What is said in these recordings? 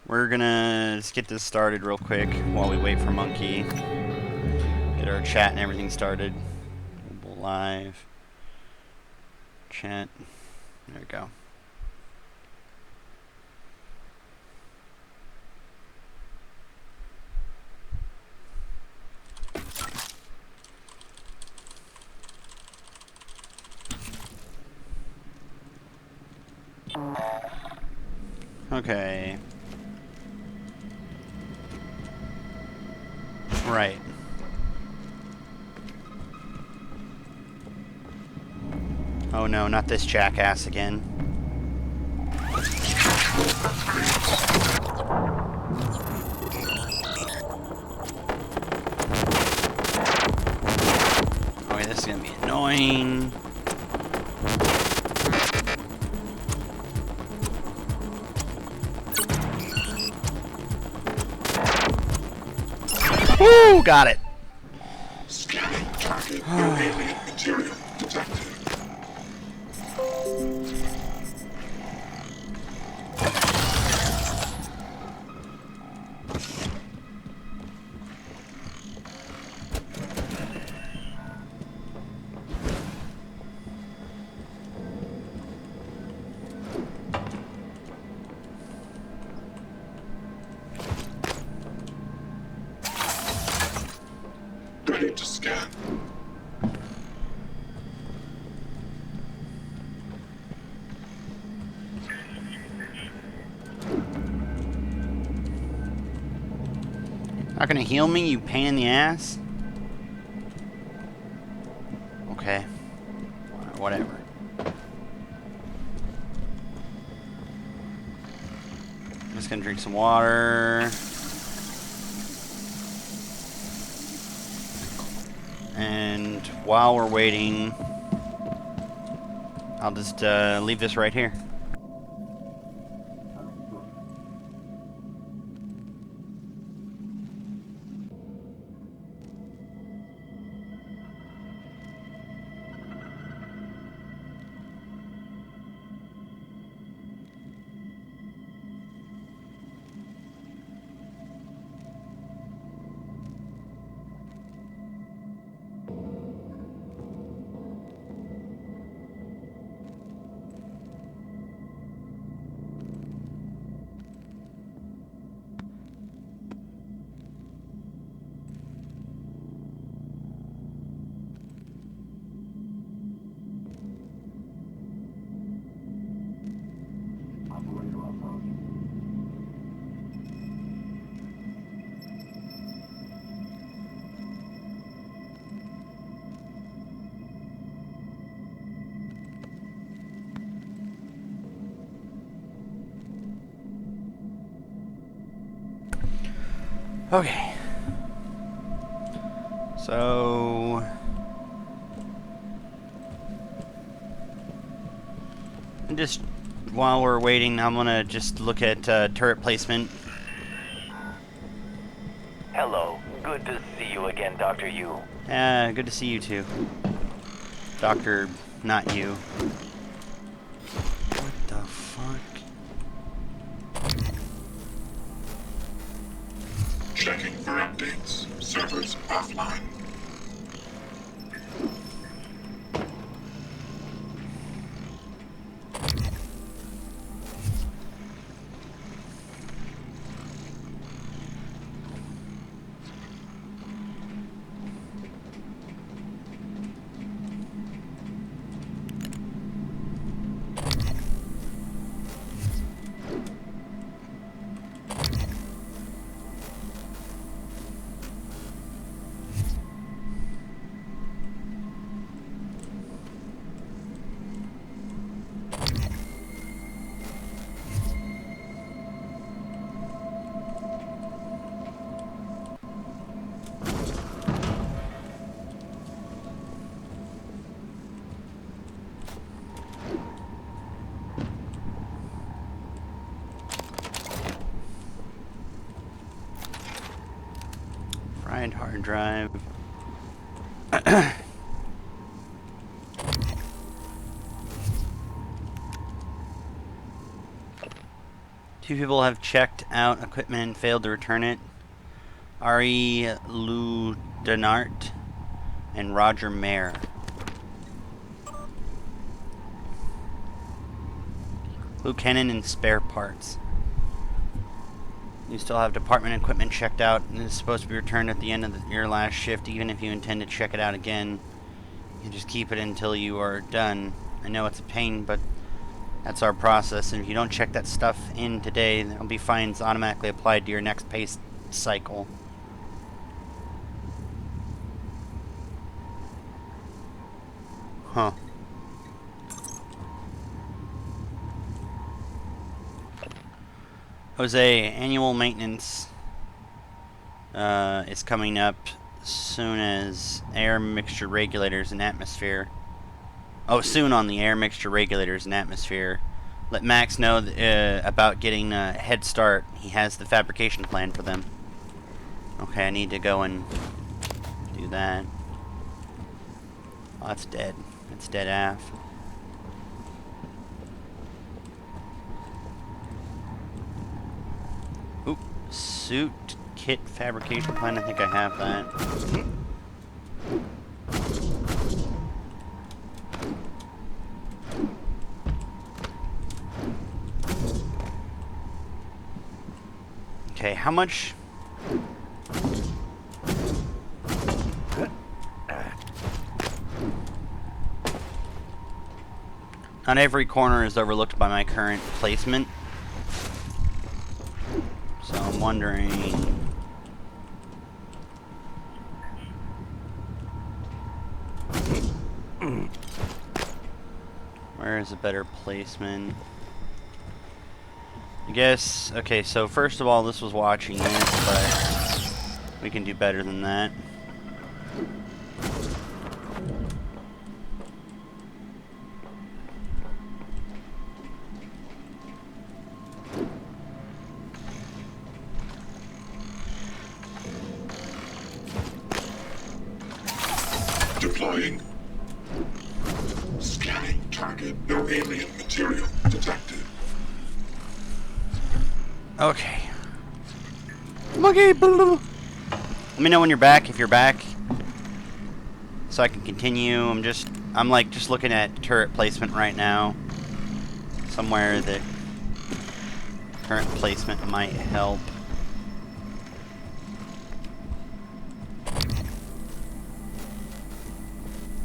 We're gonna just get this started real quick while we wait for Monkey. Get our chat and everything started. Live. Chat. There we go. Okay. Right. Oh no, not this jackass again. Okay, this is gonna be annoying. Woo! Got it. Scanning target. No alien material detected. Ready to scan. Not gonna heal me, you pain in the ass? Okay. Whatever. I'm just gonna drink some water. And while we're waiting, I'll just leave this right here. Okay. So just while we're waiting, I'm gonna just look at turret placement. Hello. Good to see you again, Dr. Yu. Good to see you too. Doctor, not you. What the fuck? Checking for updates. Servers offline. Fried hard drive. 2 people have checked out equipment and failed to return it. Ari Ludenart and Roger Mayer. Lukenin and spare parts. You still have department equipment checked out and it's supposed to be returned at the end of your last shift. Even if you intend to check it out again, you just keep it until you are done. I know it's a pain, but that's our process, and if you don't check that stuff in today, there'll be fines automatically applied to your next pay cycle. Huh. Jose, annual maintenance is coming up soon as air mixture regulators and atmosphere. Oh, soon on the air mixture regulators and atmosphere. Let Max know about getting a head start. He has the fabrication plan for them. Okay, I need to go and do that. Oh, that's dead. That's dead AF. Oop. Suit kit fabrication plan. I think I have that. Okay, how much? Not every corner is overlooked by my current placement. So I'm wondering... where is a better placement? I guess, okay, so first of all, this was watching this, but we can do better than that. Deploying. Scanning target. No alien material detected. Okay. Monkey. Let me know when you're back, if you're back, so I can continue. I'm like just looking at turret placement right now. Somewhere that current placement might help.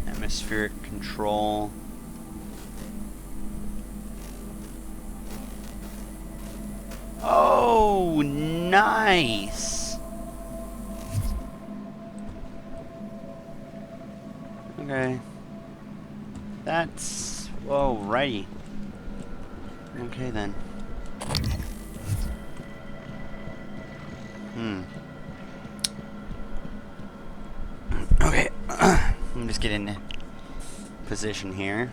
Atmospheric control. Oh, nice. Okay. That's... whoa, righty. Okay, then. Okay. Let me just get in position here.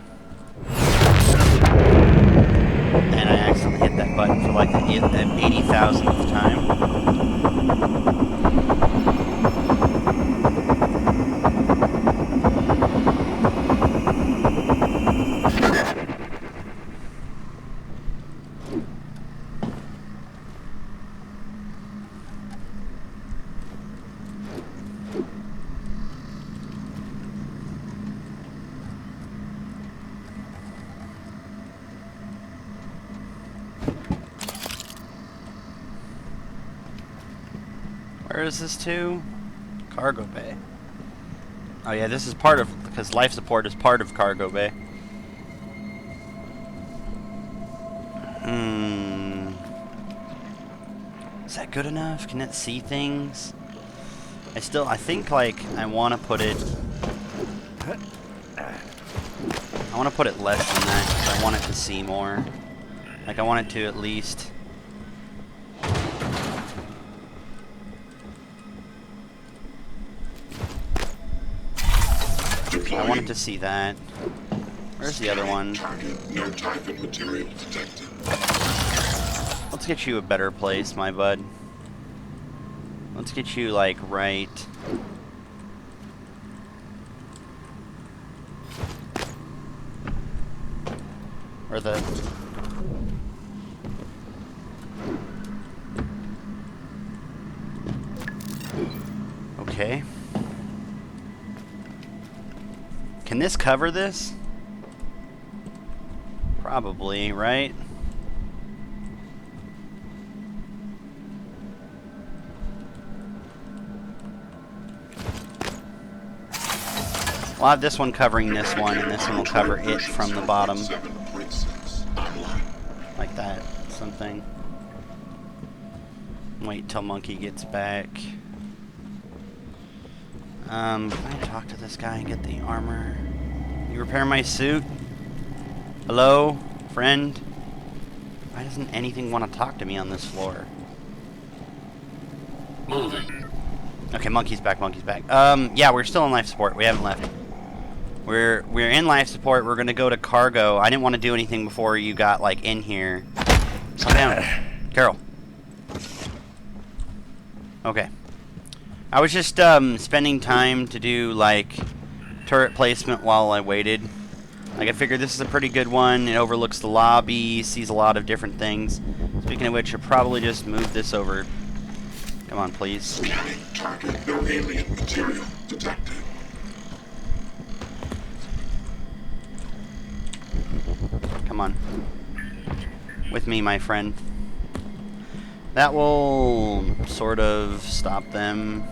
And I accidentally hit that button for like the 80,000th time. Where is this to? Cargo bay. Oh yeah, this is part of, because life support is part of cargo bay. Is that good enough? Can it see things? I think like I want to put it less than that because I want it to see more. Like I want it to at least I want it to see that. Where's the other one? Target. No type of material detected. Let's get you a better place, my bud. Let's get you, like, right... where the... Okay. Can this cover this? Probably, right? We'll have this one covering this one, and this one will cover it from the bottom. 7.6 online. Like that. Something. Wait till Monkey gets back. Can I talk to this guy and get the armor? You repair my suit? Hello? Friend? Why doesn't anything want to talk to me on this floor? Moving. Okay, Monkey's back, Monkey's back. Yeah, we're still in life support. We haven't left. We're in life support. We're gonna go to cargo. I didn't want to do anything before you got, like, in here. Come down. Carol. Okay. I was just, spending time to do, like, turret placement while I waited. Like, I figured this is a pretty good one. It overlooks the lobby, sees a lot of different things. Speaking of which, I'll probably just move this over. Come on, please. Scanning target. No alien material detected. Come on. With me, my friend. That will sort of stop them.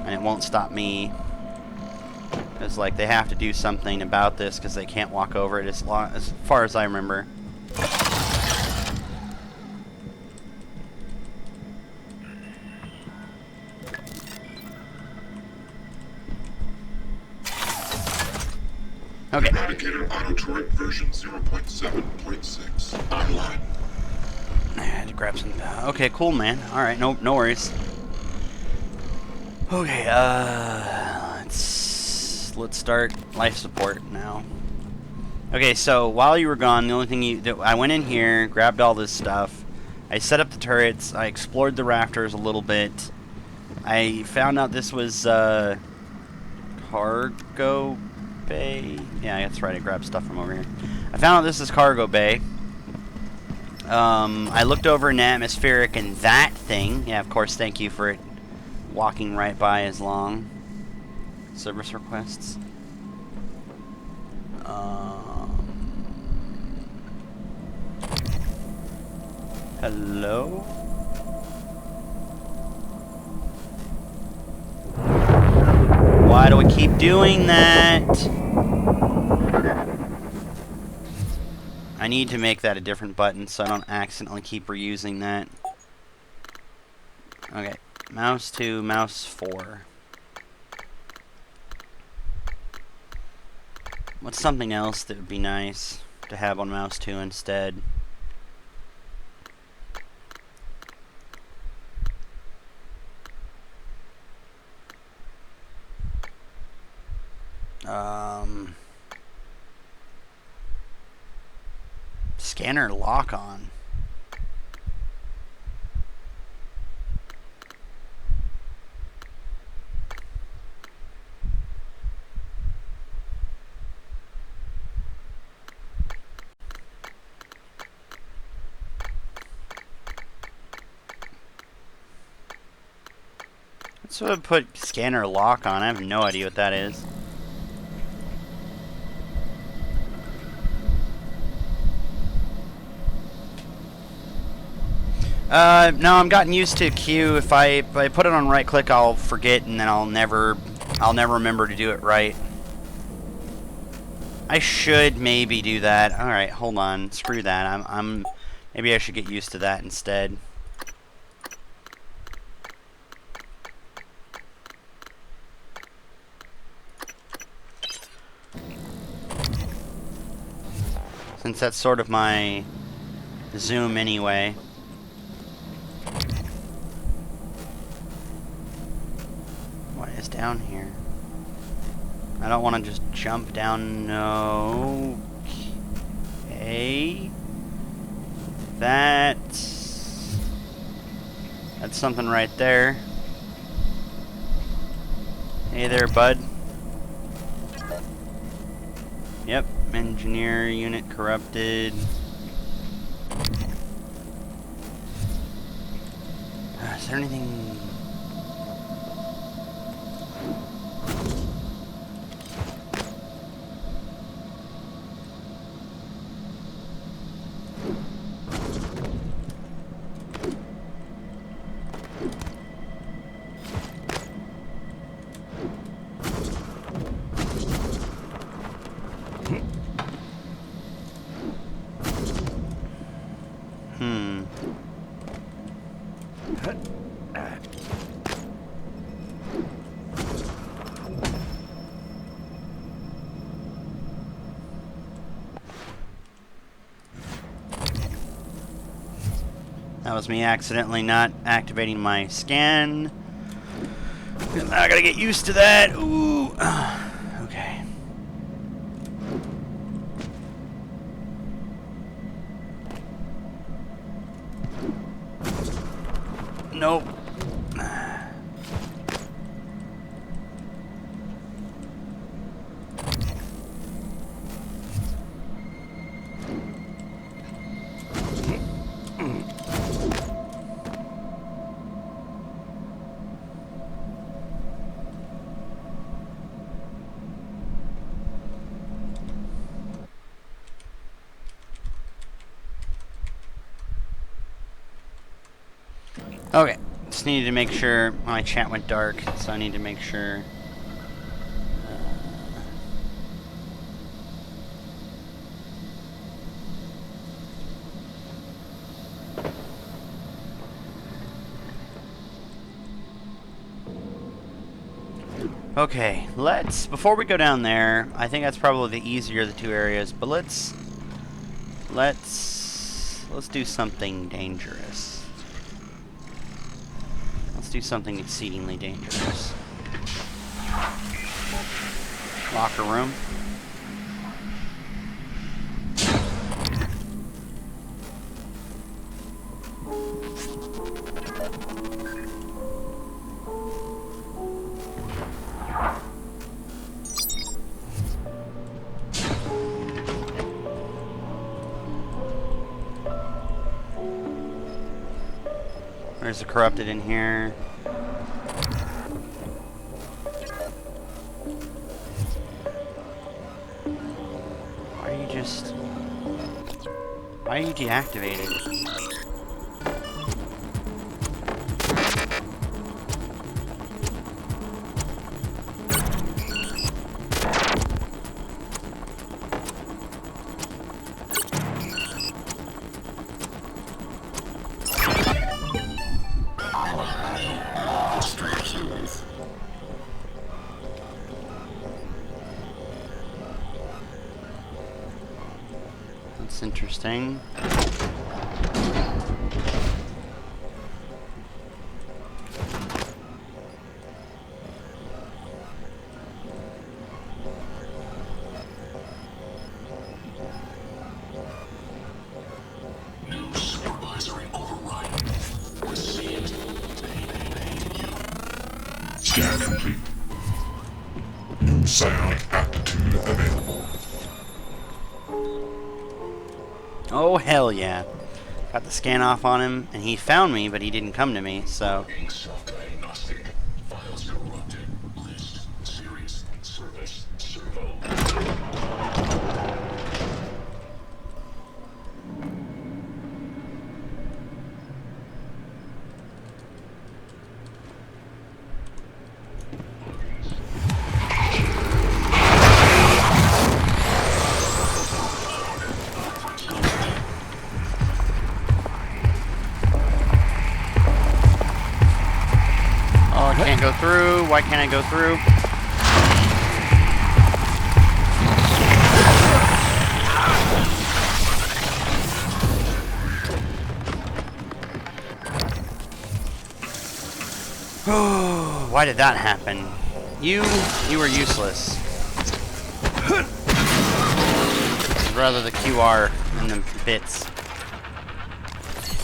And it won't stop me. Because, like, they have to do something about this because they can't walk over it as far as I remember. Okay. Eradicator auto turret version 0.7.6 online. I had to grab some. Okay, cool, man. All right, no worries. Okay, let's start life support now. Okay, so while you were gone, the only thing I went in here, grabbed all this stuff. I set up the turrets. I explored the rafters a little bit. I found out this was cargo bay. Yeah, that's right. I grabbed stuff from over here. I found out this is cargo bay. I looked over an atmospheric and that thing. Yeah, of course. Thank you for it walking right by as long. Service requests. Hello? Why do we keep doing that? I need to make that a different button so I don't accidentally keep reusing that. Okay, mouse 2, mouse 4. What's something else that would be nice to have on mouse 2 instead? Scanner lock on. That's what I put scanner lock on. I have no idea what that is. No, I'm gotten used to Q. If I put it on right click, I'll forget, and then I'll never remember to do it right. I should maybe do that. All right, hold on. Screw that. Maybe I should get used to that instead. Since that's sort of my zoom anyway. What is down here? I don't want to just jump down. No. Okay. That's something right there. Hey there, bud. Yep. Engineer unit corrupted. Is there anything? That was me accidentally not activating my scan. I gotta get used to that. Ooh. Okay. Nope. Okay, just needed to make sure my chat went dark, so I need to make sure. Okay, before we go down there, I think that's probably the easier of the two areas, but let's do something dangerous. Let's do something exceedingly dangerous. Locker room. There's a corrupted in here. Why are you deactivated? That's interesting. New supervisory override received. Scan complete. New psionic aptitude available. Oh, hell yeah. Got the scan off on him, and he found me, but he didn't come to me, so... Being self-diagnostic. Files corrupted. List. Series. Service. Servo. Oh, I can't go through. Why can't I go through? Oh, why did that happen? You were useless. Rather the QR and the bits.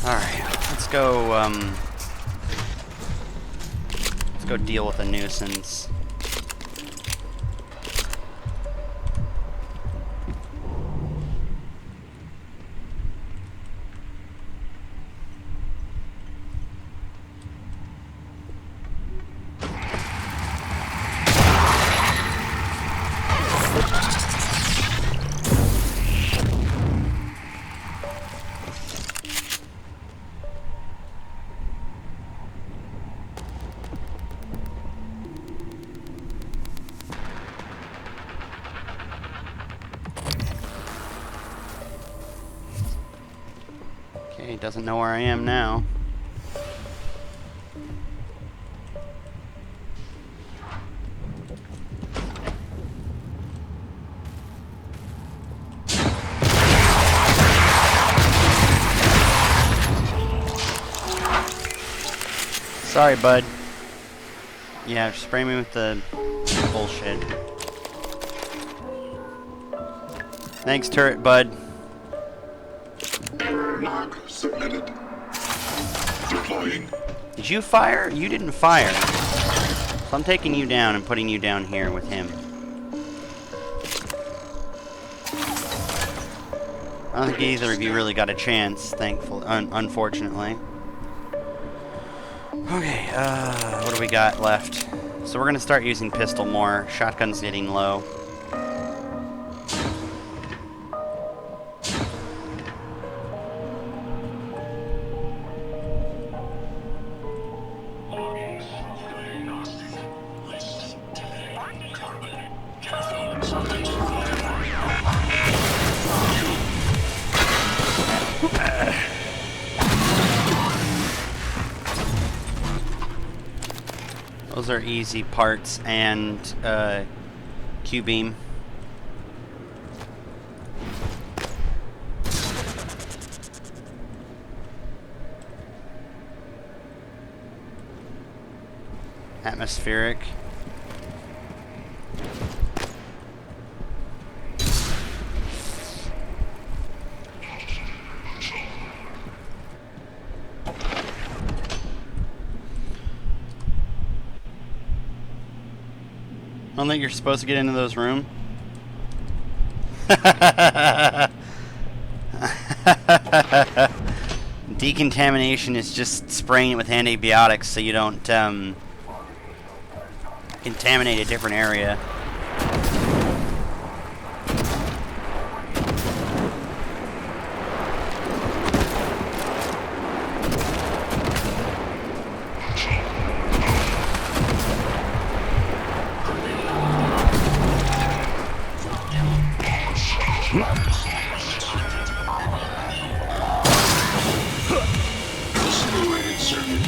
Alright, let's go, let's go deal with the nuisance. doesn't know where I am now. Sorry, bud. Yeah, spray me with the bullshit. Thanks, turret bud. Error log submitted. Deploying. Did you fire? You didn't fire. So I'm taking you down and putting you down here with him. I don't think either of you really got a chance, unfortunately. Okay, what do we got left? So we're gonna start using pistol more. Shotgun's getting low. Those are easy parts and Q-beam. Atmospheric. I don't think you're supposed to get into those rooms. Decontamination is just spraying it with antibiotics so you don't contaminate a different area. Simulated circuit.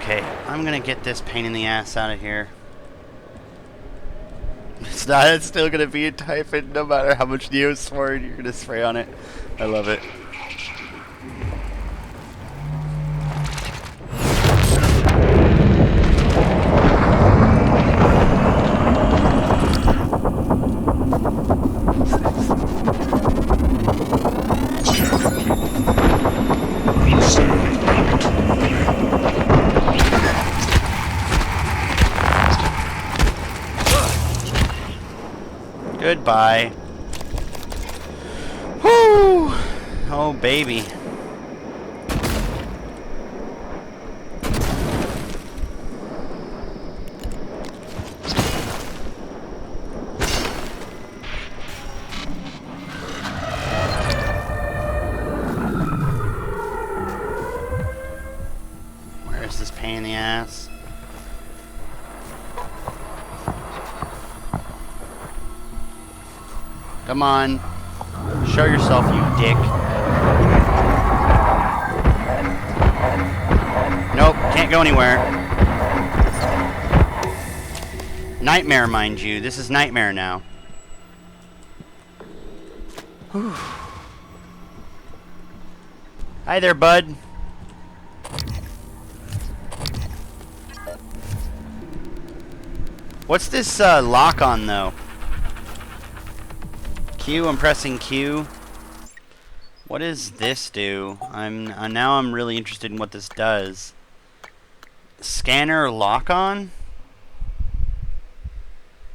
Okay, I'm gonna get this pain in the ass out of here. It's still gonna be a Typhon no matter how much Neosporin you're gonna spray on it. I love it. Goodbye. Whoo! Oh, baby. Where's this pain in the ass? Come on. Show yourself, you dick. Nope, can't go anywhere. Nightmare, mind you. This is Nightmare now. Whew. Hi there, bud. What's this lock on, though? Q, I'm pressing Q. What does this do? Now I'm really interested in what this does. Scanner lock on?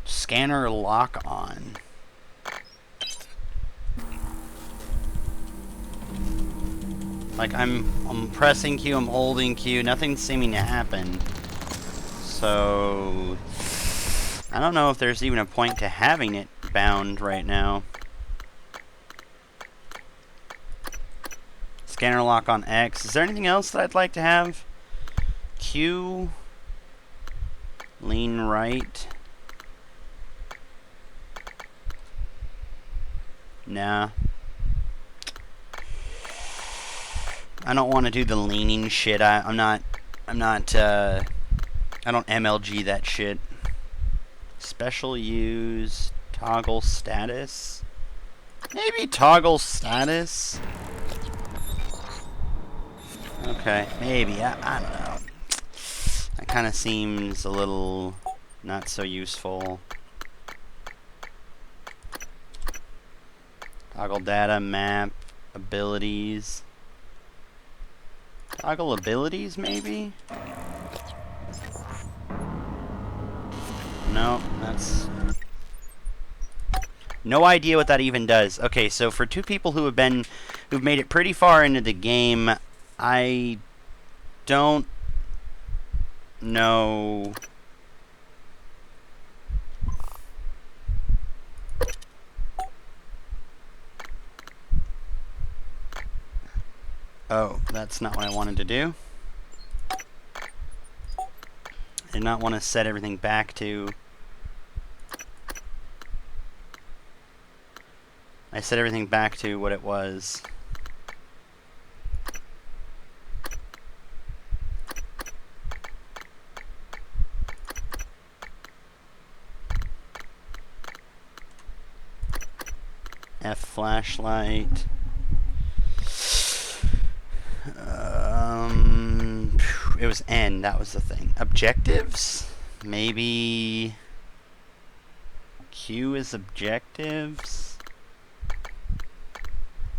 Scanner lock on. Like, I'm pressing Q, I'm holding Q, nothing's seeming to happen. So, I don't know if there's even a point to having it bound right now. Scanner lock on X. Is there anything else that I'd like to have? Q. Lean right. Nah. I don't want to do the leaning shit. I don't MLG that shit. Special use, toggle status. Maybe toggle status? Okay, maybe. I don't know. That kind of seems a little not so useful. Toggle data, map, abilities. Toggle abilities, maybe? No, that's... No idea what that even does. Okay, so for two people who've made it pretty far into the game, I don't know... Oh, that's not what I wanted to do. I did not want to set everything back to... I set everything back to what it was. F flashlight. It was N, that was the thing. Objectives? Maybe Q is objectives?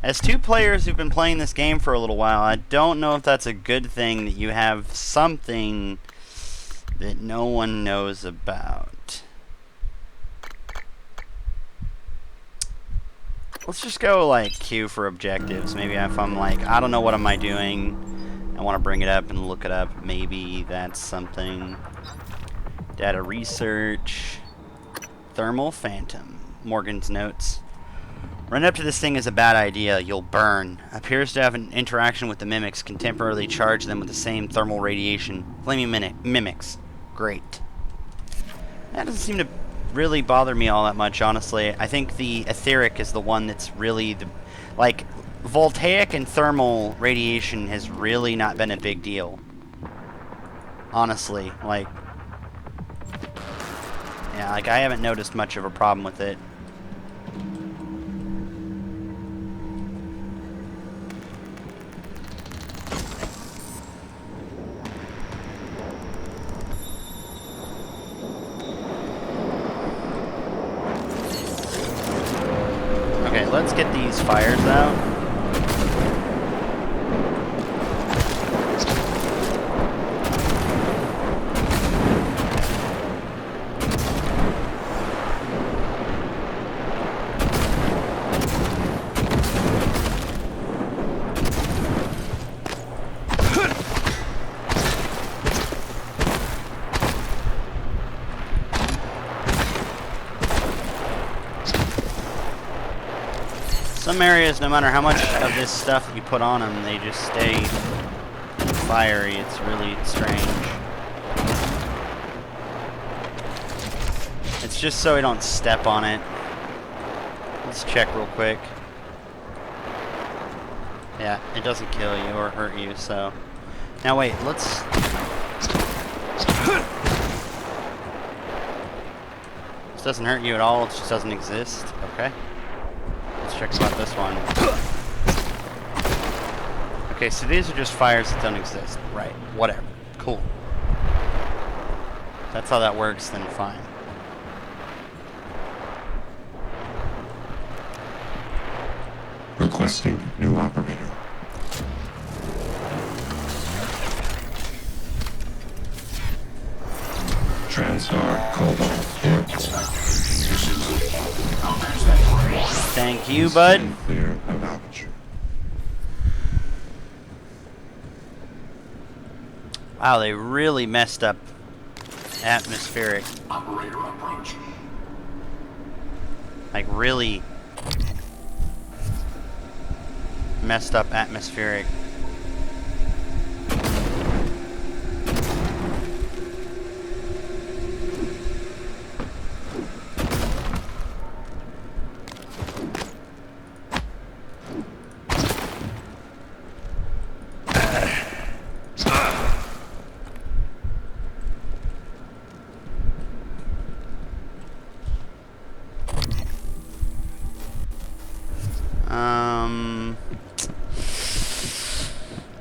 As two players who've been playing this game for a little while, I don't know if that's a good thing that you have something that no one knows about. Let's just go like Q for objectives. Maybe if I'm like, I don't know what am I doing, I want to bring it up and look it up. Maybe that's something. Data research. Thermal phantom. Morgan's notes. Run up to this thing is a bad idea. You'll burn. Appears to have an interaction with the mimics. Can temporarily charge them with the same thermal radiation. Flaming mimics. Great. That doesn't seem to really bother me all that much, honestly. I think the etheric is the one that's really the... Like, voltaic and thermal radiation has really not been a big deal. Honestly, like... Yeah, like, I haven't noticed much of a problem with it. Okay, let's get these fires out. Some areas, no matter how much of this stuff that you put on them, they just stay fiery. It's really strange. It's just so we don't step on it. Let's check real quick. Yeah, it doesn't kill you or hurt you, so... Now wait, let's... This doesn't hurt you at all, it just doesn't exist. Okay. Let's check about this one. Okay, so these are just fires that don't exist. Right, whatever. Cool. If that's how that works, then fine. Requesting new operator. Transtar Cobalt Airport. Thank you, bud. Clear of aperture. Wow, they really messed up atmospheric. Operator approach. Like, really messed up atmospheric.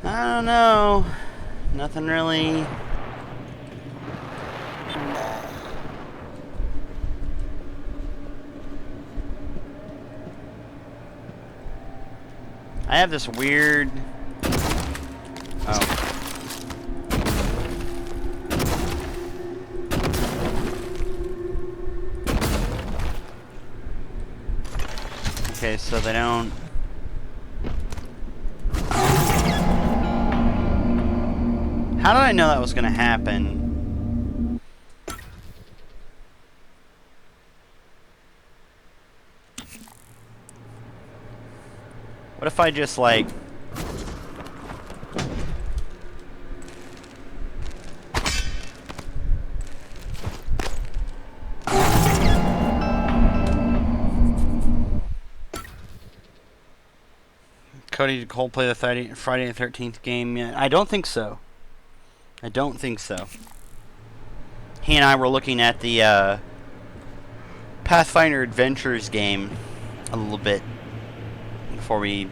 I don't know. Nothing really. I have this weird. Oh. Okay, so they don't. How did I know that was going to happen? What if I just, like... Cody, did Cole play the Friday the 13th game yet? I don't think so. I don't think so. He and I were looking at the Pathfinder Adventures game a little bit before we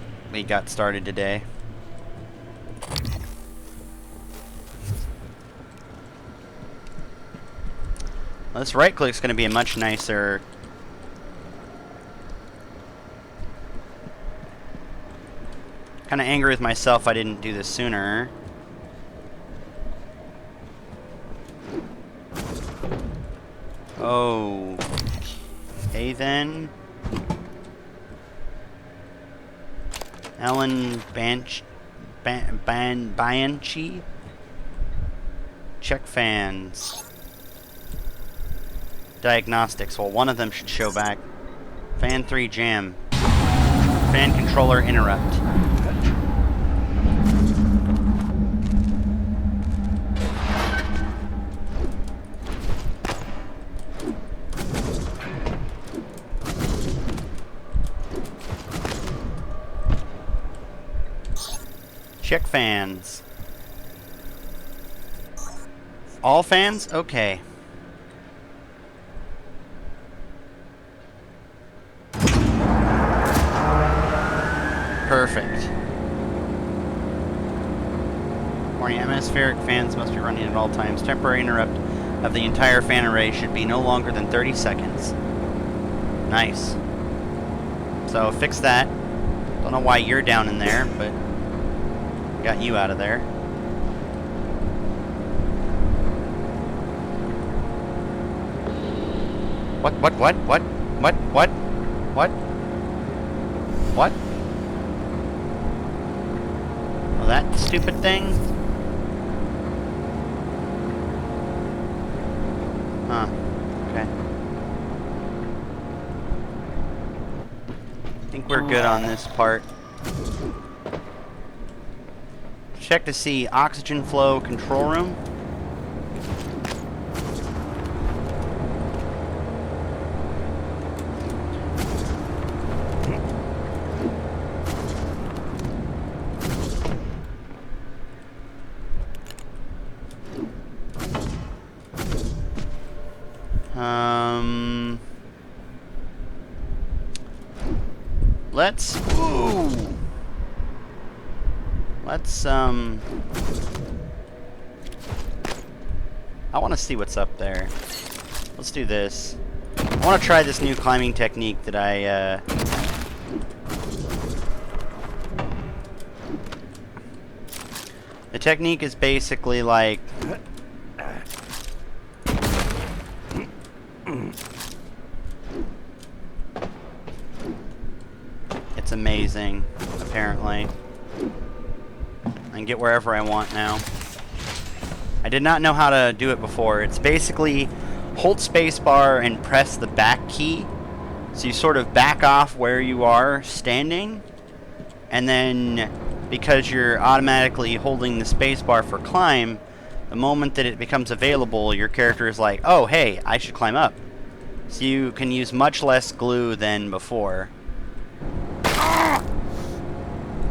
got started today. Well, this right click's going to be a much nicer. Kind of angry with myself I didn't do this sooner. Oh. Okay then. Ellen Bianchi. Check fans. Diagnostics. Well, one of them should show back. Fan 3 jam. Fan controller interrupt. Check fans. All fans? Okay. Perfect. Warning, atmospheric fans must be running at all times. Temporary interrupt of the entire fan array should be no longer than 30 seconds. Nice. So fix that. Don't know why you're down in there, but got you out of there. What? Oh, that stupid thing? Huh. Okay. I think we're good on this part. Check to see oxygen flow control room. I want to see what's up there. Let's do this. I want to try this new climbing technique that The technique is basically like... It's amazing, apparently. I can get wherever I want now. I did not know how to do it before. It's basically hold spacebar and press the back key. So you sort of back off where you are standing. And then, because you're automatically holding the spacebar for climb, the moment that it becomes available, your character is like, oh, hey, I should climb up. So you can use much less glue than before.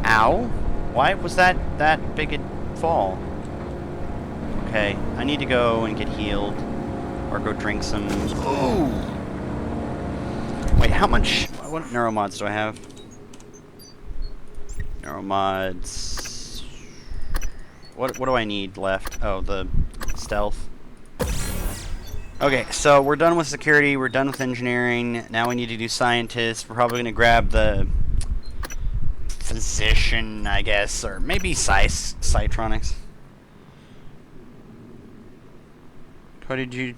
Ow. Why was that big a fall? Okay, I need to go and get healed. Or go drink some... Ooh! Wait, how much... What neuromods do I have? Neuromods... What do I need left? Oh, the stealth. Okay, so we're done with security, we're done with engineering. Now we need to do scientists. We're probably going to grab the... physician, I guess, or maybe Cytronics. What did you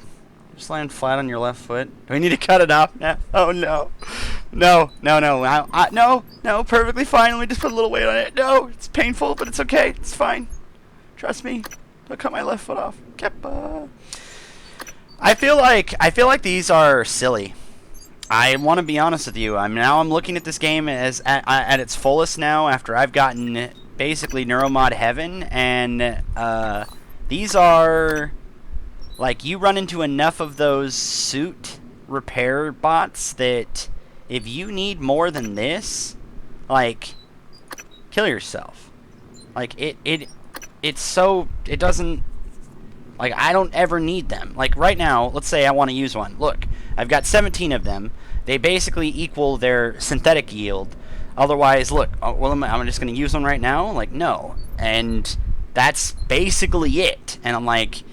just land flat on your left foot? Do we need to cut it off now? Oh no. No, no, perfectly fine. Let me just put a little weight on it. No, it's painful, but it's okay. It's fine. Trust me. Don't cut my left foot off. Keppa. I feel like these are silly. I want to be honest with you. I'm looking at this game as at its fullest now after I've gotten basically Neuromod Heaven, and these are like, you run into enough of those suit repair bots that if you need more than this, like, kill yourself. Like, it's so, it doesn't, like, I don't ever need them. Like, right now, let's say I want to use one. Look, I've got 17 of them. They basically equal their synthetic yield. Otherwise, look, well, I'm just going to use one right now? Like, no. And that's basically it. And I'm like,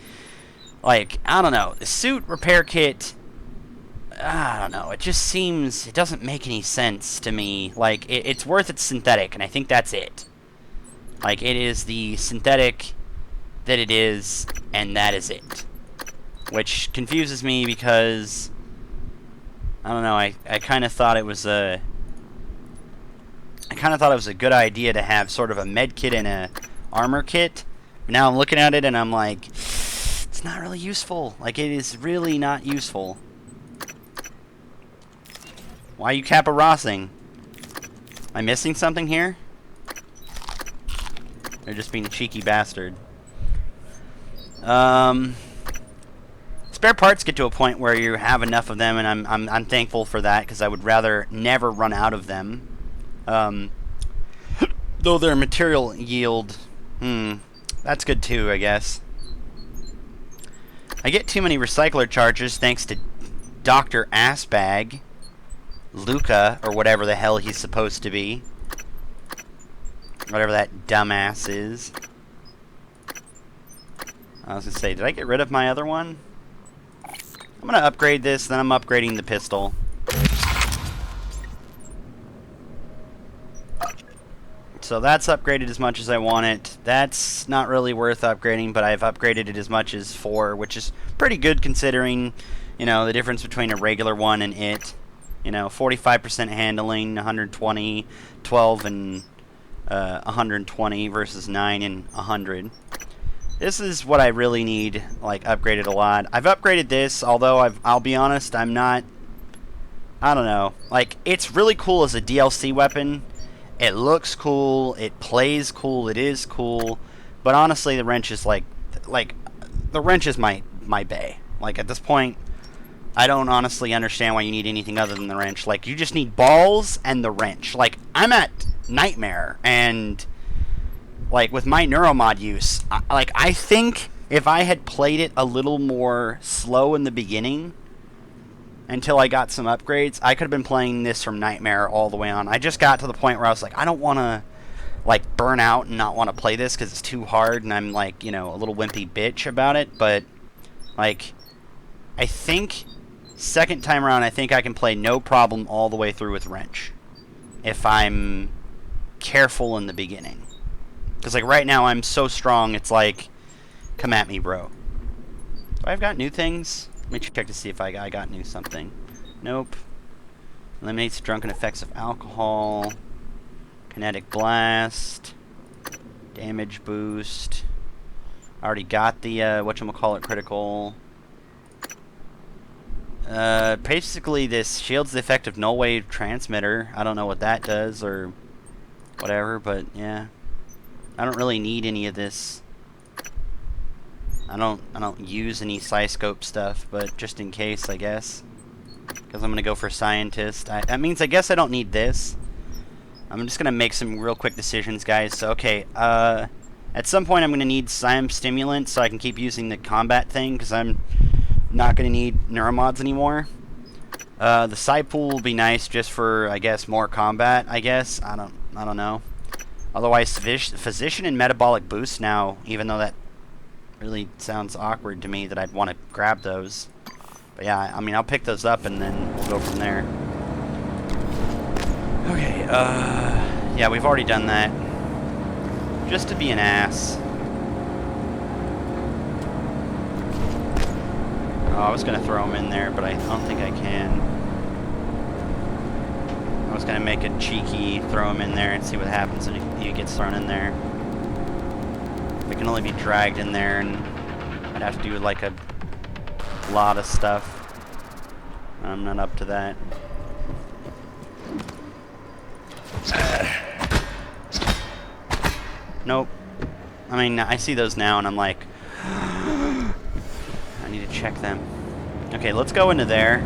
I don't know. The suit repair kit, I don't know. It just seems, it doesn't make any sense to me. Like, it's worth its synthetic, and I think that's it. Like, it is the synthetic that it is, and that is it. Which confuses me because, I don't know, I kind of thought it was a good idea to have sort of a med kit and a armor kit. But now I'm looking at it and I'm like, it's not really useful. Like, it is really not useful. Why are you Kappa Rossing? Am I missing something here? They're just being a cheeky bastard. Spare parts get to a point where you have enough of them, and I'm thankful for that, because I would rather never run out of them. Though their material yield, that's good too, I guess. I get too many recycler charges thanks to Dr. Assbag, Luca, or whatever the hell he's supposed to be. Whatever that dumbass is. I was gonna say, did I get rid of my other one? I'm gonna upgrade this, then I'm upgrading the pistol. So that's upgraded as much as I want it. That's not really worth upgrading, but I've upgraded it as much as 4, which is pretty good considering, you know, the difference between a regular one and it. You know, 45% handling, 120, 12 and 120 versus 9 and 100. This is what I really need, like, upgraded a lot. I've upgraded this, although I'll be honest, I'm not, I don't know. Like, it's really cool as a DLC weapon. It looks cool, it plays cool, it is cool, but honestly, the wrench is like the wrench is my bae. Like, at this point, I don't honestly understand why you need anything other than the wrench. Like, you just need balls and the wrench. Like, I'm at Nightmare, and like, with my Neuromod use, I think if I had played it a little more slow in the beginning, until I got some upgrades, I could have been playing this from Nightmare all the way on. I just got to the point where I was like, I don't want to, like, burn out and not want to play this because it's too hard, and I'm, like, you know, a little wimpy bitch about it, but, like, I think, second time around, I think I can play no problem all the way through with wrench, if I'm careful in the beginning. Because, like, right now, I'm so strong, it's like, come at me, bro. Do I've got new things? Let me check to see if I got new something. Nope. Eliminates drunken effects of alcohol. Kinetic blast. Damage boost. I already got the whatchamacallit critical. Basically this shields the effect of null wave transmitter. I don't know what that does or whatever, but yeah. I don't really need any of this. I don't use any Psyscope stuff, but just in case, I guess. Because I'm gonna go for scientist. That means I guess I don't need this. I'm just gonna make some real quick decisions, guys. So okay, at some point I'm gonna need Psym stimulant so I can keep using the combat thing, because I'm not gonna need neuromods anymore. The Psy pool will be nice just for, I guess, more combat. I guess I don't know. Otherwise, physician and metabolic boost now, even though that really sounds awkward to me that I'd want to grab those. But yeah, I mean, I'll pick those up and then we'll go from there. Okay, yeah, we've already done that. Just to be an ass. Oh, I was going to throw him in there, but I don't think I can. I was going to make a cheeky throw him in there and see what happens if he gets thrown in there. It can only be dragged in there, and I'd have to do like a lot of stuff. I'm not up to that. Nope. I mean, I see those now, and I'm like, I need to check them. Okay, let's go into there.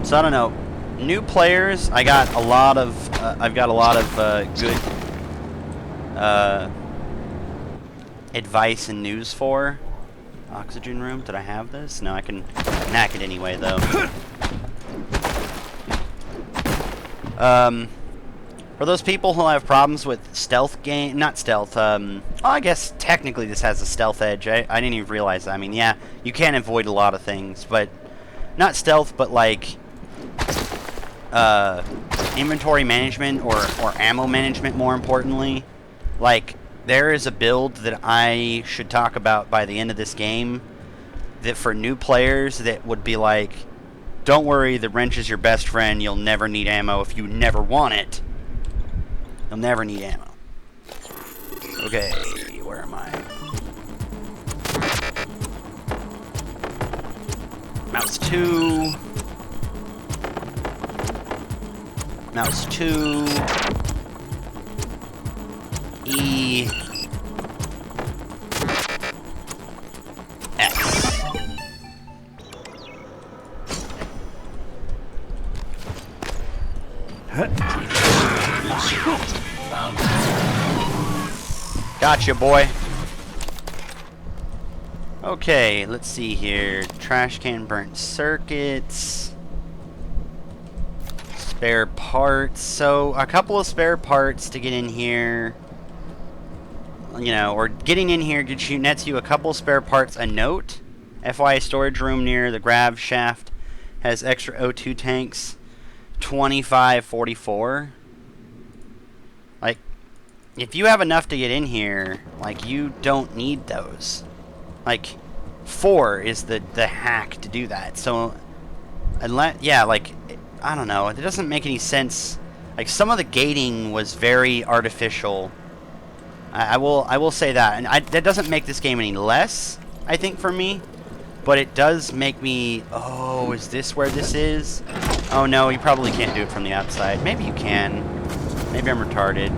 So I don't know. New players, I got a lot of. I've got a lot of good advice and news for. Oxygen room. Did I have this? No, I can knack it anyway, though. For those people who have problems with stealth game, not stealth. Well, I guess technically this has a stealth edge. I didn't even realize that. I mean, yeah, you can avoid a lot of things, but not stealth, but like. Inventory management or ammo management, more importantly. Like, there is a build that I should talk about by the end of this game that for new players that would be like, don't worry, the wrench is your best friend, you'll never need ammo if you never want it. You'll never need ammo. Okay, where am I? Mouse 2. Mouse 2. E. X. Gotcha, boy. Okay, let's see here. Trash can, burnt circuits. Spare parts. So, a couple of spare parts to get in here. You know, or getting in here nets you a couple spare parts. A note. FYI, storage room near the grav shaft has extra O2 tanks. 2544. Like, if you have enough to get in here, like, you don't need those. Like, 4 is the hack to do that. So, unless, yeah, like, I don't know. It doesn't make any sense. Like, some of the gating was very artificial. I will say that. And that doesn't make this game any less, I think, for me. But it does make me... Oh, is this where this is? Oh, no, you probably can't do it from the outside. Maybe you can. Maybe I'm retarded.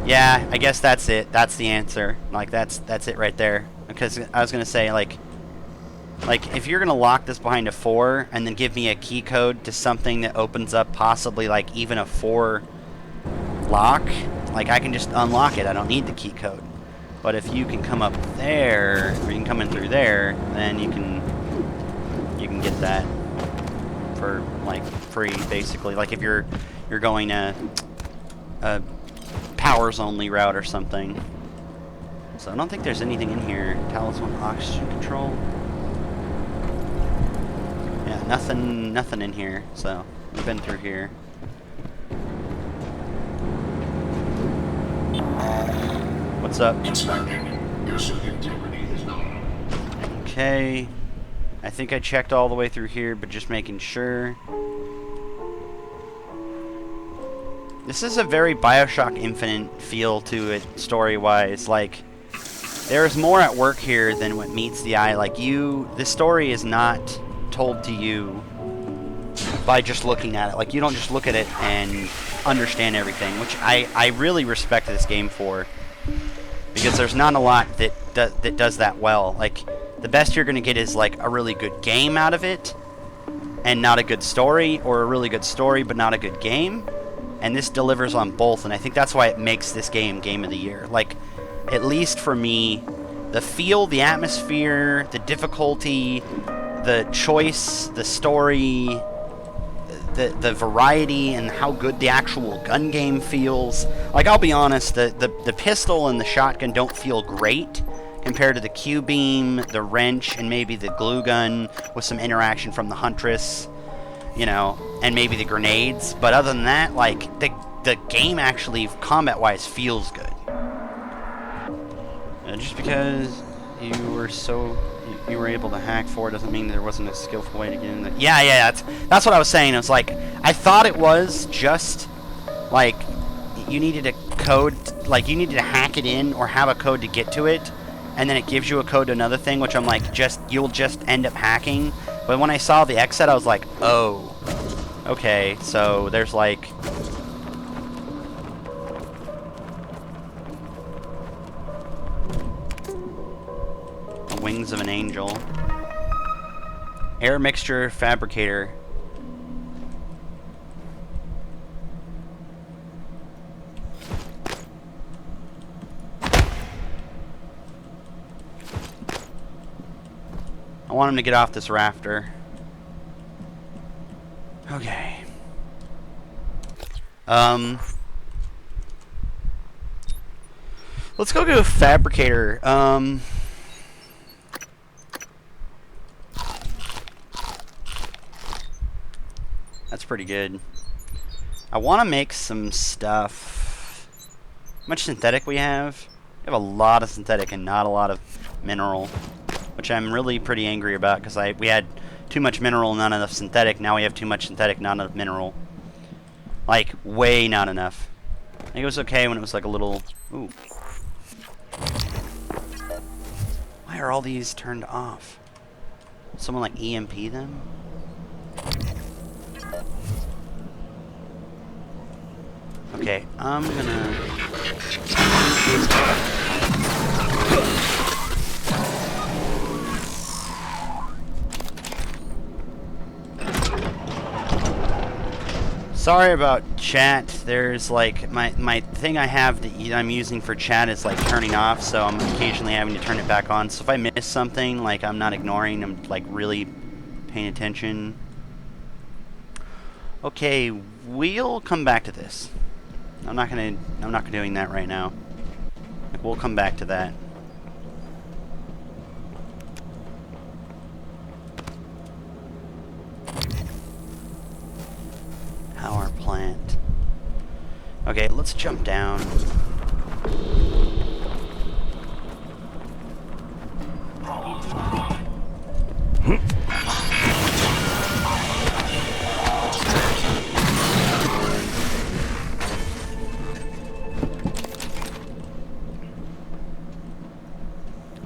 Yeah, I guess that's it. That's the answer. Like, that's it right there. Because I was going to say, like, if you're going to lock this behind a 4 and then give me a key code to something that opens up possibly, like, even a 4 lock, like, I can just unlock it. I don't need the key code. But if you can come up there, or you can come in through there, then you can get that for, like, free, basically. Like, if you're going a powers only route or something. So I don't think there's anything in here. Talos 1 oxygen control. Yeah, nothing in here. So we've been through here. What's up? Inspecting. Your suit integrity is known. Okay. I think I checked all the way through here, but just making sure. This is a very Bioshock Infinite feel to it, story-wise. Like, there's more at work here than what meets the eye. Like, this story is not told to you by just looking at it. Like, you don't just look at it and understand everything, which I really respect this game for. Because there's not a lot that does that well. Like, the best you're going to get is, like, a really good game out of it, and not a good story, or a really good story but not a good game. And this delivers on both, and I think that's why it makes this game Game of the Year. Like, at least for me, the feel, the atmosphere, the difficulty, the choice, the story, the variety, and how good the actual gun game feels. Like, I'll be honest, the pistol and the shotgun don't feel great compared to the Q-beam, the wrench, and maybe the glue gun with some interaction from the Huntress, you know, and maybe the grenades. But other than that, like, the game actually, combat-wise, feels good. Just because you were able to hack for it doesn't mean there wasn't a skillful way to get in there. Yeah, that's what I was saying. It was like, I thought it was just, like, you needed a code, like, you needed to hack it in or have a code to get to it, and then it gives you a code to another thing, which I'm like, you'll just end up hacking. But when I saw the exit, I was like, oh, okay, so there's, like, the wings of an angel. Air mixture fabricator. I want him to get off this rafter. Okay. Let's go to a fabricator. That's pretty good. I want to make some stuff. How much synthetic we have? We have a lot of synthetic and not a lot of mineral, which I'm really pretty angry about, because we had too much mineral, not enough synthetic. Now we have too much synthetic, not enough mineral. Like, way not enough. I think it was okay when it was like a little... Ooh. Why are all these turned off? Someone like EMP them? Okay, I'm gonna... Sorry about chat. There's like my thing I have that I'm using for chat is like turning off, so I'm occasionally having to turn it back on. So if I miss something, like, I'm not ignoring, I'm like really paying attention. Okay, we'll come back to this. I'm not doing that right now. Like, we'll come back to that. Power plant. Okay, let's jump down.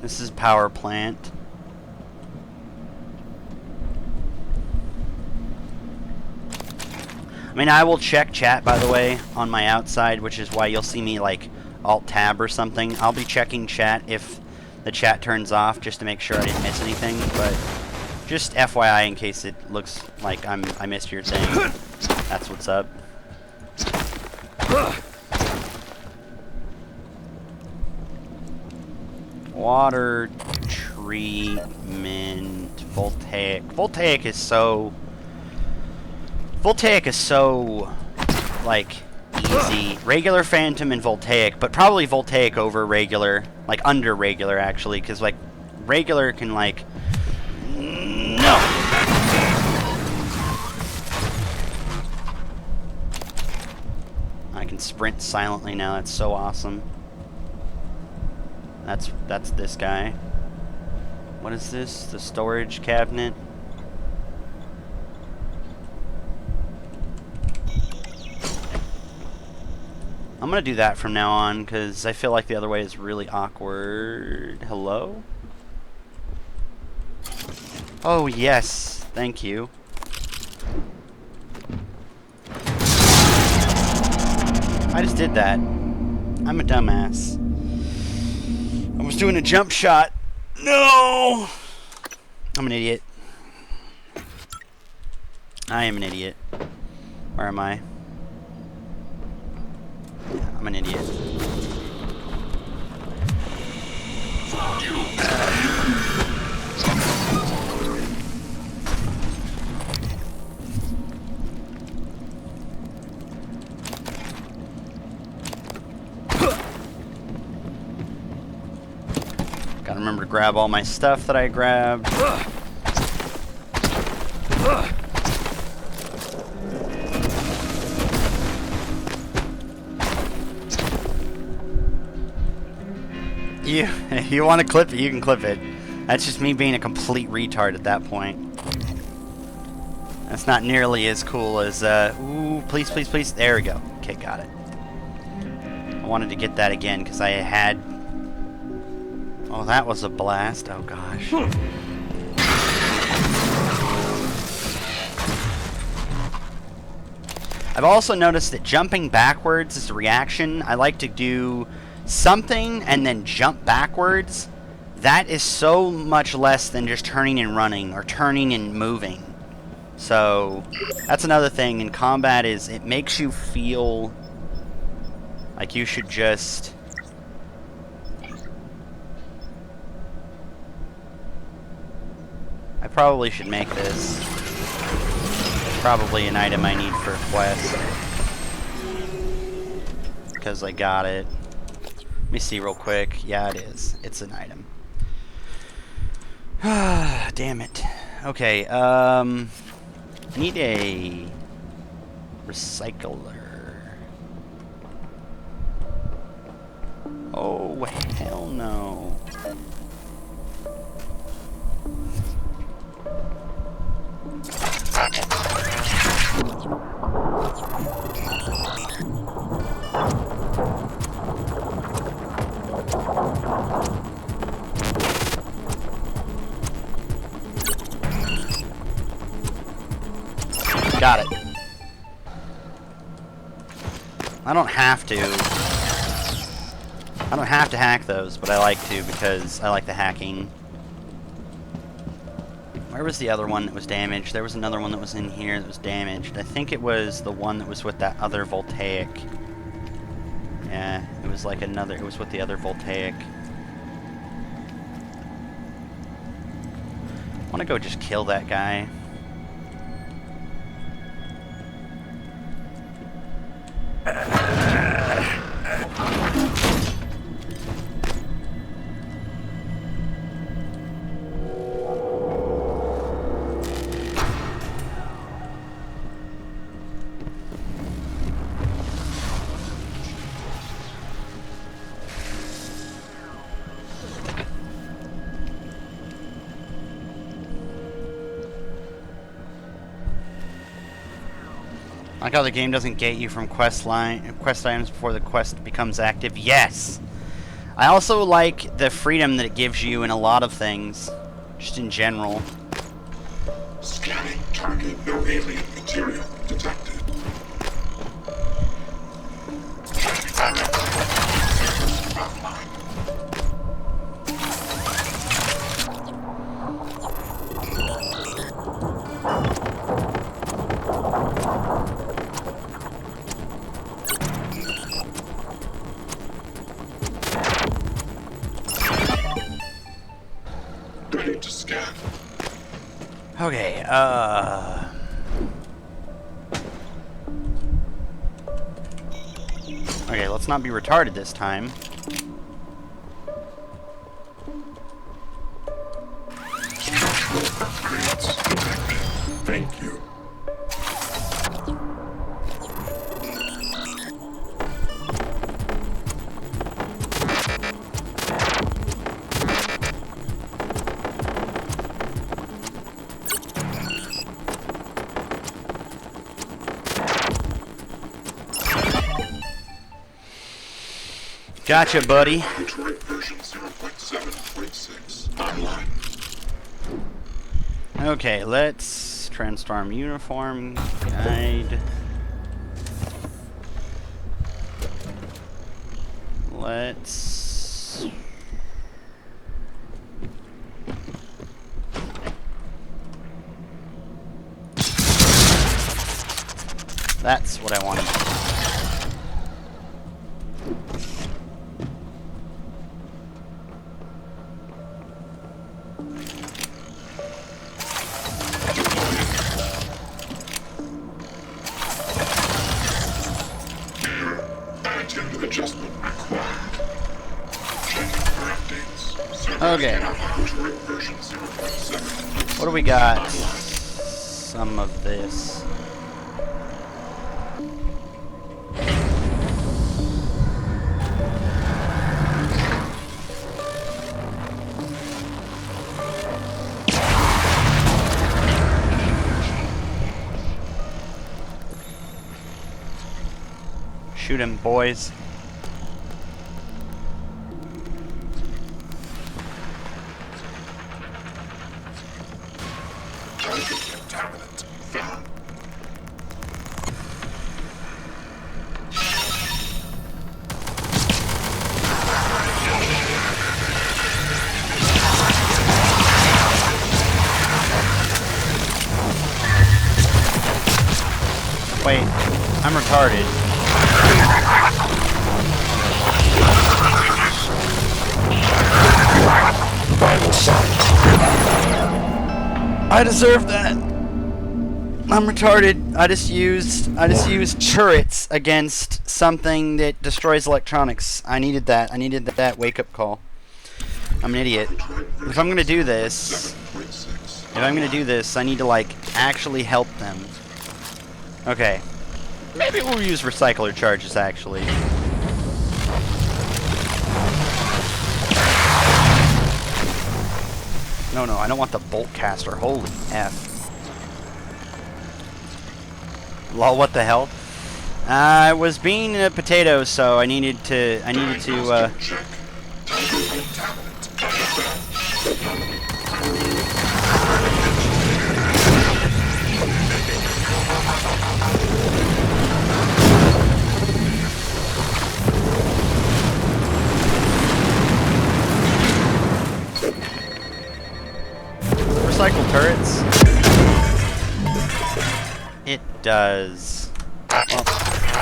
This is power plant. I mean, I will check chat, by the way, on my outside, which is why you'll see me, like, Alt-Tab or something. I'll be checking chat if the chat turns off, just to make sure I didn't miss anything, but just FYI in case it looks like I missed your thing. That's what's up. Water treatment, voltaic. Voltaic is so, like, easy. Regular Phantom and voltaic, but probably voltaic over regular, like, under regular, actually, because, like, regular can, like, no! I can sprint silently now, that's so awesome. That's this guy. What is this? The storage cabinet? I'm gonna do that from now on because I feel like the other way is really awkward. Hello? Oh, yes. Thank you. I just did that. I'm a dumbass. I was doing a jump shot. No! I'm an idiot. I am an idiot. Where am I? Yeah, I'm an idiot. Gotta remember to grab all my stuff that I grabbed. If you want to clip it, you can clip it. That's just me being a complete retard at that point. That's not nearly as cool as, ooh, please, please, please. There we go. Okay, got it. I wanted to get that again because I had... Oh, that was a blast. Oh, gosh. I've also noticed that jumping backwards is a reaction. I like to do something and then jump backwards. That is so much less than just turning and running or turning and moving. So that's another thing in combat is it makes you feel like you should just I probably should make this. Probably an item I need for a quest. Because I got it. Let me see real quick. Yeah, it is. It's an item. Damn it. Okay, I need a recycler. Oh, hell no. Got it. I don't have to. I don't have to hack those, but I like to because I like the hacking. Where was the other one that was damaged? There was another one that was in here that was damaged. I think it was the one that was with that other voltaic. Yeah, it was like another, it was with the other voltaic. I want to go just kill that guy. I like how the game doesn't gate you from quest items before the quest becomes active. Yes! I also like the freedom that it gives you in a lot of things, just in general. Scanning target. No alien material detected. Ready to scan. Okay, okay, let's not be retarded this time. Upgrades detected. Thank you. Gotcha, buddy. Detroit version 0.7.6 online. Okay, let's transform uniform guide. Let's that's what I wanted. Additive adjustment required. Checking for updates. Okay. Detroit version 0.7. What do we got? Some of this. Shoot him, boys. Target contaminant found. Wait, I'm retarded. I deserve that. I'm retarded. I just used turrets against something that destroys electronics. I needed that. I needed that wake-up call. I'm an idiot. If I'm gonna do this, 7.6. I need to like actually help them. Okay. Maybe we'll use recycler charges actually. No, I don't want the bolt caster. Holy F. Lol, what the hell? I was being a potato, so I needed to, Check. Target contaminant. recycle turrets. It does. Well,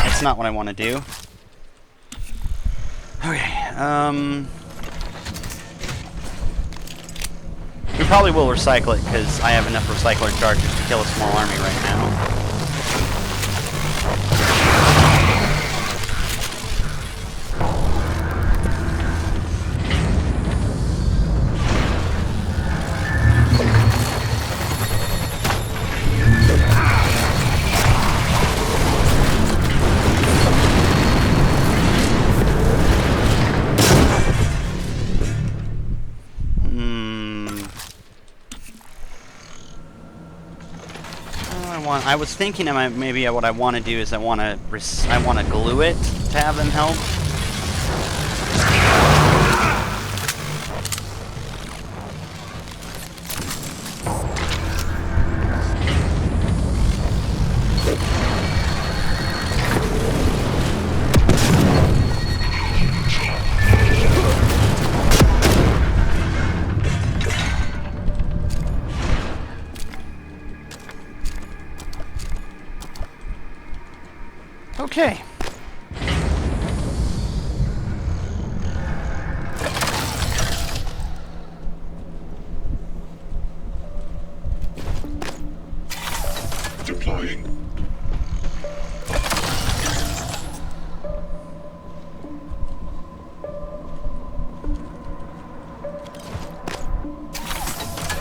it's not what I want to do. Okay, we probably will recycle it because I have enough recycler charges to kill a small army right now. I was thinking maybe what I want to do is I want to glue it to have them help. Okay. Deploying.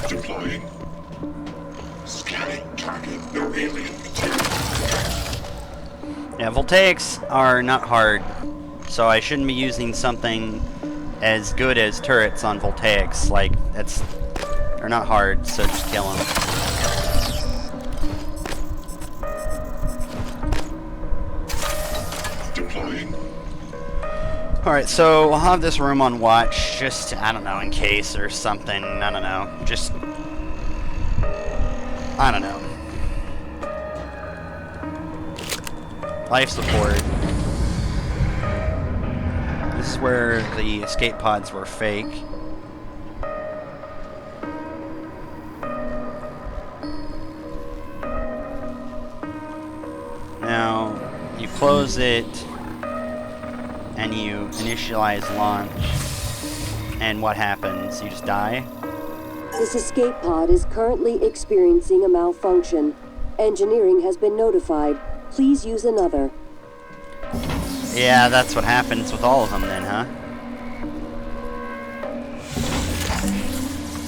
Deploying. Scanning target. No alien material. Yeah, voltaics are not hard, so I shouldn't be using something as good as turrets on voltaics. Like, they're not hard, so just kill them. Deploying. Alright, so we'll have this room on watch, just, I don't know, in case or something. I don't know. Just... I don't know. Life support. This is where the escape pods were fake. Now, you close it, and you initialize launch, and what happens? You just die? This escape pod is currently experiencing a malfunction. Engineering has been notified. Please use another. Yeah, that's what happens with all of them then, huh?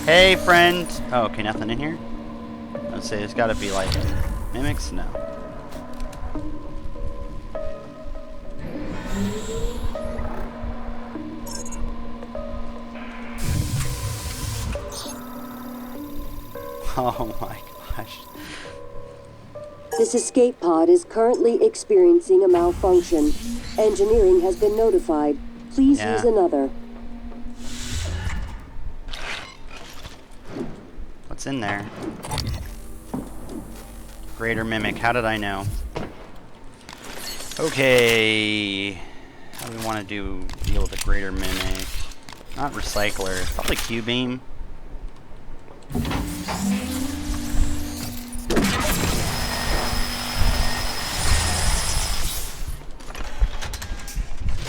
Hey, friend! Oh, okay, nothing in here? Let's say there's gotta be, like, mimics? No. Oh my gosh. This escape pod is currently experiencing a malfunction. Engineering has been notified. Please use another. What's in there? Greater Mimic. How did I know? Okay. How do we want to deal with a Greater Mimic? Not Recycler. Probably Q-Beam.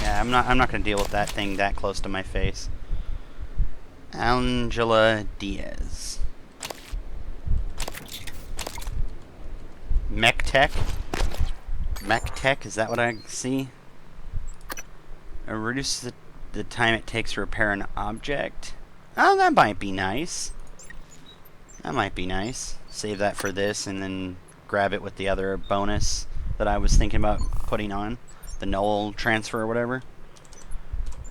Yeah, I'm not gonna deal with that thing that close to my face. Angela Diaz. Mech Tech? Mech Tech, is that what I see? Reduce the time it takes to repair an object. Oh, that might be nice. That might be nice. Save that for this and then grab it with the other bonus that I was thinking about putting on. The null transfer or whatever.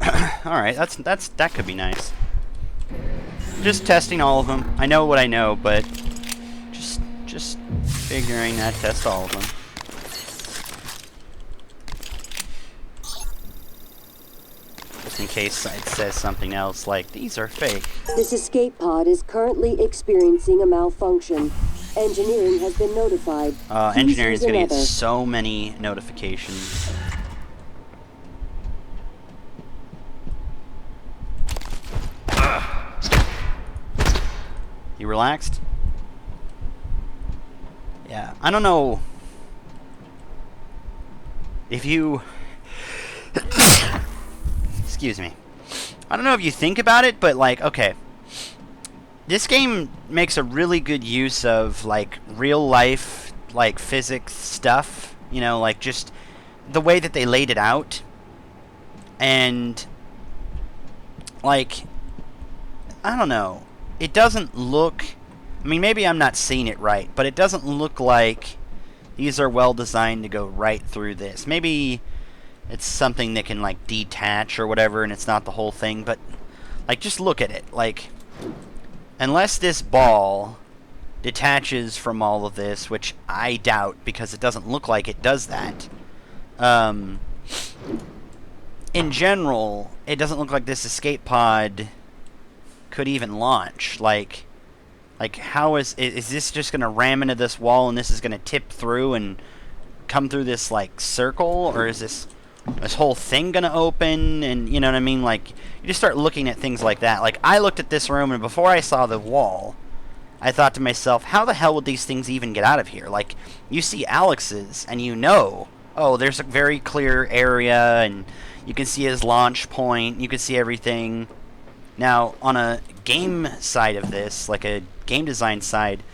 Alright, that could be nice. Just testing all of them. I know what I know, but just figuring I'd test all of them. Just in case it says something else like, these are fake. This escape pod is currently experiencing a malfunction. Engineering has been notified. Engineering is going to get so many notifications. You relaxed? Yeah, I don't know if you... Excuse me. I don't know if you think about it, but like, okay. This game makes a really good use of, like, real life, like, physics stuff. You know, like, just the way that they laid it out. And, like, I don't know. It doesn't look... I mean, maybe I'm not seeing it right, but it doesn't look like these are well designed to go right through this. Maybe it's something that can, like, detach or whatever, and it's not the whole thing, but, like, just look at it. Like, unless this ball detaches from all of this, which I doubt, because it doesn't look like it does that, in general, it doesn't look like this escape pod could even launch. Like how is this just gonna ram into this wall and this is gonna tip through and come through this, like, circle, or is this whole thing gonna open? And you know what I mean? Like, you just start looking at things like that. Like, I looked at this room, and before I saw the wall, I thought to myself, how the hell would these things even get out of here? Like, you see Alex's, and you know, oh, there's a very clear area, and you can see his launch point, you can see everything. Now, on a game side of this, like a game design side,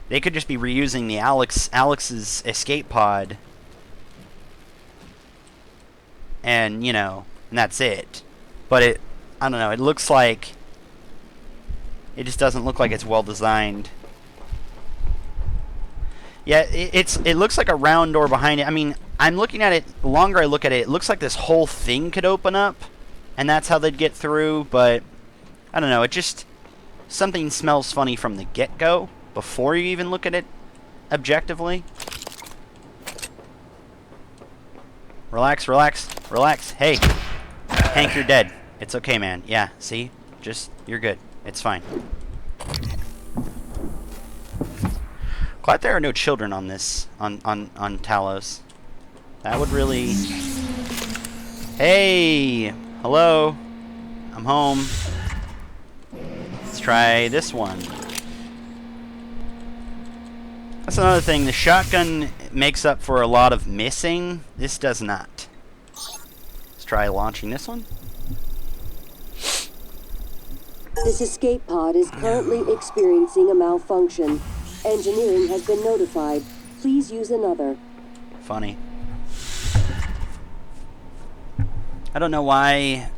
they could just be reusing the Alex's escape pod, and, you know, and that's it. But I don't know, it looks like, it just doesn't look like it's well designed. Yeah, it looks like a round door behind it. I mean, I'm looking at it, the longer I look at it, it looks like this whole thing could open up, and that's how they'd get through, but I don't know, it just, something smells funny from the get-go, before you even look at it objectively. Relax, relax, relax. Hey. Hank, you're dead. It's okay, man. Yeah, see? Just, you're good. It's fine. Glad there are no children on this, on Talos. That would really... Hey! Hello? I'm home. Let's try this one. That's another thing. The shotgun makes up for a lot of missing. This does not. Let's try launching this one. This escape pod is currently experiencing a malfunction. Engineering has been notified. Please use another. Funny. I don't know why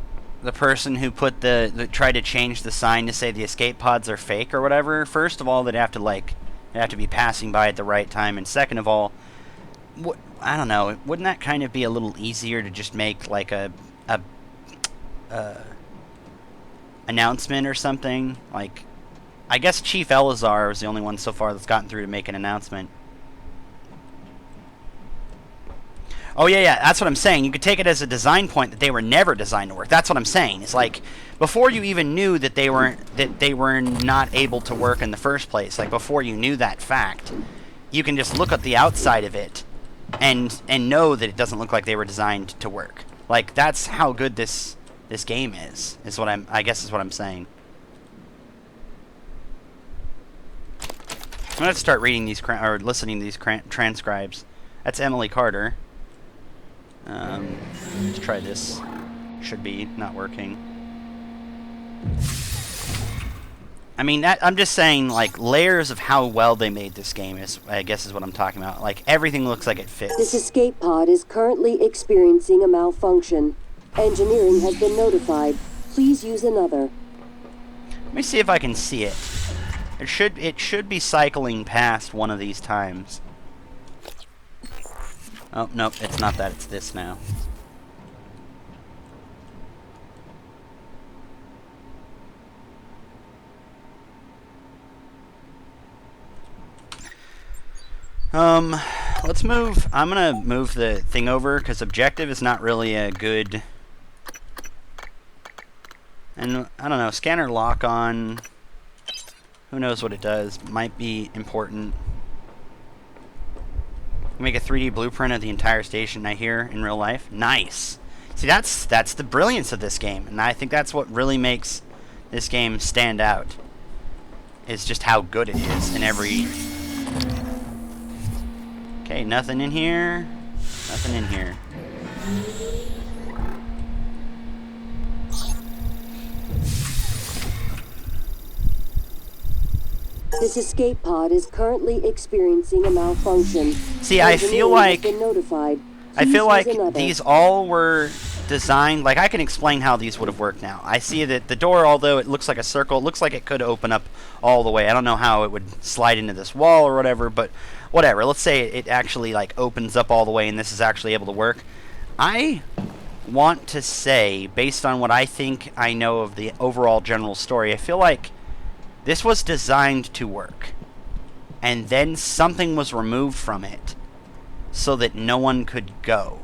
the person who put tried to change the sign to say the escape pods are fake or whatever. First of all, they'd have to be passing by at the right time, and second of all, I don't know. Wouldn't that kind of be a little easier to just make like a announcement or something? Like, I guess Chief Elazar was the only one so far that's gotten through to make an announcement. Oh yeah, that's what I'm saying. You could take it as a design point that they were never designed to work. That's what I'm saying. It's like before you even knew that they were not able to work in the first place. Like before you knew that fact, you can just look at the outside of it and know that it doesn't look like they were designed to work. Like that's how good this game is what I guess is what I'm saying. I'm gonna start reading these or listening to these transcribes. That's Emily Carter. Let's try this. Should be not working. I mean, I'm just saying, like, layers of how well they made this game is, I guess, is what I'm talking about. Like, everything looks like it fits. This escape pod is currently experiencing a malfunction. Engineering has been notified. Please use another. Let me see if I can see it. It should be cycling past one of these times. Oh, nope, it's not that, it's this now. Let's move. I'm gonna move the thing over because objective is not really a good. And I don't know, scanner lock on. Who knows what it does? Might be important. Make a 3D blueprint of the entire station, I hear, in real life. Nice. See, that's the brilliance of this game, and I think that's what really makes this game stand out. Is just how good it is in every. Okay, nothing in here. Nothing in here. This escape pod is currently experiencing a malfunction. See, I feel like another. these all were designed. Like I can explain how these would have worked now. I see that the door, although it looks like a circle, it looks like it could open up all the way. I don't know how it would slide into this wall or whatever, but whatever. Let's say it actually like opens up all the way, and this is actually able to work. I want to say, based on what I think I know of the overall general story, I feel like this was designed to work, and then something was removed from it so that no one could go.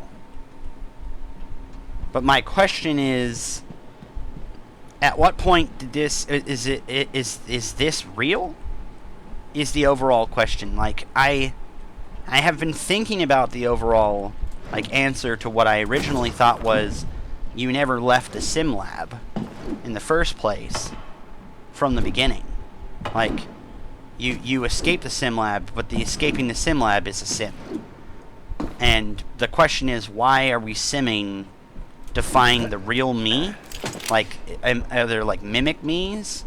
But my question is, at what point did this is this real? Is the overall question. Like I have been thinking about the overall like answer to what I originally thought was you never left the sim lab in the first place from the beginning. Like, you escape the sim lab, but the escaping the sim lab is a sim. And the question is, why are we simming to find the real me? Like, are there, like, mimic me's?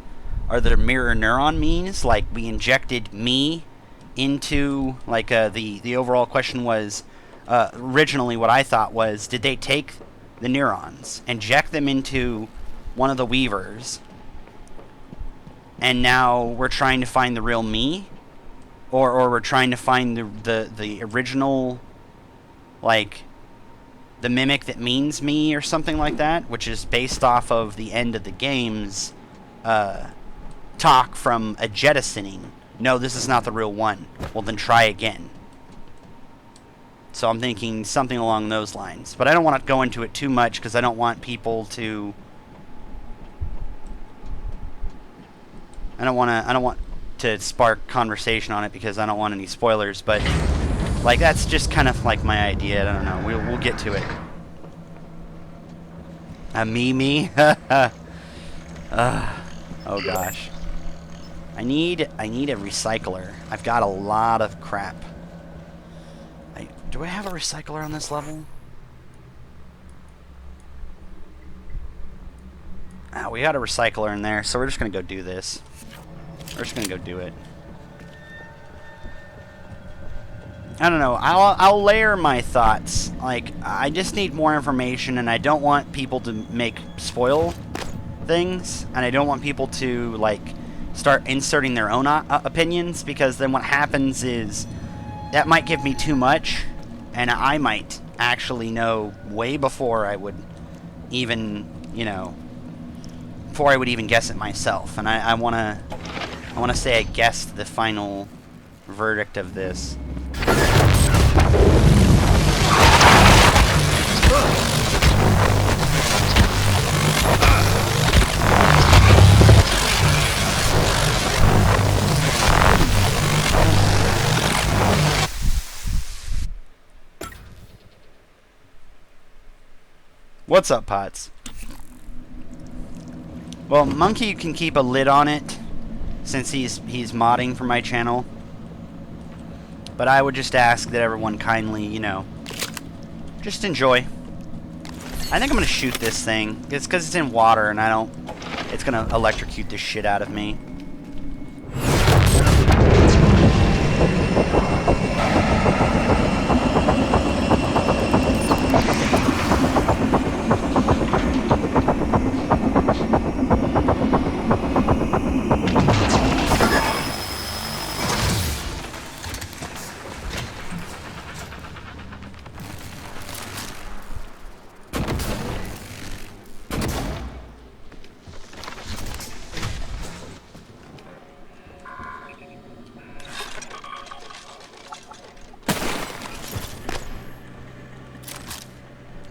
Are there mirror neuron me's? Like, we injected me into, like, the overall question was, originally what I thought was, did they take the neurons, inject them into one of the weavers, and now we're trying to find the real me, or we're trying to find the original, like the mimic that means me or something like that, which is based off of the end of the game's talk from a jettisoning. No, this is not the real one. Well, then try again. So I'm thinking something along those lines. But I don't want to go into it too much because I don't want people to... I don't want to spark conversation on it because I don't want any spoilers. But like that's just kind of like my idea. I don't know. We'll get to it. Me. Oh gosh. I need a recycler. I've got a lot of crap. Do I have a recycler on this level? Ah, we got a recycler in there, so we're just gonna go do this. We're just gonna go do it. I don't know. I'll layer my thoughts. Like, I just need more information, and I don't want people to spoil things, and I don't want people to like start inserting their own opinions, because then what happens is that might give me too much, and I might actually know way before I would even, before I would even guess it myself. And I wanna say I guessed the final verdict of this. What's up, Pots? Well, Monkey can keep a lid on it since he's modding for my channel. But I would just ask that everyone kindly, just enjoy. I think I'm gonna shoot this thing. It's because it's in water and it's gonna electrocute the shit out of me.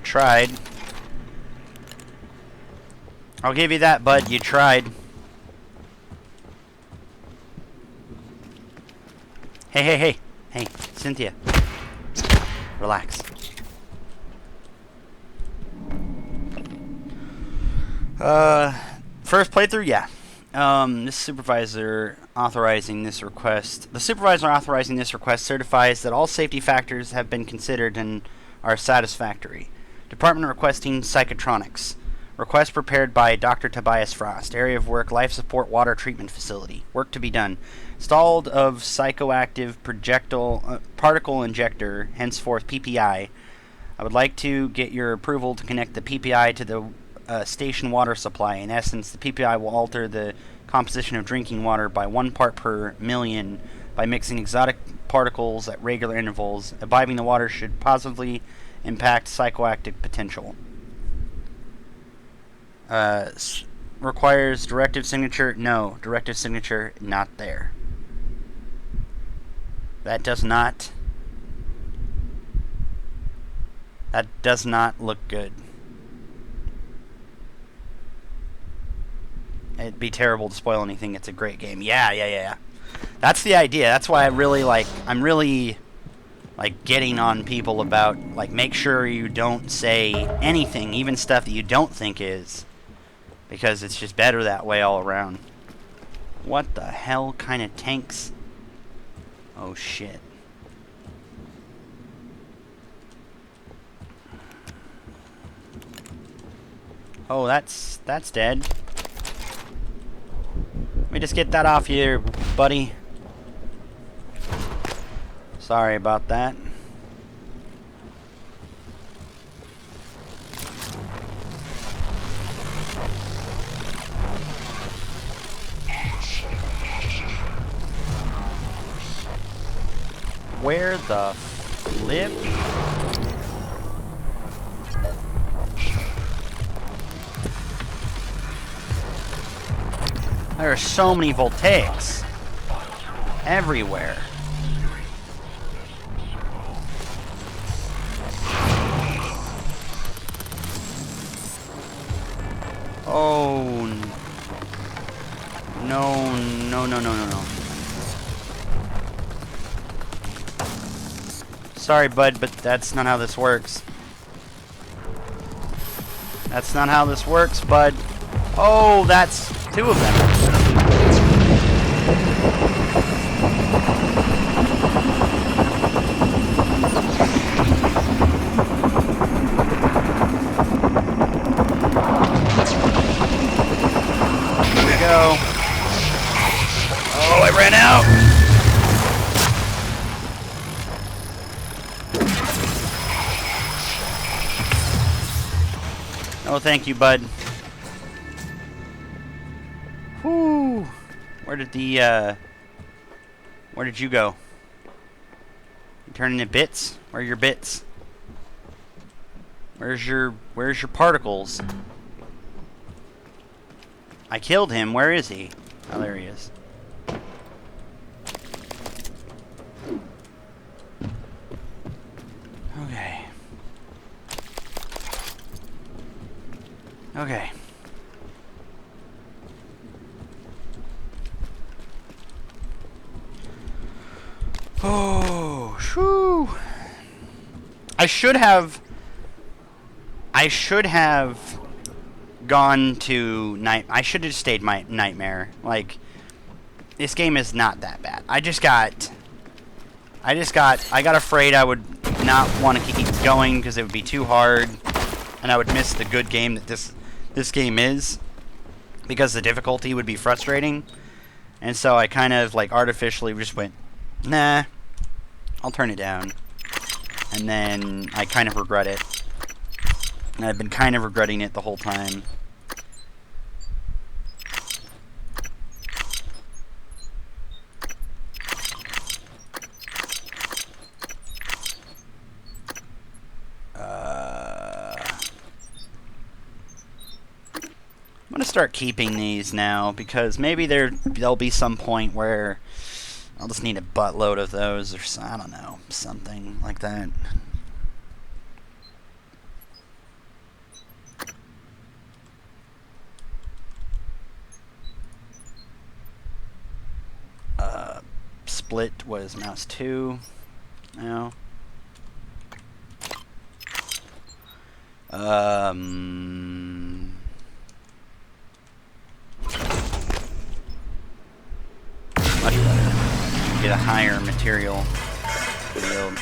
Tried. I'll give you that, bud. You tried. Hey, Cynthia. Relax. First playthrough, yeah. This supervisor authorizing this request. The supervisor authorizing this request certifies that all safety factors have been considered and are satisfactory. Department requesting psychotronics. Request prepared by Dr. Tobias Frost. Area of work, life support water treatment facility. Work to be done. Installed of psychoactive particle injector, henceforth PPI. I would like to get your approval to connect the PPI to the station water supply. In essence, the PPI will alter the composition of drinking water by 1 part per million by mixing exotic particles at regular intervals. Imbibing the water should positively impact psychoactive potential. Requires directive signature. No, directive signature not there. That does not look good. It'd be terrible to spoil anything. It's a great game. Yeah. That's the idea. That's why I'm really getting on people about, make sure you don't say anything, even stuff that you don't think is. Because it's just better that way all around. What the hell kind of tanks? Oh, shit. Oh, that's dead. Let me just get that off you, buddy. Sorry about that. Where the flip? There are so many voltaics everywhere. Oh. No, no, no, no, no, no. Sorry, bud, but that's not how this works. That's not how this works, bud. Oh, that's 2 of them. Here we go. Oh, I ran out. Oh, thank you, bud. Whoo! Where did you go? You turning into bits? Where are your bits? Where's your particles? I killed him. Where is he? Oh, there he is. Okay. Okay. Oh, shoo. I should have gone to I should have stayed my Nightmare. Like, this game is not that bad. I got afraid I would not want to keep going because it would be too hard and I would miss the good game that this game is, because the difficulty would be frustrating. And so I kind of like artificially just went, nah, I'll turn it down. And then I kind of regret it. And I've been kind of regretting it the whole time. I'm gonna start keeping these now, because maybe there'll be some point where I'll just need a buttload of those, or I don't know, something like that. Split was mouse 2 now. Much better. Get a higher material yield.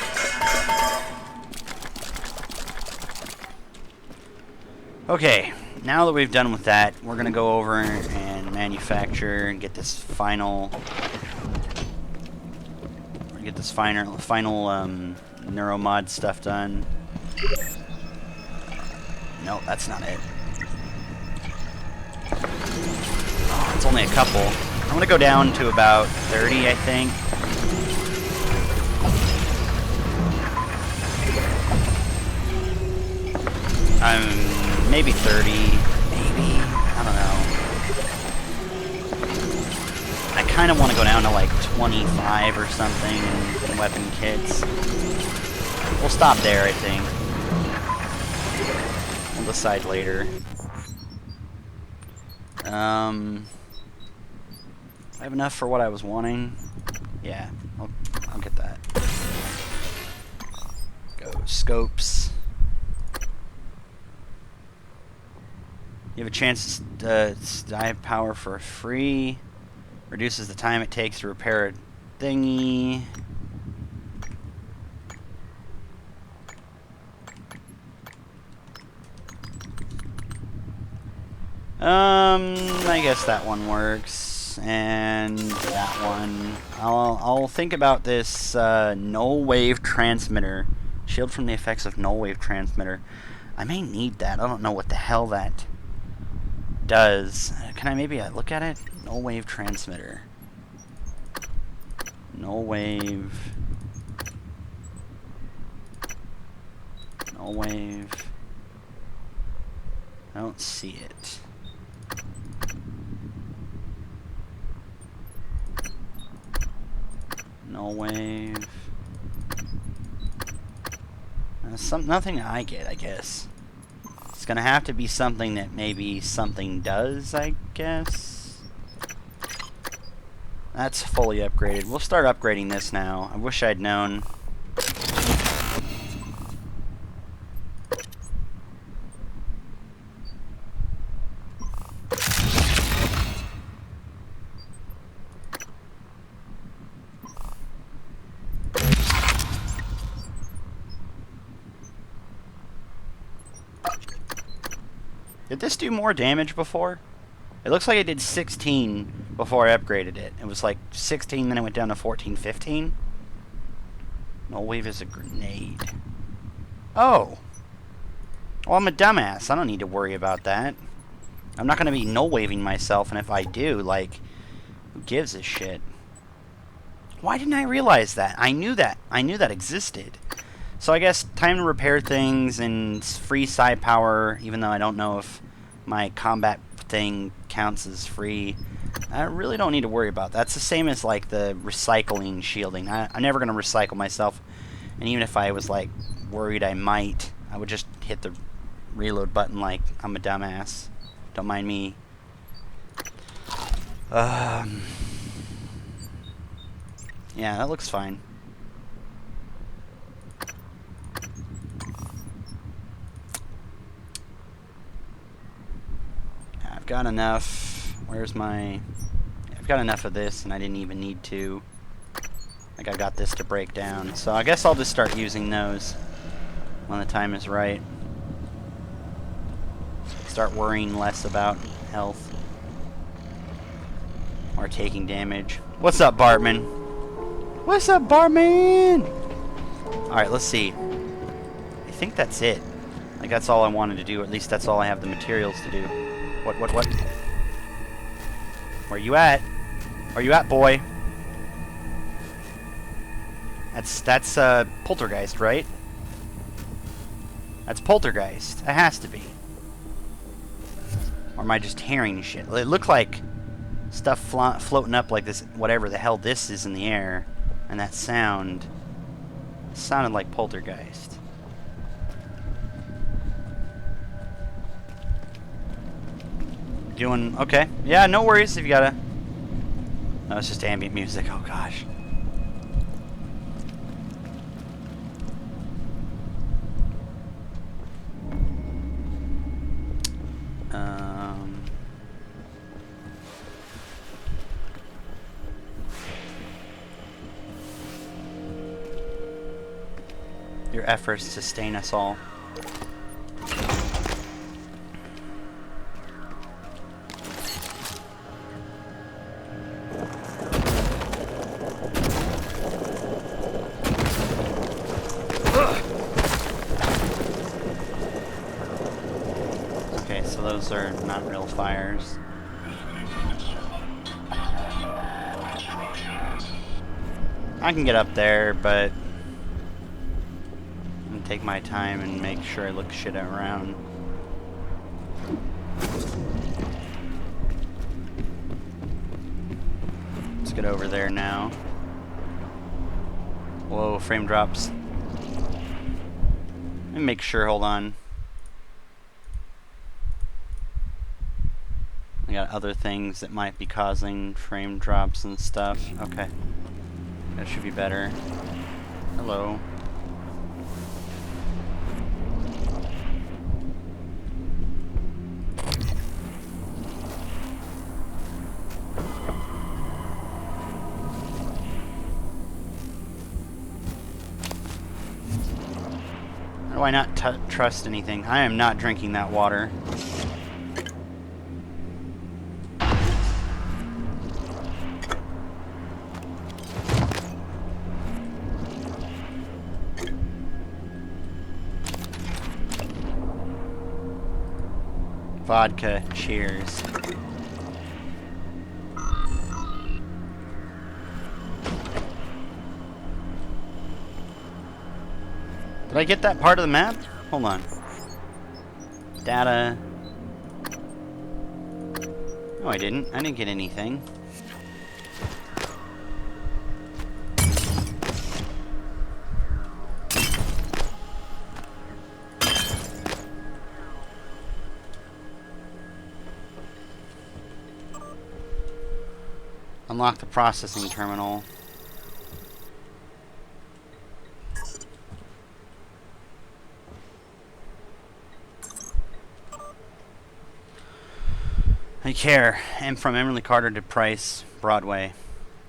Okay, now that we've done with that, we're gonna go over and manufacture and get this final neuromod stuff done. No, that's not it. Oh, it's only a couple. I'm gonna go down to about 30, I think. Maybe 30, maybe, I don't know. I kind of want to go down to like 25 or something in weapon kits. We'll stop there, I think. We'll decide later. I have enough for what I was wanting. Yeah, I'll get that. Go scopes. You have a chance to dive power for free. Reduces the time it takes to repair a thingy. I guess that one works, and that one. I'll think about this null wave transmitter. Shield from the effects of null wave transmitter. I may need that. I don't know what the hell that does. Can I maybe look at it? Null wave transmitter. Null wave. Null wave. I don't see it. Null wave. Nothing I get, I guess. It's gonna have to be something that maybe something does, I guess. That's fully upgraded. We'll start upgrading this now. I wish I'd known. Did this do more damage before? It looks like it did 16 before I upgraded it. It was like 16, then it went down to 14, 15. Null wave is a grenade. Oh! Well, I'm a dumbass. I don't need to worry about that. I'm not going to be null waving myself, and if I do, like, who gives a shit? Why didn't I realize that? I knew that. I knew that existed. So I guess time to repair things and free psi power, even though I don't know if my combat thing counts as free. I really don't need to worry about that. That's the same as like the recycling shielding. I'm never going to recycle myself, and even if I was like worried I might, I would just hit the reload button like I'm a dumbass. Don't mind me. Yeah, that looks fine. I've got enough. Where's my... I've got enough of this, and I didn't even need to. Like, I got this to break down. So I guess I'll just start using those when the time is right. Start worrying less about health. Or taking damage. What's up, Bartman? What's up, Bartman? Alright, let's see. I think that's it. Like, that's all I wanted to do. Or at least that's all I have the materials to do. What? Where you at? Where you at, boy? That's Poltergeist, right? That's Poltergeist. It has to be. Or am I just hearing shit? It looked like stuff floating up like this, whatever the hell this is in the air, and that sound sounded like Poltergeist. Doing okay. Yeah, no worries if you gotta. No, it's just ambient music. Oh gosh. Your efforts sustain us all. Okay, so those are not real fires. I can get up there, but I'm gonna take my time and make sure I look shit around. Let's get over there now. Whoa, frame drops. Let me make sure, hold on. I got other things that might be causing frame drops and stuff. Okay. That should be better. Hello. How do I not trust anything? I am not drinking that water. Vodka, cheers. Did I get that part of the map? Hold on. Data. No, I didn't. I didn't get anything. Unlock the processing terminal. I care. And from Emily Carter to Price, Broadway.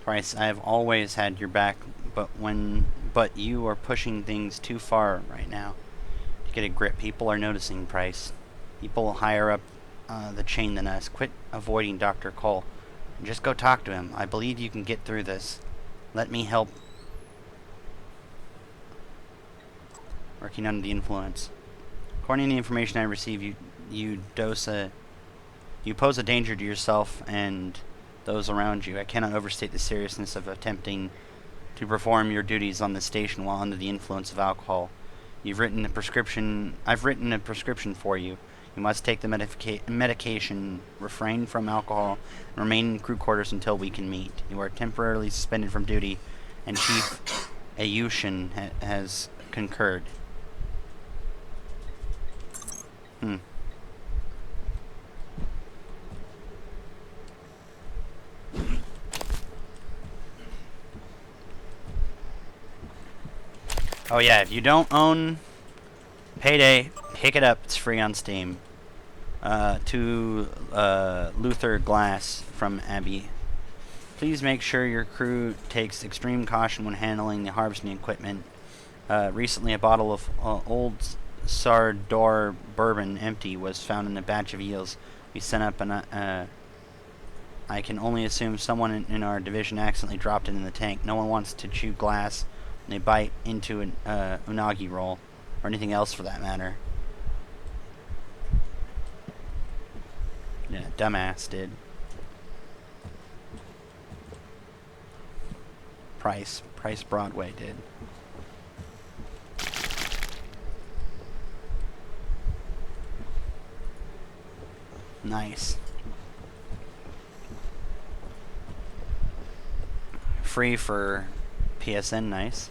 Price, I have always had your back, but you are pushing things too far right now. To get a grip, people are noticing, Price. People higher up the chain than us. Quit avoiding Dr. Cole. And just go talk to him. I believe you can get through this. Let me help. Working under the influence. According to the information I receive, you pose a danger to yourself and those around you. I cannot overstate the seriousness of attempting to perform your duties on the station while under the influence of alcohol. I've written a prescription for you. You must take the medication, refrain from alcohol, and remain in crew quarters until we can meet. You are temporarily suspended from duty, and Chief Ayushin has concurred. Oh yeah, if you don't own Payday, pick it up. It's free on Steam. To Luther Glass from Abby. Please make sure your crew takes extreme caution when handling the harvesting equipment. Recently, a bottle of old Sardor bourbon empty was found in a batch of eels. We sent up I can only assume someone in our division accidentally dropped it in the tank. No one wants to chew glass when they bite into an unagi roll, or anything else for that matter. Yeah, dumbass did. Price Broadway did. Nice. Free for PSN, nice.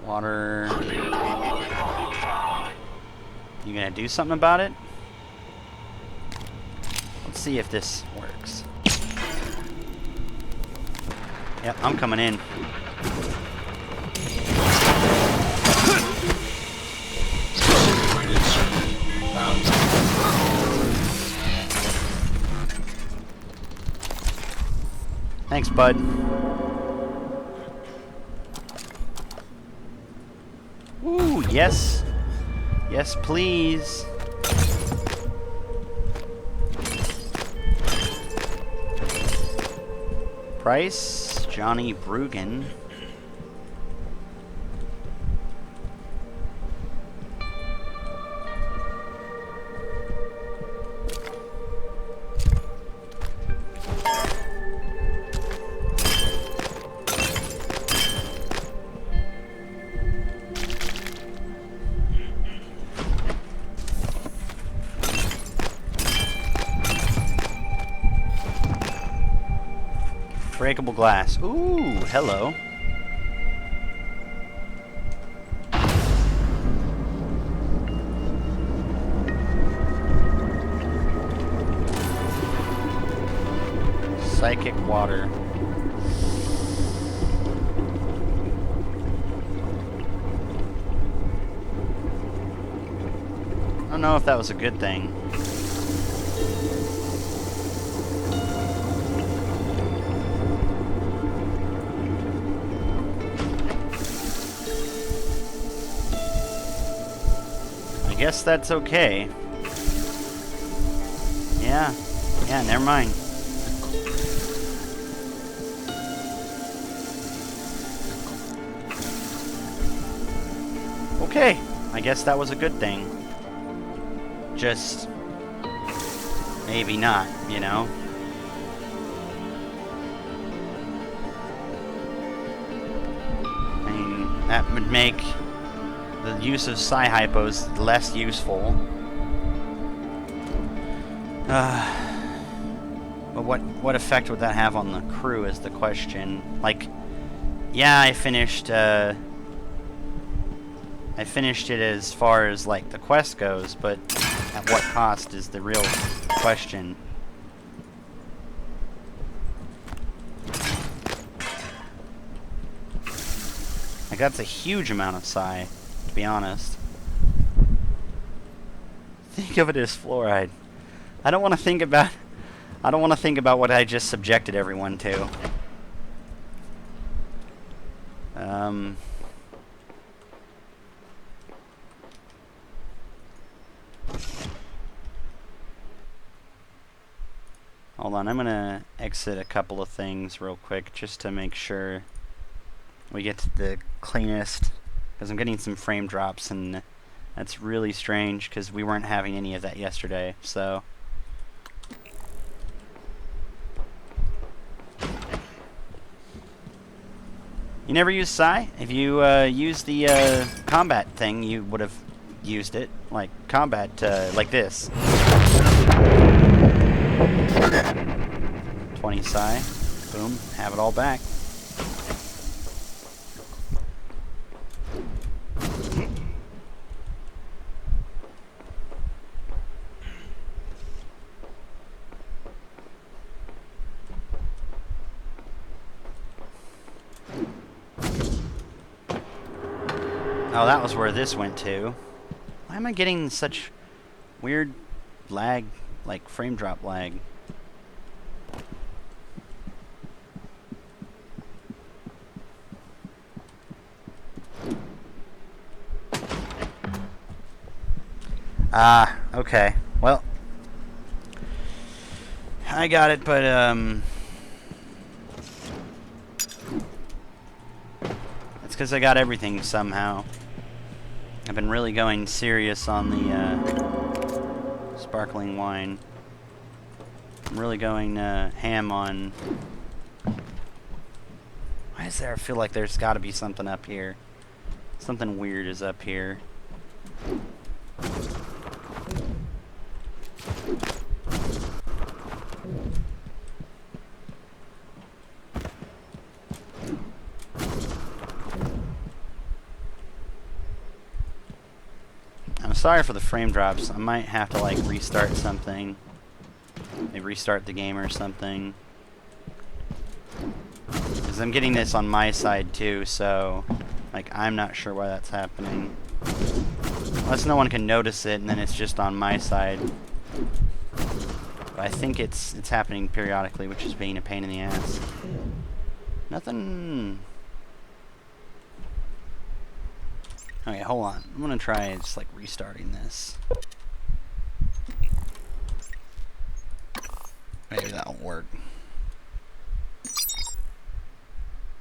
Water. You gonna do something about it? Let's see if this works. Yep, I'm coming in. Thanks, bud. Ooh, yes. Yes, please. Price, Johnny Brugan. Breakable glass. Ooh, hello. Psychic water. I don't know if that was a good thing. I guess that's okay. Yeah, never mind. Okay, I guess that was a good thing. Just maybe not, you know? I mean, that would make the use of Psi-Hypos less useful. But what effect would that have on the crew is the question. Like, yeah, I finished I finished it as far as like the quest goes, but at what cost is the real question. Like, that's a huge amount of psi, to be honest. Think of it as fluoride. I don't want to think about what I just subjected everyone to. Hold on, I'm gonna exit a couple of things real quick just to make sure we get to the cleanest, because I'm getting some frame drops, and that's really strange because we weren't having any of that yesterday. So you never use psi? If you use the combat thing, you would have used it like combat, like this. 20 psi, boom, have it all back. Oh, that was where this went to. Why am I getting such weird lag, like frame drop lag? Ah, okay. Well, I got it, but it's because I got everything somehow. I've been really going serious on the sparkling wine. I'm really going ham on... Why is there... I feel like there's got to be something up here. Something weird is up here. I'm sorry for the frame drops. I might have to like restart something. Maybe restart the game or something. Because I'm getting this on my side too, so like I'm not sure why that's happening. Unless no one can notice it and then it's just on my side. But I think it's happening periodically, which is being a pain in the ass. Nothing. Okay, hold on. I'm gonna try just like restarting this. Maybe that'll work.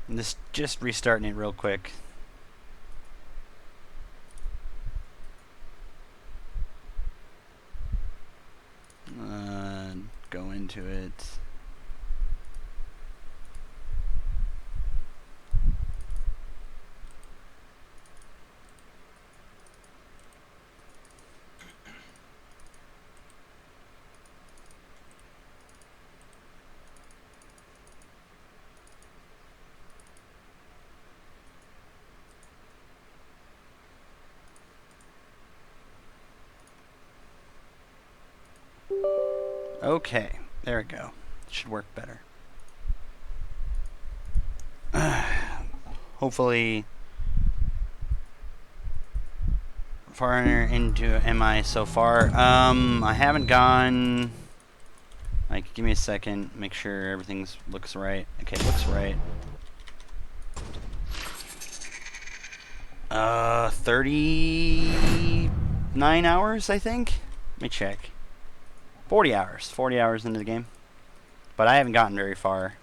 I'm just restarting it real quick. Go into it. Okay, there we go. Should work better. Hopefully, far into am I so far? I haven't gone. Like, give me a second. Make sure everything's looks right. Okay, looks right. 39 hours, I think. Let me check. 40 hours. 40 hours into the game. But I haven't gotten very far.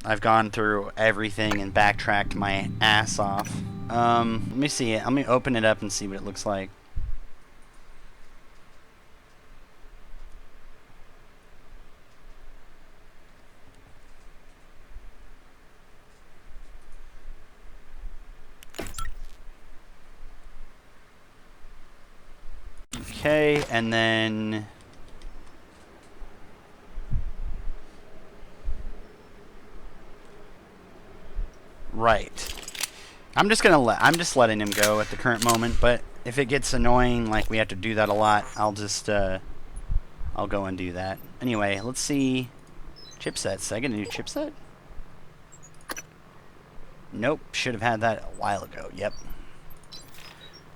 I've gone through everything and backtracked my ass off. Let me see it. Let me open it up and see what it looks like. Okay, and then Right. I'm just letting him go at the current moment, but if it gets annoying, like we have to do that a lot, I'll just, I'll go and do that. Anyway, let's see. Chipsets. Did I get a new chipset? Nope. Should have had that a while ago. Yep.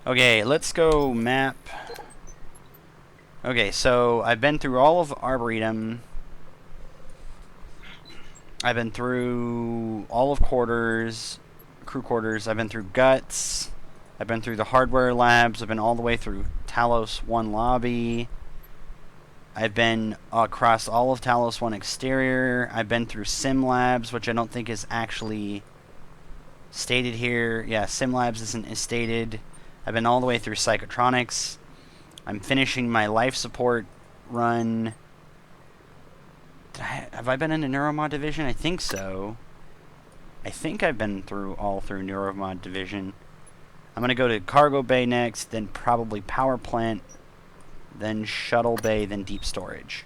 Okay, let's go map. Okay, so I've been through all of Arboretum. I've been through all of quarters, crew quarters. I've been through Guts. I've been through the hardware labs. I've been all the way through Talos 1 lobby. I've been across all of Talos 1 exterior. I've been through Sim Labs, which I don't think is actually stated here. Yeah, Sim Labs isn't stated. I've been all the way through Psychotronics. I'm finishing my life support run. Have I been in the Neuromod division? I think so. I think I've been all through Neuromod division. I'm going to go to Cargo Bay next, then probably Power Plant, then Shuttle Bay, then Deep Storage.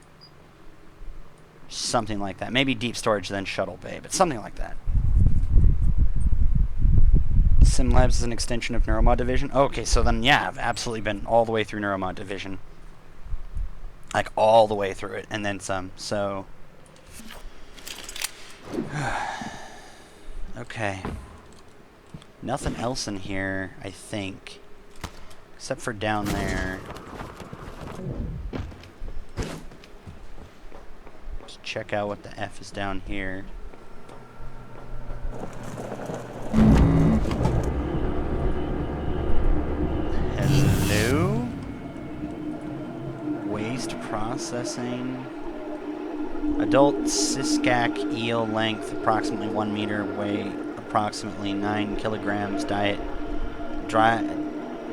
Something like that. Maybe Deep Storage, then Shuttle Bay, but something like that. Sim Labs is an extension of Neuromod division. Okay, so then, yeah, I've absolutely been all the way through Neuromod division. Like, all the way through it, and then some, so... Okay. Nothing else in here, I think. Except for down there. Just check out what the F is down here. Hello? Waste processing. Adult Siskak eel length approximately 1 meter, weight approximately 9 kilograms, diet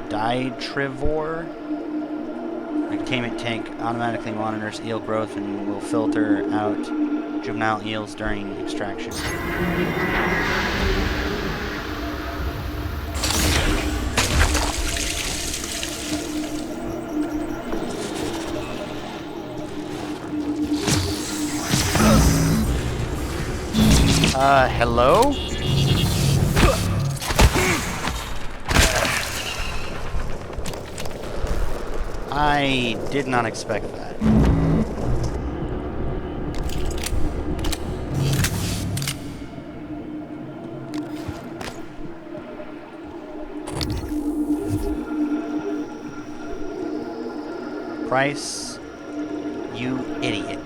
diatrivore. The containment tank automatically monitors eel growth and will filter out juvenile eels during extraction. Hello? I did not expect that. Price, you idiot.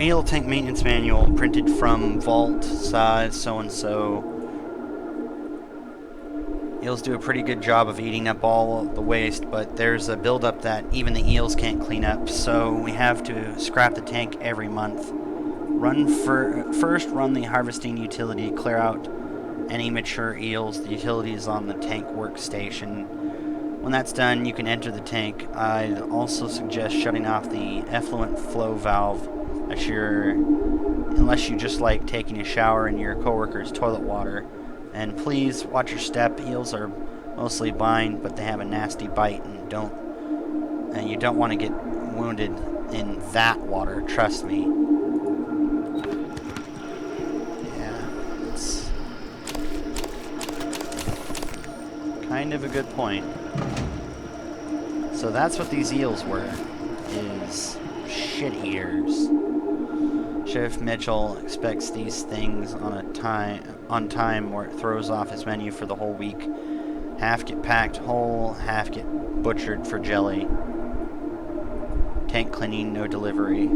Eel tank maintenance manual printed from vault size so-and-so. Eels do a pretty good job of eating up all the waste, but there's a buildup that even the eels can't clean up, so we have to scrap the tank every month. First run the harvesting utility, clear out any mature eels. The utility is on the tank workstation. When that's done, you can enter the tank. I'd also suggest shutting off the effluent flow valve unless you just like taking a shower in your coworker's toilet water. And please watch your step. Eels are mostly blind, but they have a nasty bite and you don't want to get wounded in that water, trust me. Yeah, it's kind of a good point. So that's what these eels were, is shit eaters. Sheriff Mitchell expects these things on time or it throws off his menu for the whole week. Half get packed whole, half get butchered for jelly. Tank cleaning, no delivery.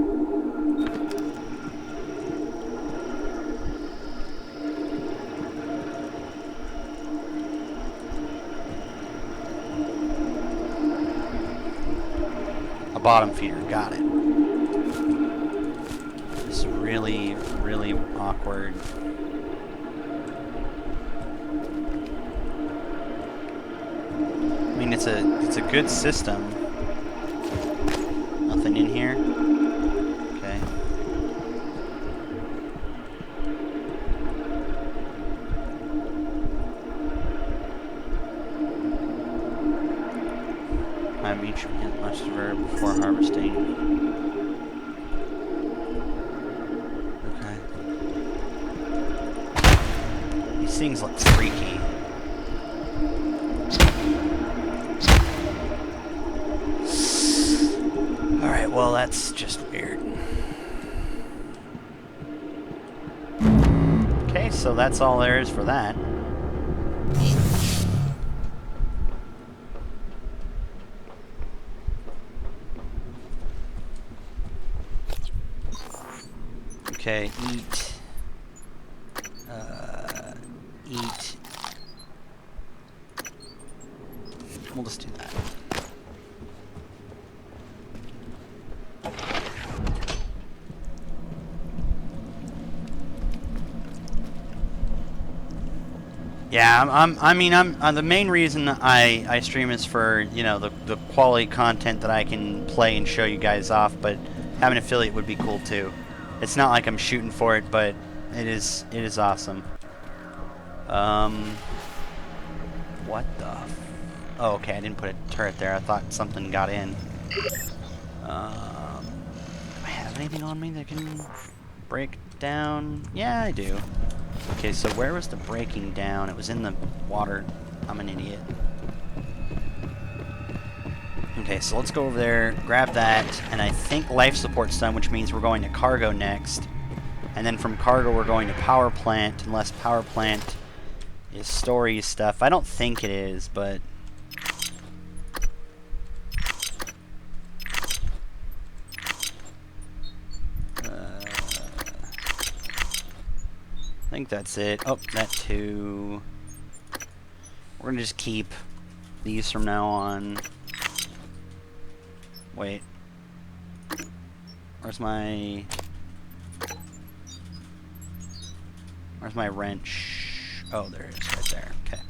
A bottom feeder, got it. It's really, really awkward. I mean, it's a good system. Nothing in here. Okay. Time each much verb before harvesting. things look freaky. Alright, well, that's just weird. Okay, so that's all there is for that. Okay, eat. Eat. We'll just do that. Yeah, I'm the main reason I stream is for, you know, the quality content that I can play and show you guys off, but having an affiliate would be cool too. It's not like I'm shooting for it, but it is awesome. What the oh, okay, I didn't put a turret there. I thought something got in. Do I have anything on me that can break down? Yeah, I do. Okay, so where was the breaking down? It was in the water. I'm an idiot. Okay, so let's go over there, grab that, and I think life support's done, which means we're going to cargo next. And then from cargo we're going to power plant, unless power plant is story stuff. I don't think it is, but... I think that's it. Oh, that too. We're gonna just keep these from now on. Wait. Where's my wrench? Oh, there it is, right there. Okay.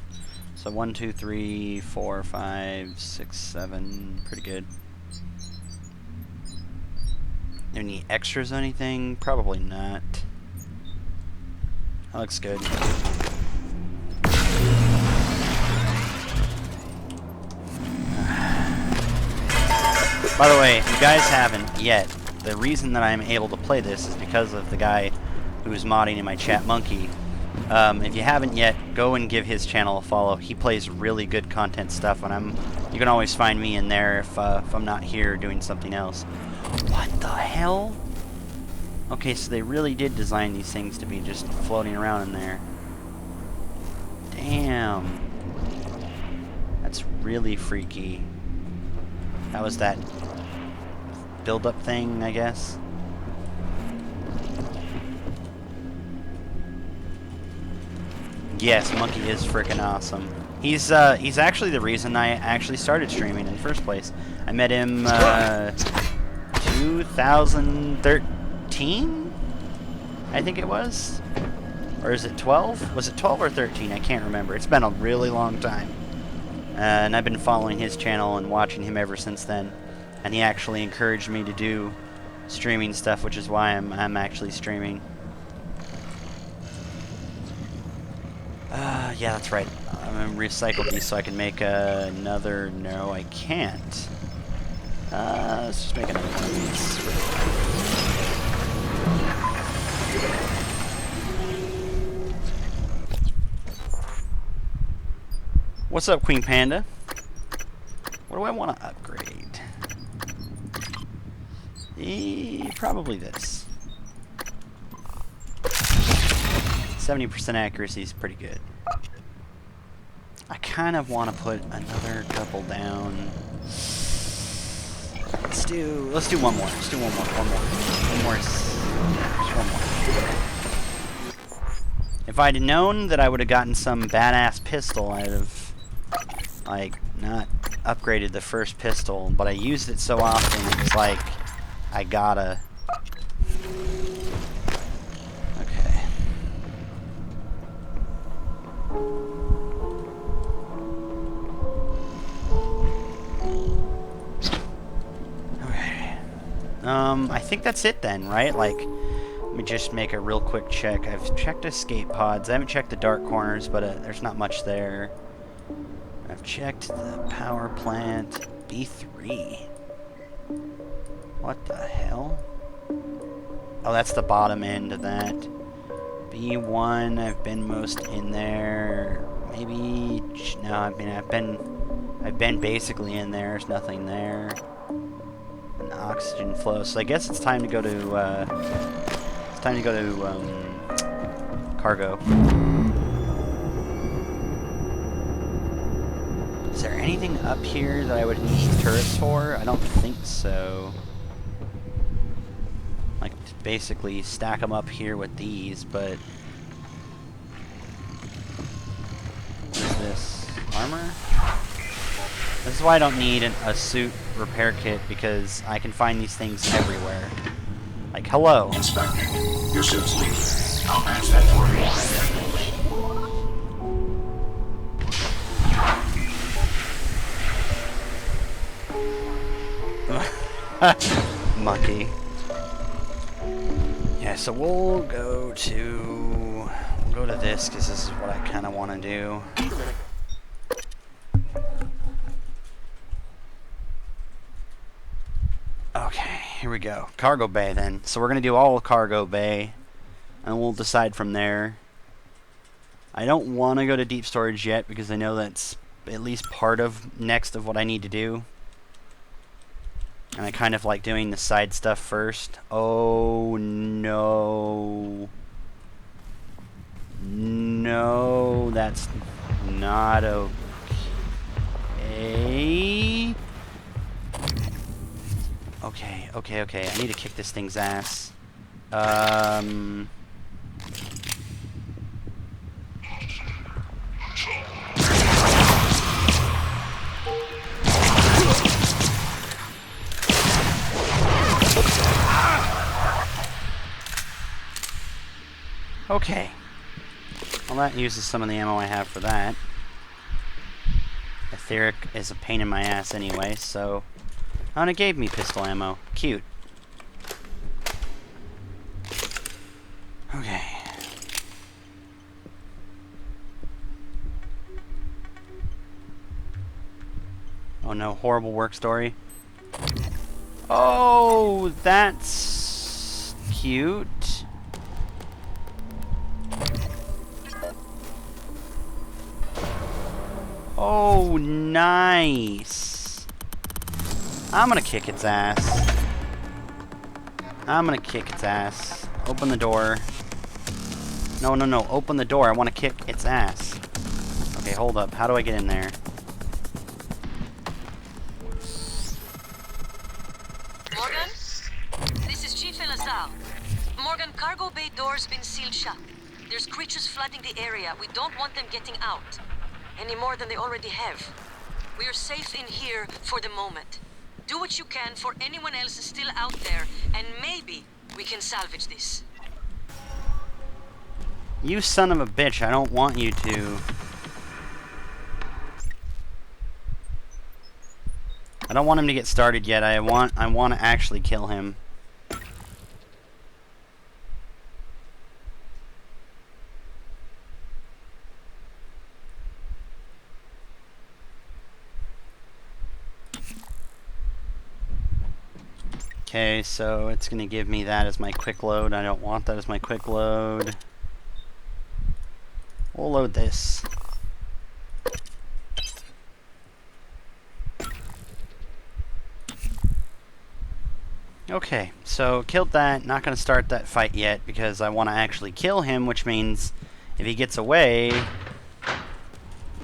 So 1, 2, 3, 4, 5, 6, 7. Pretty good. Any extras or anything? Probably not. That looks good. By the way, if you guys haven't yet, the reason that I'm able to play this is because of the guy who's modding in my chat, Monkey. If you haven't yet, go and give his channel a follow. He plays really good content stuff, and you can always find me in there if I'm not here doing something else. What the hell? Okay, so they really did design these things to be just floating around in there. Damn. That's really freaky. That was that build-up thing, I guess. Yes, Monkey is freaking awesome. He's actually the reason I actually started streaming in the first place. I met him 2013, I think it was, or is it 12? Was it 12 or 13? I can't remember. It's been a really long time, and I've been following his channel and watching him ever since then. And he actually encouraged me to do streaming stuff, which is why I'm actually streaming. Yeah, that's right. I'm gonna recycle these so I can make another. No, I can't. Let's just make another one of these. What's up, Queen Panda? What do I want to upgrade? Probably this. 70% accuracy is pretty good. I kind of want to put another couple down. Let's do one more. Let's do one more. One more. Just one more. If I'd known that I would have gotten some badass pistol, I'd have like not upgraded the first pistol, but I used it so often it's like I gotta. Okay. Okay. I think that's it then, right? Like, let me just make a real quick check. I've checked escape pods. I haven't checked the dark corners, but there's not much there. I've checked the power plant. B3. What the hell? Oh, that's the bottom end of that. B1, I've been most in there. Maybe no. I mean, I've been basically in there. There's nothing there. An oxygen flow. So I guess it's time to go to. It's time to go to cargo. Is there anything up here that I would need turrets for? I don't think so. Like, basically stack them up here with these, but... What is this? Armor? This is why I don't need a suit repair kit, because I can find these things everywhere. Like, hello. Inspecting. Your suit's leaking. I'll match that for you. Monkey. Yeah, so we'll go to this because this is what I kind of want to do. Okay, here we go. Cargo bay then. So we're gonna do all of cargo bay, and we'll decide from there. I don't want to go to deep storage yet because I know that's at least part of next of what I need to do. And I kind of like doing the side stuff first. Oh no. No, that's not okay. Okay. I need to kick this thing's ass. Okay. Well, that uses some of the ammo I have for that. Etheric is a pain in my ass anyway, so... Oh, and it gave me pistol ammo. Cute. Okay. Oh no, horrible work story. Oh, that's... cute. Oh, nice. I'm gonna kick its ass. Open the door. No. Open the door. I want to kick its ass. Okay, hold up. How do I get in there? Morgan? This is Chief Elazar. Morgan, cargo bay door's been sealed shut. There's creatures flooding the area. We don't want them getting out. Any more than they already have. We are safe in here for the moment. Do what you can for anyone else still out there, and maybe we can salvage this. You son of a bitch, I don't want you to. I don't want him to get started yet. I want to actually kill him. Okay, so it's going to give me that as my quick load. I don't want that as my quick load. We'll load this. Okay, so killed that. Not going to start that fight yet because I want to actually kill him, which means if he gets away,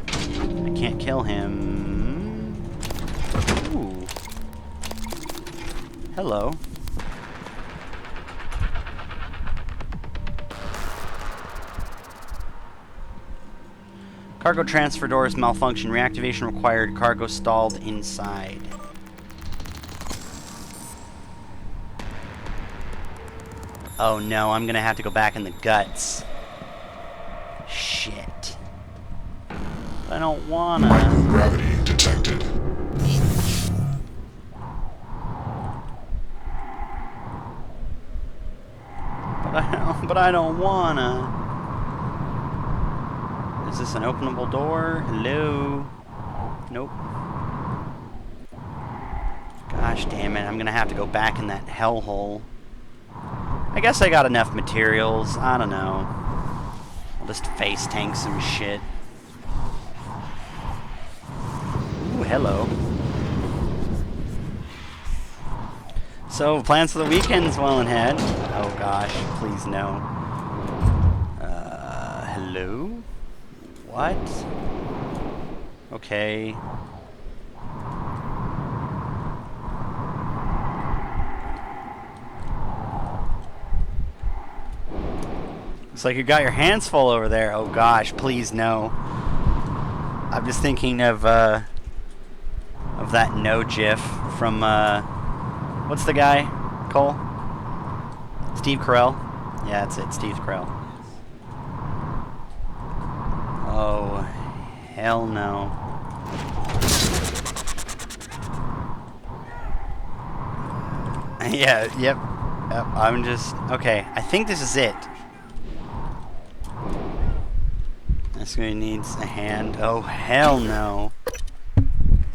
I can't kill him. Ooh. Hello. Cargo transfer doors malfunction. Reactivation required. Cargo stalled inside. Oh no, I'm gonna have to go back in the guts. Shit. I don't wanna. Microgravity detected. But I don't wanna. Is this an openable door? Hello? Nope. Gosh damn it, I'm gonna have to go back in that hellhole. I guess I got enough materials. I don't know. Just face tank some shit. Ooh, hello. So, plans for the weekend's well ahead. Oh gosh, please no. Hello? What? Okay. Looks like you got your hands full over there. Oh gosh, please no. I'm just thinking of that no GIF from what's the guy? Cole? Steve Carell? Yeah, that's it, Steve Carell. Oh, hell no. Yeah, yep. I'm just... Okay, I think this is it. This guy needs a hand. Oh, hell no.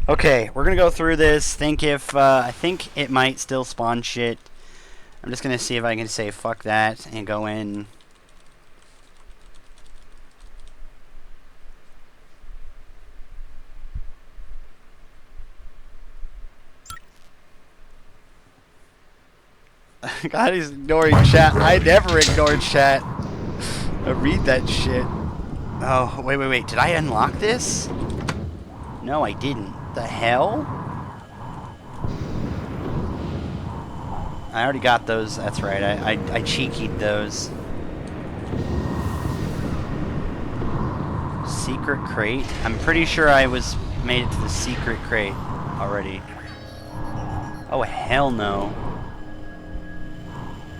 Okay, we're gonna go through this. I think it might still spawn shit. I'm just gonna see if I can say fuck that and go in. God, he's ignoring chat. I never ignore chat. I read that shit. Oh, wait. Did I unlock this? No, I didn't. The hell? I already got those. That's right. I cheekied those. Secret crate? I'm pretty sure I made it to the secret crate already. Oh, hell no.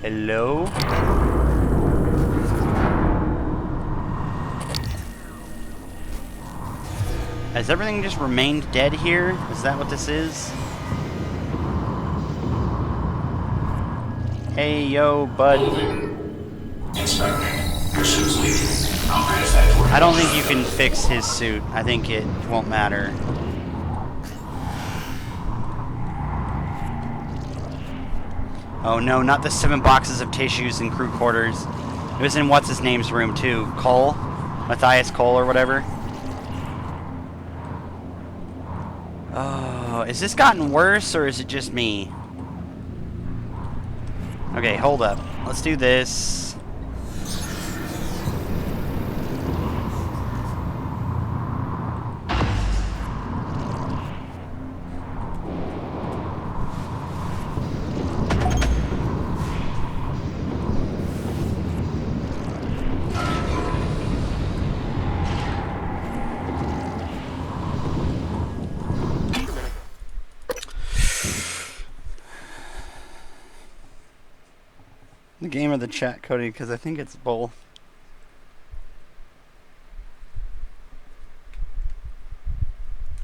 Hello? Has everything just remained dead here? Is that what this is? Hey, yo, bud. I don't think you can fix his suit. I think it won't matter. Oh no, not the 7 boxes of tissues in crew quarters. It was in what's-his-name's room too. Cole? Matthias Cole or whatever. Oh, is this gotten worse or is it just me? Okay, hold up. Let's do this. The game or the chat, Cody, because I think it's both.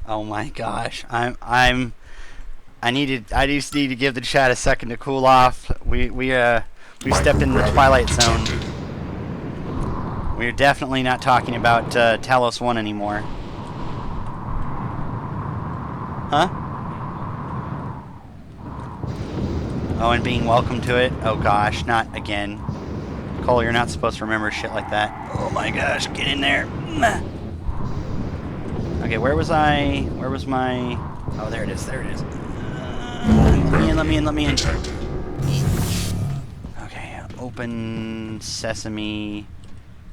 Oh my gosh, I just need to give the chat a second to cool off. We stepped into the Twilight Zone. We're definitely not talking about Talos 1 anymore. Huh? Oh, and being welcome to it? Oh gosh, not again. Cole, you're not supposed to remember shit like that. Oh my gosh, get in there. Okay, where was I? Where was my... Oh, there it is, there it is. Let me in. Okay, open sesame.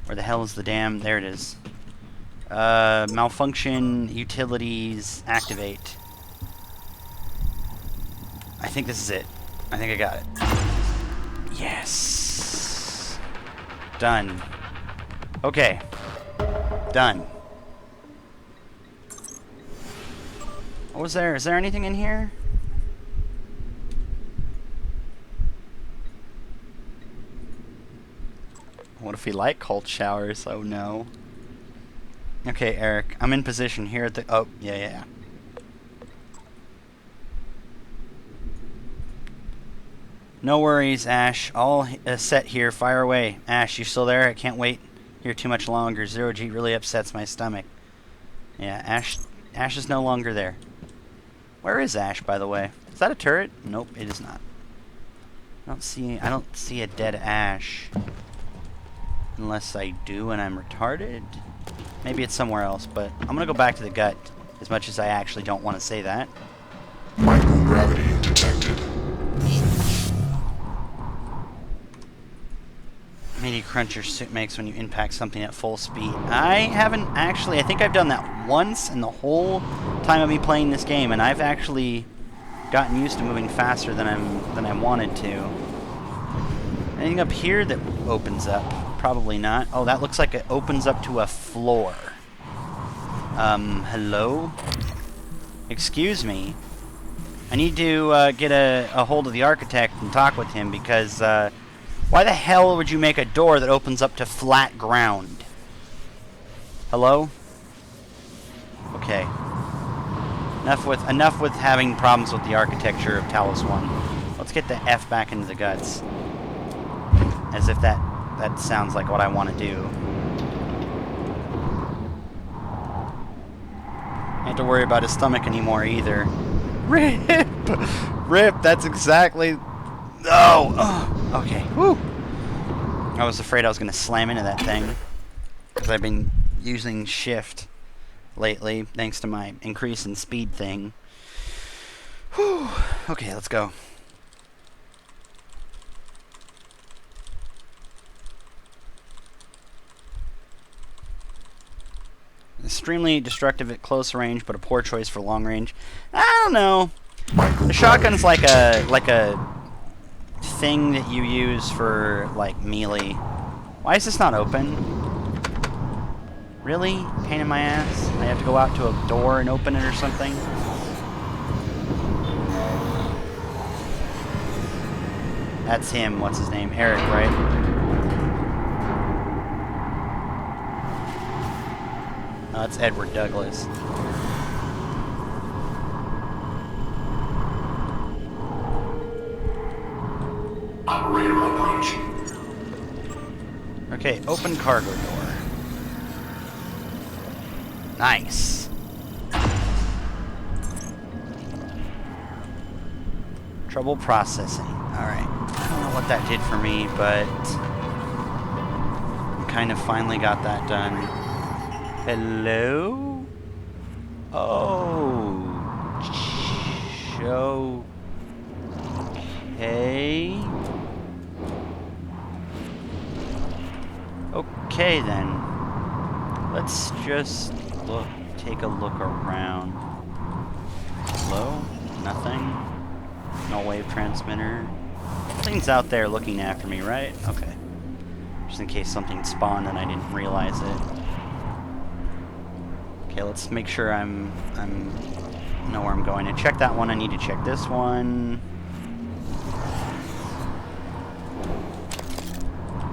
Where the hell is the damn... There it is. Malfunction, utilities, activate. I think this is it. I think I got it. Yes. Done. Okay. Done. What was there? Is there anything in here? What if we like cold showers? Oh no. Okay, Eric. I'm in position here at the... Oh, yeah. No worries, Ash. All set here. Fire away. Ash, you still there? I can't wait here too much longer. Zero G really upsets my stomach. Yeah, Ash is no longer there. Where is Ash, by the way? Is that a turret? Nope, it is not. I don't see a dead Ash. Unless I do and I'm retarded. Maybe it's somewhere else, but I'm gonna go back to the gut, as much as I actually don't want to say that. Microgravity detected. Meaty crunch your suit makes when you impact something at full speed. I haven't actually. I think I've done that once in the whole time of me playing this game, and I've actually gotten used to moving faster than I wanted to. Anything up here that opens up? Probably not. Oh, that looks like it opens up to a floor. Hello? Excuse me. I need to get a hold of the architect and talk with him because why the hell would you make a door that opens up to flat ground? Hello? Okay. Enough with having problems with the architecture of Talos 1. Let's get the F back into the guts. As if that sounds like what I want to do. I don't have to worry about his stomach anymore either. RIP! RIP, that's exactly... Oh! Okay, whew! I was afraid I was going to slam into that thing. Because I've been using shift lately, thanks to my increase in speed thing. Whew! Okay, let's go. Extremely destructive at close range, but a poor choice for long range. I don't know. The shotgun's like a thing that you use for like melee. Why is this not open? Really? Pain in my ass? I have to go out to a door and open it or something? That's him. What's his name? Eric, right? Oh, that's Edward Douglas. Operator approach. Okay, open cargo door. Nice. Trouble processing. Alright. I don't know what that did for me, but I kind of finally got that done. Hello? Oh. Okay. Okay then. Let's just take a look around. Hello? Nothing? No wave transmitter. Something's out there looking after me, right? Okay. Just in case something spawned and I didn't realize it. Okay, let's make sure I know where I'm going. To check that one, I need to check this one.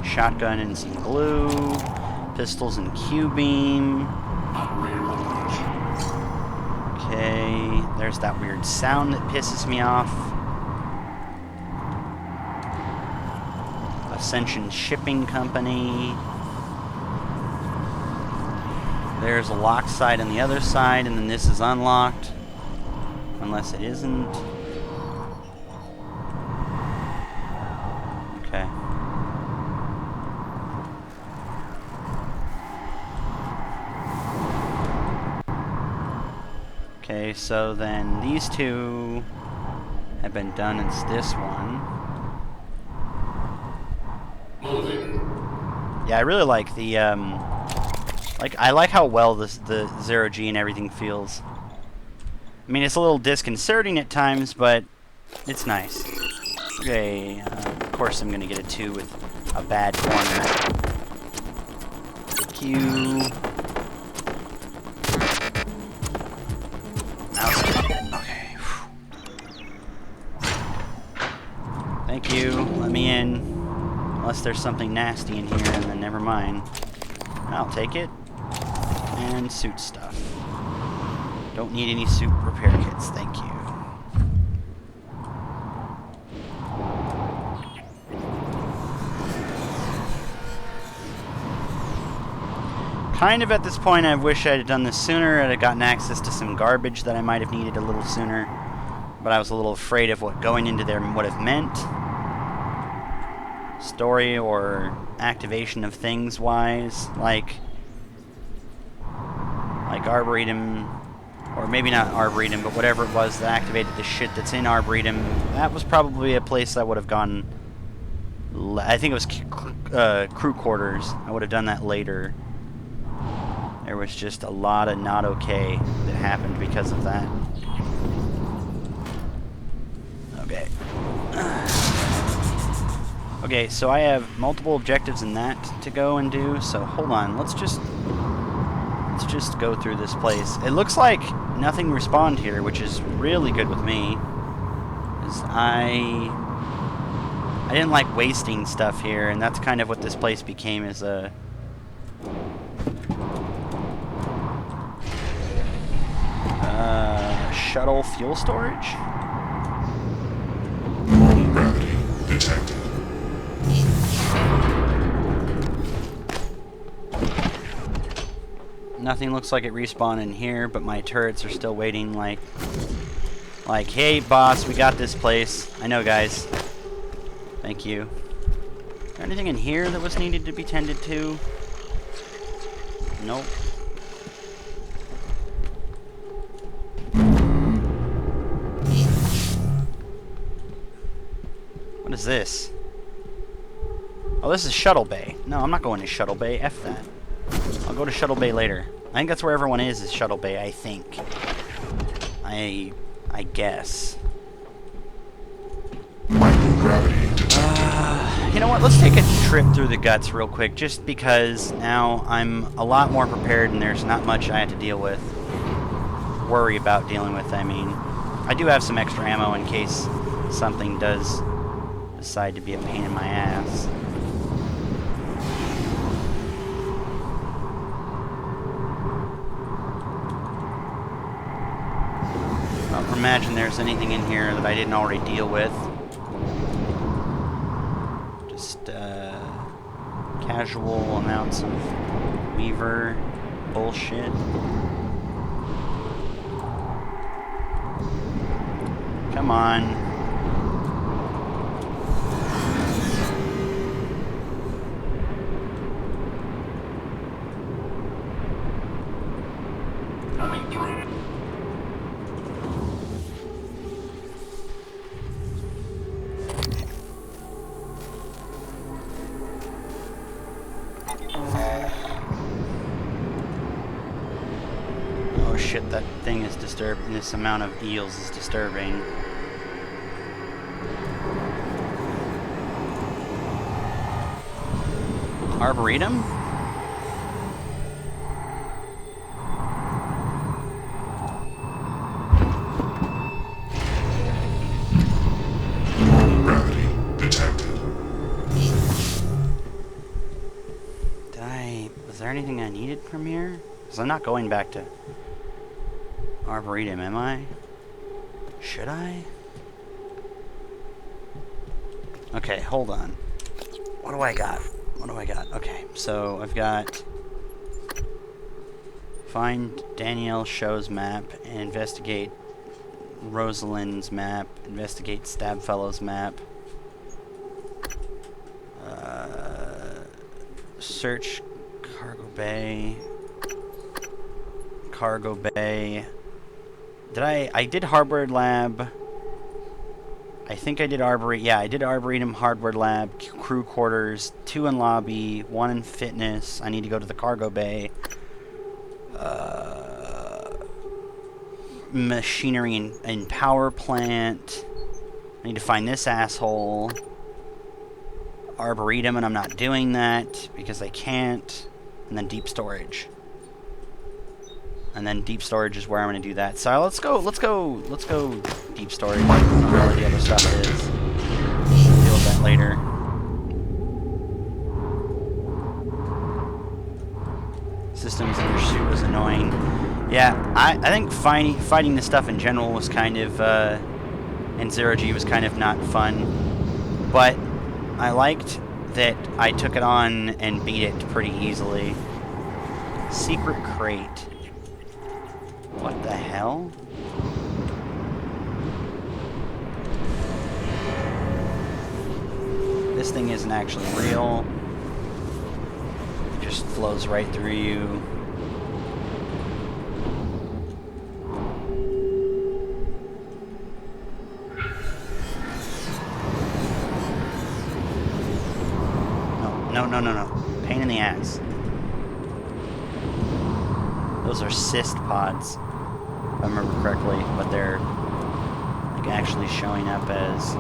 Shotgun and some glue. Pistols and Q-beam. Okay, there's that weird sound that pisses me off. Ascension Shipping Company. There's a locked side on the other side, and then this is unlocked. Unless it isn't. Okay. Okay, so then these two have been done. It's this one. Yeah, I really like the I like how well the zero G and everything feels. I mean, it's a little disconcerting at times, but it's nice. Okay, of course I'm gonna get a 2 with a bad corner. Q. Mouse. Okay. Thank you. Let me in. Unless there's something nasty in here, and then never mind. I'll take it. And suit stuff. Don't need any suit repair kits, thank you. Kind of at this point, I wish I had done this sooner. I'd have gotten access to some garbage that I might have needed a little sooner. But I was a little afraid of what going into there would have meant. story or activation of things wise, like Arboretum, or maybe not Arboretum, but whatever it was that activated the shit that's in Arboretum, that was probably a place I would have gone. I think it was crew quarters. I would have done that later. There was just a lot of not okay that happened because of that. Okay. Okay, so I have multiple objectives in that to go and do, so hold on, let's just go through this place. It looks like nothing respawned here, which is really good with me. 'Cause I didn't like wasting stuff here, and that's kind of what this place became, as a shuttle fuel storage. Normal gravity detected. Nothing looks like it respawned in here, but my turrets are still waiting like, hey boss, we got this place. I know, guys. Thank you. Is there anything in here that was needed to be tended to? Nope. What is this? Oh, this is Shuttle Bay. No, I'm not going to Shuttle Bay. F that. I'll go to Shuttle Bay later. I think that's where everyone is Shuttle Bay, I think. I guess. Microgravity detected. You know what? Let's take a trip through the guts real quick, just because now I'm a lot more prepared and there's not much I have to deal with. Worry about dealing with, I mean. I do have some extra ammo in case something does decide to be a pain in my ass. I don't imagine there's anything in here that I didn't already deal with. Just casual amounts of Weaver bullshit. Come on. Coming through. Oh shit, that thing is disturbing. This amount of eels is disturbing. Arboretum? Normal gravity detected. Was there anything I needed from here? Because I'm not going back to Arboretum, am I? Should I? Okay, hold on. What do I got? What do I got? Okay, so I've got find Danielle Show's map and investigate Rosalind's map, investigate Stabfellow's map, search Cargo Bay. I did Hardware Lab. I think I did I did Arboretum, Hardware Lab, crew quarters, 2 in lobby, 1 in fitness. I need to go to the Cargo Bay. Machinery and power plant. I need to find this asshole. Arboretum, and I'm not doing that because I can't. And then deep storage. And then deep storage is where I'm going to do that. So let's go deep storage. I don't know where the other stuff is. We'll deal with that later. Systems in pursuit was annoying. Yeah, I think fighting this stuff in general was kind of, and Zero G was kind of not fun. But I liked that I took it on and beat it pretty easily. Secret crate. What the hell? this thing isn't actually real. It just flows right through you. No. Pain in the ass. Those are cyst pods, if I remember correctly, but they're like actually showing up as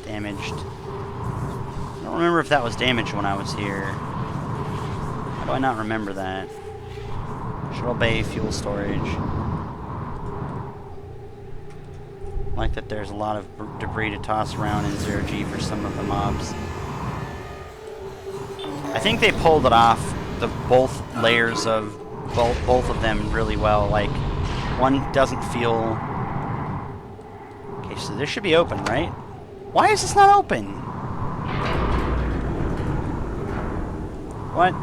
damaged. I don't remember if that was damaged when I was here. How do I not remember that? Shuttle bay, fuel storage. Like that there's a lot of debris to toss around in 0G for some of the mobs. I think they pulled it off the both layers of both of them really well. Like, one doesn't feel... Okay, so this should be open, right? Why is this not open? What?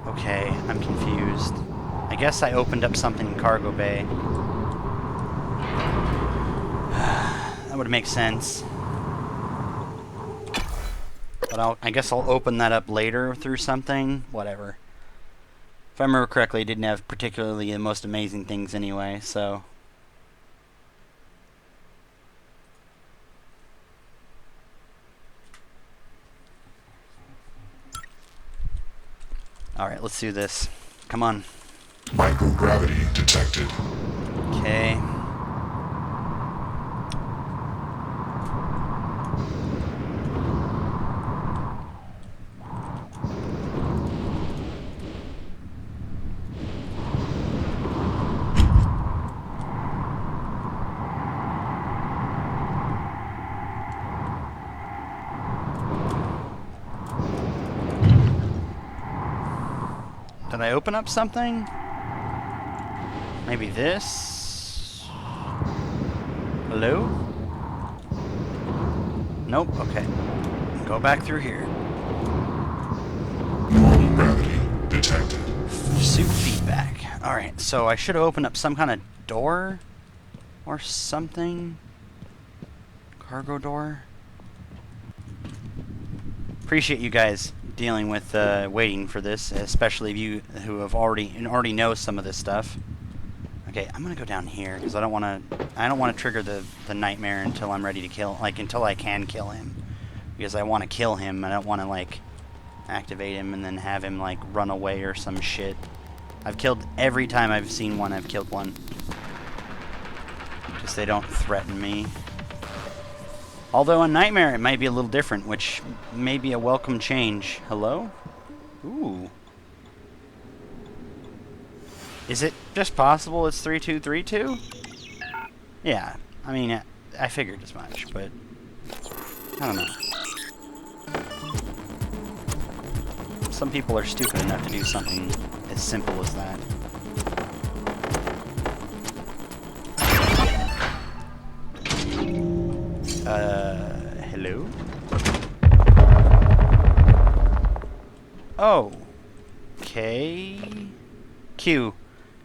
Okay, I'm confused. I guess I opened up something in cargo bay. That would make sense. But I guess I'll open that up later through something. Whatever. If I remember correctly, it didn't have particularly the most amazing things anyway, so... Alright, let's do this. Come on. Microgravity detected. Okay. Did I open up something? Maybe this? Hello? Nope, okay. Go back through here. Normal gravity detected. Suit feedback. Alright, so I should have opened up some kind of door? Or something? Cargo door? Appreciate you guys dealing with waiting for this, especially if you who have already know some of this stuff. Okay, I'm gonna go down here because I don't want to trigger the nightmare until I'm ready to kill, like until I can kill him, because I want to kill him. I don't want to like activate him and then have him like run away or some shit. I've killed every time I've seen one. I've killed one. Just they don't threaten me. Although in Nightmare it might be a little different, which may be a welcome change. Hello? Ooh. Is it just possible it's 3232? Yeah, I mean, I figured as much, but I don't know. Some people are stupid enough to do something as simple as that. Hello? Oh. Okay. Q.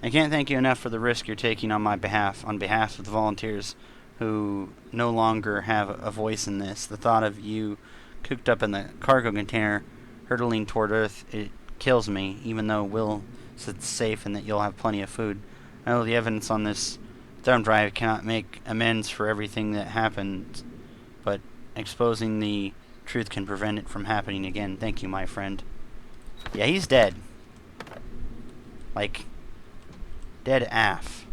I can't thank you enough for the risk you're taking on my behalf, on behalf of the volunteers who no longer have a voice in this. The thought of you cooped up in the cargo container, hurtling toward Earth, it kills me, even though Will says it's safe and that you'll have plenty of food. I know the evidence on this thumb drive cannot make amends for everything that happened, but exposing the truth can prevent it from happening again. Thank you, my friend. Yeah, he's dead. Like, dead AF.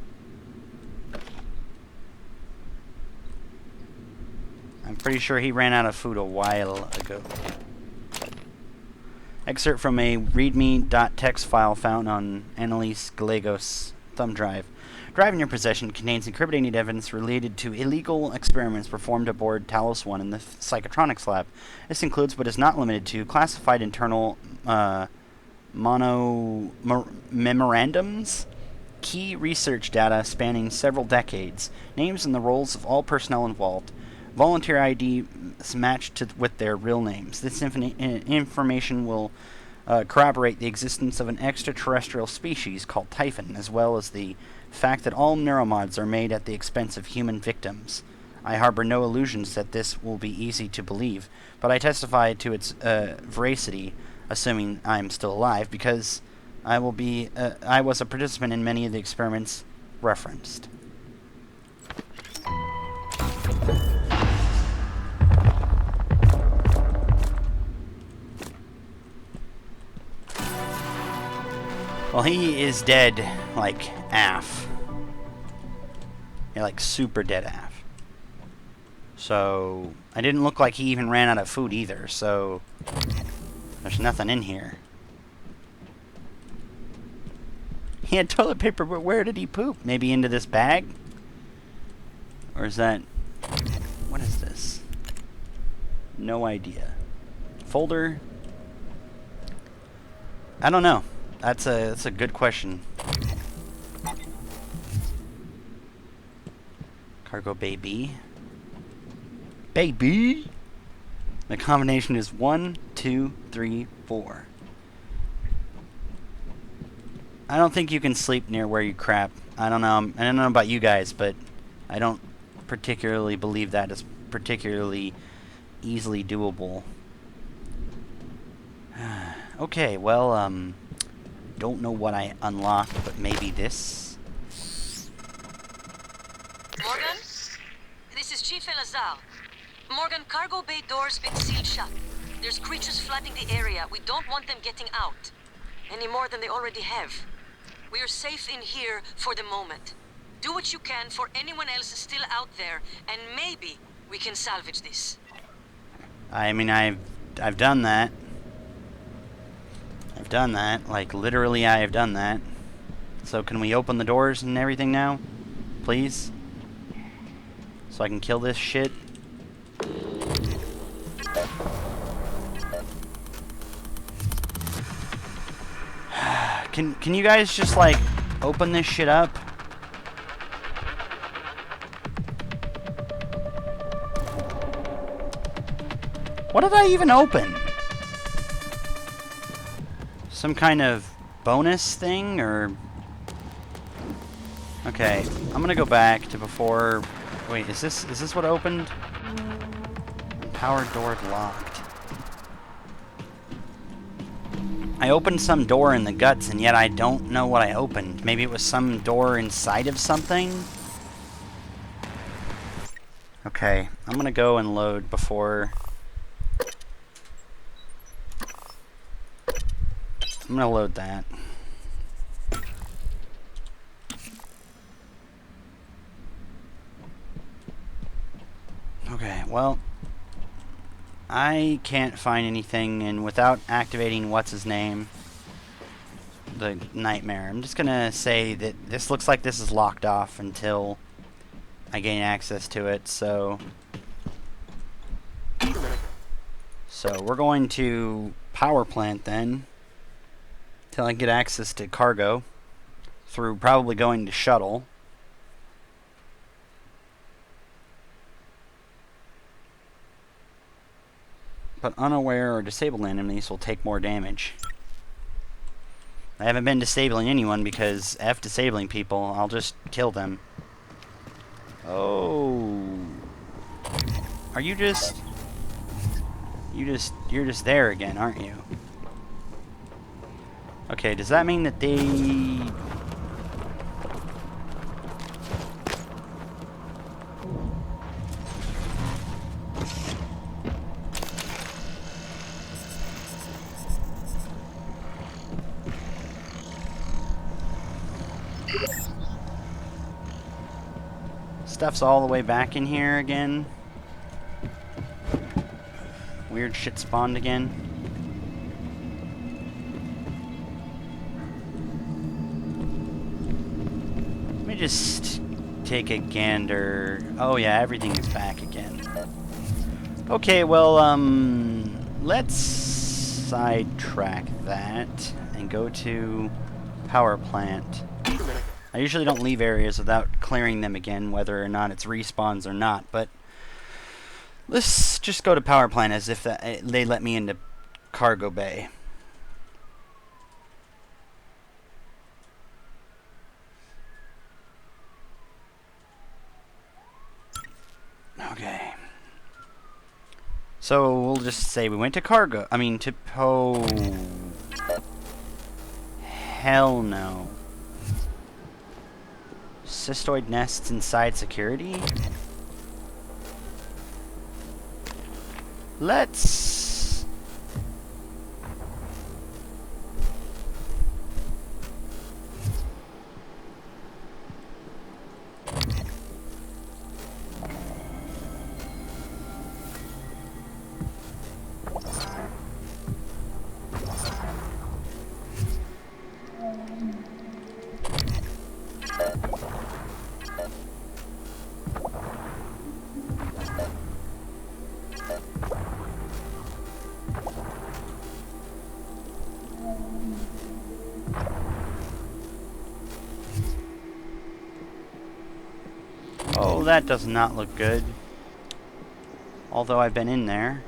I'm pretty sure he ran out of food a while ago. Excerpt from a readme.txt file found on Annalise Gallegos' thumb drive. Drive in your possession contains incriminating evidence related to illegal experiments performed aboard Talos 1 in the Psychotronics lab. This includes, but is not limited to, classified internal memorandums, key research data spanning several decades, names and the roles of all personnel involved, volunteer ID is matched with their real names. This information will corroborate the existence of an extraterrestrial species called Typhon, as well as the fact that all neuromods are made at the expense of human victims. I harbor no illusions that this will be easy to believe, but I testify to its veracity, assuming I am still alive, because I was a participant in many of the experiments referenced. Well, he is dead, like, AF. Yeah, like, super dead AF. So, I didn't look like he even ran out of food either, so there's nothing in here. He had toilet paper, but where did he poop? Maybe into this bag? Or is that... What is this? No idea. Folder? I don't know. That's a good question. Cargo bay B. Baby! The combination is 1, 2, 3, 4. I don't think you can sleep near where you crap. I don't know about you guys, but I don't particularly believe that is particularly easily doable. Okay, well, don't know what I unlocked, but maybe this? Morgan? This is Chief Elazar. Morgan, cargo bay doors been sealed shut. There's creatures flooding the area. We don't want them getting out. Any more than they already have. We are safe in here for the moment. Do what you can for anyone else still out there, and maybe we can salvage this. I mean, I've done that. I've done that. Like, literally, I have done that. So can we open the doors and everything now? Please? So I can kill this shit? Can you guys just, like, open this shit up? What did I even open? Some kind of bonus thing, or... Okay, I'm gonna go back to before... Wait, is this what opened? Power door locked. I opened some door in the guts, and yet I don't know what I opened. Maybe it was some door inside of something? Okay, I'm gonna go and load before... I'm gonna load that. Okay, well... I can't find anything, and without activating what's-his-name, the nightmare, I'm just gonna say that this looks like this is locked off until I gain access to it, so we're going to power plant then, till I get access to cargo, through probably going to shuttle. But unaware or disabled enemies will take more damage. I haven't been disabling anyone because F disabling people, I'll just kill them. Oh. Are you just... You're just there again, aren't you? Okay, does that mean that they... Stuff's all the way back in here again. Weird shit spawned again. Let me just take a gander. Oh yeah, everything is back again. Okay, well, let's sidetrack that and go to power plant. I usually don't leave areas without clearing them again, whether or not it's respawns or not, but Let's just go to power plant as if they let me into cargo bay. Okay. So we'll just say we went to cargo. I mean to hell no. Cystoid nests inside security? Let's... Oh, that does not look good. Although I've been in there.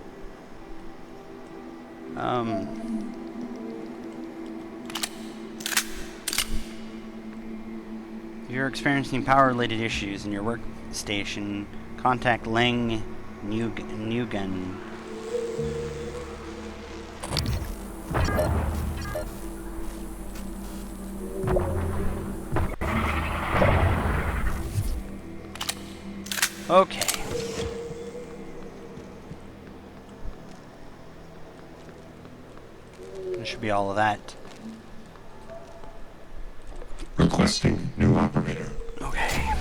If you're experiencing power-related issues in your workstation, contact Lang Nguyen. Okay. That should be all of that. Requesting new operator. Okay.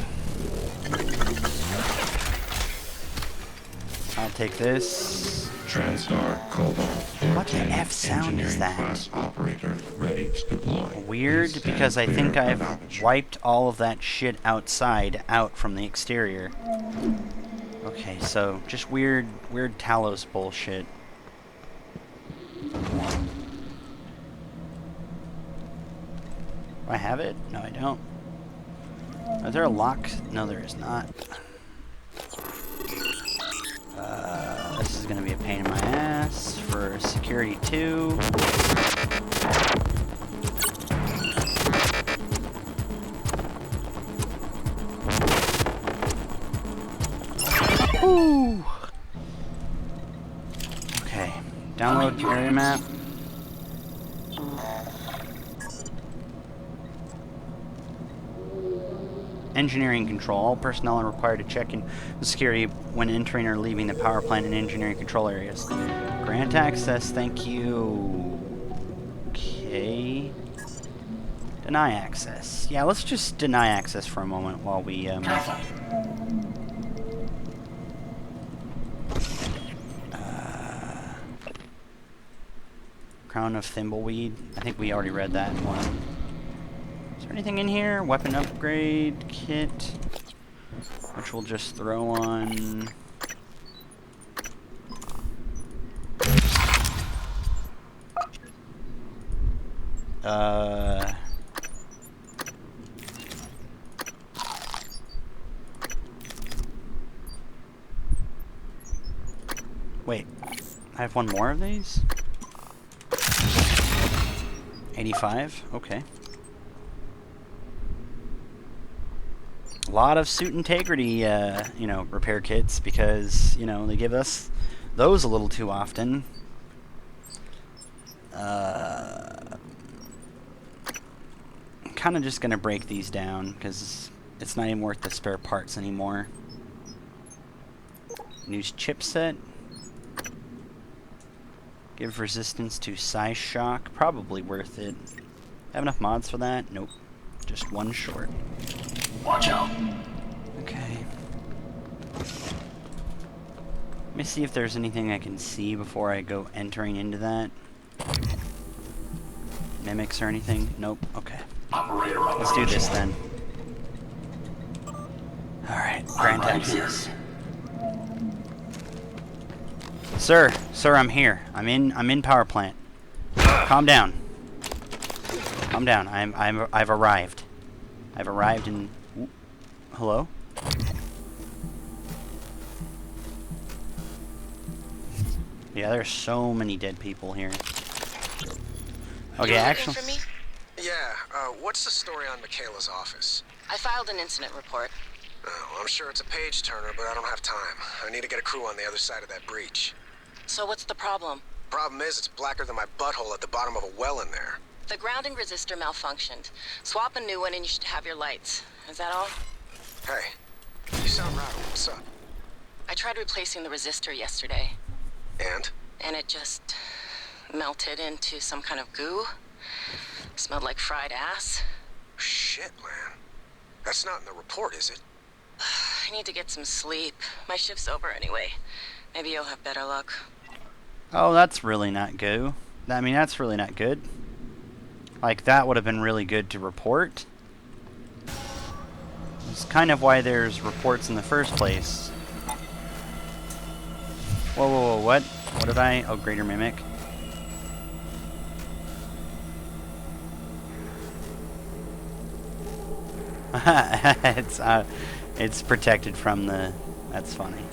I'll take this. TranStar Cobalt. What the F sound is that? Class operator ready to deploy. Weird, Please because I stand think clear I've of aperture. wiped all of that shit outside out from the exterior. Okay, so just weird Talos bullshit. Do I have it? No, I don't. Is there a lock? No, there is not. This is gonna be a pain in my ass for security 2. Ooh. Okay, download area map. Engineering control. All personnel are required to check in with security when entering or leaving the power plant and engineering control areas. Grant access, thank you. Okay. Deny access. Yeah, let's just deny access for a moment while we, Crown of Thimbleweed. I think we already read that one. Is there anything in here? Weapon upgrade kit, which we'll just throw on. Wait, I have one more of these? 85? Okay. A lot of suit integrity, repair kits because, they give us those a little too often. I'm kind of just going to break these down because it's not even worth the spare parts anymore. New chipset. Give resistance to size shock. Probably worth it. Have enough mods for that? Nope. Just one short. Watch out. Okay. Let me see if there's anything I can see before I go entering into that. Mimics or anything? Nope. Okay. Operator Let's do this then. Alright, grant access. Sir, I'm here. I'm in power plant. Calm down. Calm down. I've arrived. I've arrived in... Ooh. Hello? Yeah, there's so many dead people here. Okay, You actually, looking for me? Yeah, what's the story on Michaela's office? I filed an incident report. Oh, I'm sure it's a page turner, but I don't have time. I need to get a crew on the other side of that breach. So what's the problem? Problem is, it's blacker than my butthole at the bottom of a well in there. The grounding resistor malfunctioned. Swap a new one and you should have your lights. Is that all? Hey, you sound rattled. What's up? I tried replacing the resistor yesterday, And? and it just melted into some kind of goo. Smelled like fried ass. Shit, man. That's not in the report, is it? I need to get some sleep. My shift's over anyway. Maybe you'll have better luck. oh, that's really not good. I mean, that's really not good. Like, that would have been really good to report. It's kind of why there's reports in the first place. Whoa, whoa, whoa, what? What did I? Oh, Greater Mimic. It's protected from the... That's funny.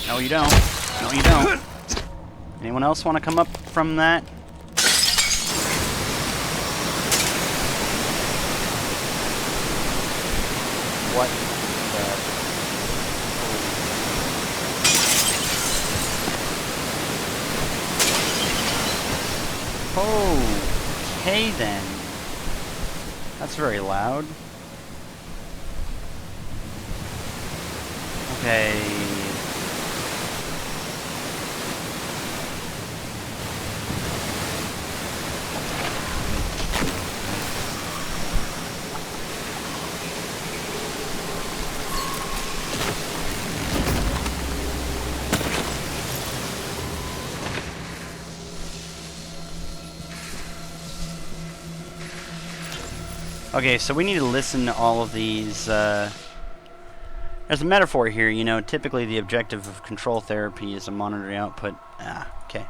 No, you don't. No, you don't. Anyone else want to come up from that? What the... Okay then. That's very loud. Okay. Okay, so we need to listen to all of these. There's a metaphor here, you know. Typically, the objective of control therapy is a monitoring output. Ah, okay.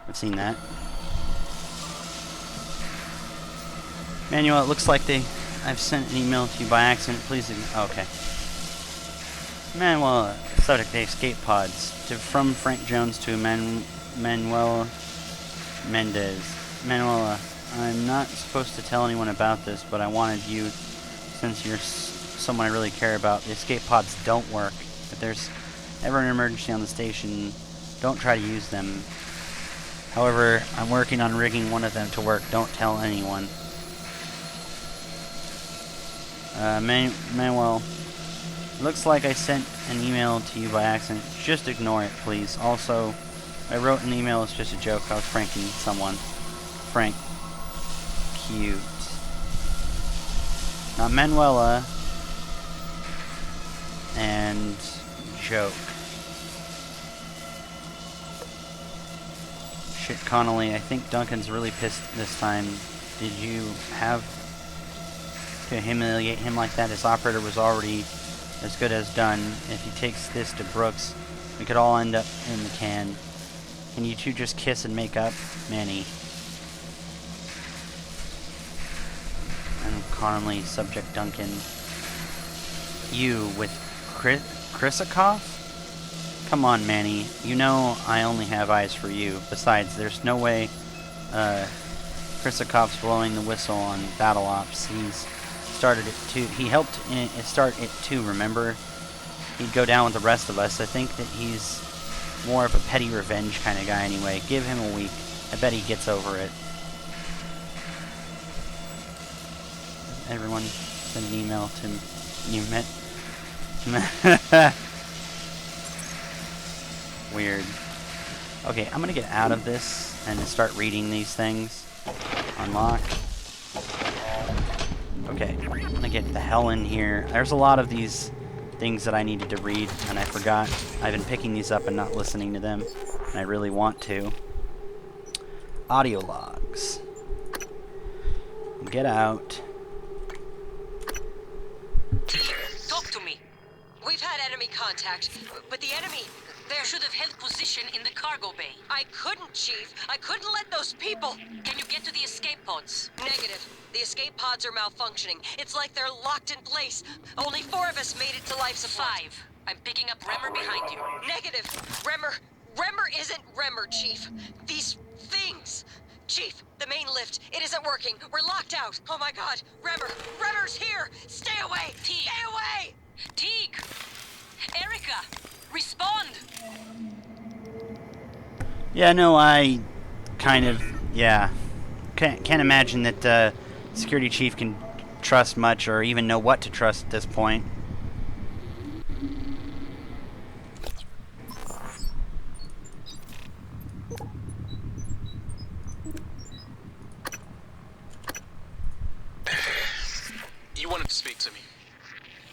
I've seen that. Manuel, it looks like I've sent an email to you by accident. Please. Okay. Manuel, subject to escape pods. From Frank Jones to Manuel Mendez. Manuela, I'm not supposed to tell anyone about this, but I wanted you, since you're someone I really care about. The escape pods don't work. If there's ever an emergency on the station, don't try to use them. However, I'm working on rigging one of them to work. Don't tell anyone. Manuel, looks like I sent an email to you by accident. Just ignore it, please. Also, I wrote an email. It's just a joke. I was pranking someone. Frank. Cute. Not Manuela. And joke. Shit, Connolly. I think Duncan's really pissed this time. Did you have to humiliate him like that? His operator was already as good as done. If he takes this to Brooks, we could all end up in the can. Can you two just kiss and make up? Manny. And Connolly, subject Duncan. You with Krisakoff? Come on, Manny. You know I only have eyes for you. Besides, there's no way Krisakoff's blowing the whistle on Battle Ops. He's started it too. He helped start it too, remember? He'd go down with the rest of us. I think that he's more of a petty revenge kind of guy anyway. Give him a week. I bet he gets over it. Everyone send an email to you met. Weird. Okay, I'm gonna get out of this and start reading these things. Unlock. Okay, I'm gonna get the hell in here. There's a lot of these things that I needed to read, and I forgot. I've been picking these up and not listening to them, and I really want to. Audio logs. Get out. Talk to me. We've had enemy contact, but the enemy... You should have held position in the cargo bay. I couldn't, Chief. I couldn't let those people... Can you get to the escape pods? Negative. The escape pods are malfunctioning. It's like they're locked in place. Only 4 of us made it to life support. 5. I'm picking up Remmer behind you. Negative. Remmer isn't Remmer, Chief. These things. Chief, the main lift. It isn't working. We're locked out. Oh my god. Remmer's here. Stay away. Teague. Stay away. Teague! Erica! Respond! Yeah, no, I kind of, yeah. Can't imagine that security chief can trust much or even know what to trust at this point. You wanted to speak to me?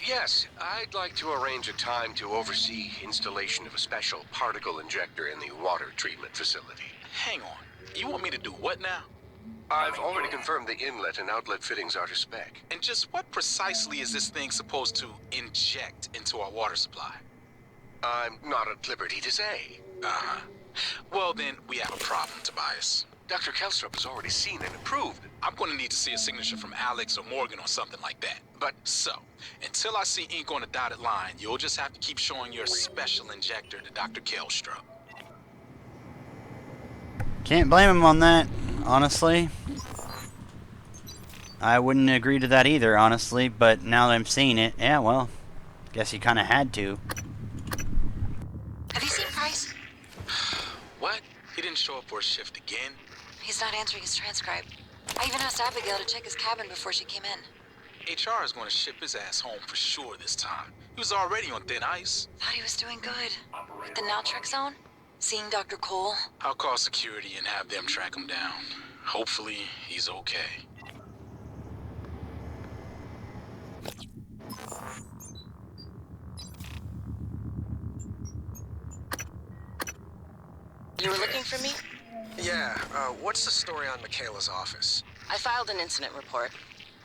Yes, I'd like to arrange a time to oversee installation of a special particle injector in the water treatment facility. Hang on. You want me to do what now? I've already confirmed the inlet and outlet fittings are to spec. And just what precisely is this thing supposed to inject into our water supply? I'm not at liberty to say. Uh-huh. Well, then, we have a problem, Tobias. Dr. Kelstrup has already seen and approved. I'm going to need to see a signature from Alex or Morgan or something like that. But so, until I see ink on the dotted line, you'll just have to keep showing your special injector to Dr. Kelstrup. Can't blame him on that, honestly. I wouldn't agree to that either, honestly, but now that I'm seeing it, yeah, well, guess he kind of had to. Have you seen Price? What? He didn't show up for a shift again? He's not answering his transcribe. I even asked Abigail to check his cabin before she came in. HR is going to ship his ass home for sure this time. He was already on thin ice. Thought he was doing good. With the Naltrek zone? Seeing Dr. Cole? I'll call security and have them track him down. Hopefully, he's okay. You were looking for me? Yeah, what's the story on Michaela's office? I filed an incident report.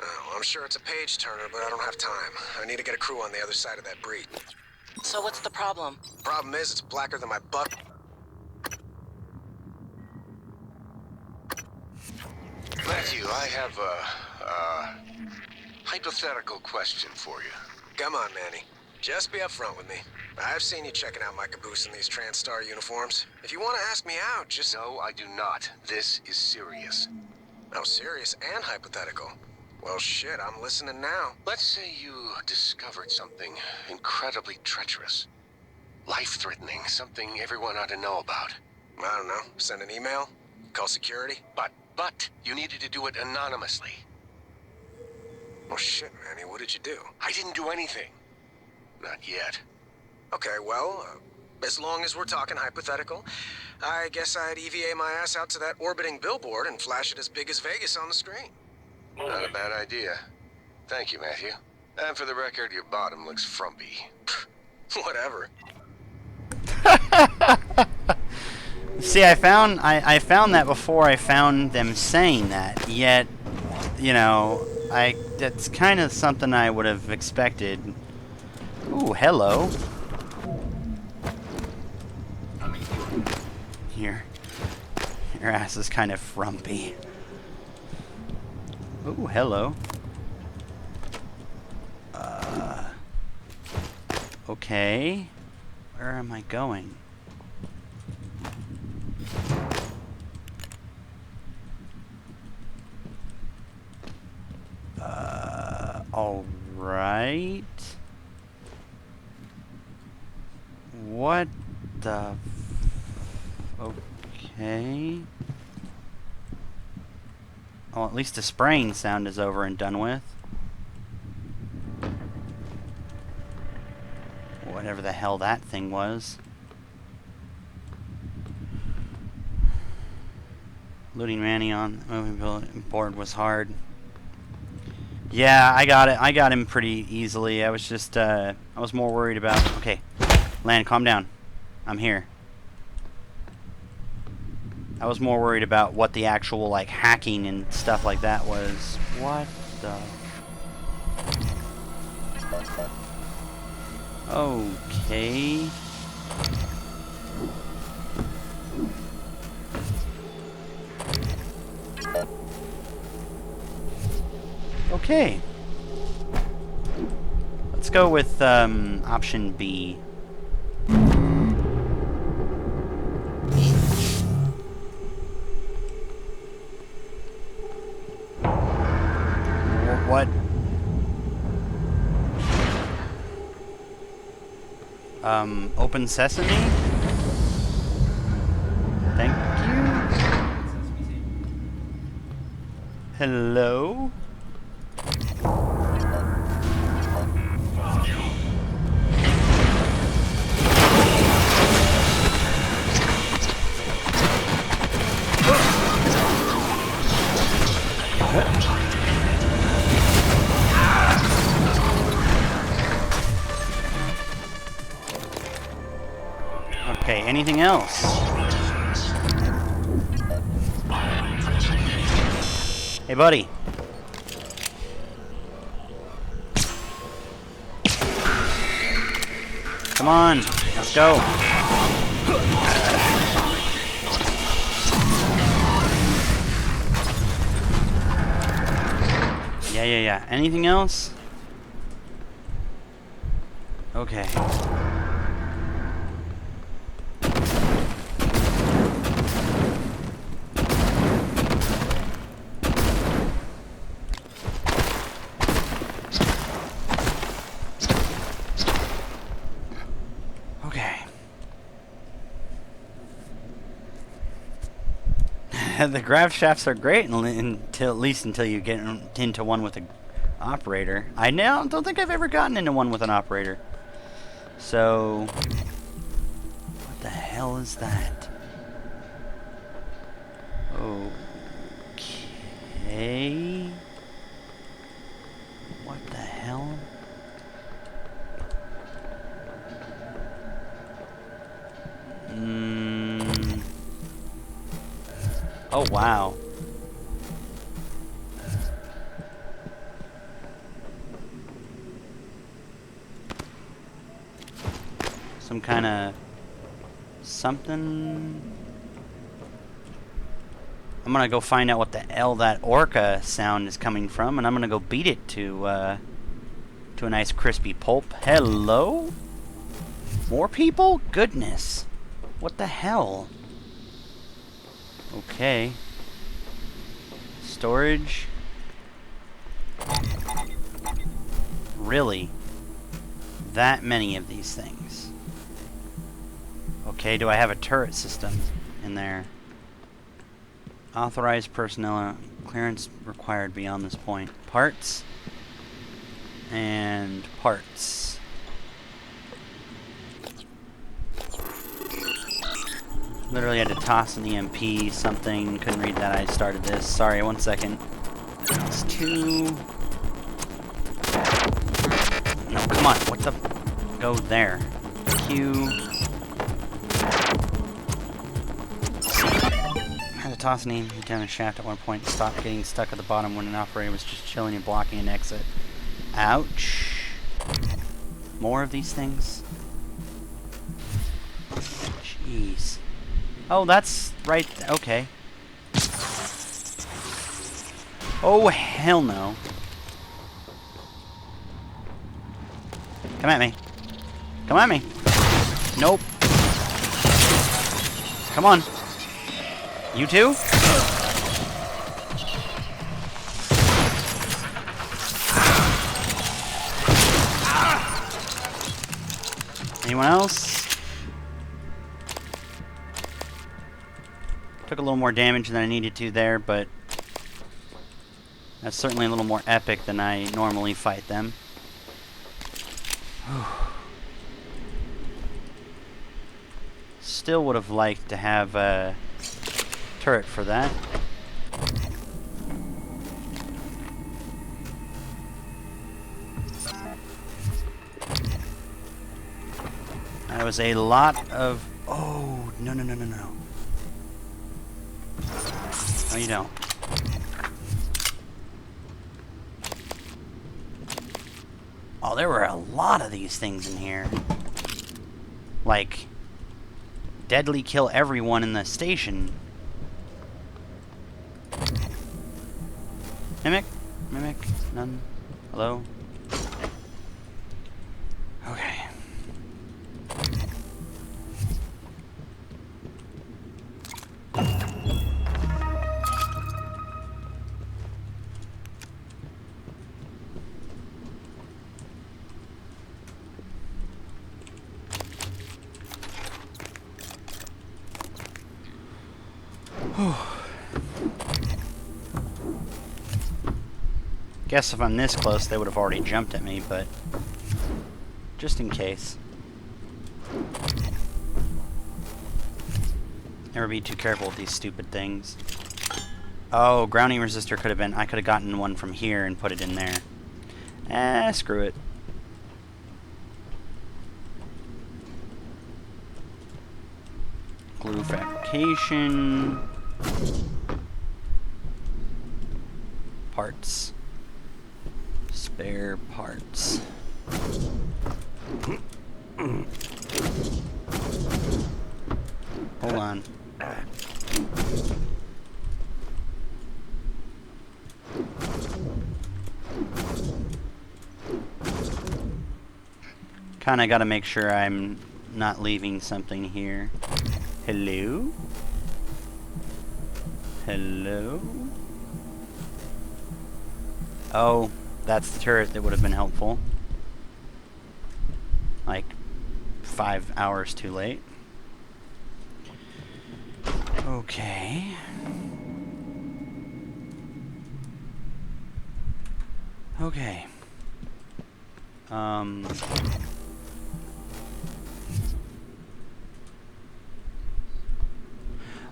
Oh, I'm sure it's a page turner, but I don't have time. I need to get a crew on the other side of that breach. So what's the problem? Problem is, it's blacker than my butt. Matthew, I have a hypothetical question for you. Come on, Manny. Just be upfront with me. I've seen you checking out my caboose in these TranStar uniforms. If you want to ask me out, just... No, I do not. This is serious. Oh, serious and hypothetical. Well, shit, I'm listening now. Let's say you discovered something incredibly treacherous. Life-threatening, something everyone ought to know about. I don't know. Send an email? Call security? But you needed to do it anonymously. Well, shit, Manny, what did you do? I didn't do anything. Not yet. Okay, well, as long as we're talking hypothetical, I guess I'd EVA my ass out to that orbiting billboard and flash it as big as Vegas on the screen. Not a bad idea. Thank you, Matthew. And for the record, your bottom looks frumpy. Whatever. See, I found that before I found them saying that. Yet, you know, that's kind of something I would have expected. Ooh, hello. Your ass is kind of frumpy. Ooh, hello. Okay. Where am I going? All right. What the okay. Oh, at least the spraying sound is over and done with. Whatever the hell that thing was. Looting Manny on the moving board was hard. Yeah, I got it. I got him pretty easily. I was just, I was more worried about... Okay, Lan, calm down. I'm here. I was more worried about what the actual, like, hacking and stuff like that was. What the... Okay... Okay. Let's go with option B. What? Open sesame? Thank you. Hello? Okay, anything else? Hey, buddy. Come on, let's go. Yeah. Anything else? Okay. The grav shafts are great until at least until you get into one with an operator. I now don't think I've ever gotten into one with an operator. So, what the hell is that? Okay. What the hell? Oh, wow. Some kind of something. I'm gonna go find out what the hell that orca sound is coming from, and I'm gonna go beat it to a nice crispy pulp. Hello? More people? Goodness. What the hell? Okay. Storage. Really? That many of these things. Okay, do I have a turret system in there? Authorized personnel clearance required beyond this point. Parts. And parts. Literally had to toss an EMP, something, couldn't read that, I started this. Sorry, 1 second. It's 2. No, come on, what the? Go there. Q. Had to toss an EMP down a shaft at one point, stop getting stuck at the bottom when an operator was just chilling and blocking an exit. Ouch. More of these things? Jeez. Oh, that's right. Okay. Oh, hell no. Come at me. Come at me. Nope. Come on. You too? Anyone else? Took a little more damage than I needed to there, but that's certainly a little more epic than I normally fight them. Still would have liked to have a turret for that. That was a lot of... Oh, no. No, you don't. Oh, there were a lot of these things in here. Like, deadly kill everyone in the station. Mimic? Mimic? None? Hello? Okay. Guess if I'm this close, they would have already jumped at me, but just in case. Never be too careful with these stupid things. Oh, grounding resistor could have been... I could have gotten one from here and put it in there. Screw it. Glue fabrication. Parts. Spare parts. Hold on. Kinda gotta make sure I'm not leaving something here. Hello? Hello? Oh, that's the turret that would have been helpful. Like, 5 hours too late. Okay. Okay.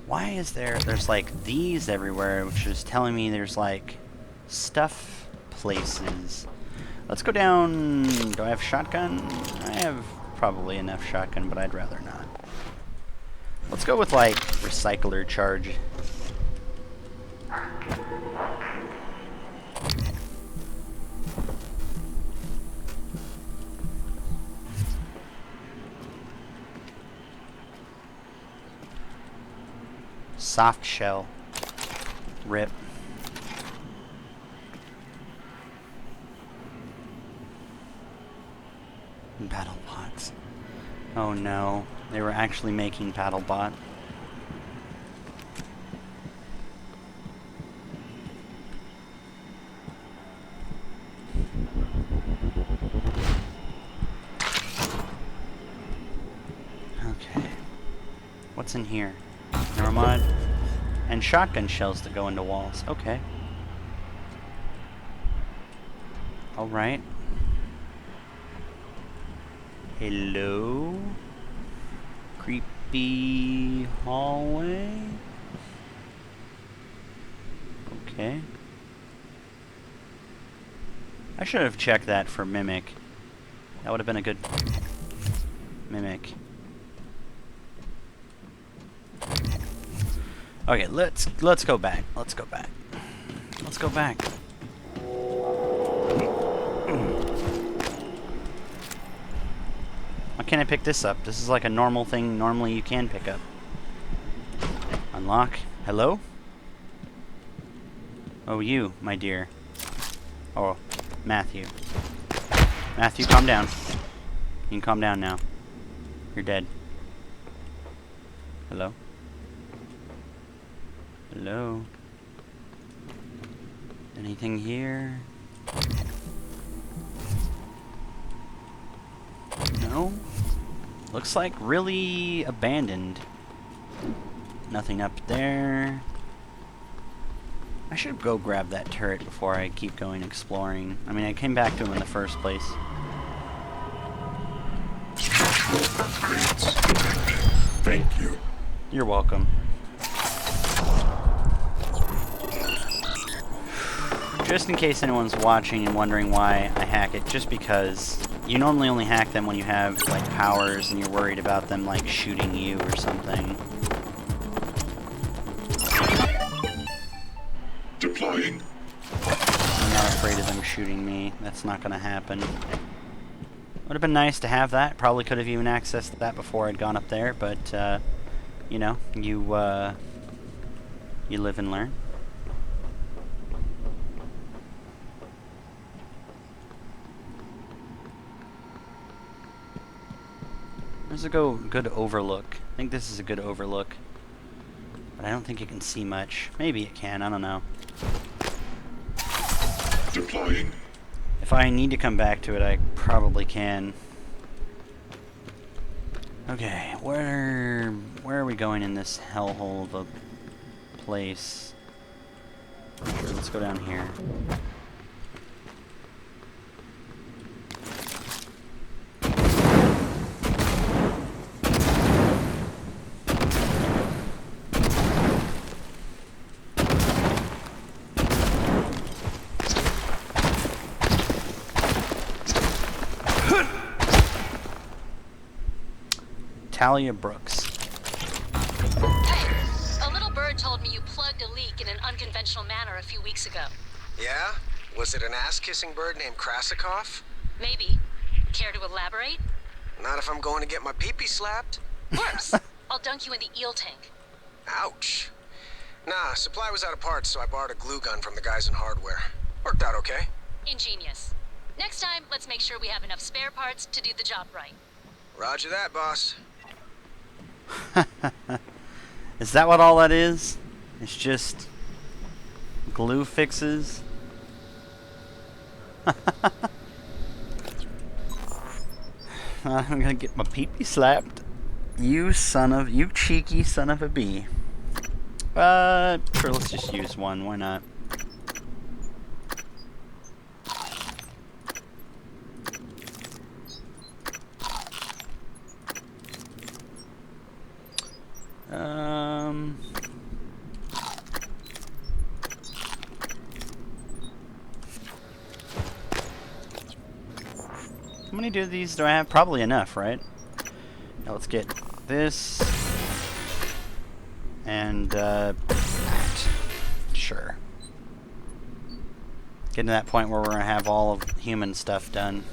Why is there's like these everywhere, which is telling me there's like stuff places. Let's go down. Do I have shotgun? I have probably enough shotgun, but I'd rather not. Let's go with like recycler charge. Soft shell. Rip. Battle bots. Oh no, they were actually making paddle bot. Okay. What's in here? Neuromod and shotgun shells that go into walls. Okay. All right. Hello? Creepy hallway? Okay. I should have checked that for Mimic. That would have been a good Mimic. Okay, let's go back. Let's go back. Let's go back. Why can't I pick this up? This is like a normal thing normally you can pick up. Unlock. Hello? Oh, you, my dear. Oh, Matthew. Matthew, calm down. You can calm down now. You're dead. Hello? Hello? Anything here? No? Looks like really abandoned. Nothing up there. I should go grab that turret before I keep going exploring. I mean, I came back to him in the first place. Thank you. You're welcome. Just in case anyone's watching and wondering why I hack it, just because you normally only hack them when you have like powers and you're worried about them like shooting you or something. Deploying. I'm not afraid of them shooting me. That's not gonna happen. Would have been nice to have that. Probably could have even accessed that before I'd gone up there, but you know, you live and learn. Where's a good overlook? I think this is a good overlook. But I don't think it can see much. Maybe it can, I don't know. Deploying. If I need to come back to it, I probably can. Okay, where are we going in this hellhole of a place? Sure, let's go down here. Talia Brooks. Hey, a little bird told me you plugged a leak in an unconventional manner a few weeks ago. Yeah? Was it an ass-kissing bird named Krasikov? Maybe. Care to elaborate? Not if I'm going to get my pee-pee slapped. Worse. I'll dunk you in the eel tank. Ouch. Nah, supply was out of parts, so I borrowed a glue gun from the guys in hardware. Worked out okay. Ingenious. Next time, let's make sure we have enough spare parts to do the job right. Roger that, boss. Is that what all that is? It's just glue fixes? I'm gonna get my pee-pee slapped. You cheeky son of a bee. Sure, let's just use one, why not? How many of these do I have? Probably enough, right? Now let's get this. And, sure. Getting to that point where we're gonna have all of human stuff done.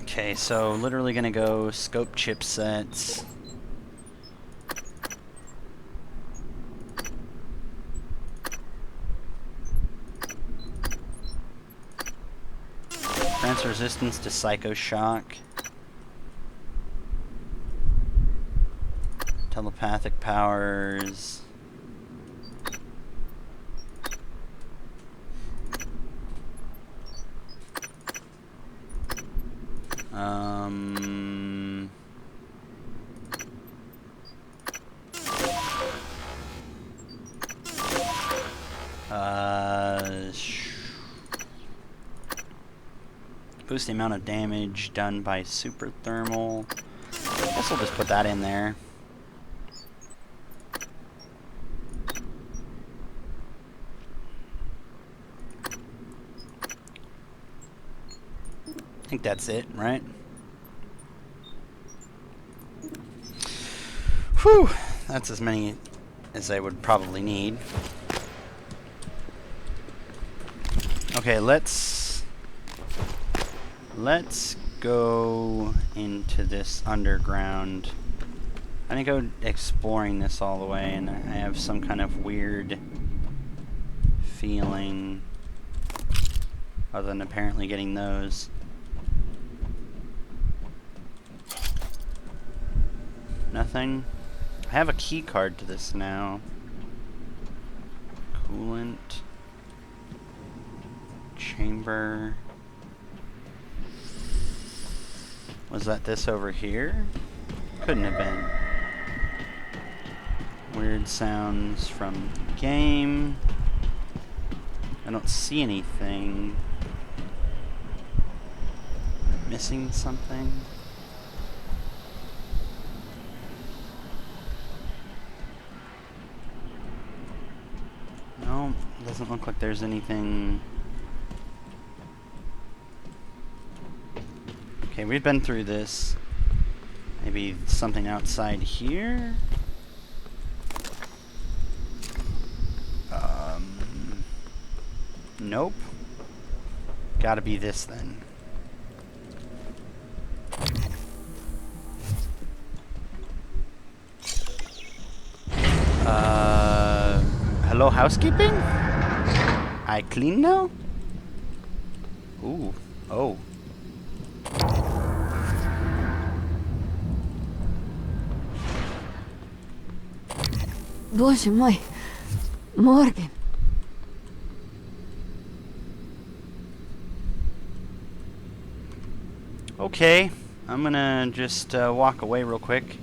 Okay, so literally gonna go scope chipsets. Grants resistance to Psycho Shock. Telepathic powers. Boost the amount of damage done by super thermal. I guess we'll just put that in there. I think that's it, right? Whew, that's as many as I would probably need. Okay, let's go into this underground. I didn't go exploring this all the way, and I have some kind of weird feeling other than apparently getting those. Nothing. I have a key card to this now. Coolant. Chamber. Was that this over here? Couldn't have been. Weird sounds from game. I don't see anything. I'm missing something. No, doesn't look like there's anything. Okay, we've been through this. Maybe something outside here? Nope. Gotta be this then. Hello, housekeeping? I clean now? Ooh. Oh. Боже мой, Morgan. Okay, I'm gonna just walk away real quick.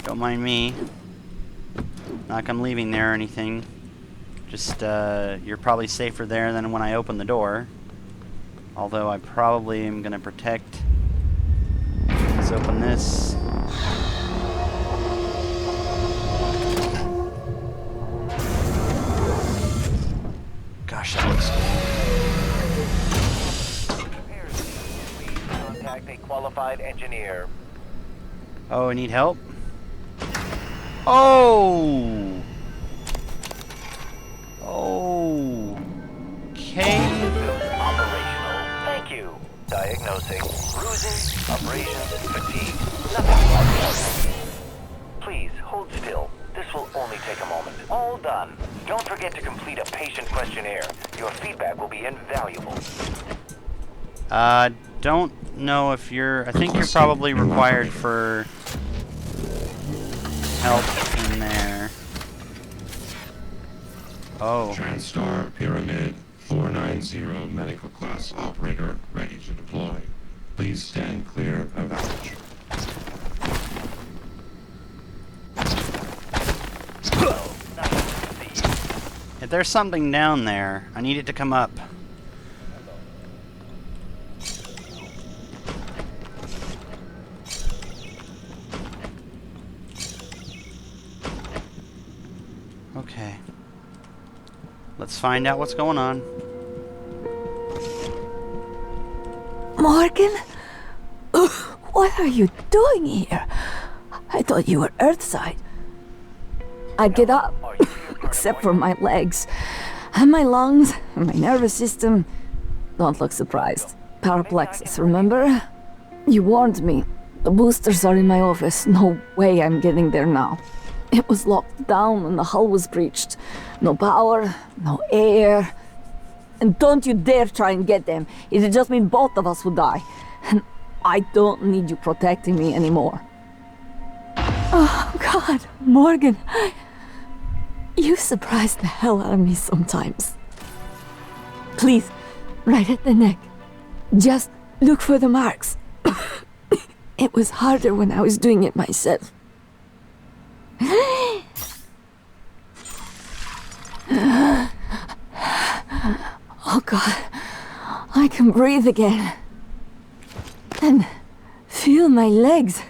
Don't mind me. Not like I'm leaving there or anything. Just, you're probably safer there than when I open the door. Although I probably am gonna protect. Let's open this. Gosh, that looks cool. Please contact a qualified engineer. Oh, I need help? Oh! Oh. Okay. Operational. Thank you. Diagnosing. Bruising, abrasions, fatigue. Nothing abnormal. Please, hold still. This will only take a moment. All done. Don't forget to complete a patient questionnaire. Your feedback will be invaluable. Don't know if you're... I think you're probably required for help in there. Oh. TranStar Pyramid 490 medical class operator ready to deploy. Please stand clear of outage. If there's something down there, I need it to come up. Okay. Let's find out what's going on. Morgan? What are you doing here? I thought you were Earthside. I'd get up, except for my legs, and my lungs, and my nervous system. Don't look surprised. Paraplexus, remember? You warned me. The boosters are in my office. No way I'm getting there now. It was locked down and the hull was breached. No power, no air. And don't you dare try and get them. It'd just mean both of us would die. And I don't need you protecting me anymore. Oh, God, Morgan. You surprise the hell out of me sometimes. Please, right at the neck. Just look for the marks. It was harder when I was doing it myself. Oh God, I can breathe again. And feel my legs.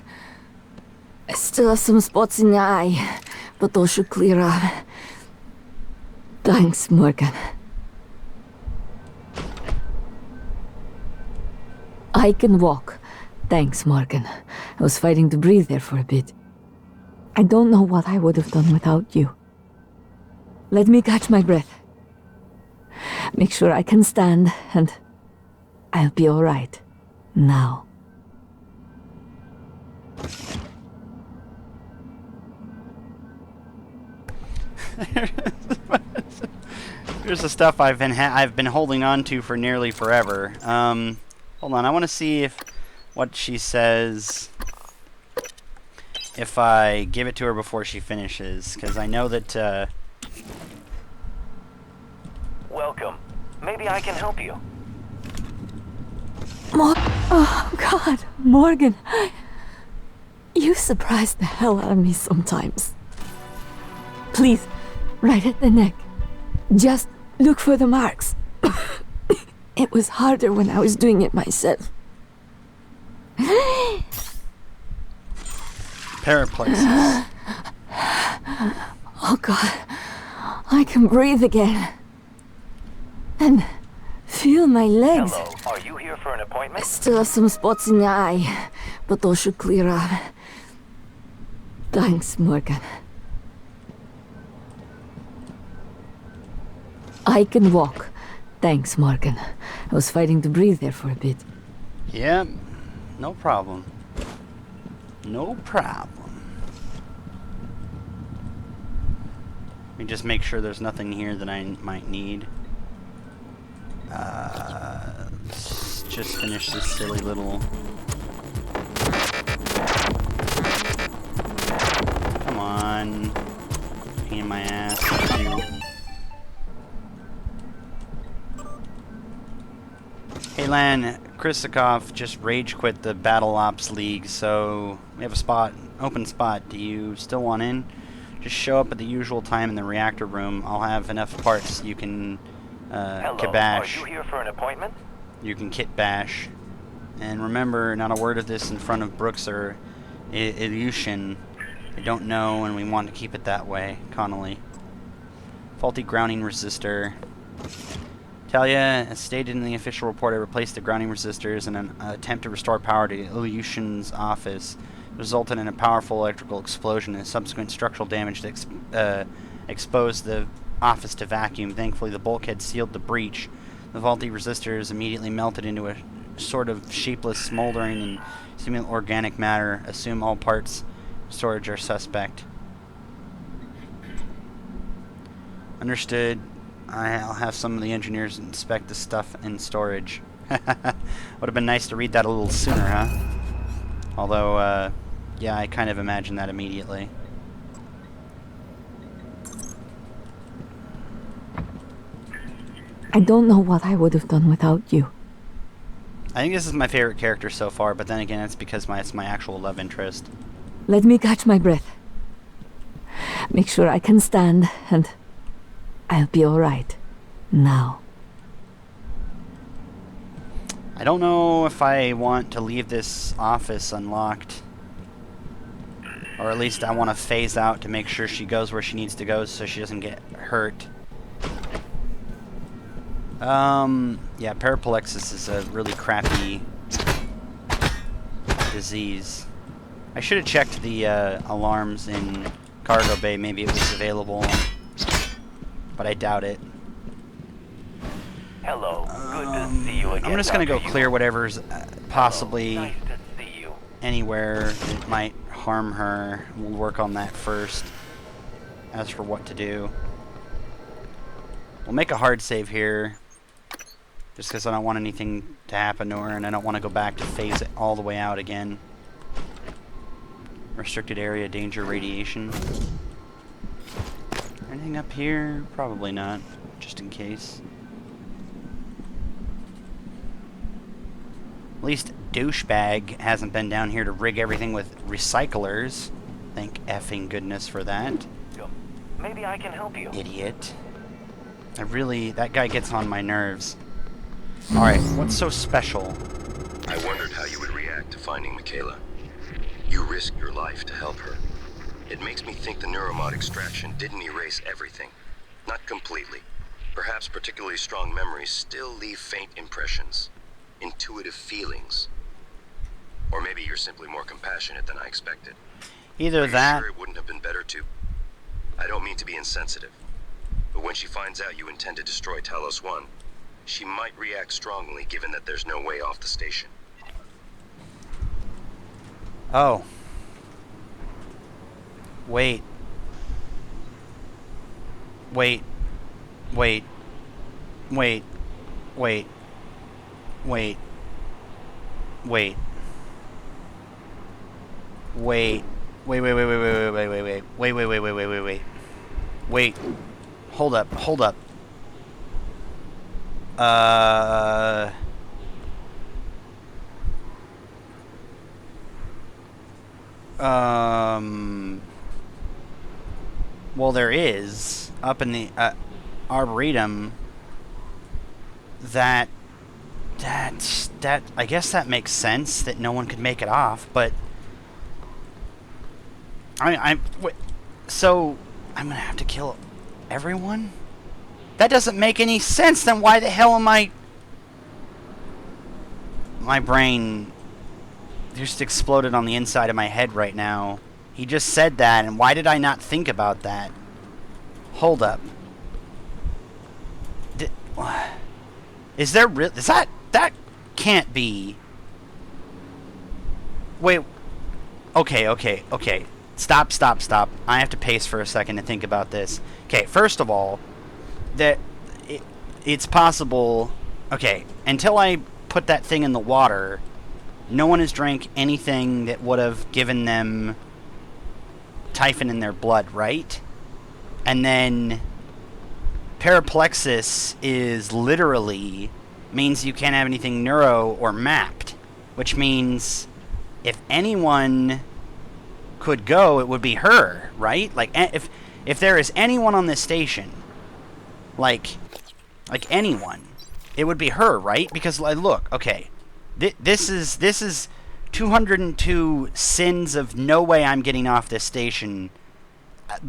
I still have some spots in the eye, but those should clear up. Thanks, Morgan. I can walk. Thanks, Morgan. I was fighting to breathe there for a bit. I don't know what I would have done without you. Let me catch my breath. Make sure I can stand, and I'll be all right. Now. Here's the stuff I've been holding on to for nearly forever. Hold on, I want to see if what she says if I give it to her before she finishes, because I know that. Welcome. Maybe I can help you. Oh God, Morgan, you surprise the hell out of me sometimes. Please, right at the neck. Just look for the marks. It was harder when I was doing it myself. Paraplexus. Oh God, I can breathe again. And feel my legs. Hello, are you here for an I appointment? still have some spots in the eye, but those should clear up. Thanks, Morgan. I can walk. Thanks, Morgan. I was fighting to breathe there for a bit. Yep, no problem. No problem. Let me just make sure there's nothing here that I might need. Let's just finish this silly little... Come on. Pain in my ass. Hey Lan, Kristikov just rage quit the Battle Ops League, so we have a spot, open spot. Do you still want in? Just show up at the usual time in the reactor room. I'll have enough parts you can Hello, kibash. are you here for an appointment? You can kit bash. And remember, not a word of this in front of Brooks or Ilyushin. They don't know, and we want to keep it that way. Connolly. Faulty grounding resistor. Talia, as stated in the official report, I replaced the grounding resistors in an attempt to restore power to Ilyushin's office. It resulted in a powerful electrical explosion and subsequent structural damage that exposed the office to vacuum. Thankfully, the bulkhead sealed the breach. The faulty resistors immediately melted into a sort of shapeless, smoldering, and seemingly organic matter. Assume all parts storage are suspect. Understood. I'll have some of the engineers inspect the stuff in storage. Would have been nice to read that a little sooner, huh? Although, yeah, I kind of imagined that immediately. I don't know what I would have done without you. I think this is my favorite character so far, but then again, it's because it's my actual love interest. Let me catch my breath. Make sure I can stand, and I'll be alright. Now. I don't know if I want to leave this office unlocked. Or at least I want to phase out to make sure she goes where she needs to go so she doesn't get hurt. Yeah, paraplexus is a really crappy disease. I should have checked the alarms in cargo bay. Maybe it was available, but I doubt it. Hello, good to see you again. I'm just gonna go Dr. clear whatever's possibly Hello, nice to see you. anywhere that might harm her. We'll work on that first. As for what to do, we'll make a hard save here. Just because I don't want anything to happen to her, and I don't want to go back to phase it all the way out again. Restricted area, danger, radiation. Anything up here? Probably not, just in case. At least douchebag hasn't been down here to rig everything with recyclers. Thank effing goodness for that. Maybe I can help you. Idiot. That guy gets on my nerves. Alright, what's so special? I wondered how you would react to finding Michaela. You risked your life to help her. It makes me think the neuromod extraction didn't erase everything. Not completely. Perhaps particularly strong memories still leave faint impressions. Intuitive feelings. Or maybe you're simply more compassionate than I expected. Either that... Sure it wouldn't have been better to... I don't mean to be insensitive. But when she finds out you intend to destroy Talos 1, she might react strongly given that there's no way off the station. Oh. Wait. Wait. Wait. Wait. Wait. Wait. Wait. Wait. Wait, wait, wait, wait, wait, wait, wait, wait, wait. Wait, wait, wait, wait, wait, wait, wait. Wait. Hold up, hold up. Well, there is up in the Arboretum. That I guess that makes sense that no one could make it off, but so I'm gonna have to kill everyone? That doesn't make any sense. Then why the hell am I? My brain just exploded on the inside of my head right now. He just said that, and why did I not think about that? Hold up. Is there real? Is that can't be? Wait. Okay. Stop. I have to pace for a second to think about this. Okay, first of all, that it's possible Okay, until I put that thing in the water, no one has drank anything that would have given them Typhon in their blood, right? And then paraplexis is literally means you can't have anything neuro or mapped, which means if anyone could go, it would be her, right? Like, if there is anyone on this station, like anyone, it would be her, right? Because, like, look, okay, this is 202 sins of no way I'm getting off this station,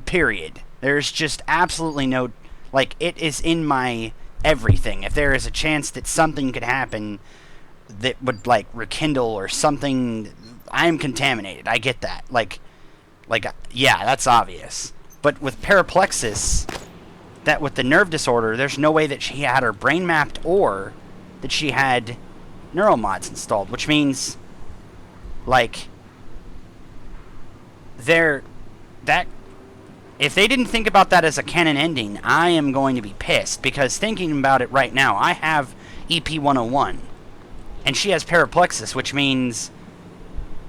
period. There's just absolutely no, like, it is in my everything. If there is a chance that something could happen that would, like, rekindle or something, I'm contaminated. I get that. Like, yeah, that's obvious. But with paraplexis, that with the nerve disorder, there's no way that she had her brain mapped or that she had neuromods installed, which means, like, if they didn't think about that as a canon ending, I am going to be pissed, because thinking about it right now, I have EP-101, and she has paraplexis, which means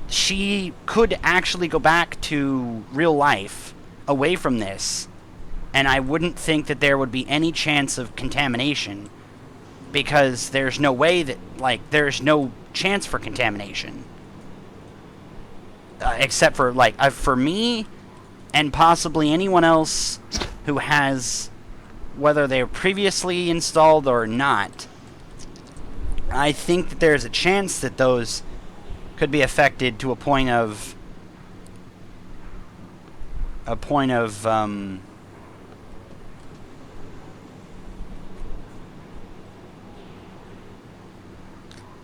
she could actually go back to real life away from this, and I wouldn't think that there would be any chance of contamination, because there's no way that, like, there's no chance for contamination. Except for, like, for me, and possibly anyone else who has, whether they were previously installed or not, I think that there's a chance that those could be affected to a point of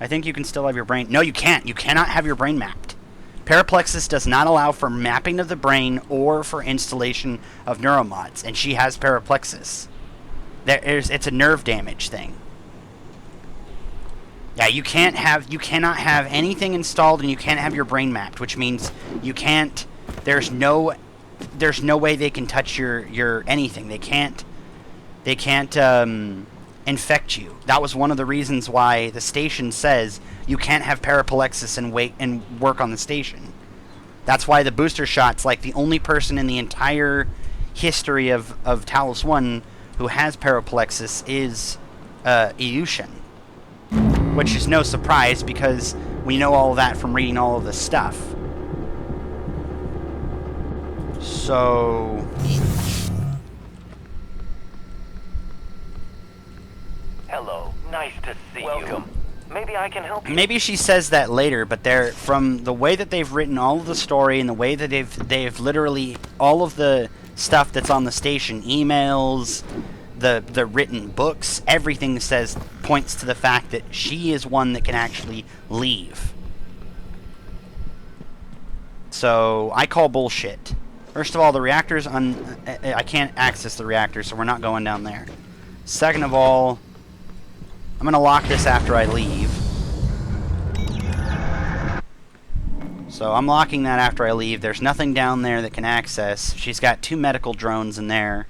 I think you can still have your brain. No, you can't. You cannot have your brain mapped. Paraplexis does not allow for mapping of the brain or for installation of neuromods, and she has paraplexis. It's a nerve damage thing. Yeah, you cannot have anything installed, and you can't have your brain mapped, which means you can't. There's no way they can touch your anything. They can't infect you. That was one of the reasons why the station says you can't have paraplexis and wait and work on the station. That's why the booster shot's like the only person in the entire history of Talos 1 who has paraplexis is Ilyushin. Which is no surprise, because we know all of that from reading all of this stuff. So... Hello, nice to see you. Maybe I can help you. Maybe she says that later, but they're, from the way that they've written all of the story and the way that they've literally, all of the stuff that's on the station, emails, the written books, everything points to the fact that she is one that can actually leave. So I call bullshit. First of all, the reactor's I can't access the reactor, so we're not going down there. Second of all, I'm gonna lock this after I leave. So I'm locking that after I leave. There's nothing down there that can access. She's got 2 medical drones in there.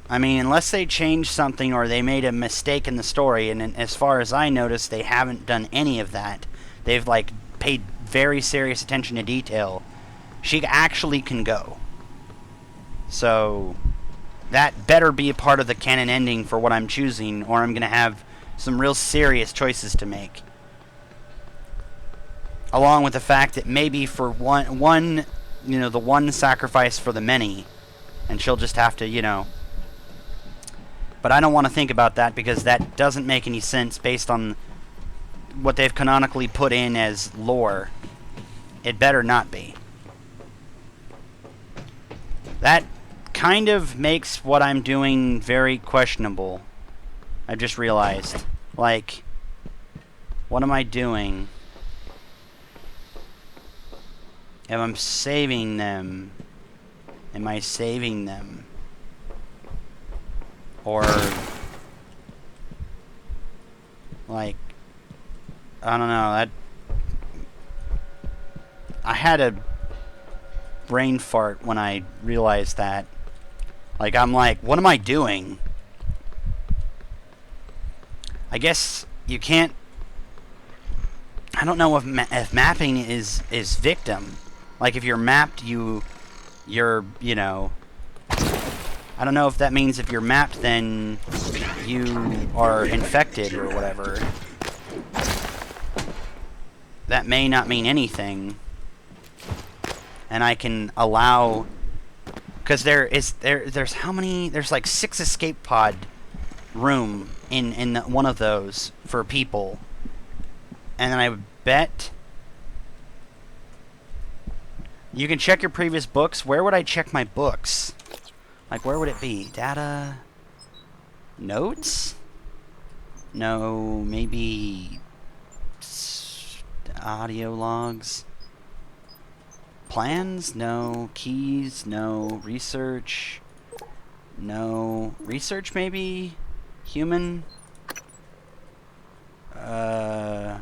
I mean, unless they changed something or they made a mistake in the story, and as far as I noticed, they haven't done any of that. They've, like, paid very serious attention to detail. She actually can go. So, that better be a part of the canon ending for what I'm choosing, or I'm going to have some real serious choices to make. Along with the fact that maybe for one, you know, the one sacrifice for the many, and she'll just have to, you know... But I don't want to think about that, because that doesn't make any sense based on what they've canonically put in as lore. It better not be. That kind of makes what I'm doing very questionable. I've just realized. Like, what am I doing? If I'm saving them, am I saving them? Or, like, I don't know, I had a brain fart when I realized that. Like, I'm like, what am I doing? I guess you can't... I don't know if mapping is victim. Like, if you're mapped, you're, you know... I don't know if that means if you're mapped, then you are infected or whatever. That may not mean anything. And I can allow... Because there's how many... There's like 6 escape pod room in one of those for people. And then I would bet... You can check your previous books. Where would I check my books? Like, where would it be? Data... Notes? No, maybe... Audio logs? Plans? No. Keys? No. Research? No. Research, maybe? Human? No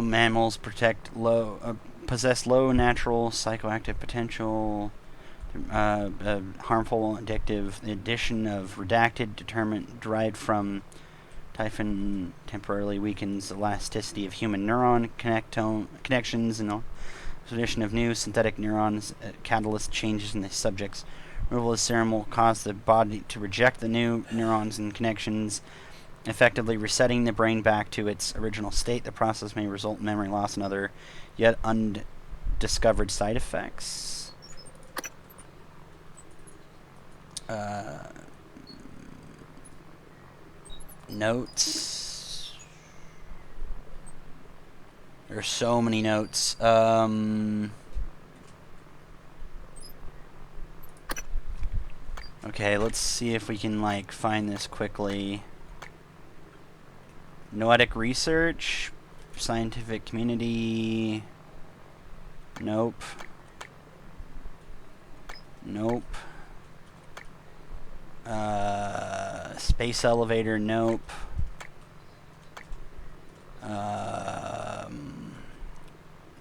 mammals possess low natural psychoactive potential, harmful, addictive. The addition of redacted derived from Typhon temporarily weakens the elasticity of human neuron connections, and the addition of new synthetic neurons catalyst changes in the subject's. Removal of serum will cause the body to reject the new neurons and connections, effectively resetting the brain back to its original state. The process may result in memory loss and other yet undiscovered side effects. Notes. There's so many notes. Okay, let's see if we can, like, find this quickly. Noetic research, scientific community. Nope. Nope. Space elevator, nope.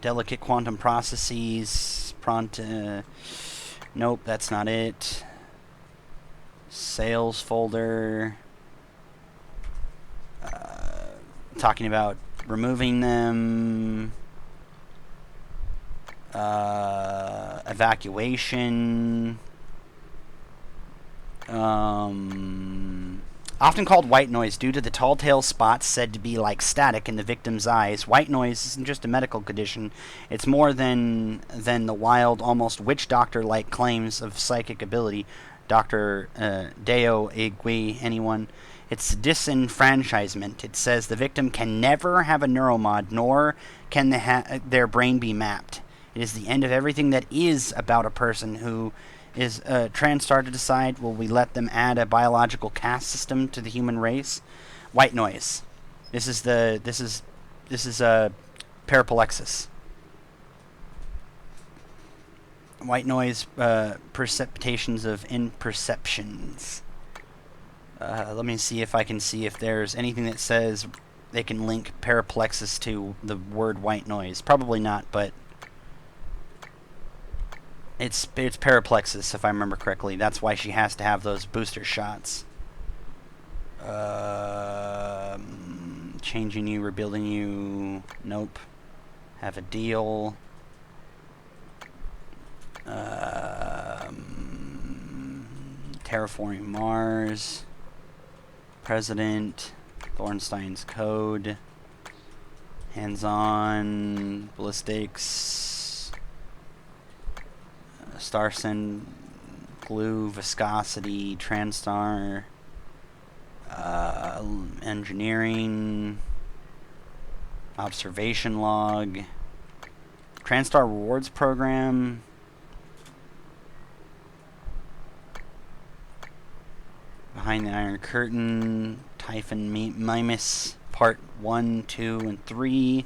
Delicate quantum processes, nope, that's not it. Sales folder. Talking about removing them. Evacuation. Often called white noise due to the tall tail spots said to be like static in the victim's eyes. White noise isn't just a medical condition. It's more than the wild, almost witch doctor-like claims of psychic ability. Dr. Deo Igui, anyone. It's disenfranchisement. It says the victim can never have a neuromod, nor can their brain be mapped. It is the end of everything that is about a person who is TranStar to decide, will we let them add a biological caste system to the human race? White noise. This is paraplexis. White noise, perceptations of imperceptions. Let me see if I can see if there's anything that says they can link paraplexis to the word white noise. Probably not, but it's paraplexis, if I remember correctly. That's why she has to have those booster shots. Changing you, rebuilding you. Nope. Have a deal. Terraforming Mars. President. Thornstein's Code. Hands-on. Ballistics. Starsend. Glue. Viscosity. TranStar. Engineering. Observation log. TranStar rewards program. Behind the Iron Curtain. Typhon Mimus. Part 1, 2, and 3.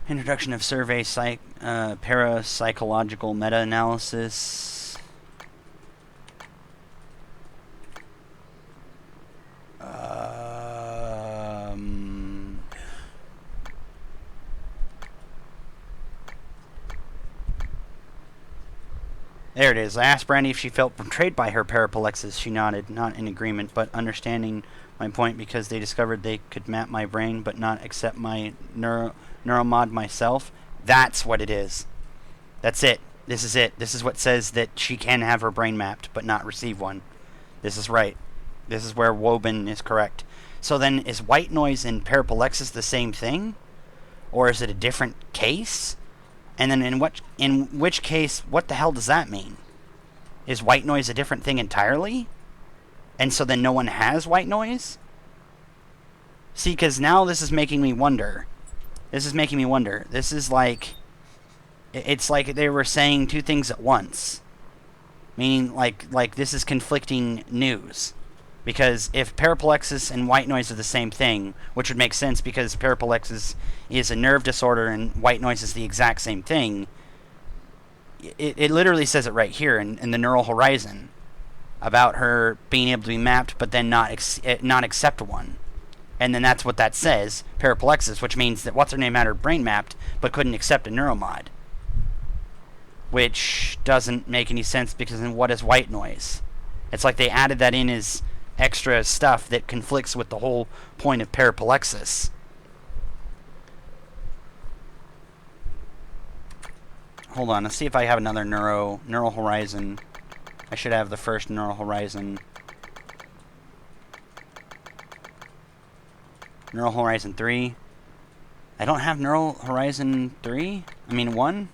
Introduction of survey parapsychological meta-analysis. There it is. I asked Brandy if she felt betrayed by her paraplexus. She nodded, not in agreement, but understanding my point because they discovered they could map my brain but not accept my neuromod myself. That's what it is. That's it. This is it. This is what says that she can have her brain mapped but not receive one. This is right. This is where Woban is correct. So then, is white noise and paraplexus the same thing? Or is it a different case? And then in which case, what the hell does that mean? Is white noise a different thing entirely? And so then no one has white noise? See, because now this is making me wonder. This is making me wonder. This is like... It's like they were saying two things at once. Meaning, like this is conflicting news. Because if paraplexus and white noise are the same thing, which would make sense because paraplexus is a nerve disorder and white noise is the exact same thing, it literally says it right here in the neural horizon about her being able to be mapped but then not accept one. And then that's what that says, paraplexus, which means that what's-her-name had her brain mapped but couldn't accept a neuromod. Which doesn't make any sense because then what is white noise? It's like they added that in as extra stuff that conflicts with the whole point of paraplexus. Hold on, let's see if I have another neural horizon. I should have the first neural horizon. Neural horizon 3. I don't have neural horizon 3? I mean 1?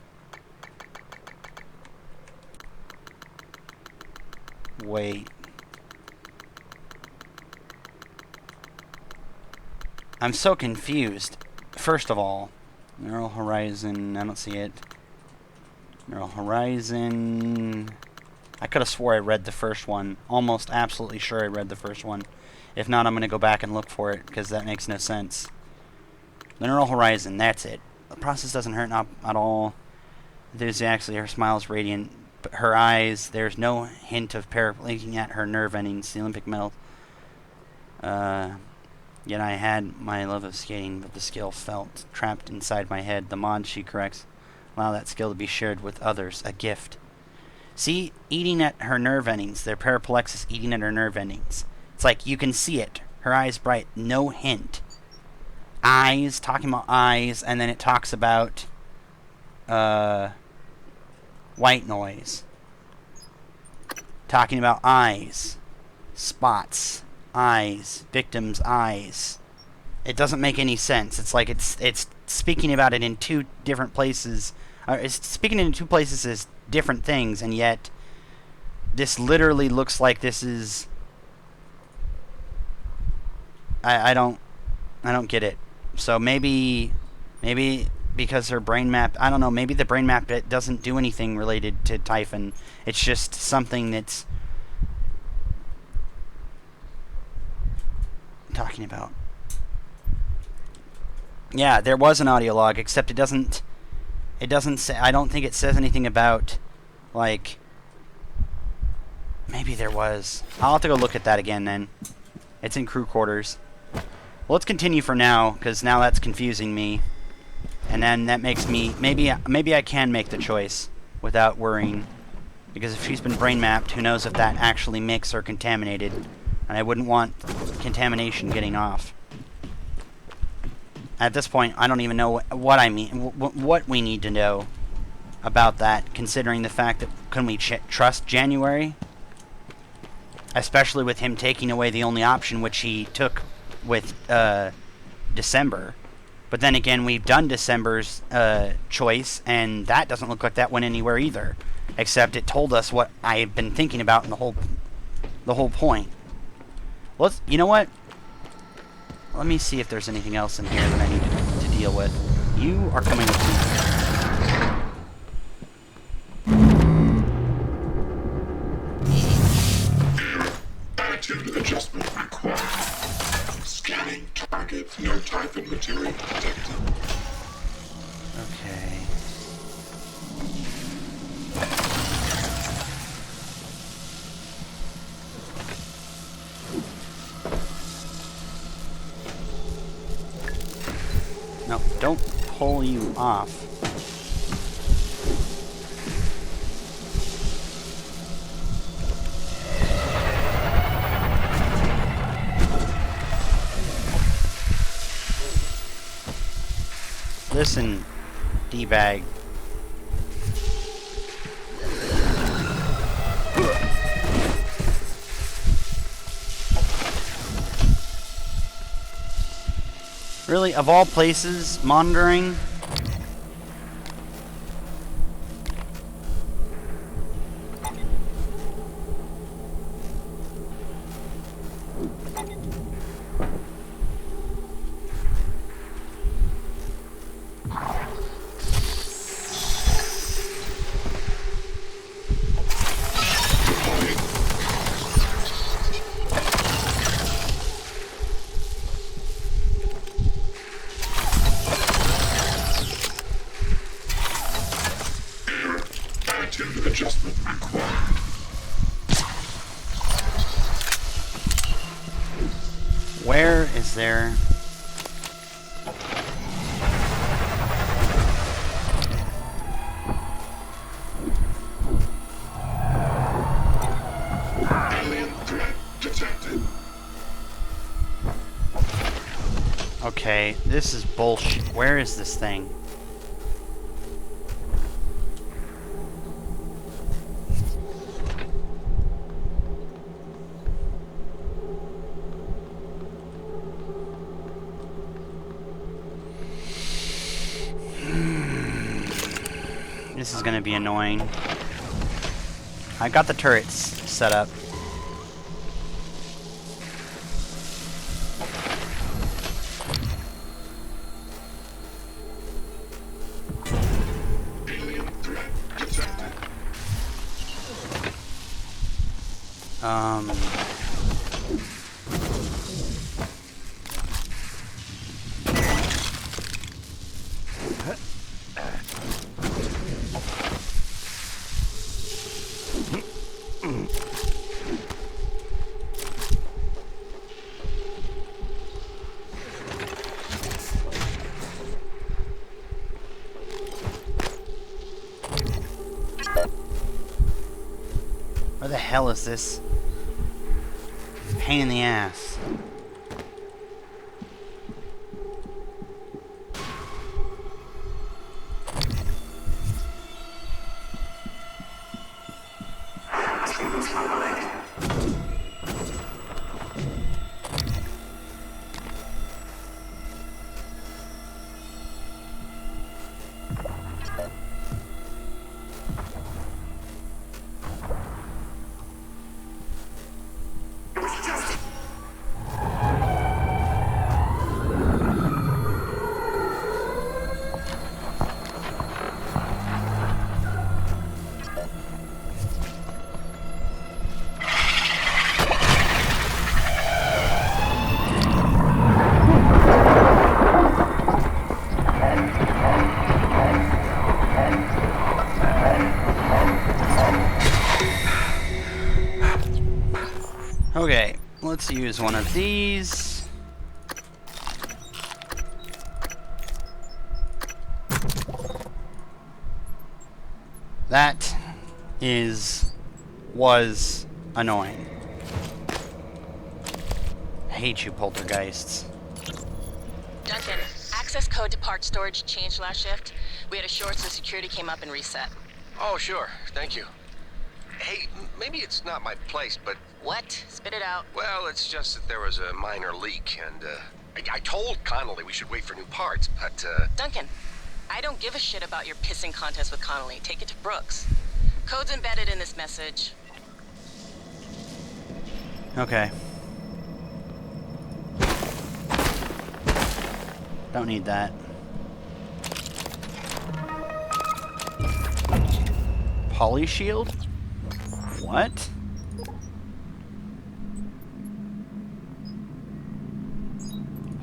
Wait. I'm so confused. First of all, neural horizon, I don't see it. Neural horizon... I could have swore I read the first one. Almost absolutely sure I read the first one. If not, I'm going to go back and look for it, because that makes no sense. The neural horizon, that's it. The process doesn't hurt not at all. There's actually, her smile is radiant. But her eyes, there's no hint of linking at her nerve endings, the Olympic medal. Yet I had my love of skating, but the skill felt trapped inside my head. The mod, she corrects, allow that skill to be shared with others, a gift. See, eating at her nerve endings, their paraplexus eating at her nerve endings. It's like, you can see it. Her eyes bright, no hint. Eyes, talking about eyes, and then it talks about, white noise. Talking about eyes. Spots. Eyes. Victim's eyes. It doesn't make any sense. It's like it's speaking about it in two different places. It's speaking in two places as different things, and yet this literally looks like this is... I don't get it. So maybe because her brain map, I don't know, maybe the brain map doesn't do anything related to Typhon. It's just something that's talking about. Yeah, there was an audio log, except it doesn't say, I don't think it says anything about, like, maybe there was. I'll have to go look at that again then. It's in crew quarters. Well, let's continue for now, because now that's confusing me. And then that makes me, maybe I can make the choice without worrying. Because if she's been brain mapped, who knows if that actually makes her contaminated. And I wouldn't want contamination getting off. At this point, I don't even know what I mean, what we need to know about that, considering the fact that, can we trust January? Especially with him taking away the only option which he took with December. But then again, we've done December's choice, and that doesn't look like that went anywhere either. Except it told us what I've been thinking about in the whole point. Well, you know what? Let me see if there's anything else in here that I need to deal with. You are coming with me. Attitude adjustment required. Scanning target. No Typhon material detected. Okay. No, don't pull you off. Listen, D-bag. Really, of all places, monitoring? Attitude adjustment required. Where is there... Alien threat detected. Okay, this is bullshit. Where is this thing? This is gonna be annoying. I got the turrets set up. Alien threat detected. Where the hell is this? Pain in the ass. Okay, let's use one of these. That was annoying. I hate you, poltergeists. Duncan, access code to part storage changed last shift. We had a short, so security came up and reset. Oh, sure. Thank you. Hey, maybe it's not my place, but... What? Spit it out. Well, it's just that there was a minor leak, and, I told Connolly we should wait for new parts, but, Duncan, I don't give a shit about your pissing contest with Connolly. Take it to Brooks. Code's embedded in this message. Okay. Don't need that. Polyshield? What?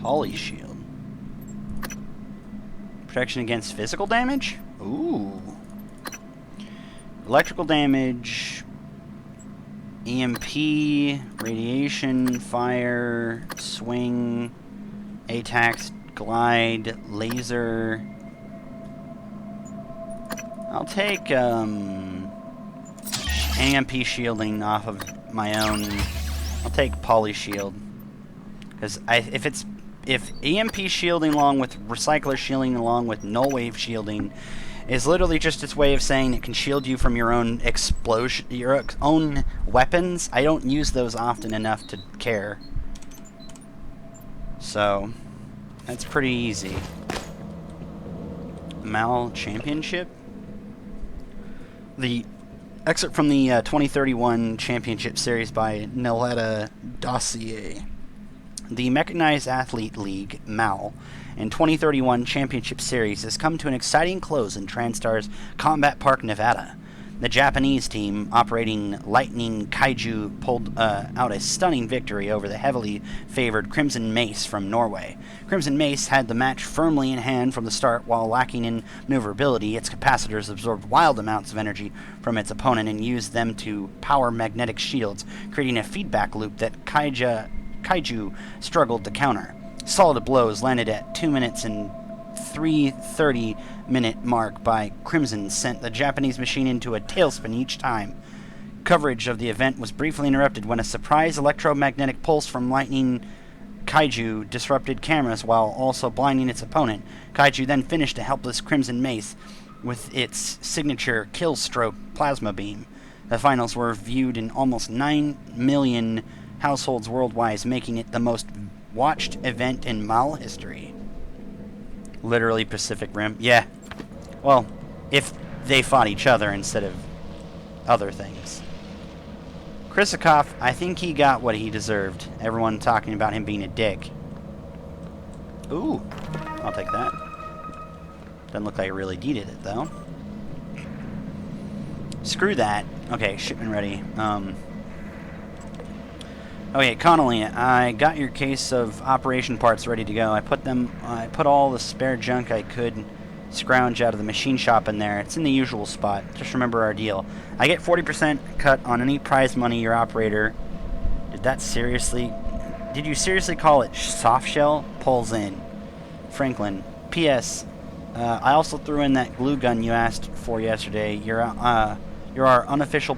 Polyshield. Protection against physical damage? Ooh. Electrical damage, EMP, radiation, fire, swing, ATAX, glide, laser. I'll take EMP shielding off of my own. I'll take Polyshield, because if it's if EMP shielding along with recycler shielding along with null wave shielding is literally just its way of saying it can shield you from your own explosion, your own weapons, I don't use those often enough to care. So, that's pretty easy. Mal Championship? The excerpt from the 2031 Championship Series by Nelletta Dossier. The Mechanized Athlete League, MAL, and 2031 Championship Series has come to an exciting close in TranStar's Combat Park, Nevada. The Japanese team, operating Lightning Kaiju, pulled out a stunning victory over the heavily favored Crimson Mace from Norway. Crimson Mace had the match firmly in hand from the start. While lacking in maneuverability, its capacitors absorbed wild amounts of energy from its opponent and used them to power magnetic shields, creating a feedback loop that Kaiju struggled to counter. Solid blows landed at 2 minutes and 3:30-minute mark by Crimson sent the Japanese machine into a tailspin each time. Coverage of the event was briefly interrupted when a surprise electromagnetic pulse from Lightning Kaiju disrupted cameras while also blinding its opponent. Kaiju then finished a helpless Crimson Mace with its signature kill stroke plasma beam. The finals were viewed in almost 9 million households worldwide, making it the most watched event in MAL history. Literally Pacific Rim. Yeah. Well, if they fought each other instead of other things. Krisakoff, I think he got what he deserved. Everyone talking about him being a dick. Ooh. I'll take that. Doesn't look like I really needed it, though. Screw that. Okay, shipment ready. Okay, Connolly, I got your case of operation parts ready to go. I put all the spare junk I could scrounge out of the machine shop in there. It's in the usual spot. Just remember our deal. I get 40% cut on any prize money your operator. Did you seriously call it soft shell? Pulls in. Franklin. P.S. I also threw in that glue gun you asked for yesterday. You're our unofficial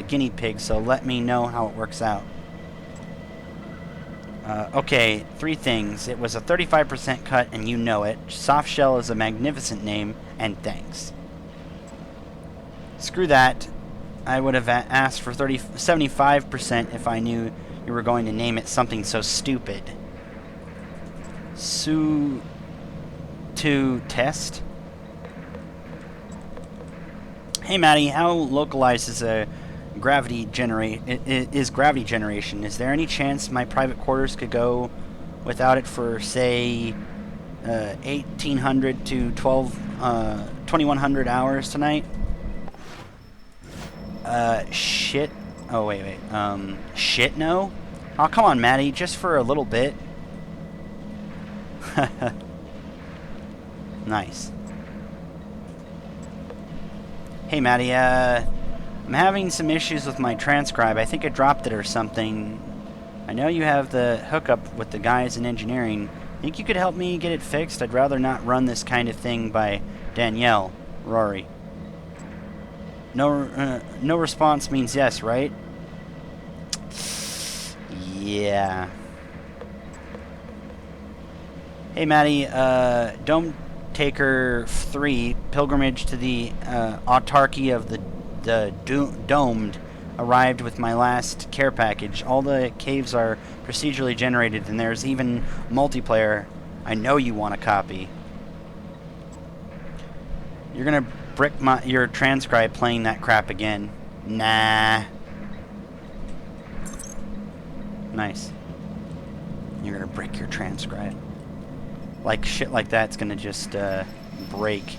guinea pig, so let me know how it works out. Okay, 3 things. It was a 35% cut, and you know it. Soft Shell is a magnificent name, and thanks. Screw that. I would have asked for 75% if I knew you were going to name it something so stupid. To test? Hey, Maddie, how localized is gravity generation? Is there any chance my private quarters could go without it for, say, 1800 to 2100 hours tonight? Shit. Oh, wait. Shit, no? Oh, come on, Maddie, just for a little bit. Nice. Hey, Maddie, I'm having some issues with my transcribe. I think I dropped it or something. I know you have the hookup with the guys in engineering. Think you could help me get it fixed? I'd rather not run this kind of thing by Danielle. Rory. No response means yes, right? Yeah. Hey, Maddie, Dome Taker 3, Pilgrimage to the Autarky of the Domed, arrived with my last care package. All the caves are procedurally generated, and there's even multiplayer. I know you want a copy. You're gonna brick your transcribe playing that crap again. Nah. Nice. You're gonna brick your transcribe. Like shit like that's gonna just break.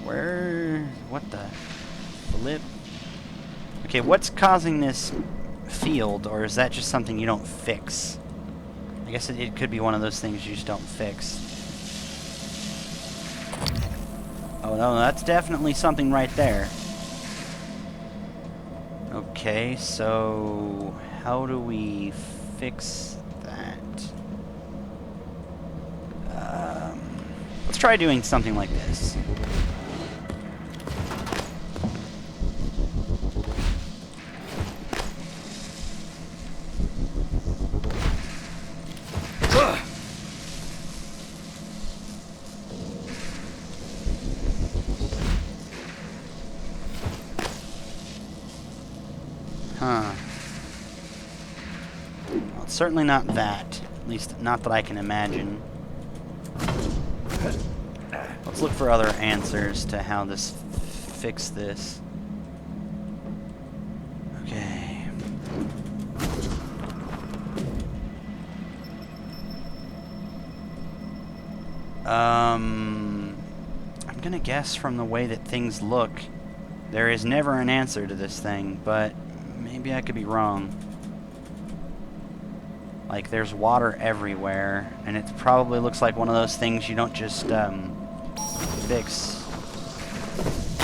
What the flip? Okay, what's causing this field, or is that just something you don't fix? I guess it could be one of those things you just don't fix. Oh no, that's definitely something right there. Okay, so how do we fix that? Let's try doing something like this. Well, it's certainly not that. At least, not that I can imagine. Let's look for other answers to how this fix this. Okay. I'm gonna guess from the way that things look, there is never an answer to this thing, but maybe I could be wrong. Like, there's water everywhere, and it probably looks like one of those things you don't just, fix.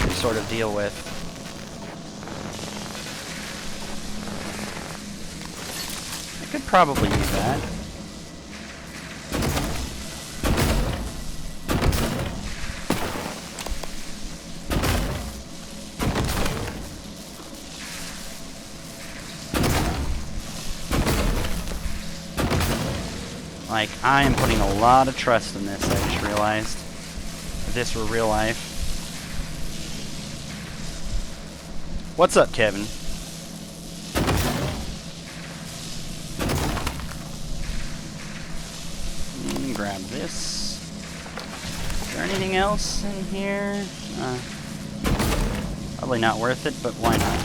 You sort of deal with. I could probably use that. Like, I am putting a lot of trust in this, I just realized. If this were real life. What's up, Kevin? Grab this. Is there anything else in here? Probably not worth it, but why not?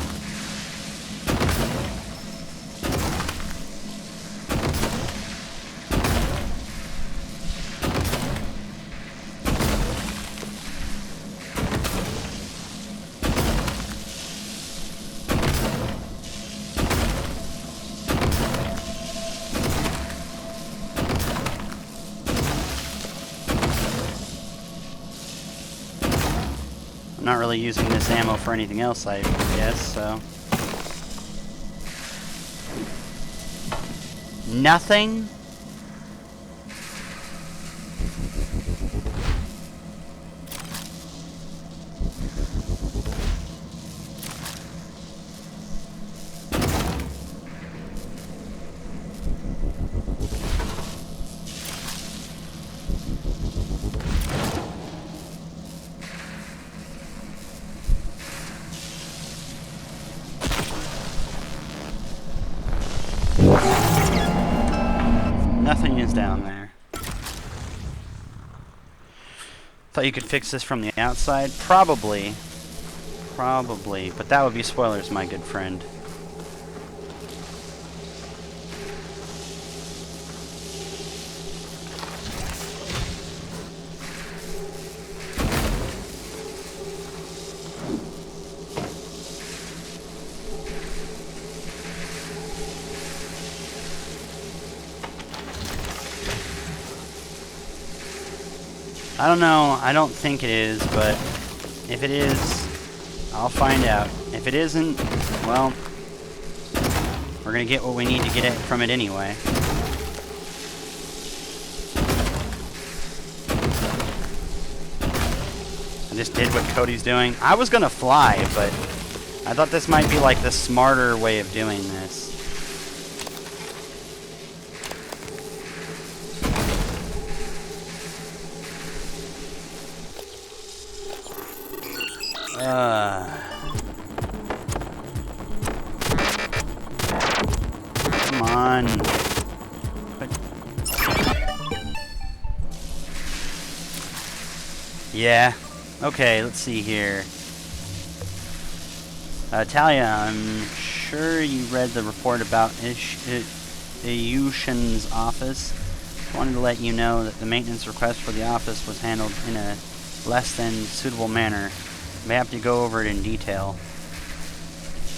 I'm not really using this ammo for anything else, I guess, so. Nothing? Nothing is down there. Thought you could fix this from the outside? Probably. Probably. But that would be spoilers, my good friend. I don't know. I don't think it is, but if it is, I'll find out. If it isn't, well, we're gonna get what we need to get it from it anyway. I just did what Cody's doing. I was gonna fly, but I thought this might be like the smarter way of doing this. Come on. Yeah. Okay, let's see here. Talia, I'm sure you read the report about Ilyushin's office. I wanted to let you know that the maintenance request for the office was handled in a less than suitable manner. I may have to go over it in detail.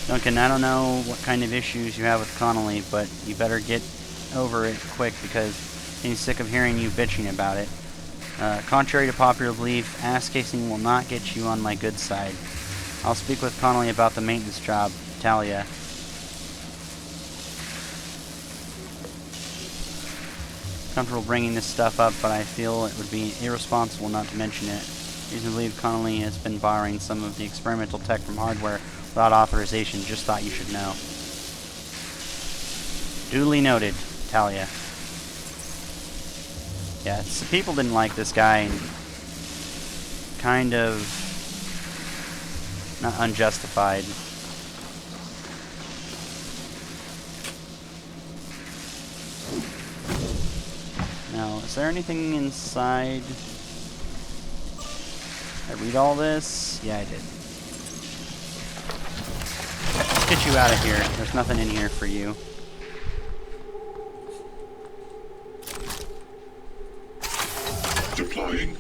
Duncan, I don't know what kind of issues you have with Connolly, but you better get over it quick because he's sick of hearing you bitching about it. Contrary to popular belief, ass kissing will not get you on my good side. I'll speak with Connolly about the maintenance job, Talia. Comfortable bringing this stuff up, but I feel it would be irresponsible not to mention it. Reason to believe Connolly has been borrowing some of the experimental tech from hardware without authorization. Just thought you should know. Duly noted, Talia. Yeah, so people didn't like this guy. Kind of not unjustified. is there anything inside? Did I read all this? Yeah, I did. Let's get you out of here. There's nothing in here for you. Deploying.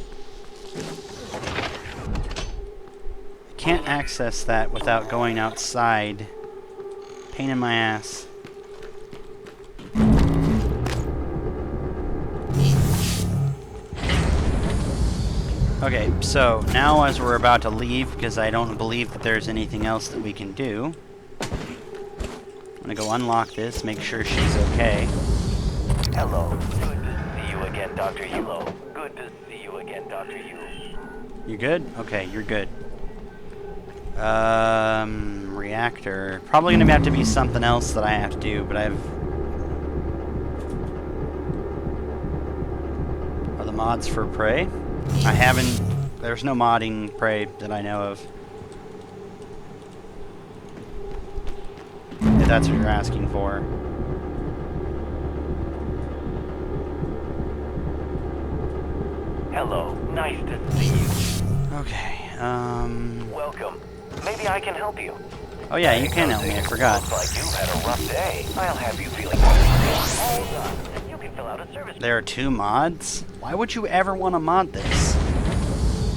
Can't access that without going outside. Pain in my ass. Okay, so now as we're about to leave, because I don't believe that there's anything else that we can do, I'm gonna go unlock this, make sure she's okay. Hello. Good to see you again, Dr. Hilo. Good to see you again, Dr. Hilo. You good? Okay, you're good. Reactor. Probably gonna have to be something else that I have to do, but Are the mods for Prey? I haven't... There's no modding Prey that I know of. If that's what you're asking for. Hello. Nice to see you. Okay, Welcome. Maybe I can help you. Oh yeah, you can help me, I forgot. Looks like you've had a rough day. I'll have you feeling better soon. Hold on. You can fill out a service. There are 2 mods? Why would you ever want to mod this?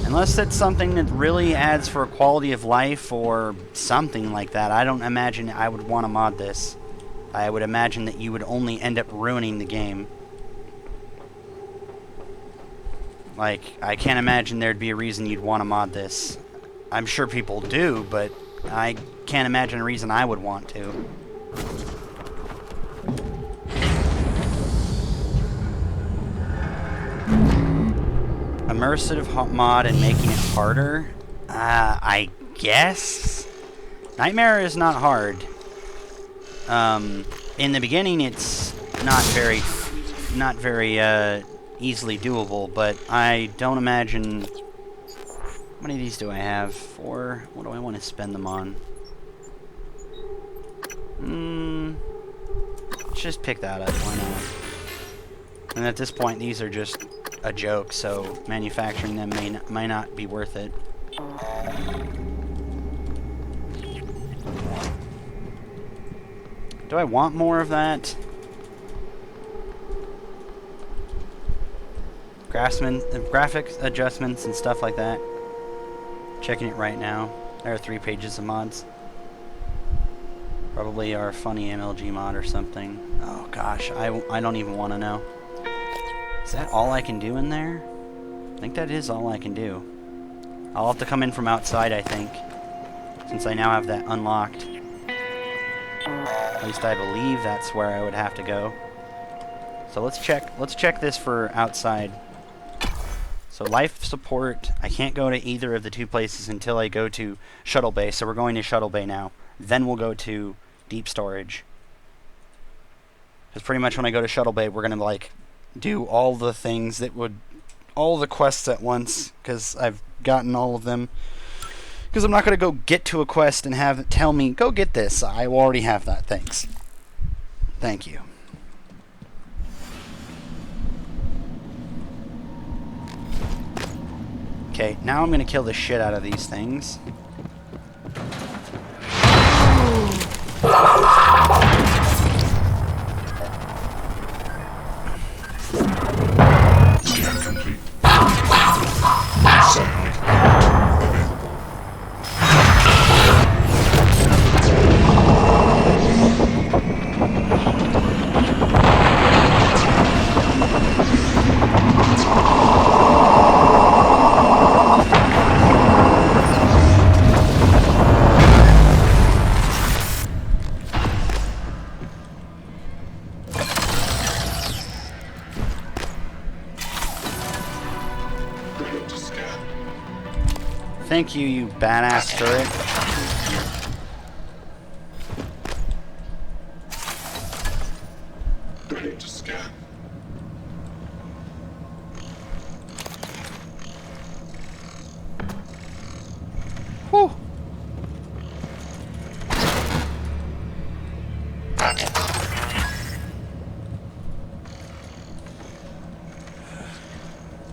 Unless it's something that really adds for quality of life or something like that, I don't imagine I would want to mod this. I would imagine that you would only end up ruining the game. Like, I can't imagine there'd be a reason you'd want to mod this. I'm sure people do, but I can't imagine a reason I would want to. Immersive mod and making it harder? I guess? Nightmare is not hard. In the beginning it's not very easily doable, but I don't imagine... How many of these do I have? 4? What do I want to spend them on? Let's just pick that up, why not? And at this point, these are just a joke, so manufacturing them might not be worth it. Do I want more of that? Graphic adjustments and stuff like that. Checking it right now. There are 3 pages of mods. Probably our funny MLG mod or something. Oh gosh, I don't even want to know. Is that all I can do in there? I think that is all I can do. I'll have to come in from outside, I think. Since I now have that unlocked. At least I believe that's where I would have to go. So let's check this for outside. So life support, I can't go to either of the 2 places until I go to Shuttle Bay. So we're going to Shuttle Bay now. Then we'll go to Deep Storage. Because pretty much when I go to Shuttle Bay, we're going to like do all the things that would... all the quests at once. Because I've gotten all of them. Because I'm not going to go get to a quest and have it tell me, go get this. I already have that. Thanks. Thank you. Okay, now I'm gonna kill the shit out of these things. Scan complete. Psionic Thank you, you badass turret. ready to scan. Whew.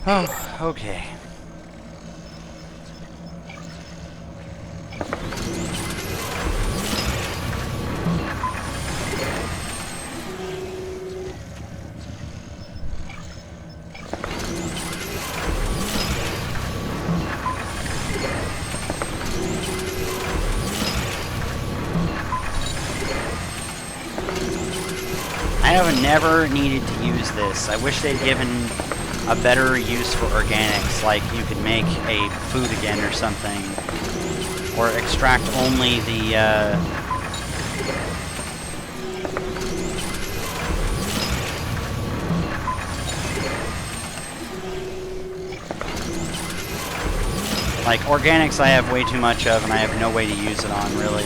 Oh, okay. I have never needed to use this. I wish they'd given a better use for organics, like you could make a food again or something, or extract only the like organics I have way too much of and I have no way to use it on, really.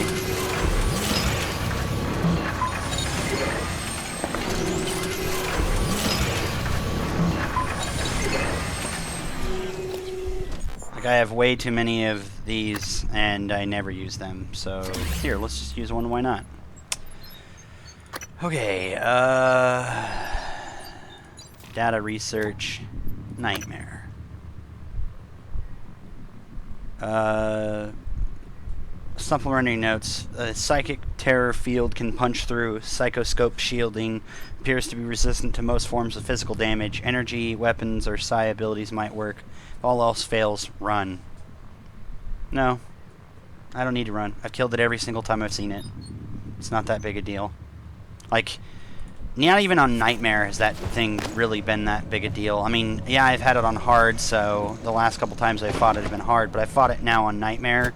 Like, I have way too many of these, and I never use them. So, here, let's just use one, why not? Okay, data research, nightmare. Supplementary notes. A psychic terror field can punch through. Psychoscope shielding appears to be resistant to most forms of physical damage. Energy, weapons, or psi abilities might work. If all else fails, run. No. I don't need to run. I've killed it every single time I've seen it. It's not that big a deal. Like, not even on Nightmare has that thing really been that big a deal. I mean, yeah, I've had it on hard, so the last couple times I fought it have been hard, but I fought it now on Nightmare.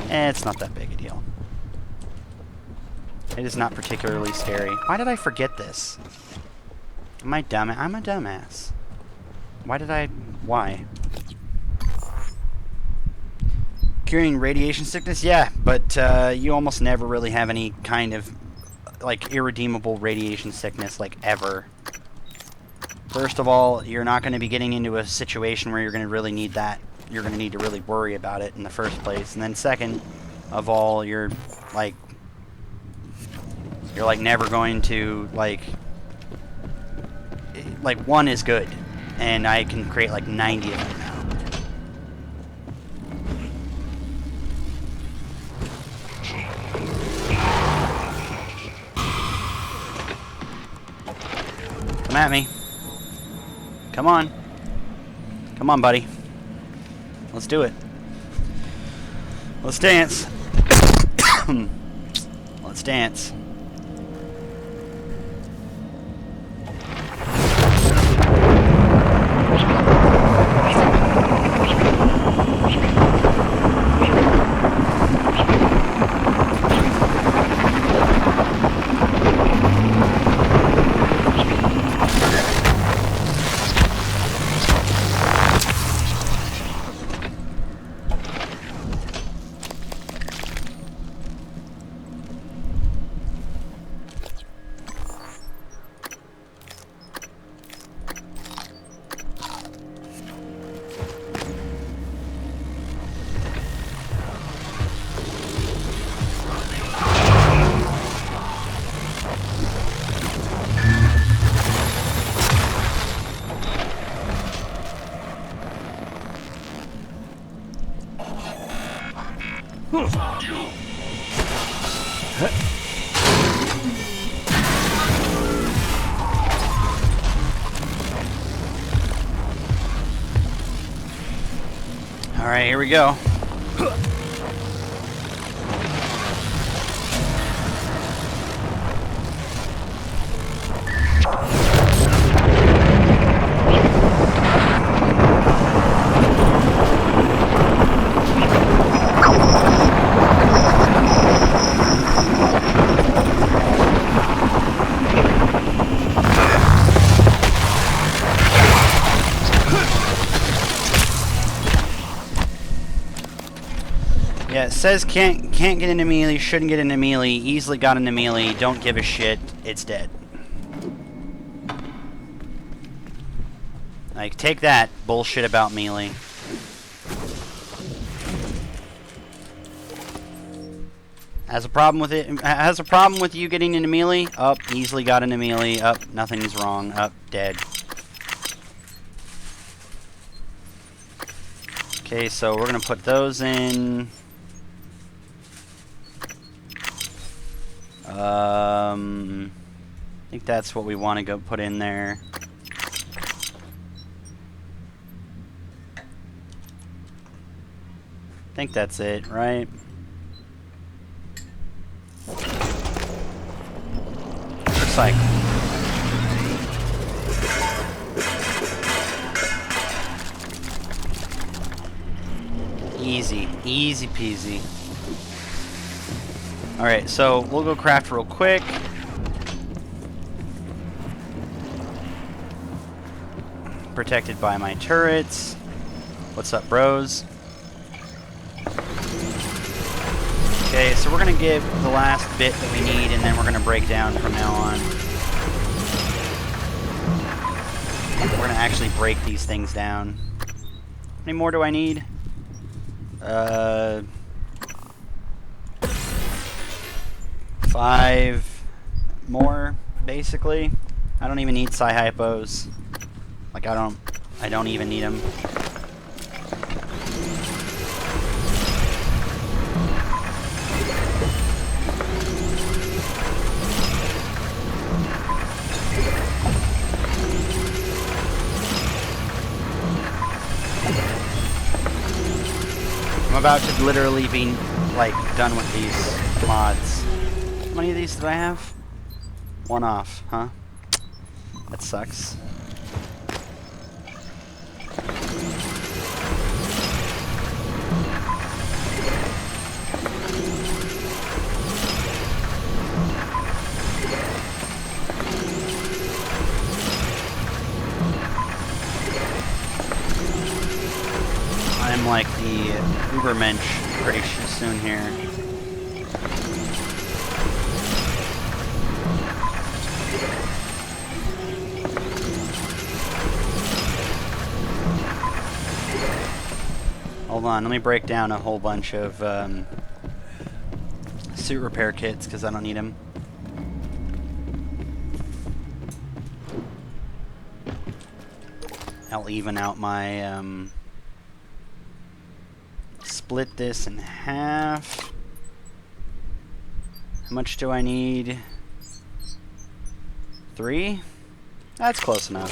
It's not that big a deal. It is not particularly scary. Why did I forget this? Am I dumb? I'm a dumbass. Why? Curing radiation sickness? Yeah, but you almost never really have any kind of, like, irredeemable radiation sickness, like, ever. First of all, you're not going to be getting into a situation where you're going to really need that. You're going to need to really worry about it in the first place. And then second of all, you're never going to, like, one is good. And I can create, like, 90 of them now. Come at me. Come on. Come on, buddy. Let's do it. Let's dance. Let's dance. Alright, here we go. Yeah, it says can't get into melee, shouldn't get into melee, easily got into melee, don't give a shit, it's dead. Like, take that bullshit about melee. Has a problem with it? Has a problem with you getting into melee? Up, easily got into melee. Up, nothing's wrong. Up, dead. Okay, so we're gonna put those in. I think that's what we want to go put in there. I think that's it, right? Recycle. Easy. Easy peasy. Alright, so we'll go craft real quick. Protected by my turrets. What's up, bros? Okay, so we're gonna give the last bit that we need, and then we're gonna break down from now on. We're gonna actually break these things down. How many more do I need? 5 more, basically. I don't even need Psi-Hypos. Like, I don't even need them. I'm about to literally be, like, done with these mods. How many of these do I have? 1 off, huh? That sucks. I'm like the Ubermensch pretty soon here. Hold on, let me break down a whole bunch of suit repair kits because I don't need them. I'll even out my split this in half. How much do I need? 3? That's close enough.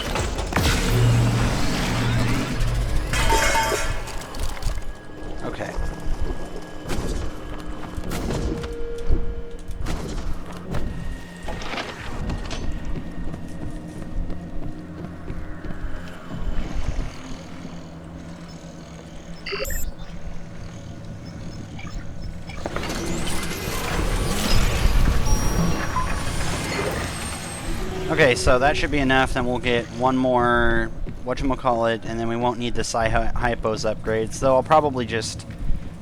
Okay. Okay, so that should be enough. Then we'll get one more whatchamacallit, and then we won't need the Psi-Hypos upgrades. Though I'll probably just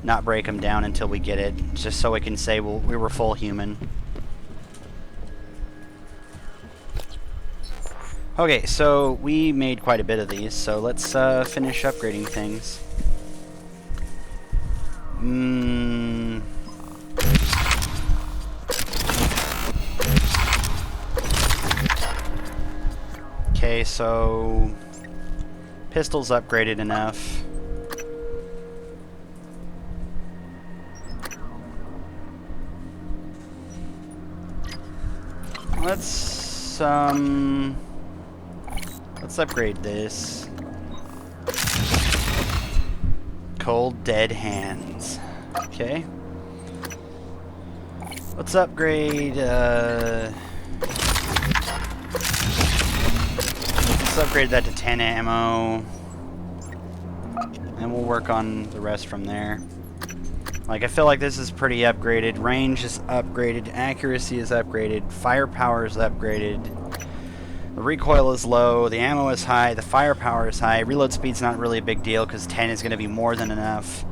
not break them down until we get it, just so we can say we were full human. Okay, so we made quite a bit of these, so let's finish upgrading things. Okay, so pistol's upgraded enough. Let's upgrade this. Cold Dead Hands. Okay. Let's upgrade let's upgrade that to 10 ammo. And we'll work on the rest from there. Like, I feel like this is pretty upgraded. Range is upgraded. Accuracy is upgraded. Firepower is upgraded. The recoil is low. The ammo is high. The firepower is high. Reload speed's not really a big deal because 10 is going to be more than enough.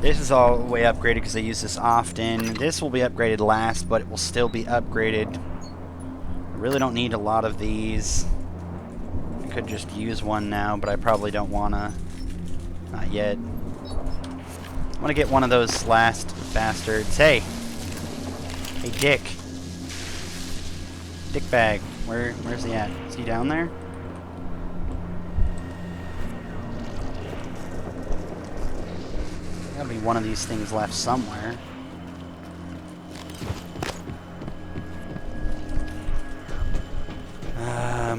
This is all the way upgraded because I use this often. This will be upgraded last, but it will still be upgraded. I really don't need a lot of these. I could just use one now, but I probably don't want to. Not yet. I want to get one of those last bastards. Hey! Hey, Dick. Dick bag. Where's he at? Is he down there? Gotta be one of these things left somewhere.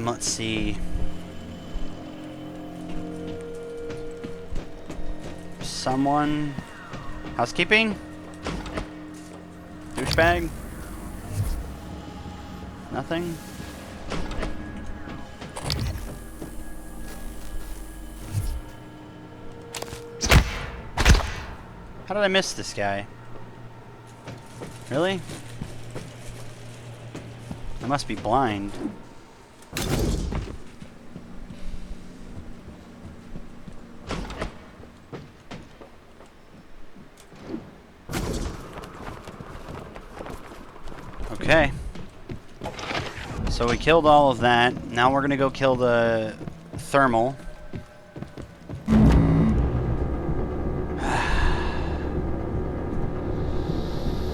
Let's see. Someone. Housekeeping? Douchebag? Nothing? How did I miss this guy? Really? I must be blind. Okay. So we killed all of that. Now we're gonna go kill the thermal.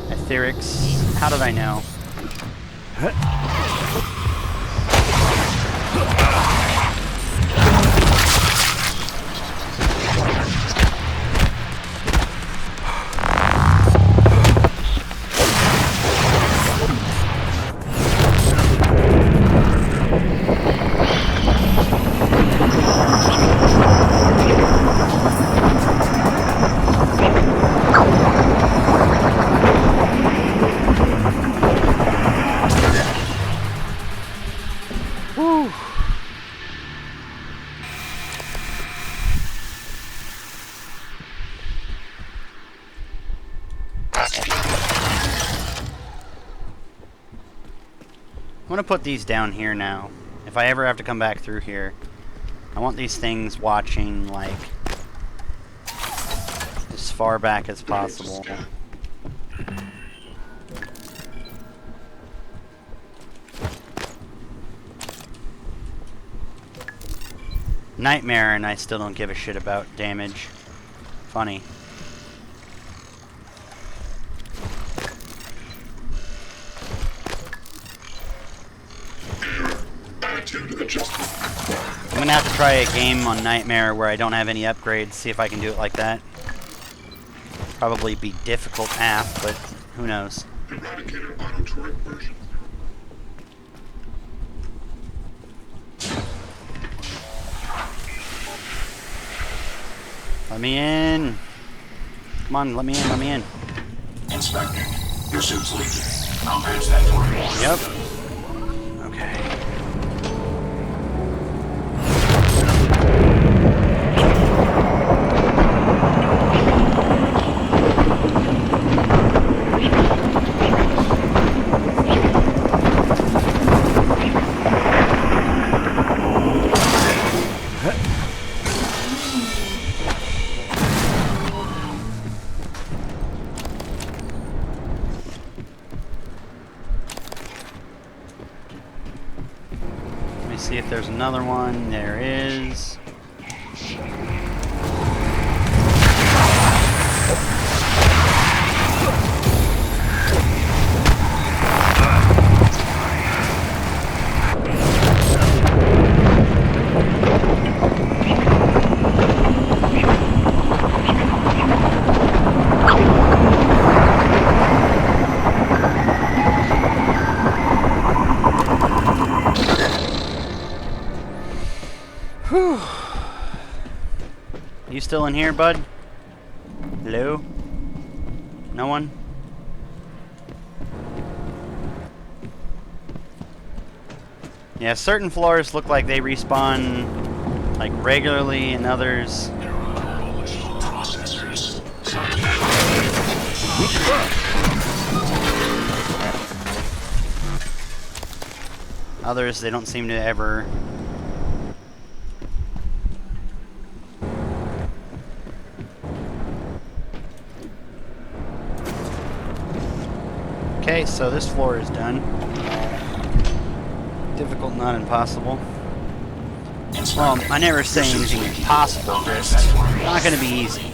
Etherics. How did I know? I'm gonna put these down here now. If I ever have to come back through here, I want these things watching, like, as far back as possible. Nightmare, and I still don't give a shit about damage. Funny. I'm gonna have to try a game on Nightmare where I don't have any upgrades, see if I can do it like that. Probably be difficult AF, but who knows. Eradicator auto-turret version. Let me in. Come on, let me in, let me in. Inspector, your suit's leaking. I'll patch that for you. Yep. Okay. See if there's another one. There is. Whew. You still in here, bud? Hello? No one? Yeah, certain floors look like they respawn like regularly, and others. Others, they don't seem to ever. Okay, so this floor is done. Difficult, not impossible. Well, I never say anything impossible, just not gonna be easy.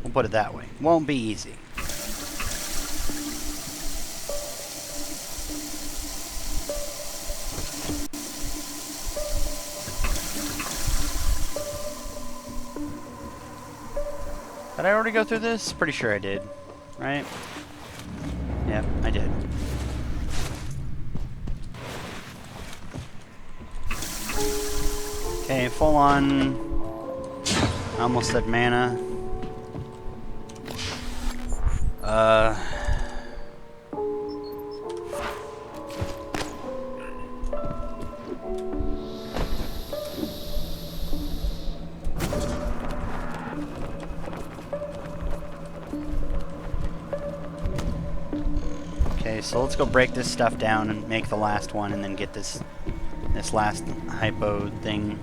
We'll put it that way. Won't be easy. Did I already go through this? Pretty sure I did. Right? Yep, I did. Okay, full on. I almost said mana. Okay, so let's go break this stuff down and make the last one, and then get this last hypo thing,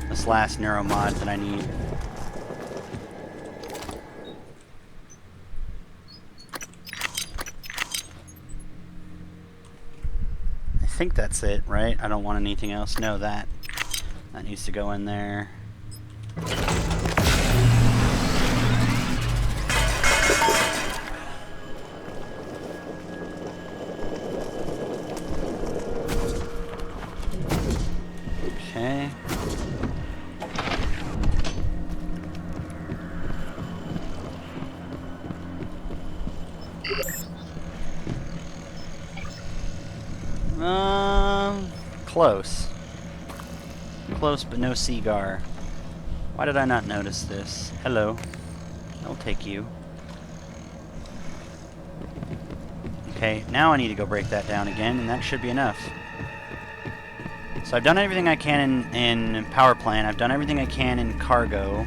this last neuromod that I need. I think that's it, right? I don't want anything else. No, that needs to go in there. Okay. Close. Close, but no Seagar. Why did I not notice this? Hello. I'll take you. Okay, now I need to go break that down again, and that should be enough. So I've done everything I can in power plant. I've done everything I can in cargo.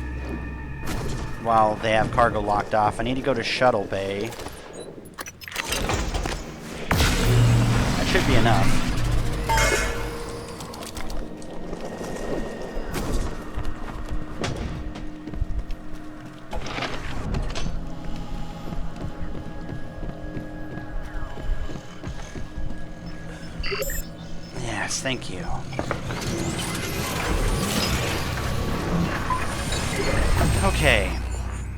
While they have cargo locked off. I need to go to shuttle bay. That should be enough. Yes, thank you. Okay,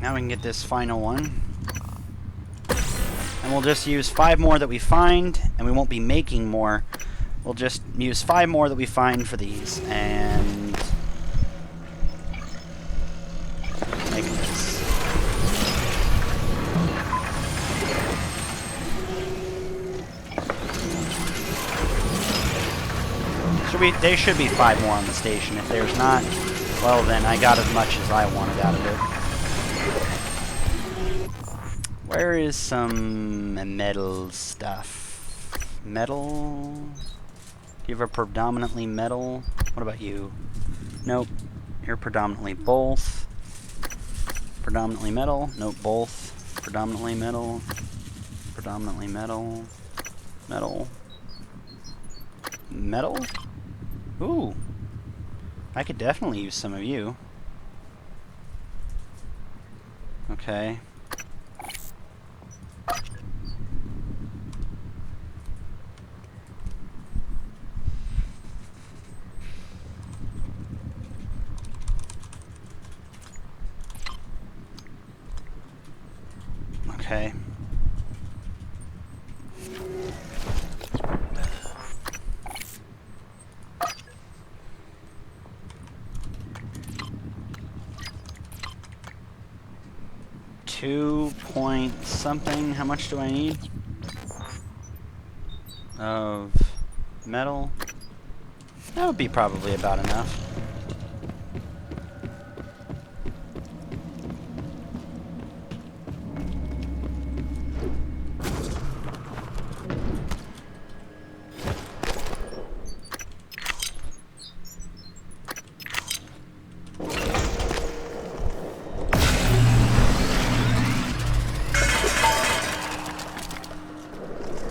now we can get this final one. And we'll just use 5 more that we find, and we won't be making more. We'll just use 5 more that we find for these, and make this. They should be 5 more on the station. If there's not, well then I got as much as I wanted out of it. Where is some metal stuff? Metal? Do you have a predominantly metal? What about you? Nope. You're predominantly both. Predominantly metal? Nope, both. Predominantly metal. Predominantly metal. Metal. Metal? Ooh. I could definitely use some of you. Okay. Okay. .2 something. How much do I need? Of metal? That would be probably about enough.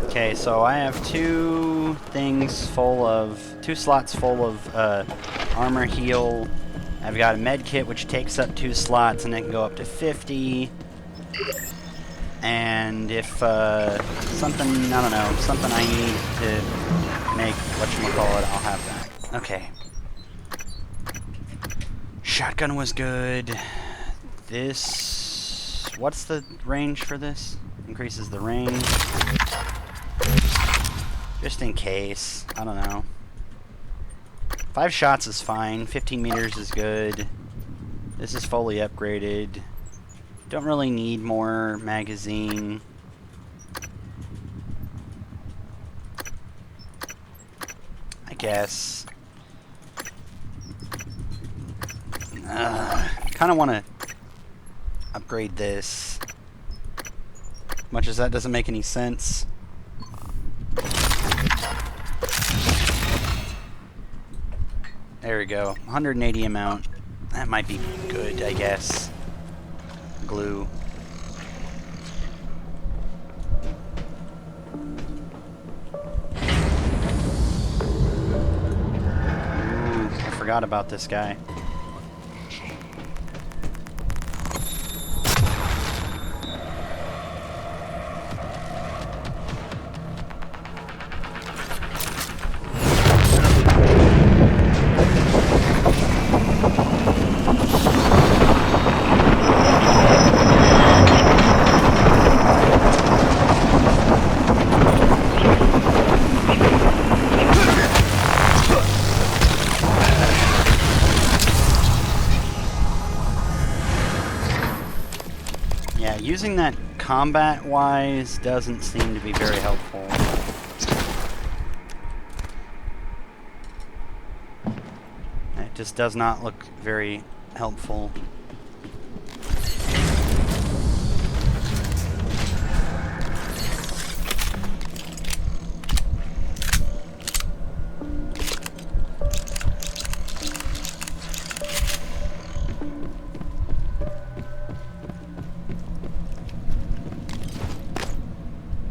Okay, so I have 2 slots full of armor heal. I've got a med kit which takes up 2 slots and it can go up to 50. And if something, I don't know, something I need to make whatchamacallit, I'll have that. Okay. Shotgun was good. This, what's the range for this? Increases the range. Just in case. I don't know. 5 shots is fine. 15 meters is good. This is fully upgraded. Don't really need more magazine. I guess. Kind of want to upgrade this. Much as that doesn't make any sense. There we go. 180 amount. That might be good, I guess. Glue. Ooh, I forgot about this guy. Using that combat-wise doesn't seem to be very helpful. It just does not look very helpful.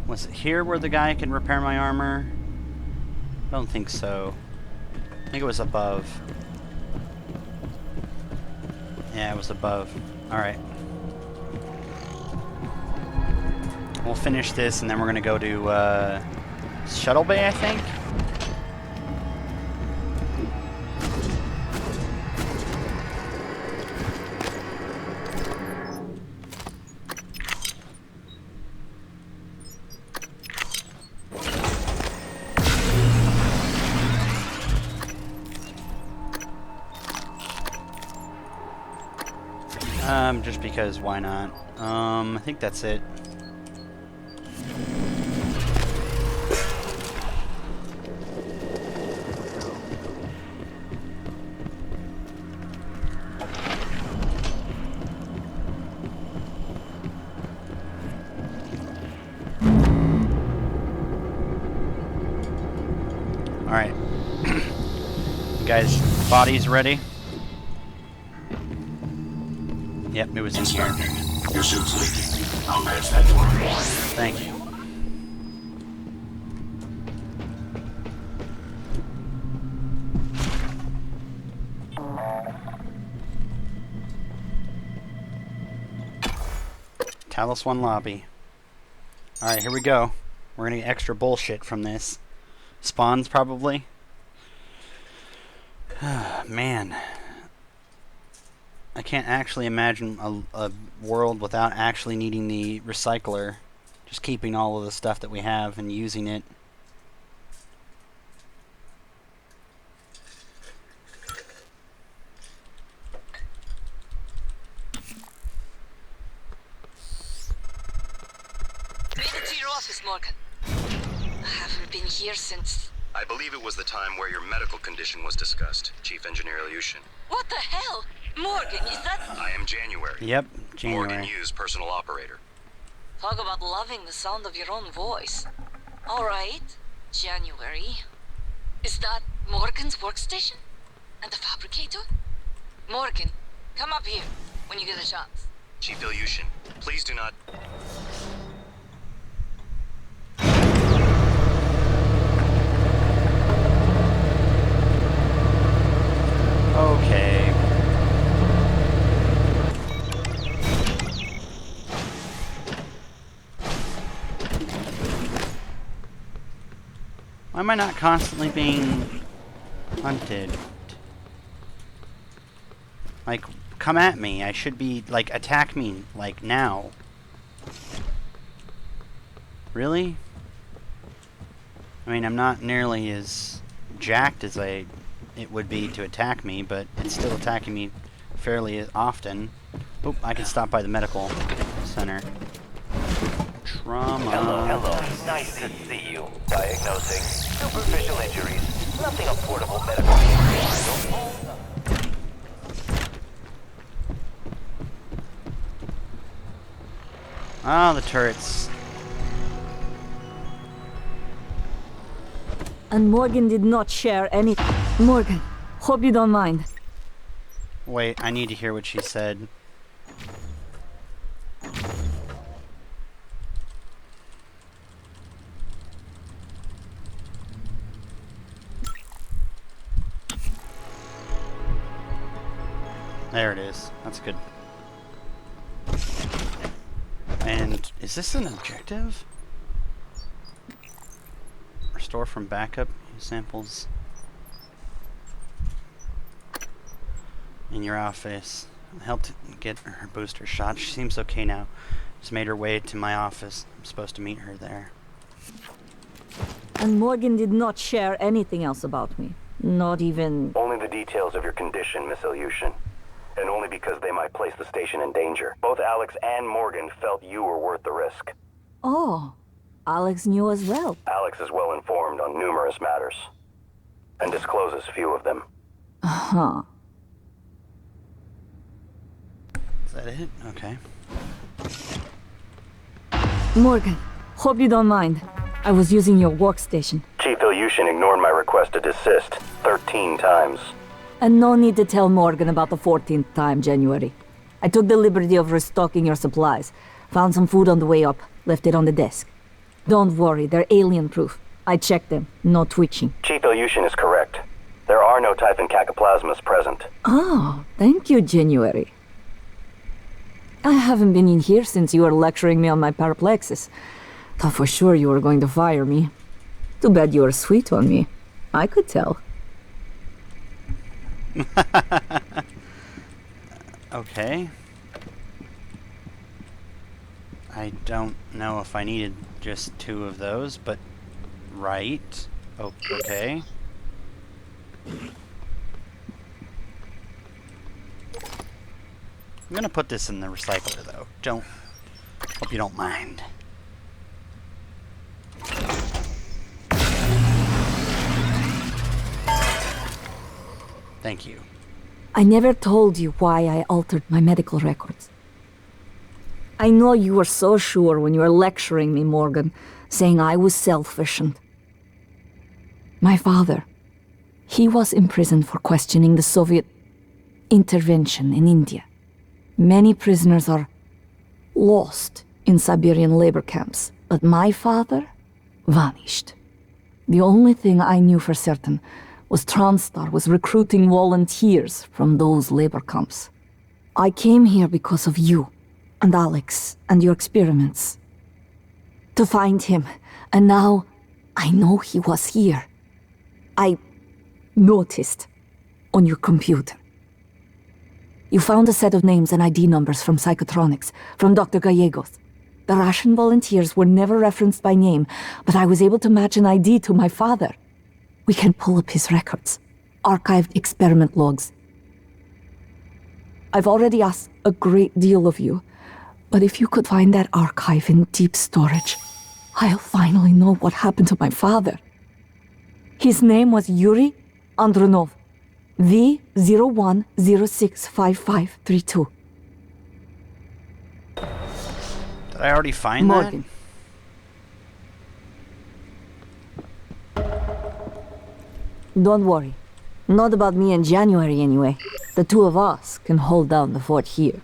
Was it here where the guy can repair my armor? I don't think so. I think it was above. Yeah, it was above. Alright. We'll finish this and then we're gonna go to Shuttle Bay, I think? Just because, why not? I think that's it. Alright. Guys, body's ready? Yep, it was in here. Your suit's leaking. I'll patch that door. Thank you. Talos 1 lobby. Alright, here we go. We're gonna get extra bullshit from this. Spawns, probably. Man. I can't actually imagine a world without actually needing the recycler. Just keeping all of the stuff that we have and using it. Made it to your office, Morgan. I haven't been here since... I believe it was the time where your medical condition was discussed, Chief Engineer Ilyushin. What the hell? Morgan, is that... I am January. Yep, January. Morgan Hughes, personal operator. Talk about loving the sound of your own voice. Alright, January. Is that Morgan's workstation? And the fabricator? Morgan, come up here when you get a chance. Chief Ilyushin, please do not... Okay. Why am I not constantly being hunted? Like, come at me. I should be, like, attack me, like, now. Really? I mean, I'm not nearly as jacked as it would be to attack me, but it's still attacking me fairly often. Oop, I can stop by the medical center. Trauma. Hello. Nice to see you. Diagnosing superficial injuries. Nothing affordable medical care. Oh, the turrets. And Morgan did not share any... Morgan, hope you don't mind. Wait, I need to hear what she said. There it is. That's good. And is this an objective? Restore from backup samples in your office. Helped get her booster shot. She seems okay now. Just made her way to my office. I'm supposed to meet her there. And Morgan did not share anything else about me. Not even... Only the details of your condition, Miss Ilyushin. And only because they might place the station in danger. Both Alex and Morgan felt you were worth the risk. Oh, Alex knew as well. Alex is well informed on numerous matters. And discloses few of them. Uh-huh. Is that it? Okay. Morgan, hope you don't mind. I was using your workstation. Chief Ilyushin ignored my request to desist 13 times. And no need to tell Morgan about the 14th time, January. I took the liberty of restocking your supplies. Found some food on the way up, left it on the desk. Don't worry, they're alien-proof. I checked them, no twitching. Chief Ilyushin is correct. There are no Typhon cacoplasmas present. Oh, thank you, January. I haven't been in here since you were lecturing me on my paraplexis. Thought for sure you were going to fire me. Too bad you were sweet on me. I could tell. Okay. I don't know if I needed just 2 of those, but right. Oh, okay. I'm gonna put this in the recycler though. Hope you don't mind. Thank you. I never told you why I altered my medical records. I know you were so sure when you were lecturing me, Morgan, saying I was selfish and... My father, he was imprisoned for questioning the Soviet intervention in India. Many prisoners are lost in Siberian labor camps, but my father vanished. The only thing I knew for certain was TranStar was recruiting volunteers from those labor camps. I came here because of you, and Alex, and your experiments. To find him, and now I know he was here. I noticed on your computer. You found a set of names and ID numbers from Psychotronics, from Dr. Gallegos. The Russian volunteers were never referenced by name, but I was able to match an ID to my father. We can pull up his records, archived experiment logs. I've already asked a great deal of you, but if you could find that archive in deep storage, I'll finally know what happened to my father. His name was Yuri Andronov, V01065532. Did I already find Morgan. Don't worry. Not about me in January, anyway. The 2 of us can hold down the fort here.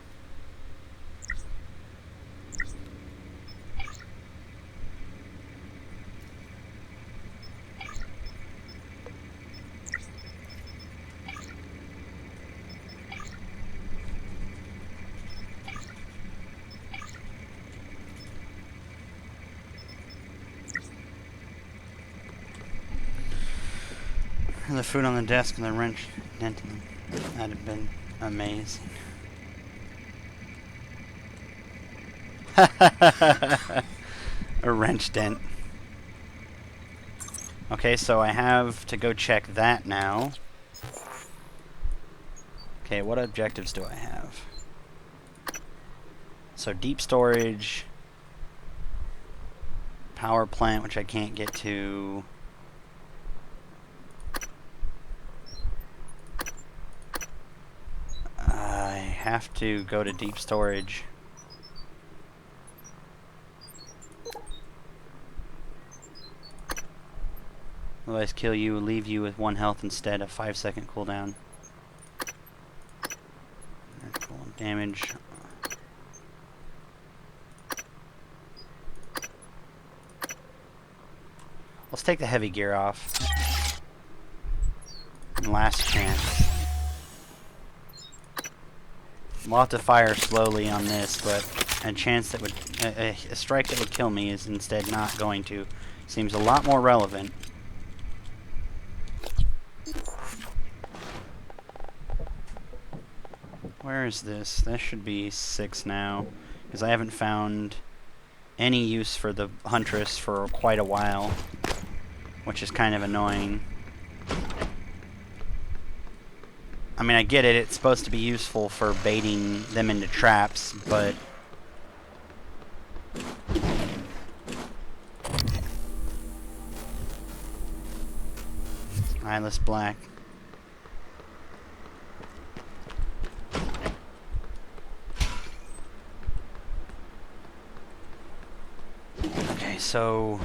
The food on the desk and the wrench dent in them. That'd have been amazing. A wrench dent. Okay, so I have to go check that now. Okay, what objectives do I have? So deep storage, power plant, which I can't get to. I have to go to deep storage. Otherwise kill you, leave you with 1 health instead of 5-second cooldown. Cool damage. Let's take the heavy gear off. And last chance. We'll have to fire slowly on this, but a chance that would a strike that would kill me is instead not going to. Seems a lot more relevant. Where is this? That should be 6 now, because I haven't found any use for the Huntress for quite a while, which is kind of annoying. I mean, I get it, it's supposed to be useful for baiting them into traps, but Eyeless Black. Okay, so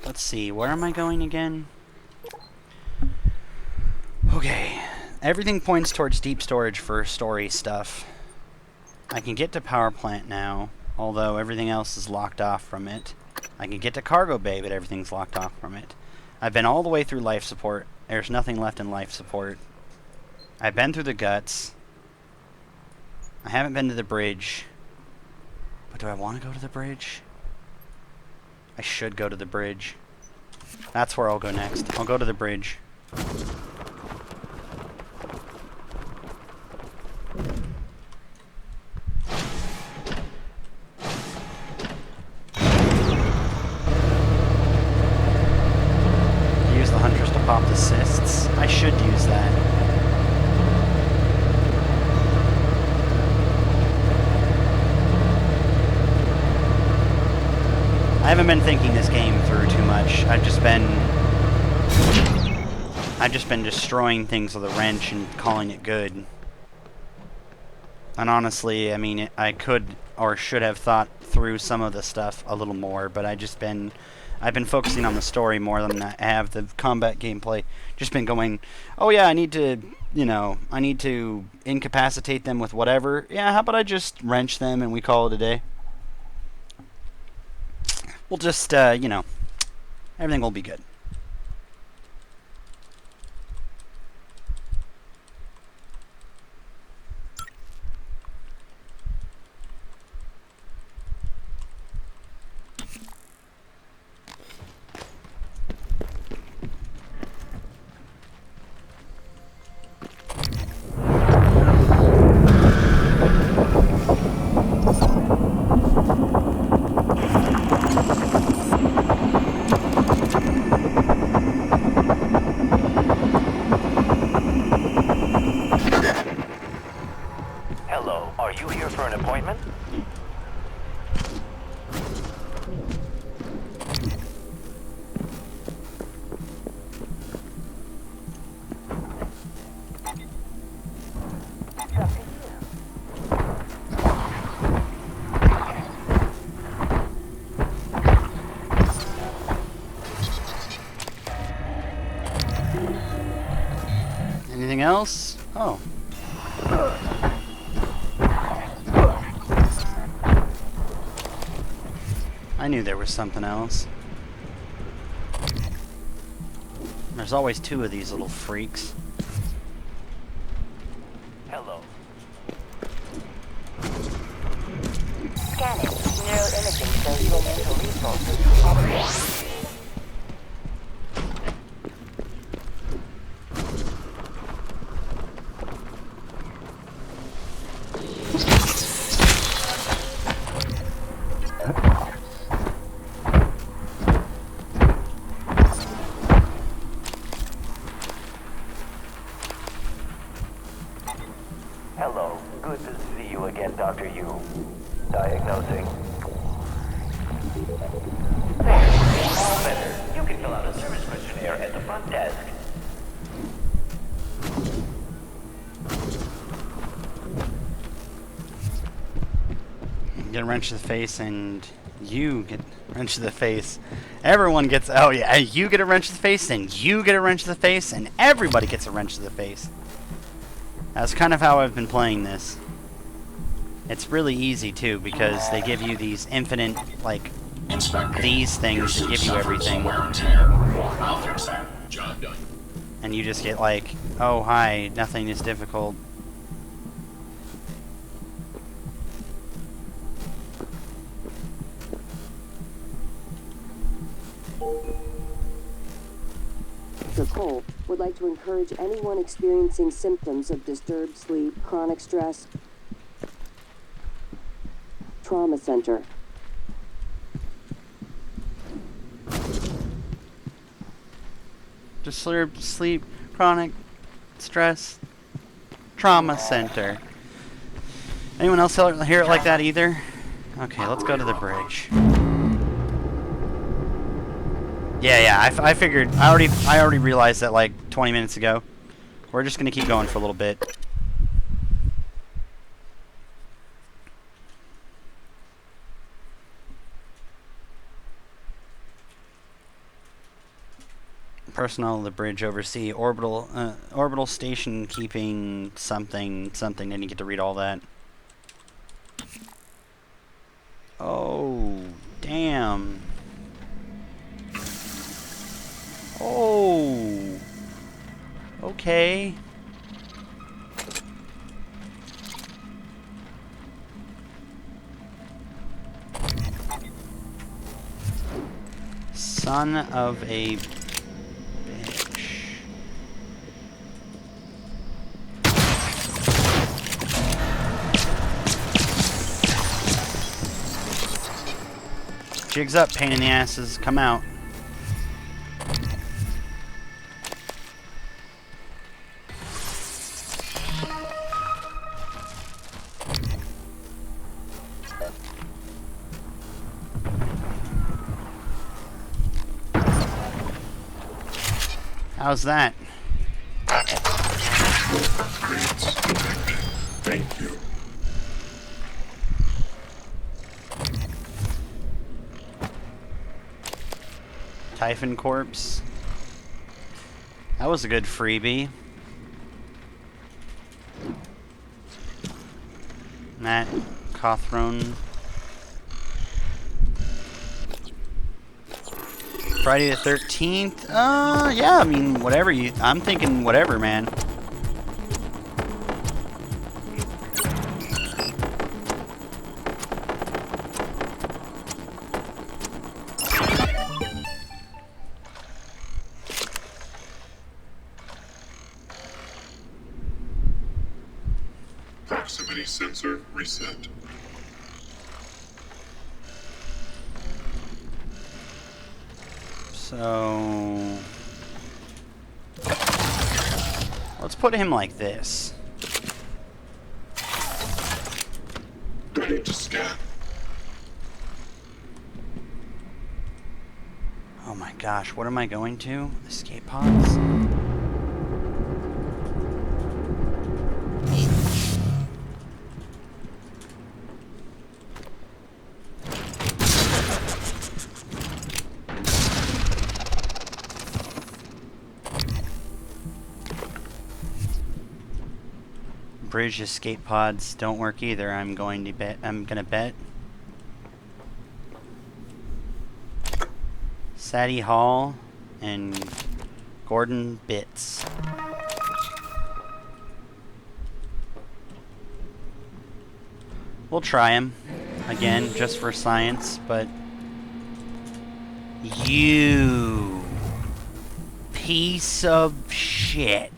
let's see, where am I going again? Okay, everything points towards deep storage for story stuff. I can get to power plant now, although everything else is locked off from it. I can get to cargo bay, but everything's locked off from it. I've been all the way through life support. There's nothing left in life support. I've been through the guts. I haven't been to the bridge. But do I want to go to the bridge? I should go to the bridge. That's where I'll go next. I'll go to the bridge. Use the Huntress to pop the cysts. I should use that. I haven't been thinking this game through too much. I've just been destroying things with a wrench and calling it good. And honestly, I mean, I could or should have thought through some of the stuff a little more, but I've been focusing on the story more than I have the combat gameplay. Just been going, oh yeah, I need to incapacitate them with whatever. Yeah, how about I just wrench them and we call it a day? We'll just, everything will be good. Anything else? Oh. I knew there was something else. There's always 2 of these little freaks. Hello. Scanning. Neuroimaging shows your mental resources. Dr. Yu. Diagnosing. There. All vendors, you can fill out a service questionnaire at the front desk. Get a wrench to the face, and you get a wrench to the face. Everyone gets, oh yeah, you get a wrench to the face, and you get a wrench to the face, and everybody gets a wrench to the face. That's kind of how I've been playing this. It's really easy too, because they give you these infinite, like, these things that give you everything. I'll fix that. Job done. And you just get like, oh hi, nothing is difficult. Dr. Cole would like to encourage anyone experiencing symptoms of disturbed sleep, chronic stress, trauma center. Disturbed sleep, chronic stress, trauma center. Anyone else hear it like that either? Okay, let's go to the bridge. Yeah, I figured. I already realized that like 20 minutes ago. We're just gonna keep going for a little bit. Personnel of the bridge oversee orbital station keeping something. I didn't get to read all that. Oh, damn. Oh. Okay. Son of a bitch. Jigs up, pain in the asses. Come out. How's that? Thank you. Typhon Corpse. That was a good freebie. Matt Cawthron. Friday the 13th? Yeah, I mean, whatever you... I'm thinking whatever, man. Proximity sensor reset. So... let's put him like this. Ready to scan. Oh my gosh, what am I going to? Escape pods? Bridge escape pods don't work either. I'm gonna bet. Sadie Hall and Gordon Bits. We'll try him again just for science, but you piece of shit.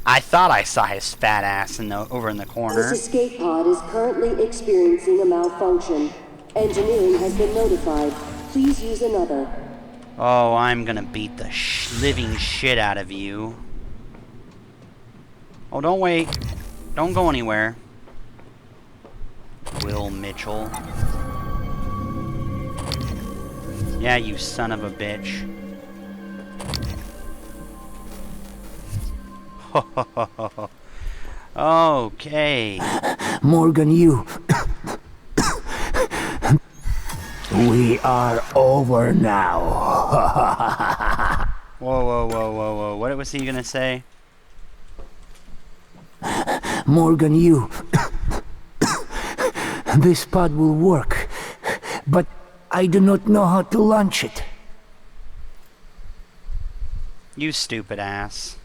I thought I saw his fat ass over in the corner. This escape pod is currently experiencing a malfunction. Engineering has been notified. Please use another. Oh, I'm gonna beat the living shit out of you. Oh, don't wait. Don't go anywhere. Will Mitchell. Yeah, you son of a bitch. Okay. Morgan, you... We are over now. Whoa, whoa, whoa, whoa, whoa. What was he gonna say? Morgan, you... This pod will work, but I do not know how to launch it. You stupid ass.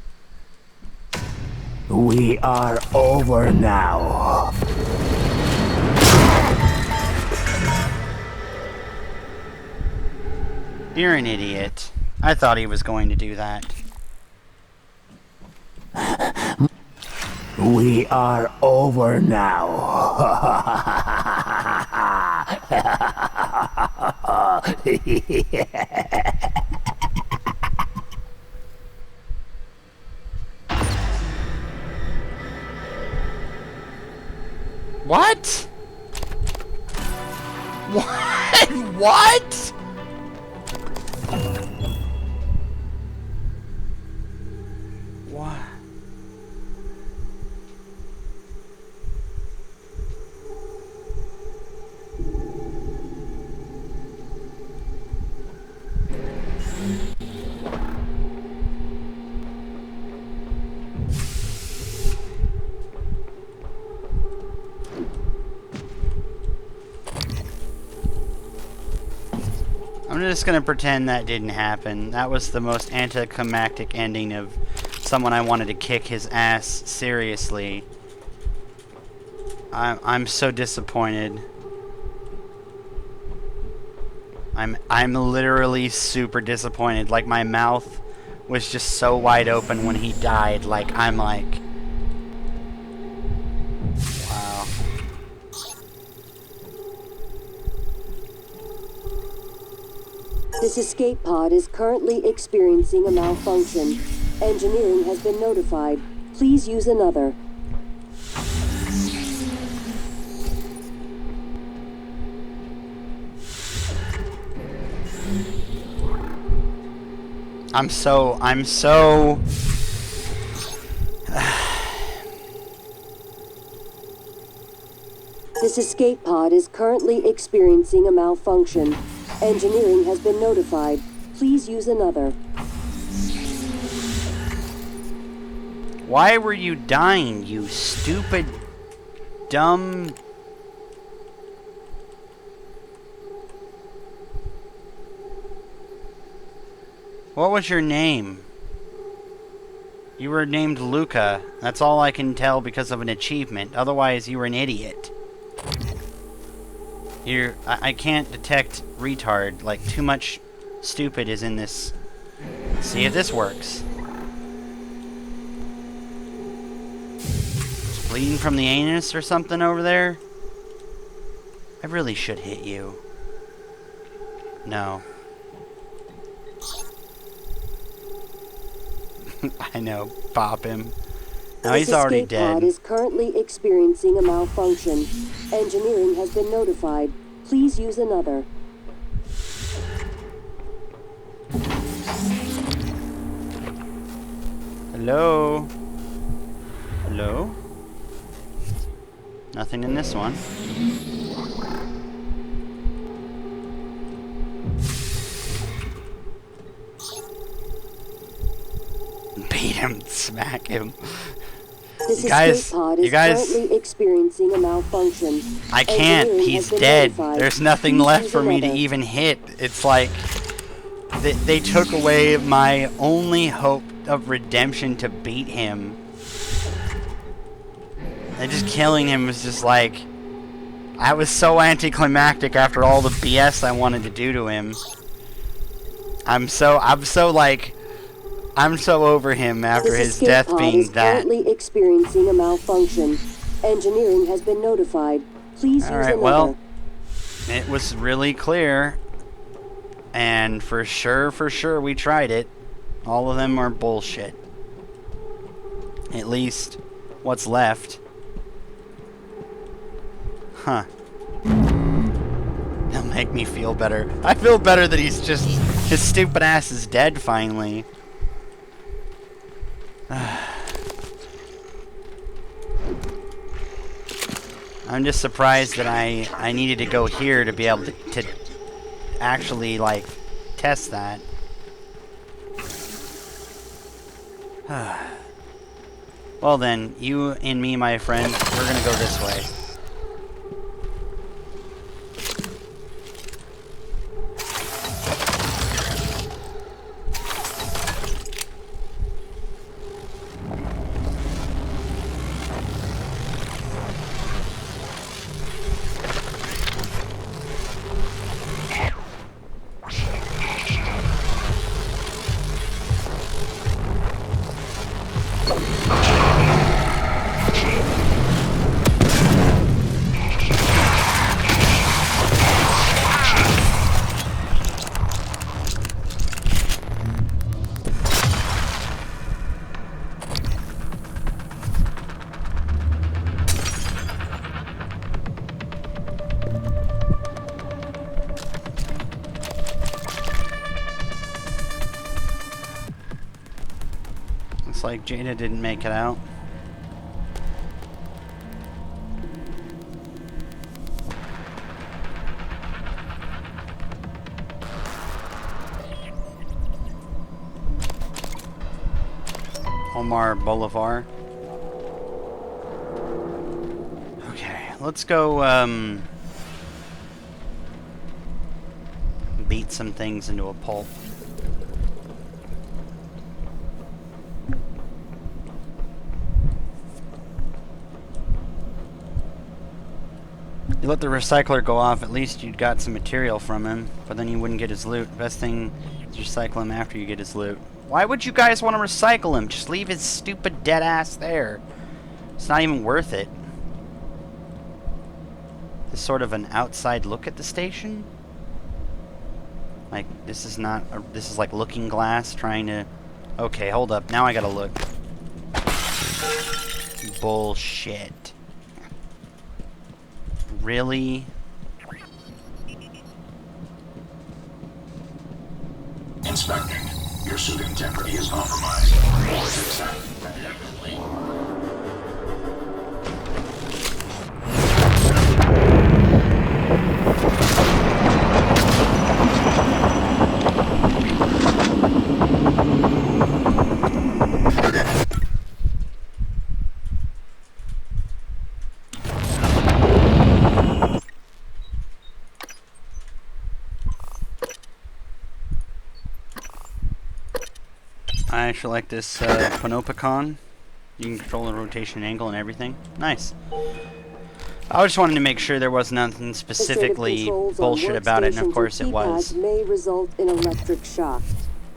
We are over now. You're an idiot. I thought he was going to do that. We are over now. What? What? What? What? I'm just gonna pretend that didn't happen. That was the most anticlimactic ending of someone I wanted to kick his ass seriously. I'm so disappointed. I'm literally super disappointed. Like, my mouth was just so wide open when he died. Like, I'm like, wow. This escape pod is currently experiencing a malfunction. Engineering has been notified. Please use another. I'm so This escape pod is currently experiencing a malfunction. Engineering has been notified. Please use another. Why were you dying, you stupid, dumb... What was your name? You were named Luca. That's all I can tell because of an achievement. Otherwise, you were an idiot. I can't detect retard. Like, too much stupid is in this. See if this works. Bleeding from the anus or something over there? I really should hit you. No. I know. Pop him. No, he's already dead. This escape pod is currently experiencing a malfunction. Engineering has been notified. Please use another. Hello? Hello? Nothing in this one. Beat him, smack him. This escape pod is currently experiencing a malfunction. I can't. He's dead. There's nothing left for me to even hit. It's like they took away my only hope of redemption to beat him. And just killing him was just like, I was so anticlimactic after all the BS I wanted to do to him. I'm so over him after his death being that. This escape pod is currently experiencing a malfunction. Engineering has been notified. Please use another. Well, it was really clear, and for sure we tried it. All of them are bullshit. At least what's left. Huh. He'll make me feel better. I feel better that he's just... His stupid ass is dead, finally. I'm just surprised that I needed to go here to be able to actually, like, test that. Well then, you and me, my friend, we're gonna go this way. Looks like Jada didn't make it out. Omar Bolivar. Okay, let's go beat some things into a pulp. You let the recycler go off, at least you'd got some material from him, but then you wouldn't get his loot. Best thing is recycle him after you get his loot. Why would you guys want to recycle him? Just leave his stupid dead ass there. It's not even worth it. This is sort of an outside look at the station. Like, this is not, this is like Looking Glass trying to... Okay, hold up. Now I gotta look. Bullshit. Really? Inspecting. Your suit integrity is compromised. I actually like this Panopticon. You can control the rotation angle and everything. Nice. I just wanted to make sure there was nothing specifically bullshit about it, and of course it was. May result in electric shock.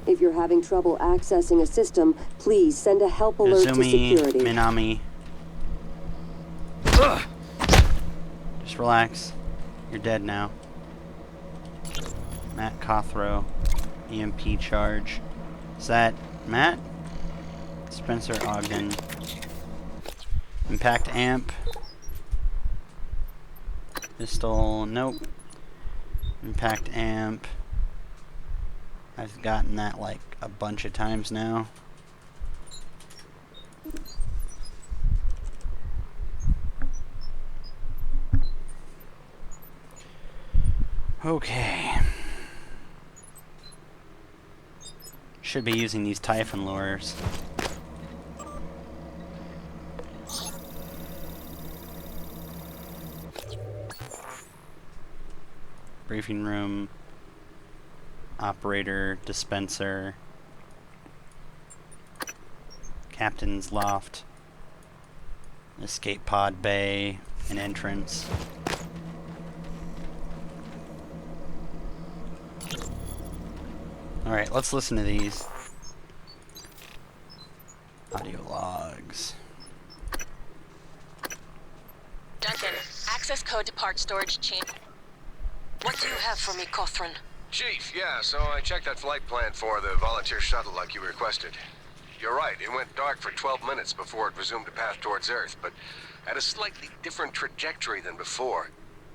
If you're having trouble accessing a system, please send a help alert to security. Minami. Just relax. You're dead now. Matt Cothrow. EMP charge. Is that Matt? Spencer Ogden. Impact amp. Pistol, nope. Impact amp. I've gotten that like a bunch of times now. Okay. Should be using these Typhon lures. Briefing room, operator, dispenser, captain's loft, escape pod bay, and entrance. Alright, let's listen to these. Audio logs. Duncan, access code to part storage chain. What do you have for me, Cothran? Chief, yeah, so I checked that flight plan for the volunteer shuttle like you requested. You're right, it went dark for 12 minutes before it resumed a path towards Earth, but at a slightly different trajectory than before.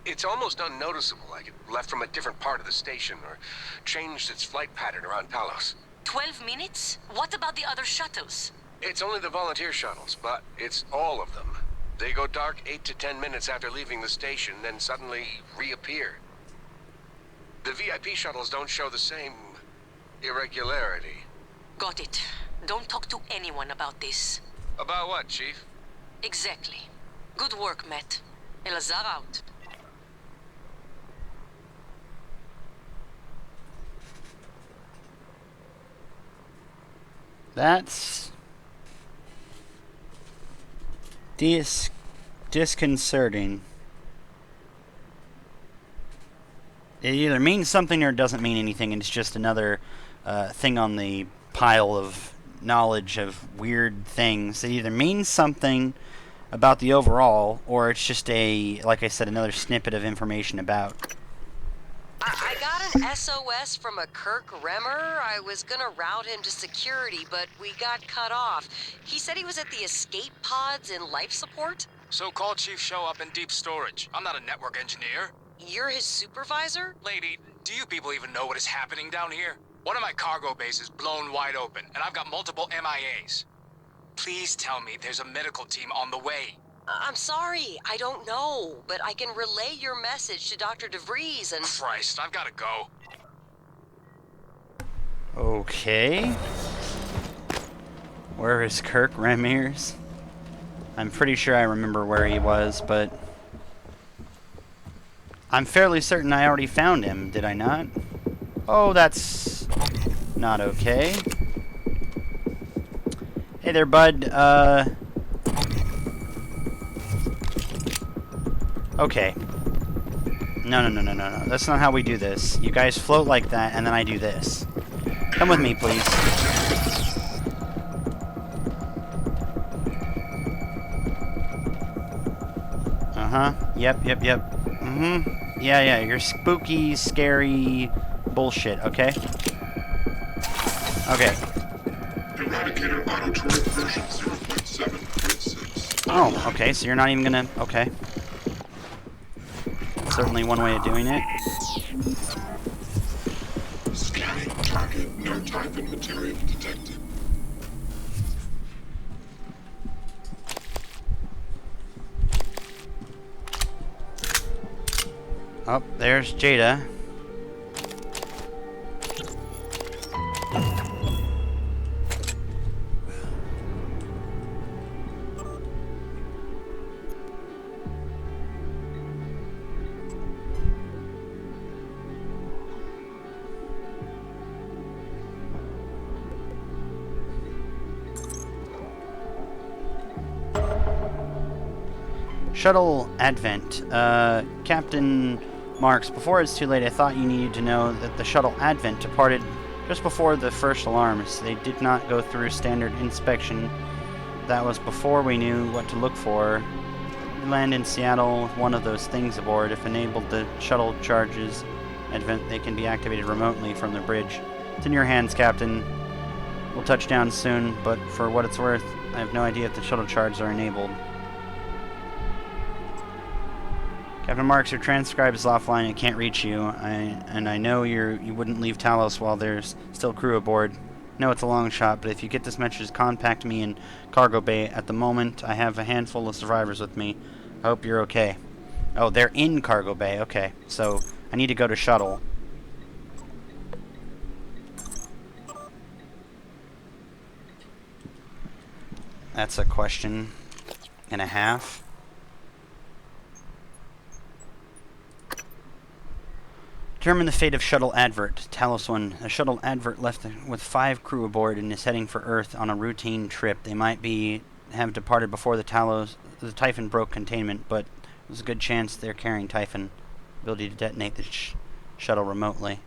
It's almost unnoticeable, like it left from a different part of the station or changed its flight pattern around Talos. 12 minutes? What about the other shuttles? It's only the volunteer shuttles, but it's all of them. They go dark 8 to 10 minutes after leaving the station, then suddenly reappear. The VIP shuttles don't show the same irregularity. Got it. Don't talk to anyone about this. About what, Chief? Exactly. Good work, Matt. Elazar out. That's disconcerting. It either means something or it doesn't mean anything, and it's just another thing on the pile of knowledge of weird things. It either means something about the overall, or it's just like I said, another snippet of information about. I got an SOS from a Kirk Remmer. I was gonna route him to security, but we got cut off. He said he was at the escape pods in life support. So call Chief Show up in deep storage. I'm not a network engineer. You're his supervisor? Lady, do you people even know what is happening down here? One of my cargo bays is blown wide open, and I've got multiple MIAs. Please tell me there's a medical team on the way. I'm sorry, I don't know, but I can relay your message to Dr. DeVries and... Christ, I've gotta go. Okay. Where is Kirk Ramiers? I'm pretty sure I remember where he was, but... I'm fairly certain I already found him, did I not? Oh, that's... not okay. Hey there, bud. Okay. No. That's not how we do this. You guys float like that, and then I do this. Come with me, please. Uh-huh. Yep. Mm-hmm. Yeah, you're spooky, scary bullshit, okay? Okay. Eradicator Autotroid version 0.7.6. Oh, okay, so you're not even gonna... Okay. Certainly one way of doing it. Scanning target, no type and material detected. Oh, there's Jada. Shuttle Advent. Captain Marks, before it's too late, I thought you needed to know that the Shuttle Advent departed just before the first alarms. They did not go through standard inspection. That was before we knew what to look for. We land in Seattle with one of those things aboard. If enabled, the shuttle charges Advent, they can be activated remotely from the bridge. It's in your hands, Captain. We'll touch down soon, but for what it's worth, I have no idea if the shuttle charges are enabled. Captain Marks, your transcribe is offline. I can't reach you. I know you wouldn't leave Talos while there's still crew aboard. No, it's a long shot, but if you get this message, contact me in cargo bay. At the moment, I have a handful of survivors with me. I hope you're okay. Oh, they're in cargo bay. Okay, so I need to go to shuttle. That's a question and a half. Determine the fate of Shuttle Advert, Talos 1. The Shuttle Advert left with 5 crew aboard and is heading for Earth on a routine trip. They might have departed before the Typhon broke containment, but there's a good chance they're carrying Typhon. Ability to detonate the shuttle remotely.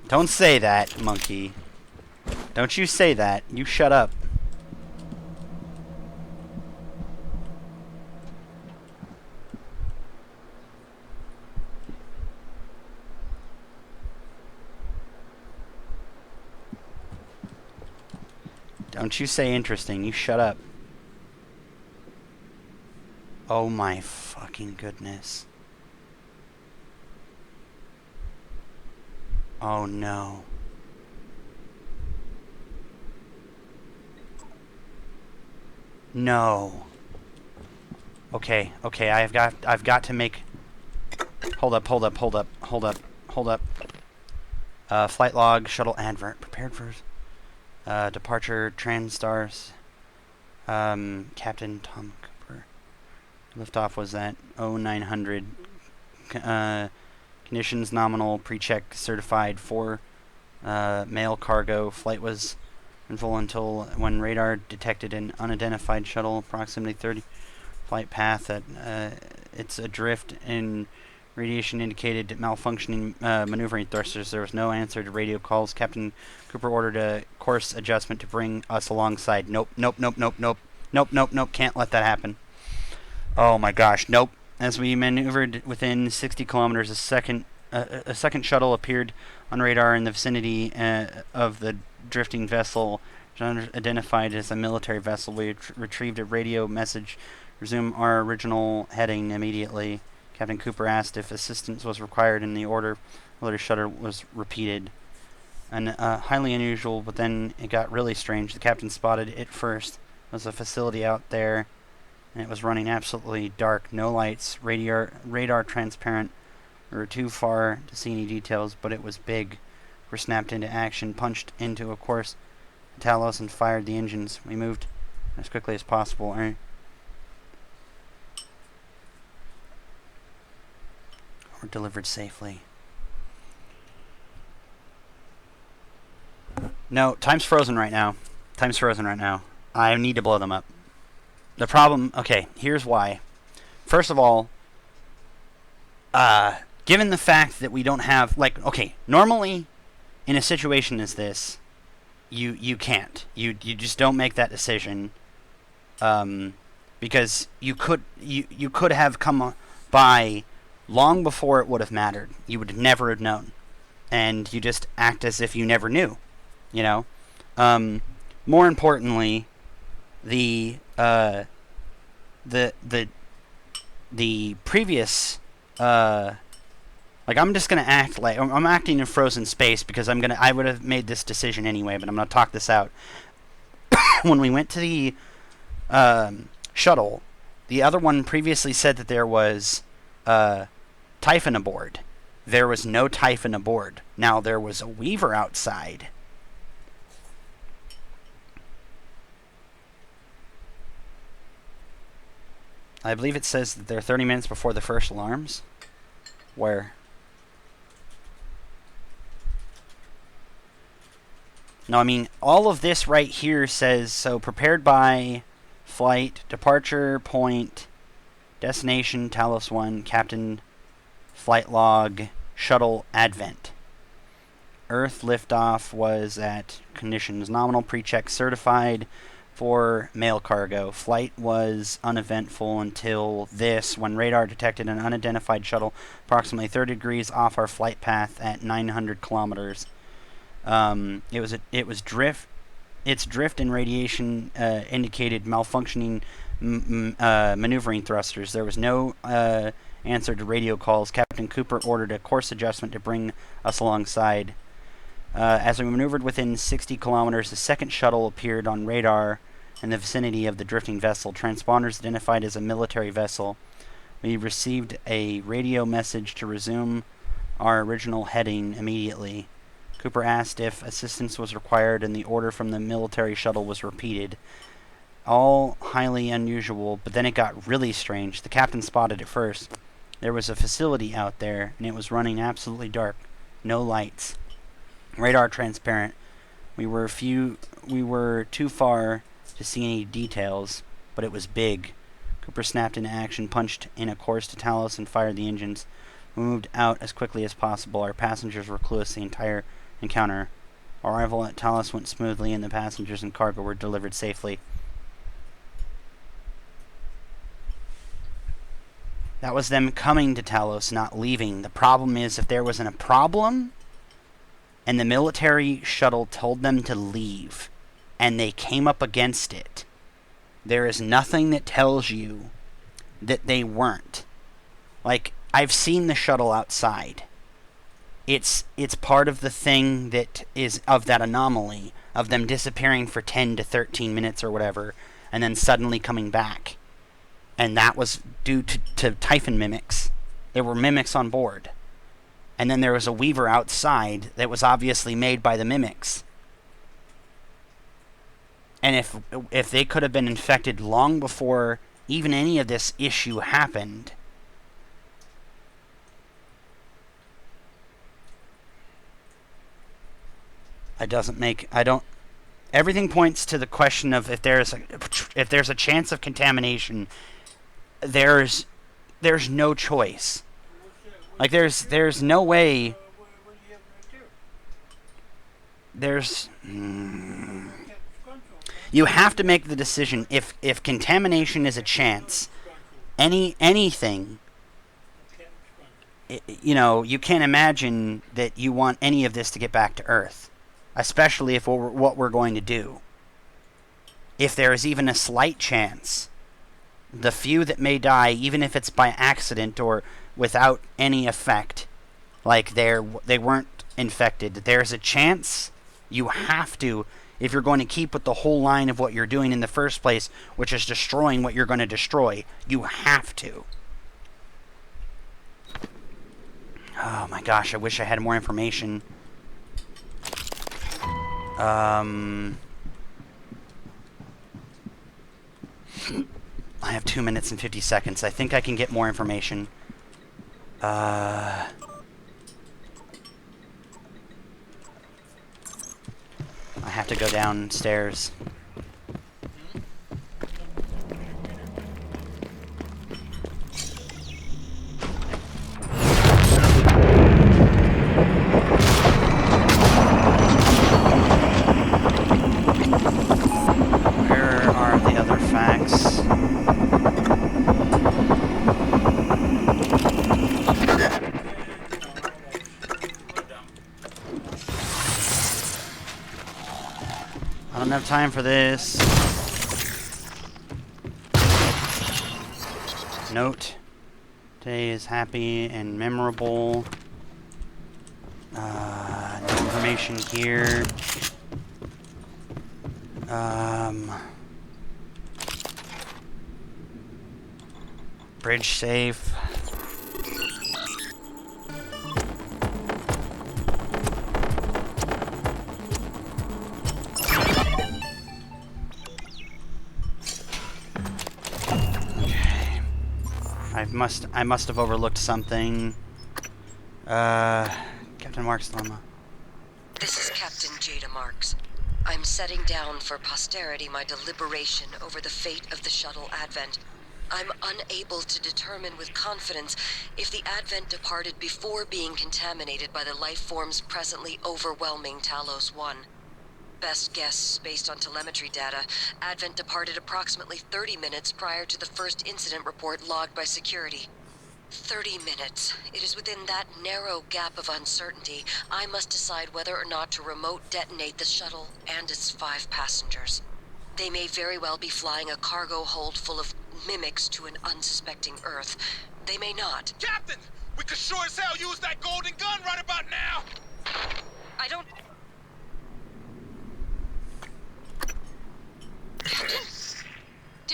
Don't say that, monkey. Don't you say that. You shut up. Don't you say interesting, you shut up. Oh my fucking goodness. Oh no. No. Okay, I've got to make... Hold up. Flight log, shuttle advert. Prepared for departure, Transtars. Captain Tom Cooper. Liftoff was at 0900. Conditions nominal, pre-check certified for mail cargo. Flight was in full until when radar detected an unidentified shuttle approximately 30 flight path at it's adrift and radiation indicated malfunctioning maneuvering thrusters. There was no answer to radio calls. Captain Cooper ordered a course adjustment to bring us alongside. Nope. Can't let that happen. Oh my gosh, nope. As we maneuvered within 60 kilometers, a second shuttle appeared on radar in the vicinity of the drifting vessel, identified as a military vessel. We retrieved a radio message. Resume our original heading immediately. Captain Cooper asked if assistance was required, and the order shuttle was repeated. Highly unusual, but then it got really strange. The captain spotted it first. It was a facility out there, and it was running absolutely dark. No lights, radar transparent. We were too far to see any details, but it was big. We snapped into action, punched into a course to Talos, and fired the engines. We moved as quickly as possible. Were delivered safely. No, time's frozen right now. I need to blow them up. The problem, okay, here's why. First of all, given the fact that we don't have, normally in a situation as this, you can't. You just don't make that decision, because you could have come by long before it would have mattered. You would never have known, and you just act as if you never knew. More importantly, the previous I'm just gonna act like I'm acting in frozen space because I would have made this decision anyway, but I'm gonna talk this out. When we went to the shuttle, the other one previously said that there was Typhon aboard. There was no Typhon aboard. Now there was a Weaver outside. I believe it says that they're 30 minutes before the first alarms. Where? No, I mean, all of this right here says, so prepared by flight, departure point, destination, Talos 1, captain, flight log, shuttle, advent. Earth liftoff was at conditions nominal, pre-check certified for mail cargo. Flight was uneventful until this, when radar detected an unidentified shuttle approximately 30 degrees off our flight path at 900 kilometers. It was drift. Its drift and radiation indicated malfunctioning maneuvering thrusters. There was no answer to radio calls. Captain Cooper ordered a course adjustment to bring us alongside. As we maneuvered within 60 kilometers, the second shuttle appeared on radar in the vicinity of the drifting vessel. Transponders identified as a military vessel. We received a radio message to resume our original heading immediately. Cooper asked if assistance was required, and the order from the military shuttle was repeated. All highly unusual, but then it got really strange. The captain spotted it first. There was a facility out there, and it was running absolutely dark. No lights. Radar transparent. We were too far to see any details, but it was big. Cooper snapped into action, punched in a course to Talos, and fired the engines. We moved out as quickly as possible. Our passengers were clueless the entire encounter. Our arrival at Talos went smoothly, and the passengers and cargo were delivered safely. That was them coming to Talos, not leaving. The problem is, if there wasn't a problem, and the military shuttle told them to leave, and they came up against it, there is nothing that tells you that they weren't. Like, I've seen the shuttle outside. It's part of the thing that is of that anomaly of them disappearing for 10 to 13 minutes or whatever, and then suddenly coming back. And that was due to Typhon mimics. There were mimics on board. And then there was a Weaver outside that was obviously made by the mimics. And if they could have been infected long before even any of this issue happened, everything points to the question of if there's a chance of contamination, there's no choice. Like, there's no way. You have to make the decision. If contamination is a chance, anything, you can't imagine that you want any of this to get back to Earth, especially if what we're going to do. If there is even a slight chance, the few that may die, even if it's by accident or without any effect, like they weren't infected, there's a chance. You have to, if you're going to keep with the whole line of what you're doing in the first place, which is destroying what you're going to destroy, you have to. Oh my gosh, I wish I had more information. I have 2 minutes and 50 seconds. I think I can get more information. I have to go downstairs. Where are the other facts? I don't have time for this. Note. Today is happy and memorable. No information here. Bridge safe. I must have overlooked something. Captain Mark's dilemma. This is Captain Jada Marks. I'm setting down for posterity my deliberation over the fate of the shuttle Advent. I'm unable to determine with confidence if the Advent departed before being contaminated by the life forms presently overwhelming Talos 1. Best guess, based on telemetry data, Advent departed approximately 30 minutes prior to the first incident report logged by security. 30 minutes. It is within that narrow gap of uncertainty I must decide whether or not to remote detonate the shuttle and its 5 passengers. They may very well be flying a cargo hold full of mimics to an unsuspecting Earth. They may not. Captain! We could sure as hell use that golden gun right about now! I don't... Captain?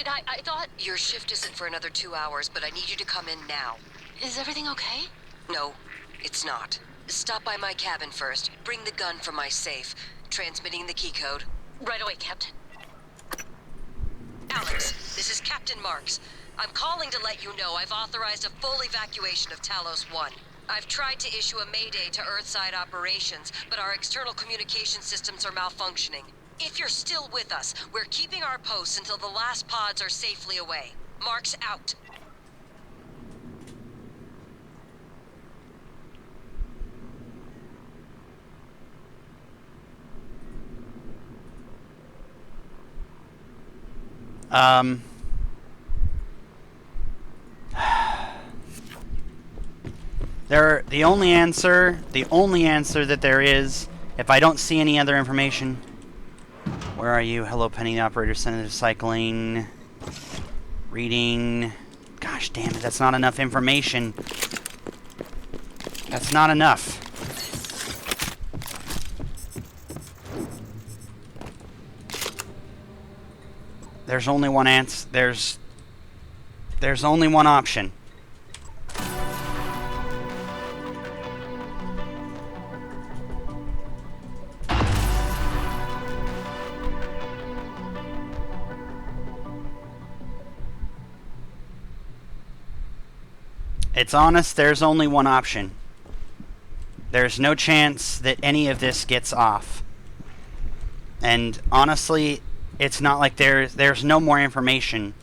I thought... Your shift isn't for another 2 hours, but I need you to come in now. Is everything okay? No, it's not. Stop by my cabin first. Bring the gun from my safe. Transmitting the key code. Right away, Captain. Alex, this is Captain Marks. I'm calling to let you know I've authorized a full evacuation of Talos 1. I've tried to issue a mayday to Earthside operations, but our external communication systems are malfunctioning. If you're still with us, we're keeping our posts until the last pods are safely away. Marks out. The only answer that there is, if I don't see any other information. Where are you? Hello, Penny, the operator, Senator Cycling. Reading. Gosh damn it, that's not enough information. That's not enough. There's only one answer. There's only one option. It's honest, there's only one option. There's no chance that any of this gets off. And honestly, it's not like there's no more information.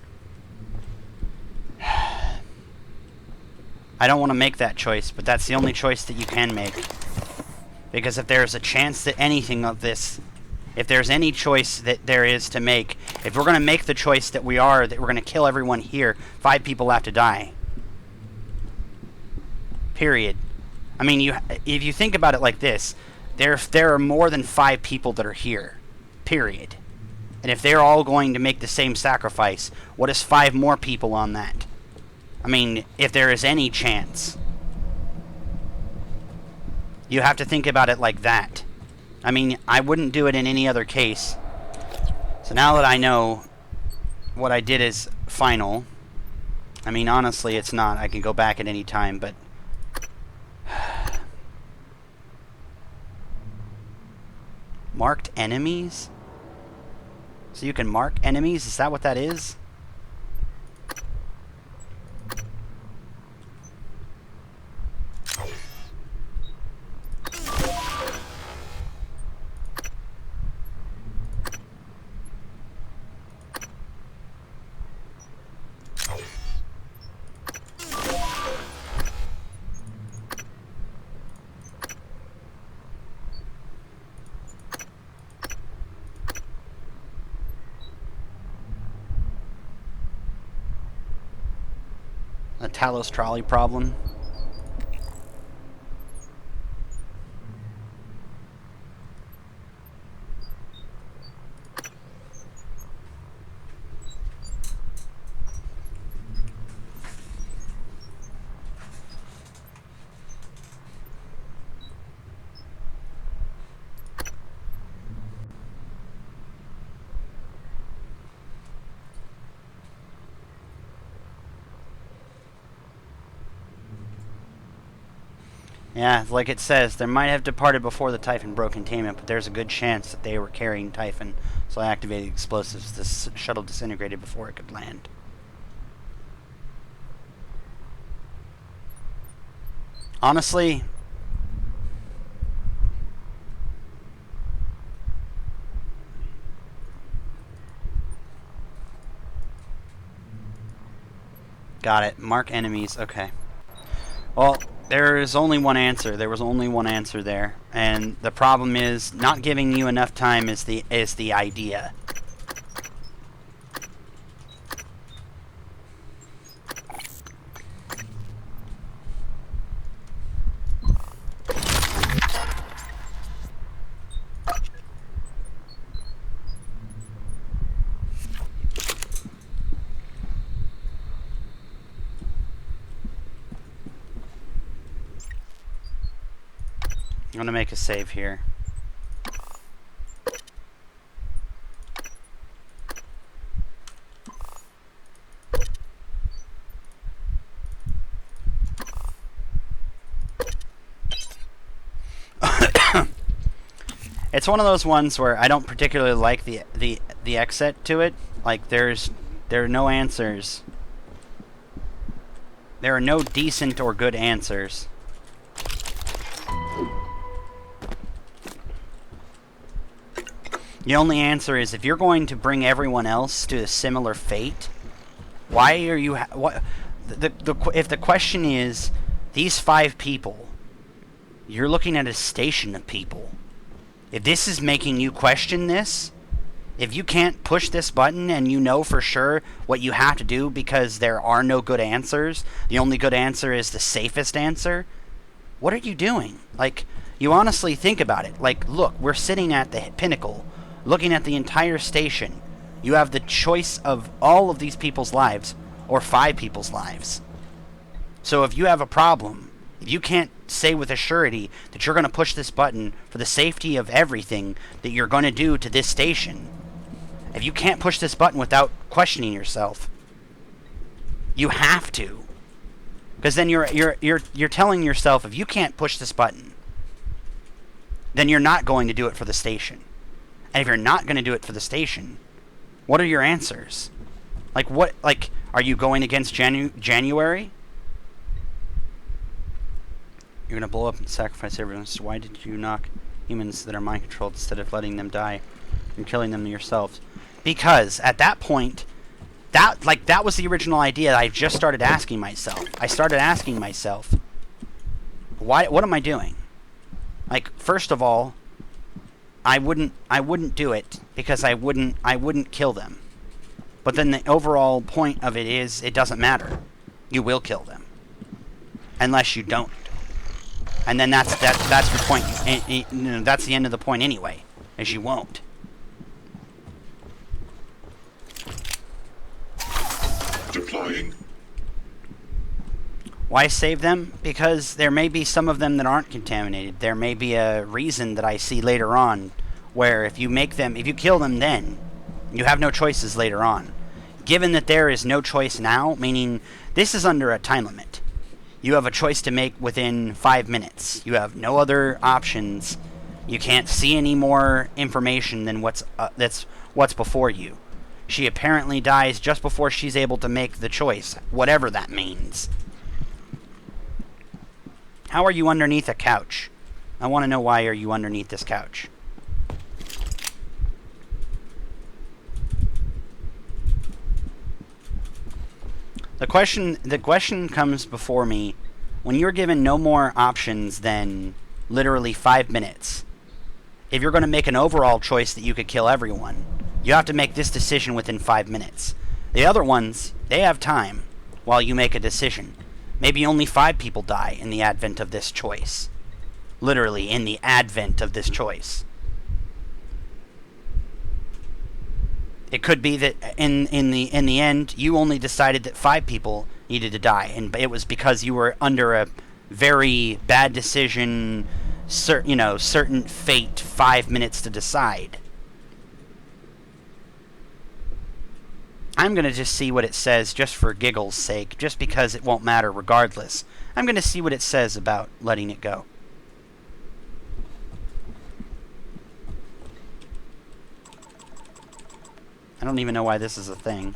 I don't want to make that choice, but that's the only choice that you can make. Because if there's a chance that anything of this, if there's any choice that there is to make, if we're going to make the choice that we're going to kill everyone here, 5 people have to die. Period. I mean, if you think about it like this, there are more than 5 people that are here. Period. And if they're all going to make the same sacrifice, what is 5 more people on that? I mean, if there is any chance. You have to think about it like that. I mean, I wouldn't do it in any other case. So now that I know what I did is final, I mean, honestly, it's not. I can go back at any time, but... Marked enemies? So you can mark enemies? Is that what that is? A Talos trolley problem. Yeah, like it says, they might have departed before the Typhon broke containment, but there's a good chance that they were carrying Typhon, so I activated explosives. This shuttle disintegrated before it could land. Honestly, got it. Mark enemies. Okay. Well, there is only one answer. There was only one answer there, and the problem is not giving you enough time is the idea. I'm gonna make a save here. It's one of those ones where I don't particularly like the exit to it. Like there are no answers. There are no decent or good answers. The only answer is if you're going to bring everyone else to a similar fate, why are you if the question is these 5 people, you're looking at a station of people. If this is making you question this, if you can't push this button and you know for sure what you have to do because there are no good answers, the only good answer is the safest answer, what are you doing? Like, you honestly think about it. Like, look, we're sitting at the pinnacle, looking at the entire station. You have the choice of all of these people's lives. or 5 people's lives. So if you have a problem, if you can't say with a surety that you're going to push this button for the safety of everything that you're going to do to this station, if you can't push this button without questioning yourself, you have to. Because then you're telling yourself, if you can't push this button, then you're not going to do it for the station. And if you're not going to do it for the station, what are your answers? Like, what, like, are you going against January? You're going to blow up and sacrifice everyone. So why did you knock humans that are mind-controlled instead of letting them die and killing them yourselves? Because at that point, that was the original idea that I just started asking myself. I started asking myself, what am I doing? Like, first of all, I wouldn't do it because I wouldn't kill them. But then the overall point of it is, it doesn't matter. You will kill them. Unless you don't. And then that's your point. That's the end of the point anyway, is you won't. Deploying. Why save them? Because there may be some of them that aren't contaminated. There may be a reason that I see later on where if you kill them then, you have no choices later on. Given that there is no choice now, meaning this is under a time limit. You have a choice to make within 5 minutes. You have no other options. You can't see any more information than what's before you. She apparently dies just before she's able to make the choice, whatever that means. How are you underneath a couch? I want to know, why are you underneath this couch? The question comes before me when you're given no more options than literally 5 minutes. If you're going to make an overall choice that you could kill everyone, you have to make this decision within 5 minutes. The other ones, they have time while you make a decision. Maybe only 5 people die in the advent of this choice. Literally, in the advent of this choice. It could be that in the end, you only decided that 5 people needed to die, and it was because you were under a very bad decision, certain fate, 5 minutes to decide. I'm going to just see what it says just for giggles' sake, just because it won't matter regardless. I'm going to see what it says about letting it go. I don't even know why this is a thing.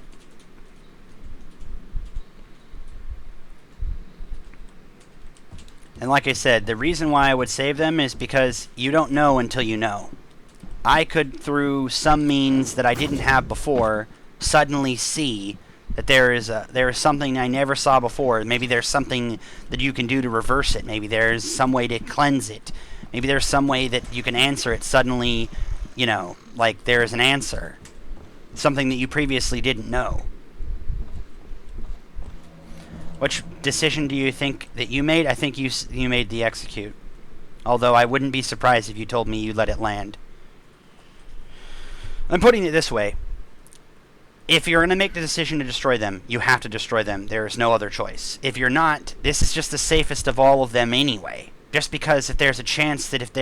And like I said, the reason why I would save them is because you don't know until you know. I could, through some means that I didn't have before, suddenly see that there is something I never saw before. Maybe there's something that you can do to reverse it. Maybe there's some way to cleanse it. Maybe there's some way that you can answer it suddenly, like there is an answer. Something that you previously didn't know. Which decision do you think that you made? I think you made the execute. Although I wouldn't be surprised if you told me you let it land. I'm putting it this way. If you're going to make the decision to destroy them, you have to destroy them. There is no other choice. If you're not, this is just the safest of all of them anyway. Just because if there's a chance that if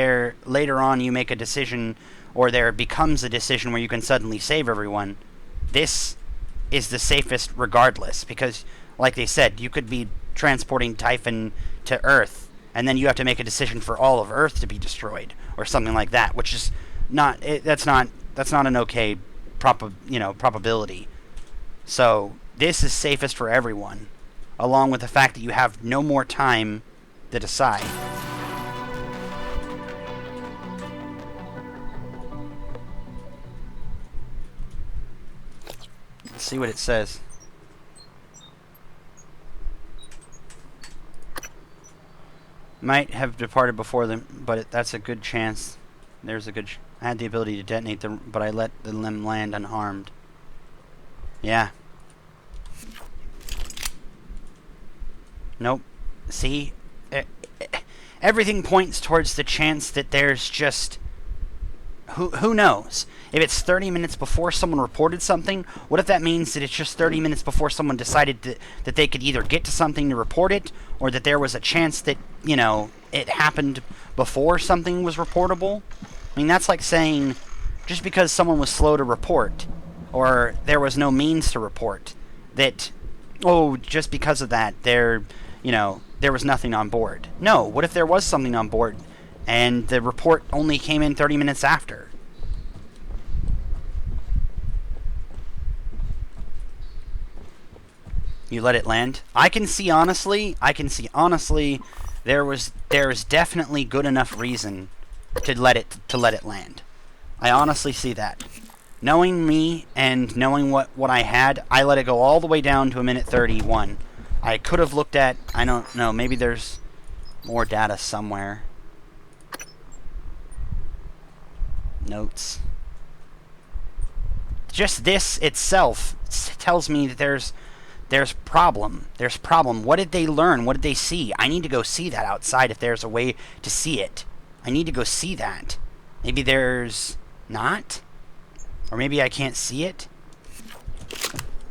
later on you make a decision, or there becomes a decision where you can suddenly save everyone, this is the safest regardless. Because, like they said, you could be transporting Typhon to Earth, and then you have to make a decision for all of Earth to be destroyed, or something like that, which is not. That's not an okay probability. So this is safest for everyone, along with the fact that you have no more time to decide. Let's see what it says. Might have departed before them, but that's a good chance. There's a good... I had the ability to detonate them, but I let them land unharmed. Yeah. Nope. See? Everything points towards the chance that there's just... Who knows? If it's 30 minutes before someone reported something, what if that means that it's just 30 minutes before someone decided that they could either get to something to report it, or that there was a chance that, you know, it happened before something was reportable? I mean, that's like saying, just because someone was slow to report, or there was no means to report, that, oh, just because of that, there was nothing on board. No, what if there was something on board, and the report only came in 30 minutes after? You let it land? I can see honestly, there's definitely good enough reason to let it land. I honestly see that. Knowing me and knowing what I had, I let it go all the way down to a minute 31. I could have looked at, I don't know, maybe there's more data somewhere. Notes. Just this itself tells me that there's problem. There's problem. What did they learn? What did they see? I need to go see that outside if there's a way to see it. I need to go see that. Maybe there's not? Or maybe I can't see it?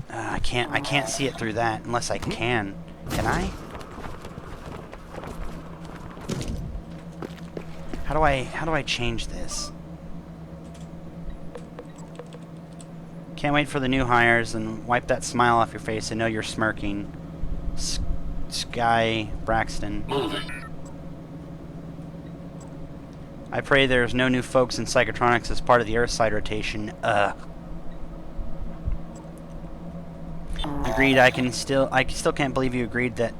I can't see it through that unless I can. Can I? How do I change this? Can't wait for the new hires and wipe that smile off your face. I know you're smirking. Sky Braxton. Moving. I pray there's no new folks in Psychotronics as part of the Earthside rotation. Agreed. I still can't believe you agreed that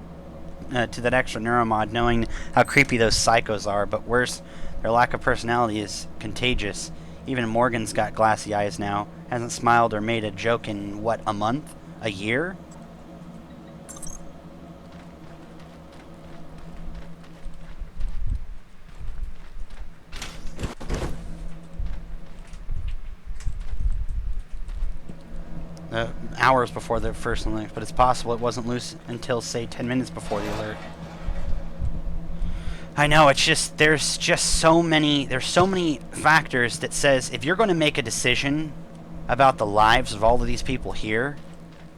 to that extra neuromod, knowing how creepy those psychos are. But worse, their lack of personality is contagious. Even Morgan's got glassy eyes now. Hasn't smiled or made a joke in, what, a month? A year? Hours before the first alert, but it's possible it wasn't loose until, say, 10 minutes before the alert. I know, it's just, there's so many factors that says if you're going to make a decision about the lives of all of these people here,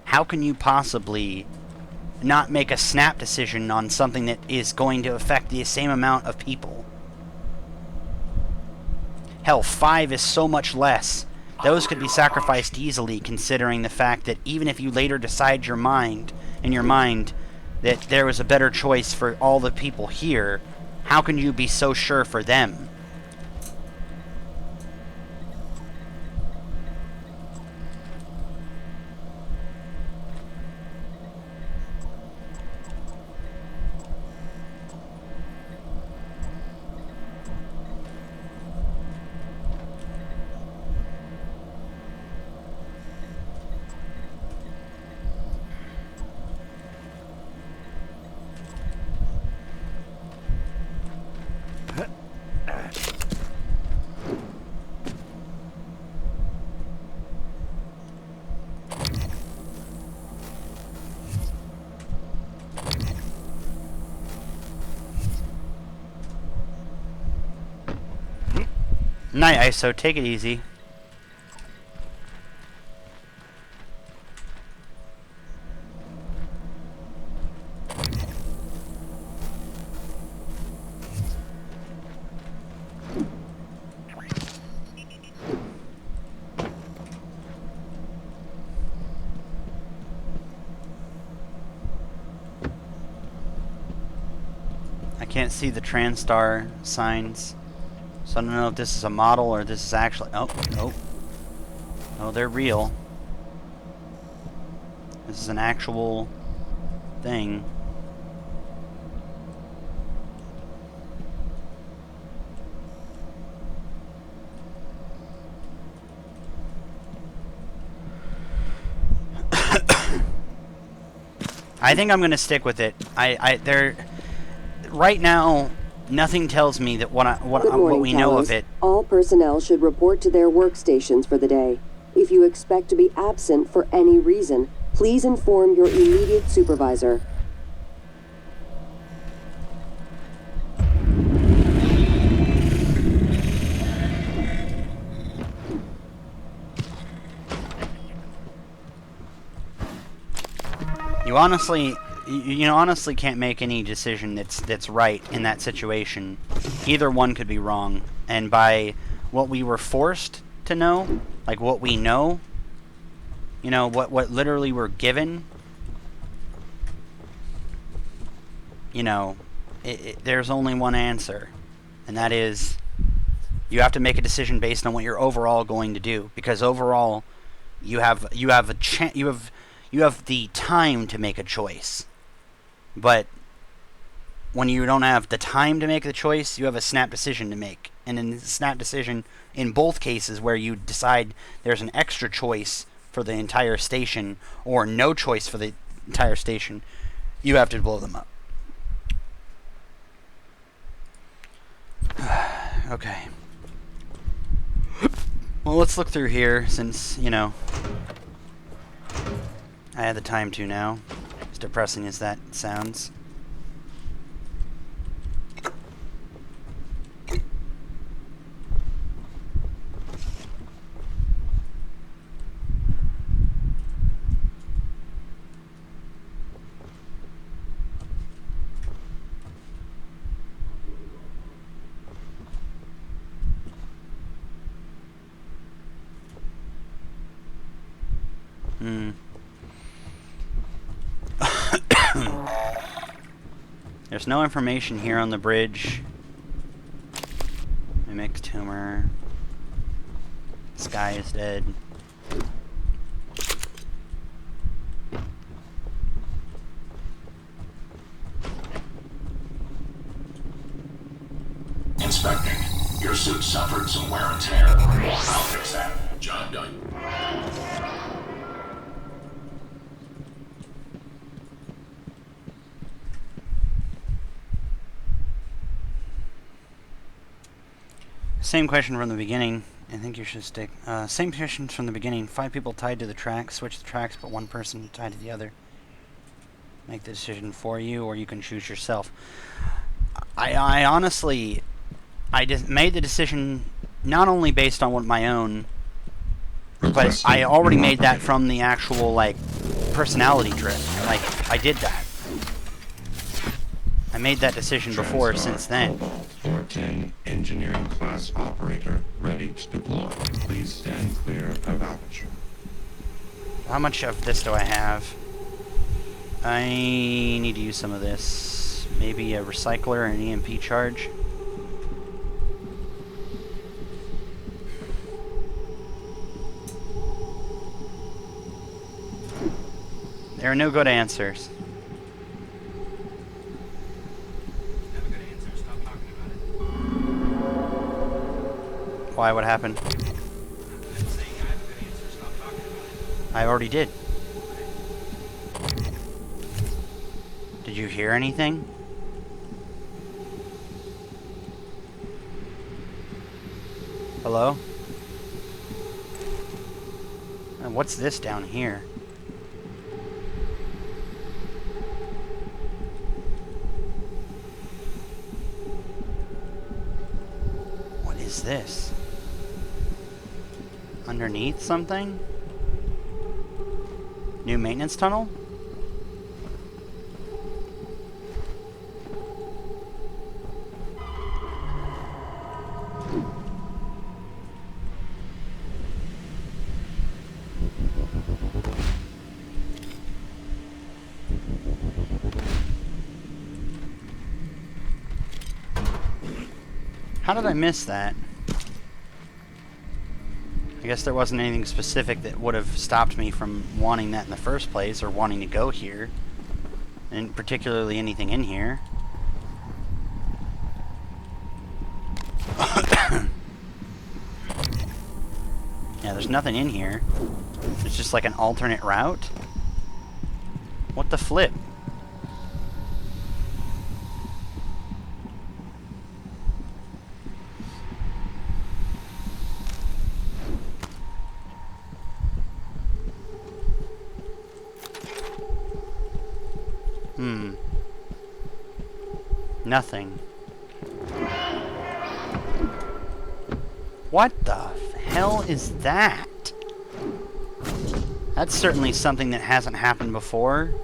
how can you possibly not make a snap decision on something that is going to affect the same amount of people? Hell, 5 is so much less. Those could be sacrificed easily, considering the fact that even if you later decide in your mind that there was a better choice for all the people here, how can you be so sure for them? Night, ISO. Take it easy. I can't see the TranStar signs. So I don't know if this is a model or this is actually... Oh, nope. Oh, they're real. This is an actual thing. I think I'm going to stick with it. They're... Right now... Nothing tells me that what we know of it. All personnel should report to their workstations for the day. If you expect to be absent for any reason, please inform your immediate supervisor. You honestly, you honestly can't make any decision that's right in that situation. Either one could be wrong, and by what we were forced to know, like what we know, you know, what literally we're given, you know, there's only one answer, and that is you have to make a decision based on what you're overall going to do, because overall you have the time to make a choice. But when you don't have the time to make the choice, you have a snap decision to make. And in the snap decision, in both cases where you decide there's an extra choice for the entire station or no choice for the entire station, you have to blow them up. Okay. Well, let's look through here since, you know, I had the time to now. As depressing as that sounds. There's no information here on the bridge. Mimic tumor. Sky is dead. Inspecting. Your suit suffered some wear and tear. I'll fix that. Job done. Same question from the beginning. I think you should stick. Same question from the beginning. 5 people tied to the tracks. Switch the tracks, but 1 person tied to the other. Make the decision for you, or you can choose yourself. I honestly, I just made the decision not only based on what my own, but I already made that from the actual, like, personality drift. Like, I did that. I made that decision before, since then. Floor 10, engineering class operator, ready to deploy. Please stand clear of aperture. How much of this do I have? I need to use some of this. Maybe a recycler and an EMP charge. There are no good answers. Why? What happened? I already did. Did you hear anything? Hello? And what's this down here? What is this? Underneath something? New maintenance tunnel? How did I miss that? I guess there wasn't anything specific that would have stopped me from wanting that in the first place, or wanting to go here. And particularly anything in here. Yeah, there's nothing in here. It's just like an alternate route. What the flip? Nothing. What the hell is that? That's certainly something that hasn't happened before.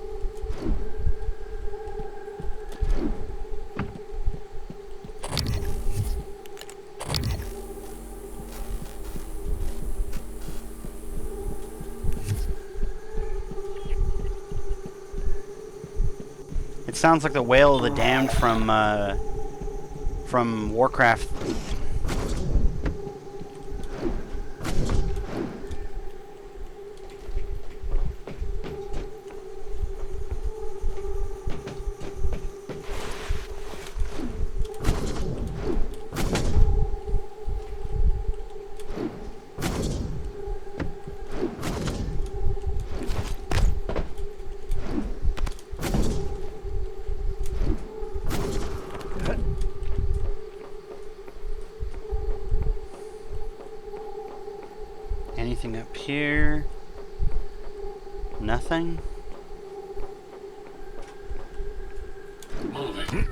It sounds like the Whale of the Damned from Warcraft. Anything up here? Nothing? Moving.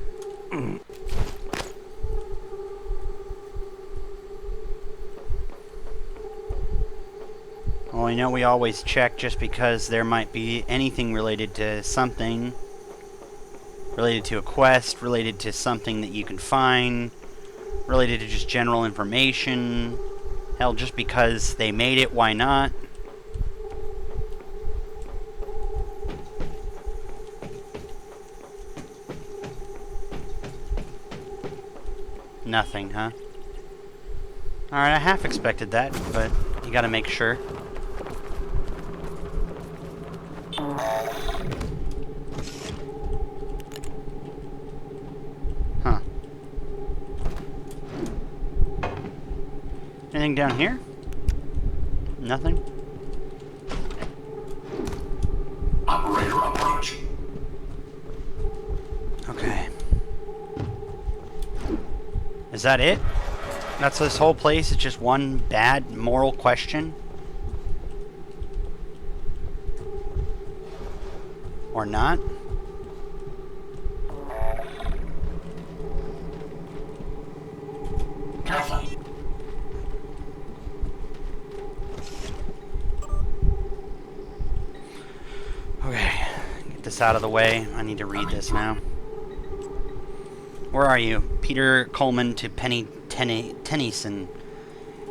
Well, I know we always check just because there might be anything related to something. Related to a quest, related to something that you can find, related to just general information. Hell, just because they made it, why not? Nothing, huh? Alright, I half expected that, but you gotta make sure. Huh. Anything down here? Nothing? Operator approach. Okay. Is that it? That's this whole place? It's just one bad moral question? Or not? Careful. Okay, get this out of the way. I need to read this now. Where are you? Peter Coleman to Penny Tennyson.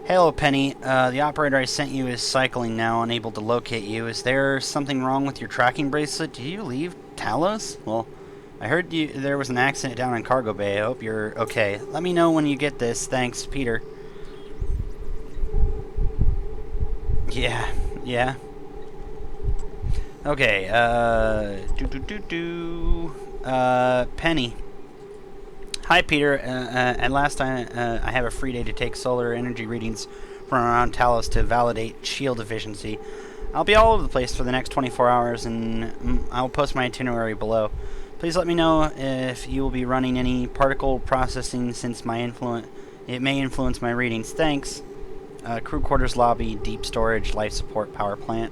Hello, Penny. The operator I sent you is cycling now, unable to locate you. Is there something wrong with your tracking bracelet? Did you leave Talos? Well, I heard there was an accident down in Cargo Bay. I hope you're okay. Let me know when you get this. Thanks, Peter. Yeah. Okay, Penny. Hi, Peter. At last I have a free day to take solar energy readings from around Talos to validate shield efficiency. I'll be all over the place for the next 24 hours, and I'll post my itinerary below. Please let me know if you will be running any particle processing, since it may influence my readings. Thanks. Crew quarters lobby, deep storage, life support power plant.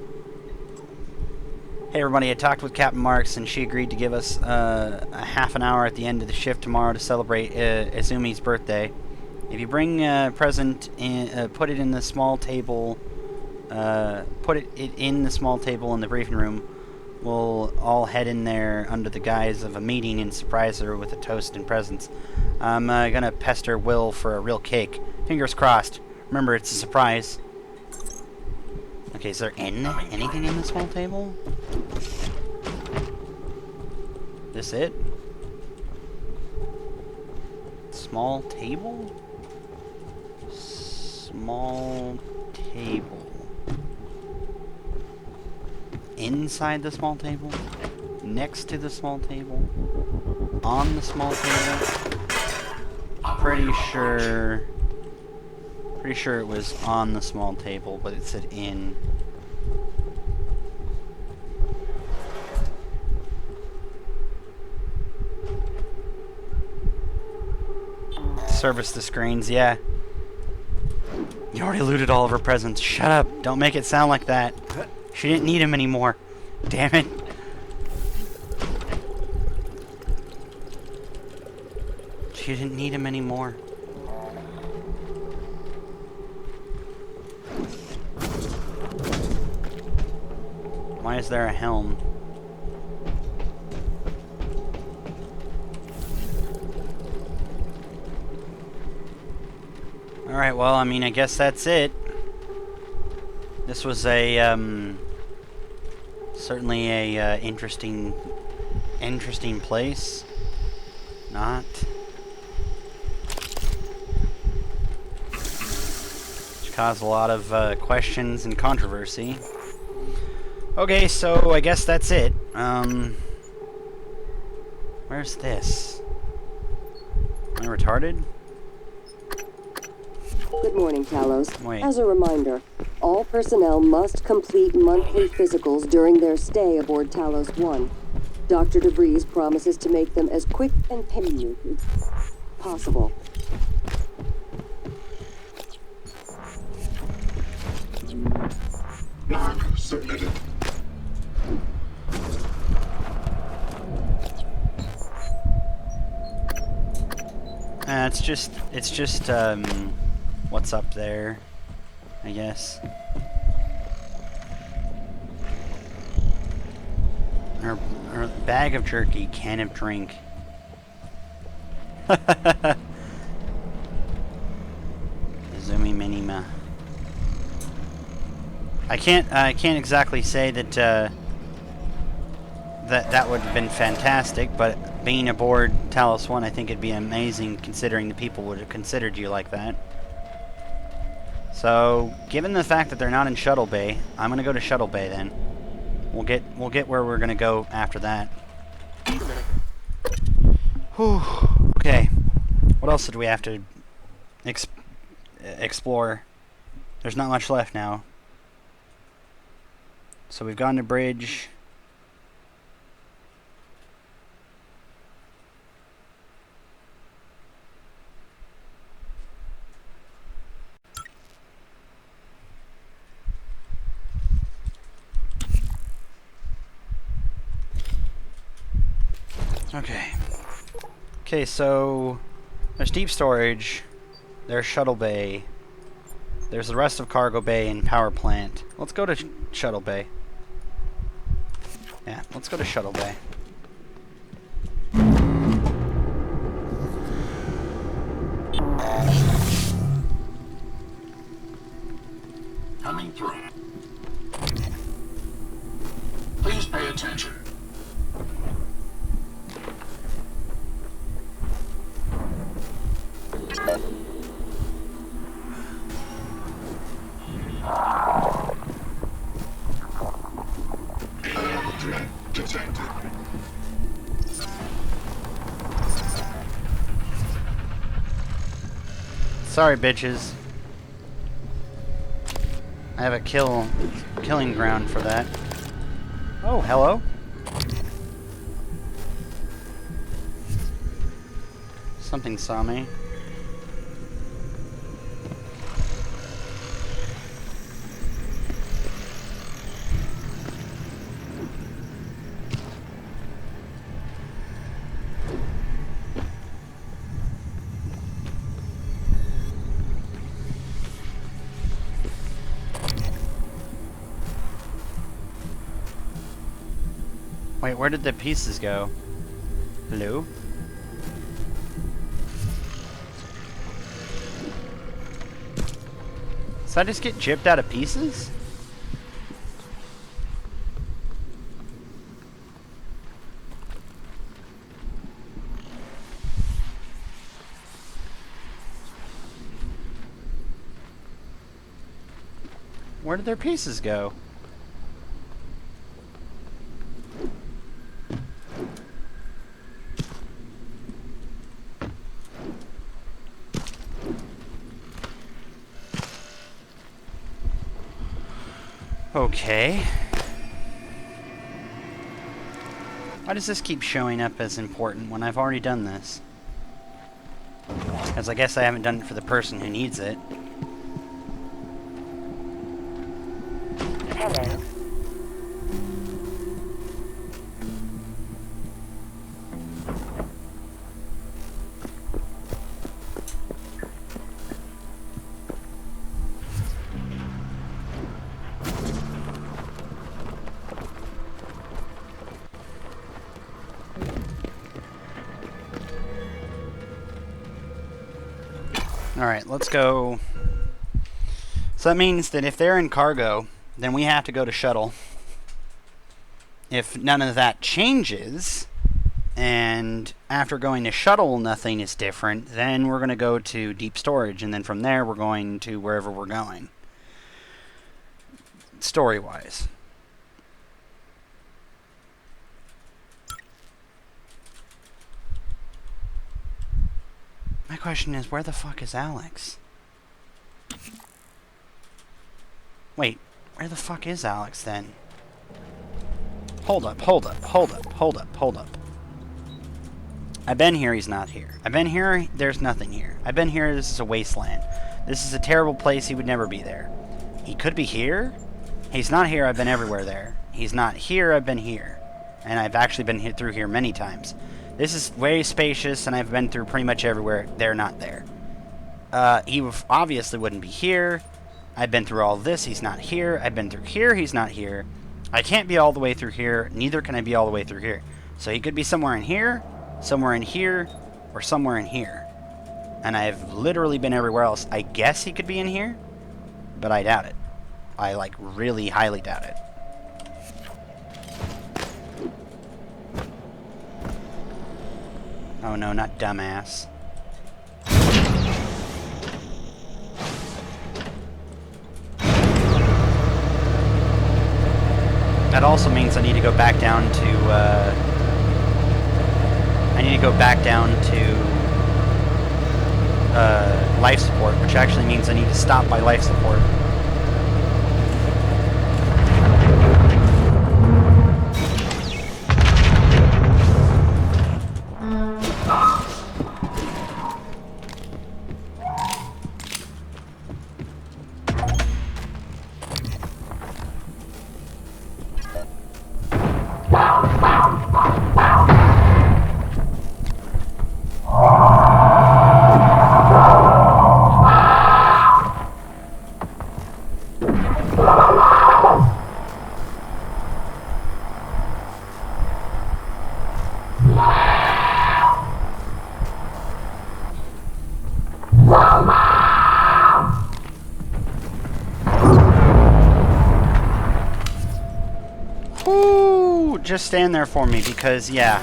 Hey everybody, I talked with Captain Marks and she agreed to give us a half an hour at the end of the shift tomorrow to celebrate Izumi's birthday. If you bring a present, put it in the small table. Put it in the small table in the briefing room. We'll all head in there under the guise of a meeting and surprise her with a toast and presents. I'm gonna pester Will for a real cake. Fingers crossed. Remember, it's a surprise. Okay, is there anything in the small table? This it? Small table? Small table. Inside the small table? Next to the small table? On the small table? Pretty sure it was on the small table, but it said in. Service the screens, yeah. You already looted all of her presents. Shut up. Don't make it sound like that. She didn't need him anymore. Damn it. She didn't need him anymore. Why is there a helm? Alright, well, I mean, I guess that's it. This was a, certainly a, interesting interesting place. Not. Which caused a lot of questions and controversy. Okay, so I guess that's it. Where's this? Am I retarded? Good morning, Talos. Wait. As a reminder, all personnel must complete monthly physicals during their stay aboard Talos 1. Dr. DeVries promises to make them as quick and painless as possible. Log submitted. It's just, what's up there, I guess. Or bag of jerky, can of drink. Zoomy Minima. I can't exactly say that that would have been fantastic, but being aboard Talos 1, I think it'd be amazing considering the people would have considered you like that. So, given the fact that they're not in Shuttle Bay, I'm gonna go to Shuttle Bay then. We'll get where we're gonna go after that. Whew. Okay. What else did we have to explore? There's not much left now. So we've gone to bridge. Okay, so there's deep storage, there's Shuttle Bay, there's the rest of Cargo Bay and Power Plant. Let's go to Shuttle Bay. Yeah, let's go to Shuttle Bay. Coming through. Please pay attention. Threat detected. Sorry, bitches. I have a killing ground for that. Oh, hello. Something saw me. Wait, where did the pieces go? Hello? Did I just get gypped out of pieces? Where did their pieces go? Okay. Why does this keep showing up as important when I've already done this? Because I guess I haven't done it for the person who needs it. Hello. Alright, let's go. So that means that if they're in cargo, then we have to go to shuttle. If none of that changes, And after going to shuttle, nothing is different. Then we're going to go to deep storage, and then from there we're going to wherever we're going. Story-wise. My question is, where the fuck is Alex? Wait, where the fuck is Alex then? Hold up. I've been here, he's not here. I've been here, there's nothing here. I've been here, this is a wasteland. This is a terrible place, he would never be there. He could be here? He's not here, I've been everywhere there. He's not here, I've been here. And I've actually been through here many times. This is way spacious, and I've been through pretty much everywhere. They're not there. He obviously wouldn't be here. I've been through all this, he's not here. I've been through here, he's not here. I can't be all the way through here, neither can I be all the way through here. So he could be somewhere in here, somewhere in here, or somewhere in here. And I've literally been everywhere else. I guess he could be in here, but I doubt it. I, like, really highly doubt it. Oh no, not dumbass. That also means I need to go back down to, life support, which actually means I need to stop by life support. Just stand there for me, because, yeah.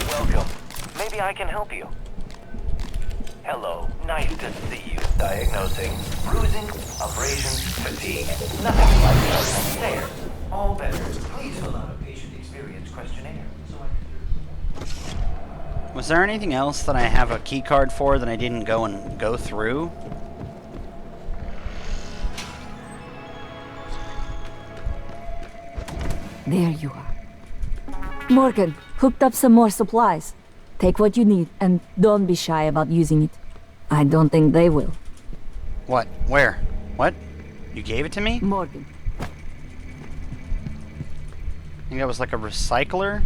Welcome. Maybe I can help you. Hello. Nice to see you. Diagnosing. Bruising, abrasions, fatigue. Nothing like that. There. All better. Please fill out a patient experience questionnaire. Was there anything else that I have a key card for that I didn't go through? There you are. Morgan, hooked up some more supplies. Take what you need, and don't be shy about using it. I don't think they will. What? Where? What? You gave it to me? Morgan. I think that was like a recycler?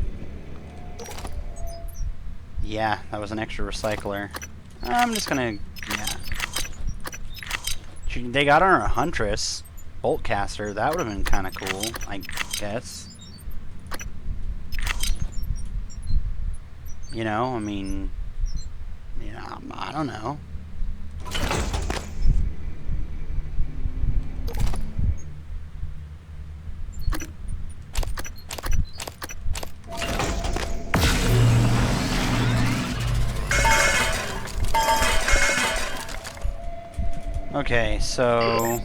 Yeah, that was an extra recycler. I'm just gonna... yeah. They got her a Huntress. Boltcaster. That would have been kind of cool, I guess. You know, I mean... you know, I don't know. Okay, so...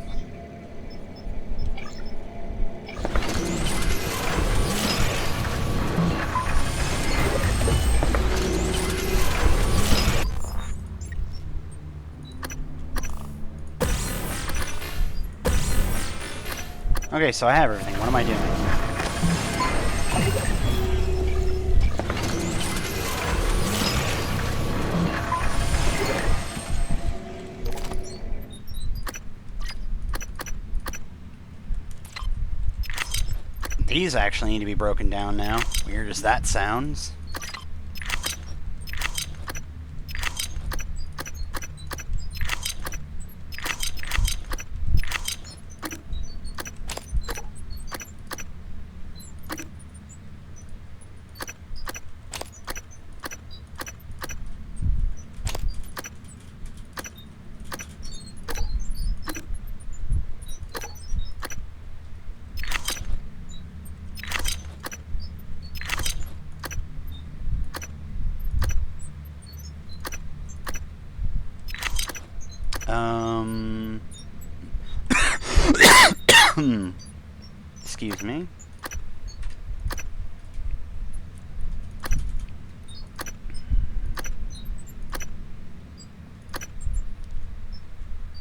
okay, so I have everything. What am I doing? These actually need to be broken down now. Weird as that sounds. Excuse me.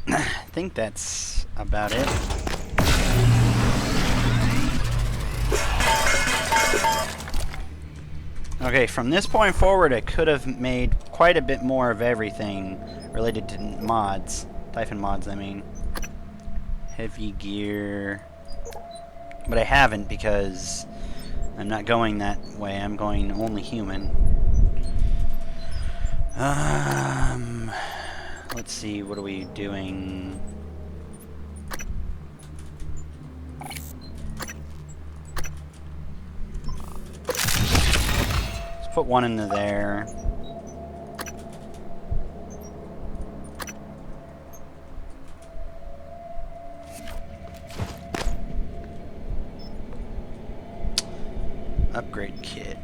I think that's about it. Okay, from this point forward, I could have made quite a bit more of everything related to mods. Typhon mods, I mean. Heavy gear. But I haven't because I'm not going that way. I'm going only human. Let's see, what are we doing? Let's put one into there. Upgrade kit.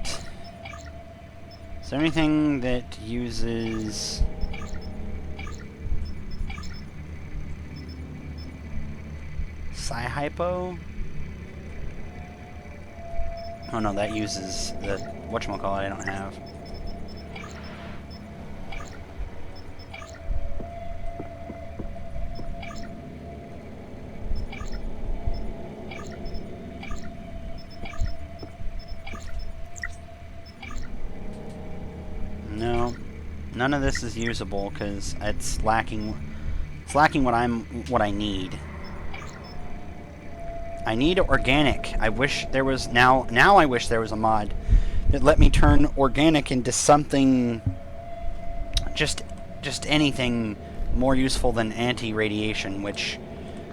Is there anything that uses... Psi-hypo? Oh no, that uses the whatchamacallit I don't have. No, none of this is usable because it's lacking. It's lacking what I need. I need organic. I wish there was now I wish there was a mod that let me turn organic into something just anything more useful than anti-radiation, which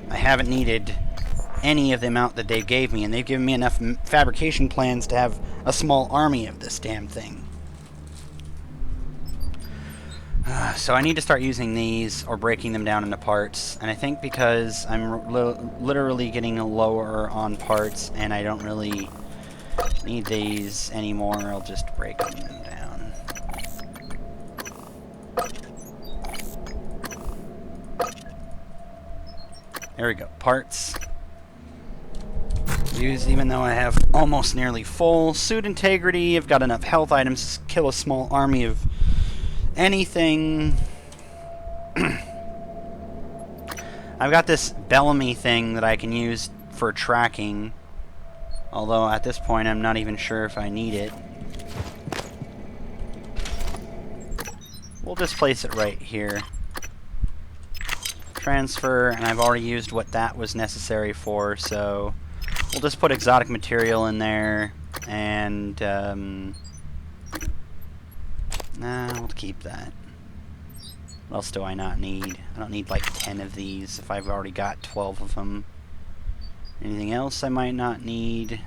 I haven't needed any of the amount that they gave me, and they've given me enough fabrication plans to have a small army of this damn thing. So I need to start using these or breaking them down into parts, and I think because I'm literally getting lower on parts and I don't really need these anymore, I'll just break them down. There we go, parts. Use even though I have almost nearly full. Suit integrity, I've got enough health items to kill a small army of anything. I've got this Bellamy thing that I can use for tracking, although at this point I'm not even sure if I need it. We'll just place it right here. Transfer, and I've already used what that was necessary for, so we'll just put exotic material in there, and nah, we'll keep that. What else do I not need? I don't need like 10 of these if I've already got 12 of them. Anything else I might not need?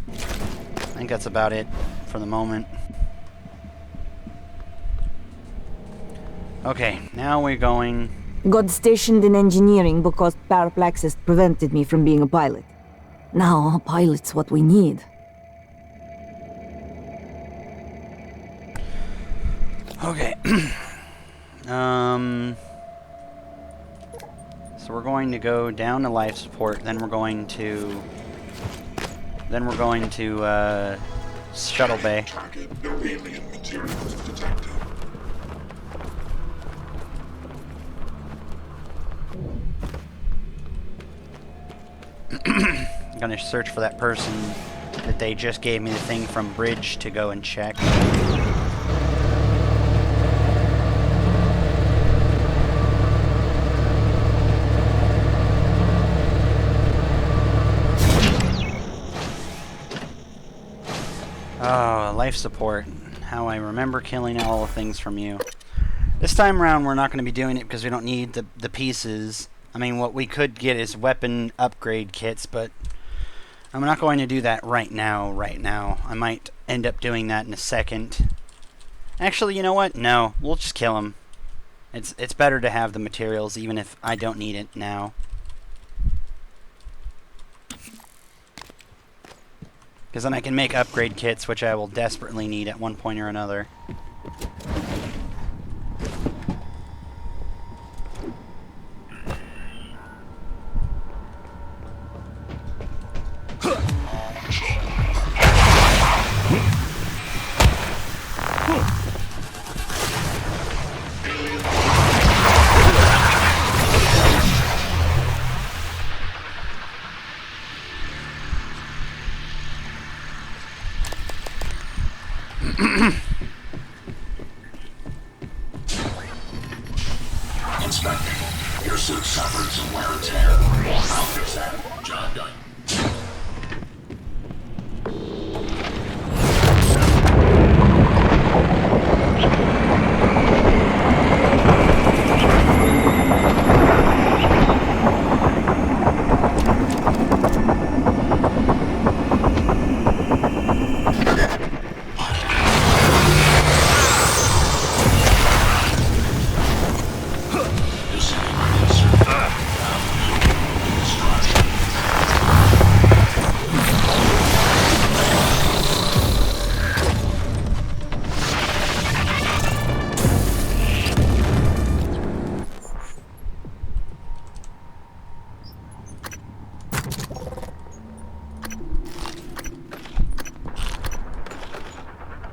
I think that's about it for the moment. Okay, now we're going... Got stationed in engineering because paraplaxis prevented me from being a pilot. Now, a pilot's what we need. Okay. So we're going to go down to life support, then we're going to shuttle bay. Target, no alien materials detected. I'm gonna search for that person that they just gave me the thing from Bridge to go and check. Oh, life support. How I remember killing all the things from you. This time around we're not going to be doing it because we don't need the pieces. I mean, what we could get is weapon upgrade kits, but I'm not going to do that right now. I might end up doing that in a second. Actually, you know what? No, we'll just kill him. It's better to have the materials even if I don't need it now. Because then I can make upgrade kits, which I will desperately need at one point or another. Inspecting. Your suit suffered some wear and tear. I'll fix that. Job done.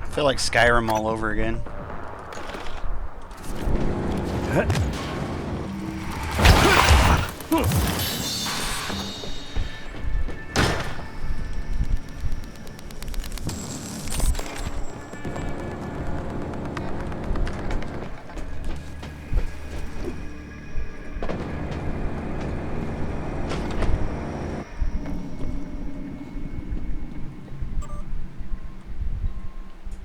I feel like Skyrim all over again.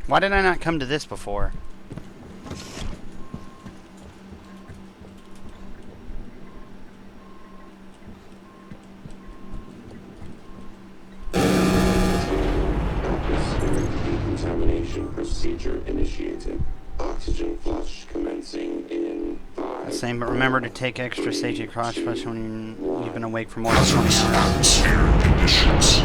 Why did I not come to this before? Decontamination procedure initiated. Oxygen flush commencing in 5. Same, but remember to take extra safety precautions when you've been awake for more than 20 hours. Conditions.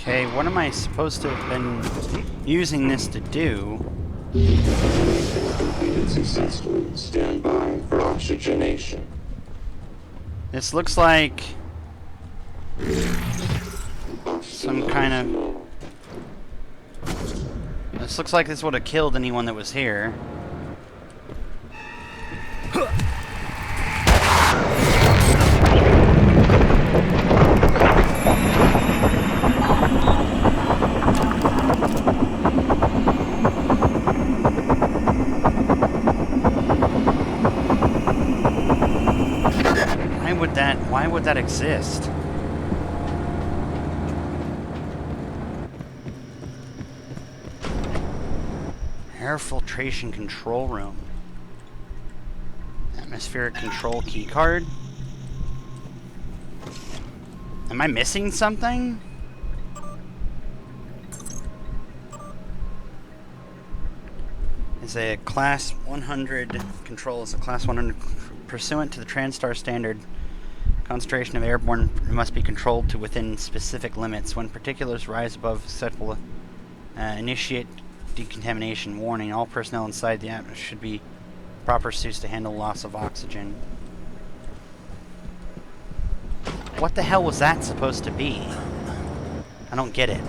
Okay, what am I supposed to have been using this to do? Completed successfully. Stand by for oxygenation. This looks like some kind of... This looks like this would have killed anyone that was here. Why would that exist? Air filtration control room. Atmospheric control key card. Am I missing something? Is a class 100 control is a class 100 pursuant to the TranStar standard. Concentration of airborne must be controlled to within specific limits. When particulars rise above acceptable, initiate decontamination. Warning: all personnel inside the atmosphere should be proper suits to handle loss of oxygen. What the hell was that supposed to be? I don't get it.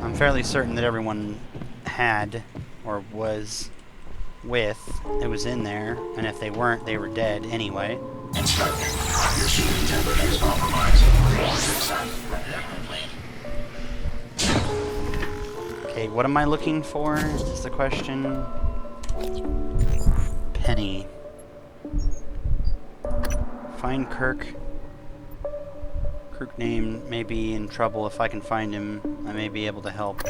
I'm fairly certain that everyone had or was with, it was in there, and if they weren't, they were dead anyway. Inspecting. Your suit integrity is compromised. Okay, what am I looking for? Is the question. Penny. Find Kirk. Kirk name may be in trouble. If I can find him, I may be able to help.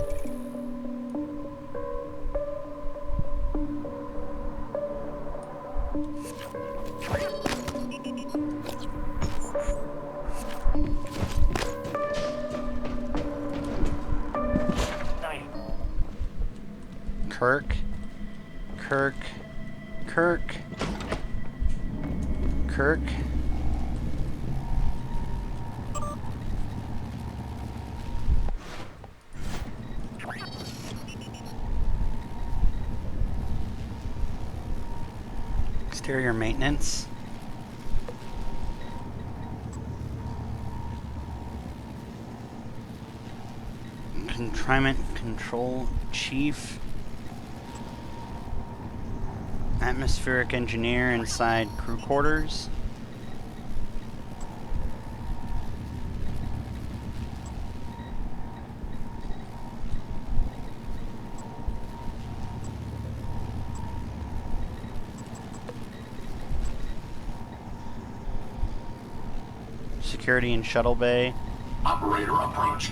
Kirk. Exterior maintenance. Contriment control chief. Atmospheric engineer inside crew quarters. Security in shuttle bay. Operator approach.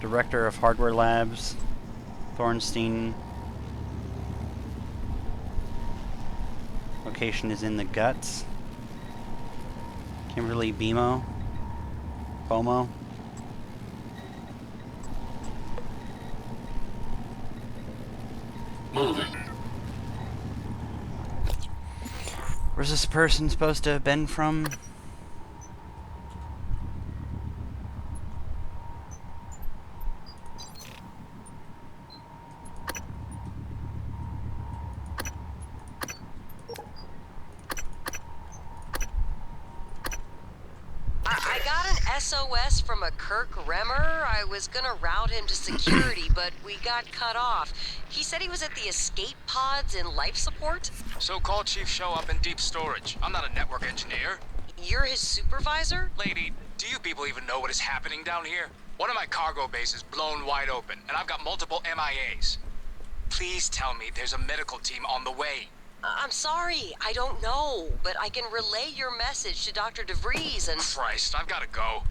Director of Hardware Labs, Thornstein. Location is in the guts. Kimberly Bomo. Moving. Where's this person supposed to have been from? I got an SOS from a Kirk Remmer. I was gonna route him to security, but we got cut off. He said he was at the escape pods in life support. So call Chief Show up in deep storage. I'm not a network engineer. You're his supervisor? Lady, do you people even know what is happening down here? One of my cargo bases blown wide open, and I've got multiple MIAs. Please tell me there's a medical team on the way. I'm sorry, I don't know, but I can relay your message to Dr. DeVries and... Christ, I've gotta go.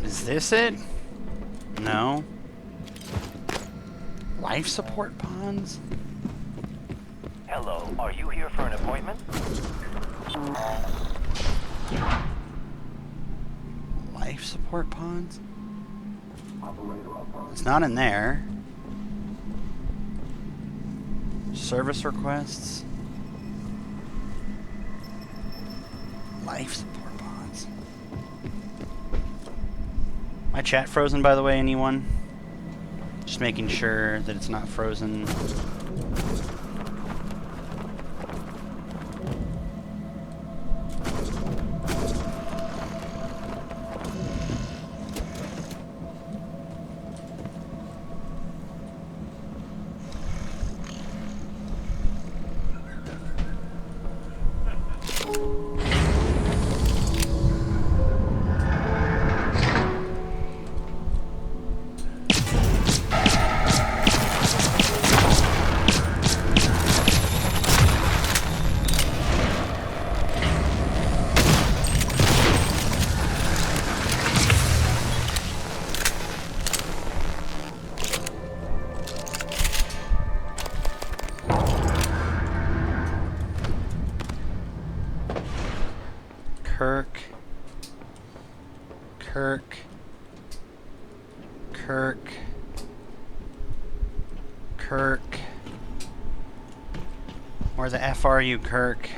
Is this it? No. Life support ponds? Hello, are you here for an appointment? Life support ponds? It's not in there. Service requests. Life support pods. My chat frozen, by the way, anyone? Just making sure that it's not frozen. Kirk. Where the F are you, Kirk?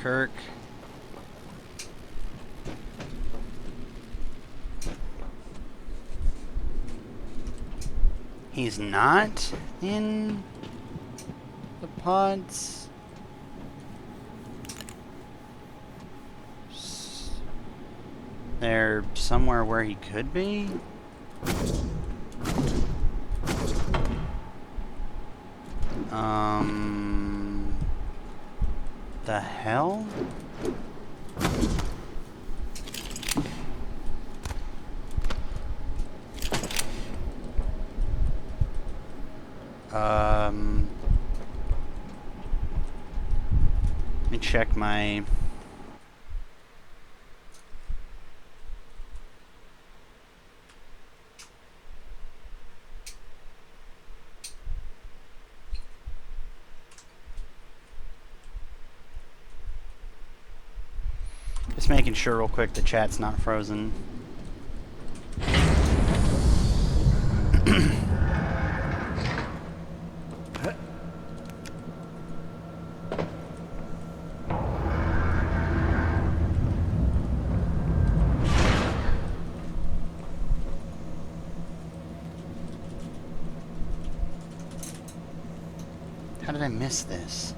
Kirk. He's not in the pods. They're somewhere where he could be. The hell? Let me check my... Just making sure real quick the chat's not frozen. I miss this?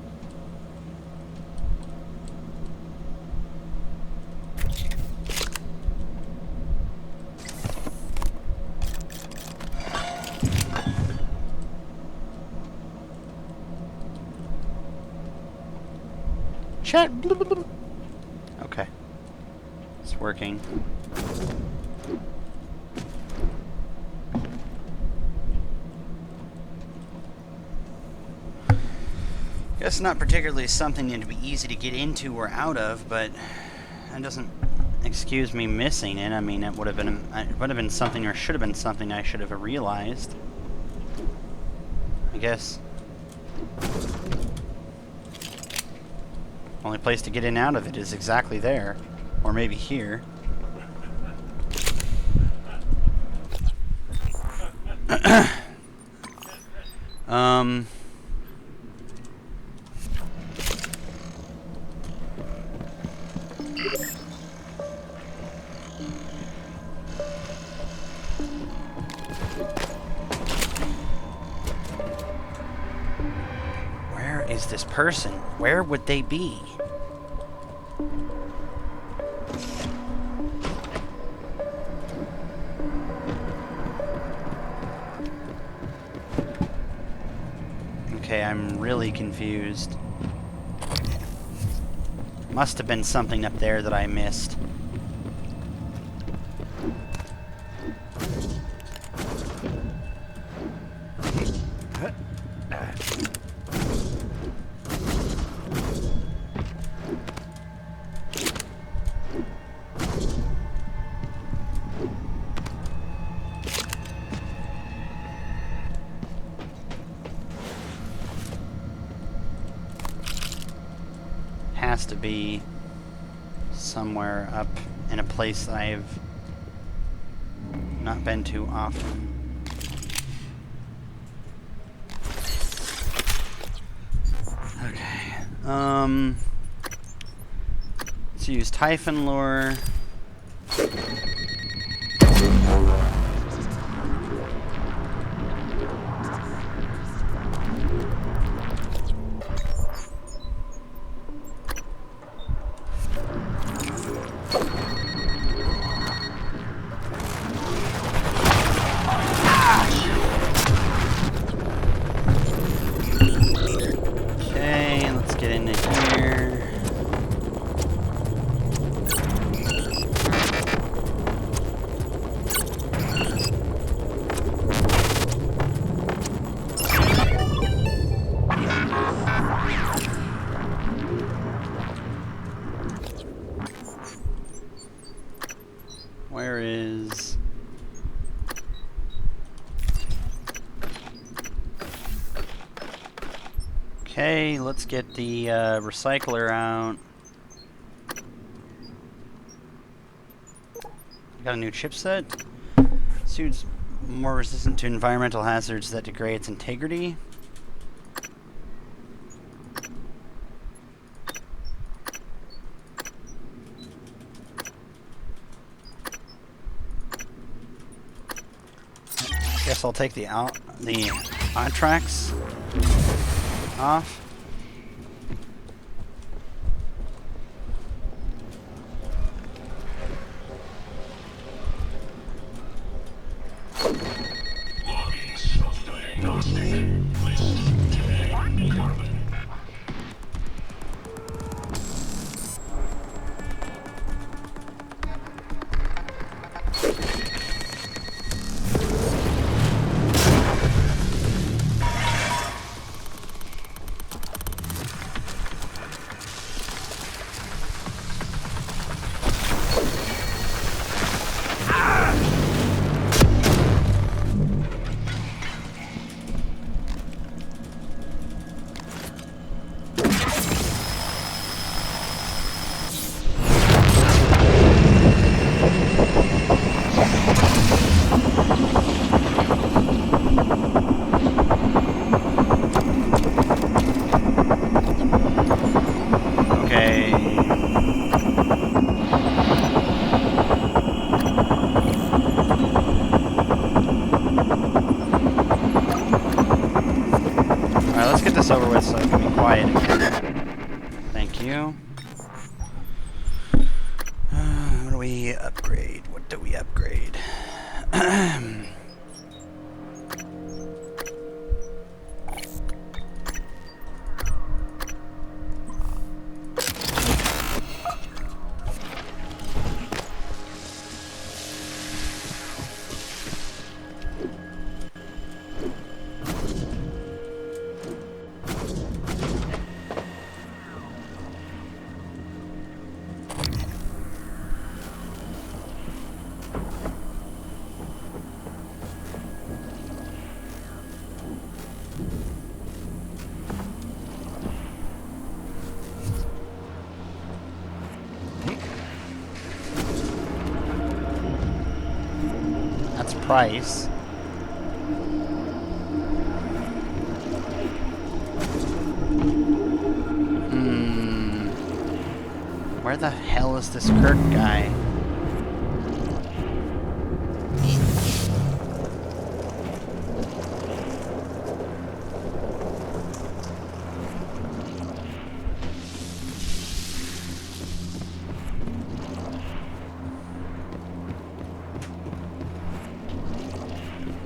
Chat. Okay. It's working. Guess not particularly something that'd be easy to get into or out of, but that doesn't excuse me missing it. I mean, it would have been something, or should have been something I should have realized. I guess. Only place to get in and out of it is exactly there. Or maybe here. Where is this person? Where would they be? Okay, I'm really confused. Must have been something up there that I missed. Has to be somewhere up in a place I've not been to often. Okay. Let's use Typhon Lure. Where is... Okay, let's get the recycler out. Got a new chipset. Suit's more resistant to environmental hazards that degrade its integrity. Guess I'll take the Atrax off. quiet again. Thank you. What do we upgrade? What do we upgrade? Price. Where the hell is this Kirk guy?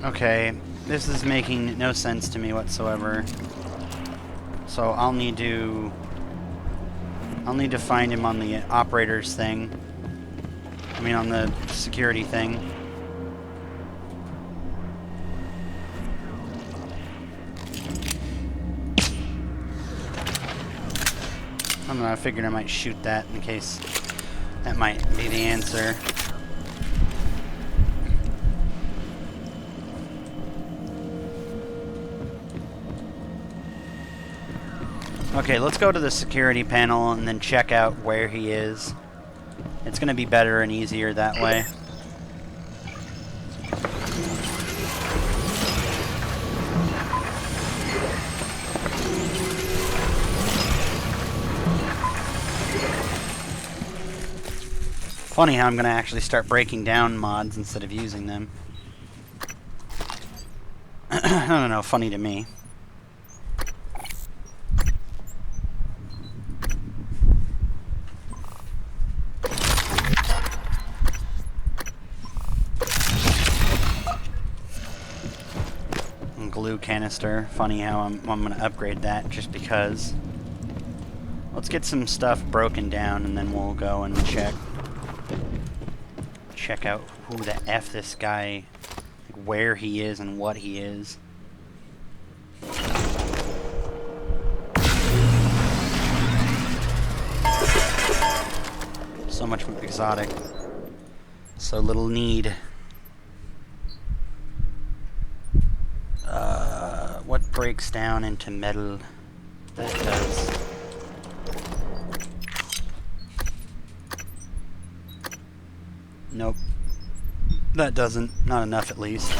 Okay, this is making no sense to me whatsoever. So I'll need to find him on the operators thing. I mean on the security thing. I don't know, I figured I might shoot that in case that might be the answer. Okay, let's go to the security panel and then check out where he is. It's going to be better and easier that way. Funny how I'm going to actually start breaking down mods instead of using them. I don't know, funny to me. Glue canister. Funny how I'm going to upgrade that just because. Let's get some stuff broken down and then we'll go and check out who the F this guy, like where he is and what he is. So much exotic. So little need. What breaks down into metal? That does. Nope. That doesn't. Not enough, at least.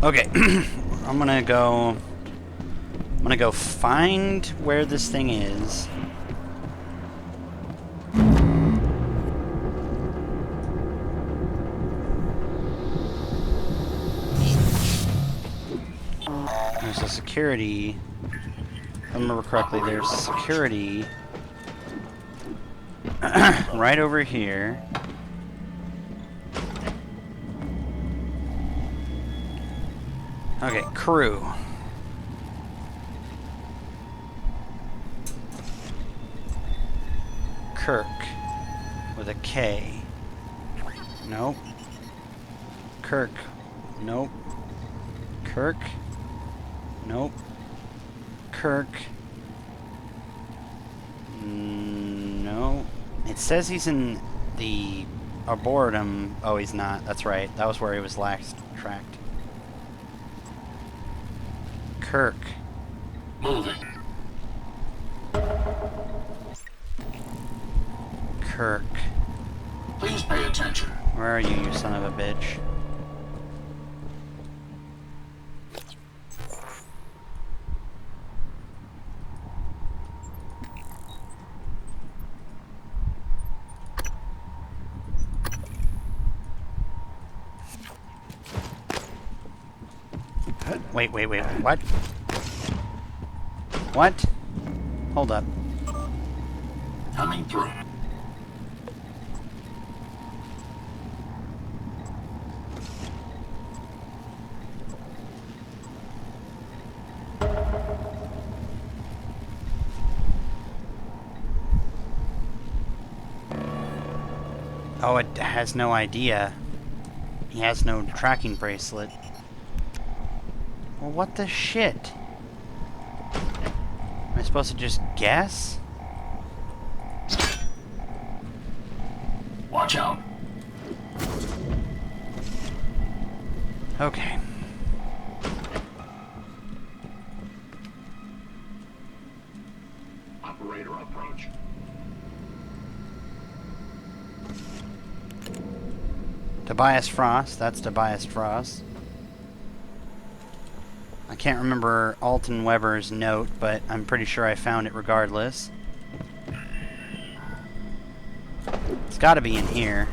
Okay. I'm gonna go find where this thing is. There's a security. If I remember correctly, there's security right over here. Okay, crew. Kirk with a K. Nope. Kirk. Nope. Kirk. Nope. Kirk. No. It says he's in the Arboretum. Oh, he's not. That's right. That was where he was last tracked. Kirk. Moving. Kirk. Please pay attention. Where are you, you son of a bitch? Wait, what? What? Hold up. Coming through. Oh, it has no idea. He has no tracking bracelet. Well, what the shit? Am I supposed to just guess? Watch out. Okay. Operator approach. Tobias Frost. That's Tobias Frost. I can't remember Alton Weber's note, but I'm pretty sure I found it regardless. It's got to be in here.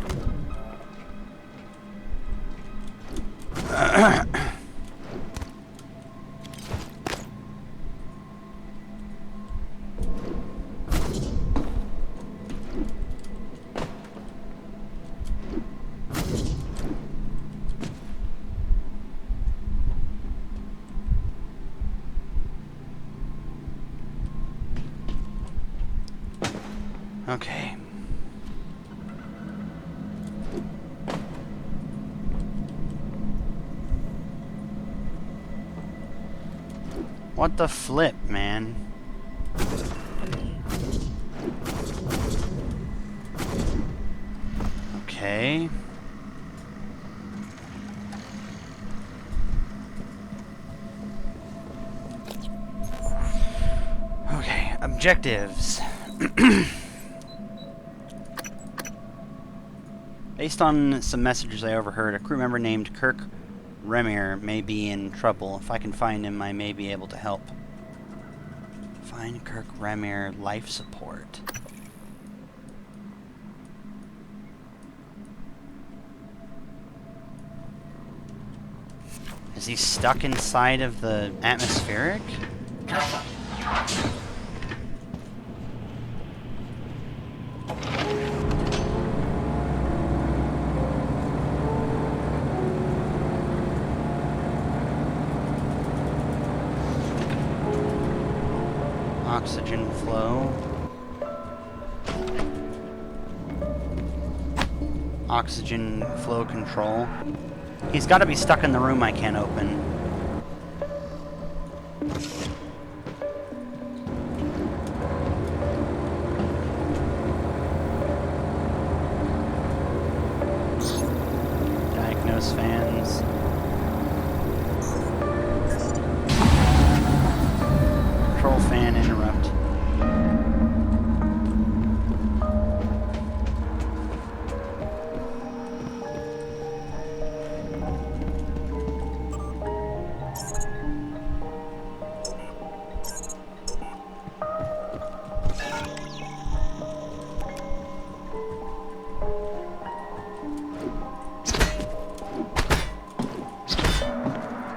Okay. What the flip, man? Okay. Okay, objectives. Based on some messages I overheard, a crew member named Kirk Remir may be in trouble. If I can find him, I may be able to help. Find Kirk Remir, life support. Is he stuck inside of the atmospheric? Oxygen flow. Oxygen flow control. He's got to be stuck in the room I can't open. Diagnose fans. Control fan interrupt.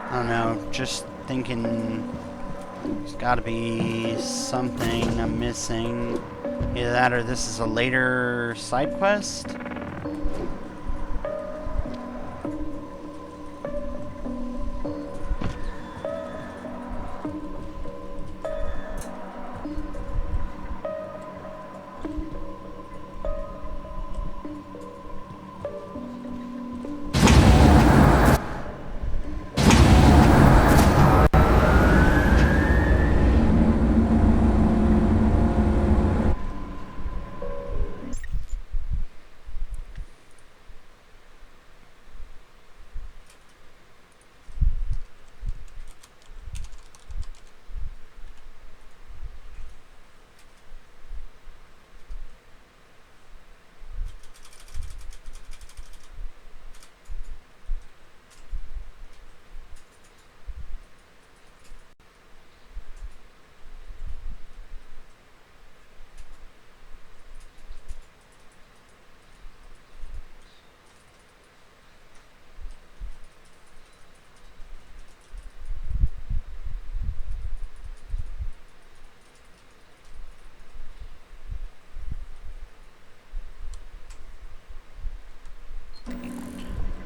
I don't know, just thinking there's gotta be something I'm missing. Either that or this is a later side quest?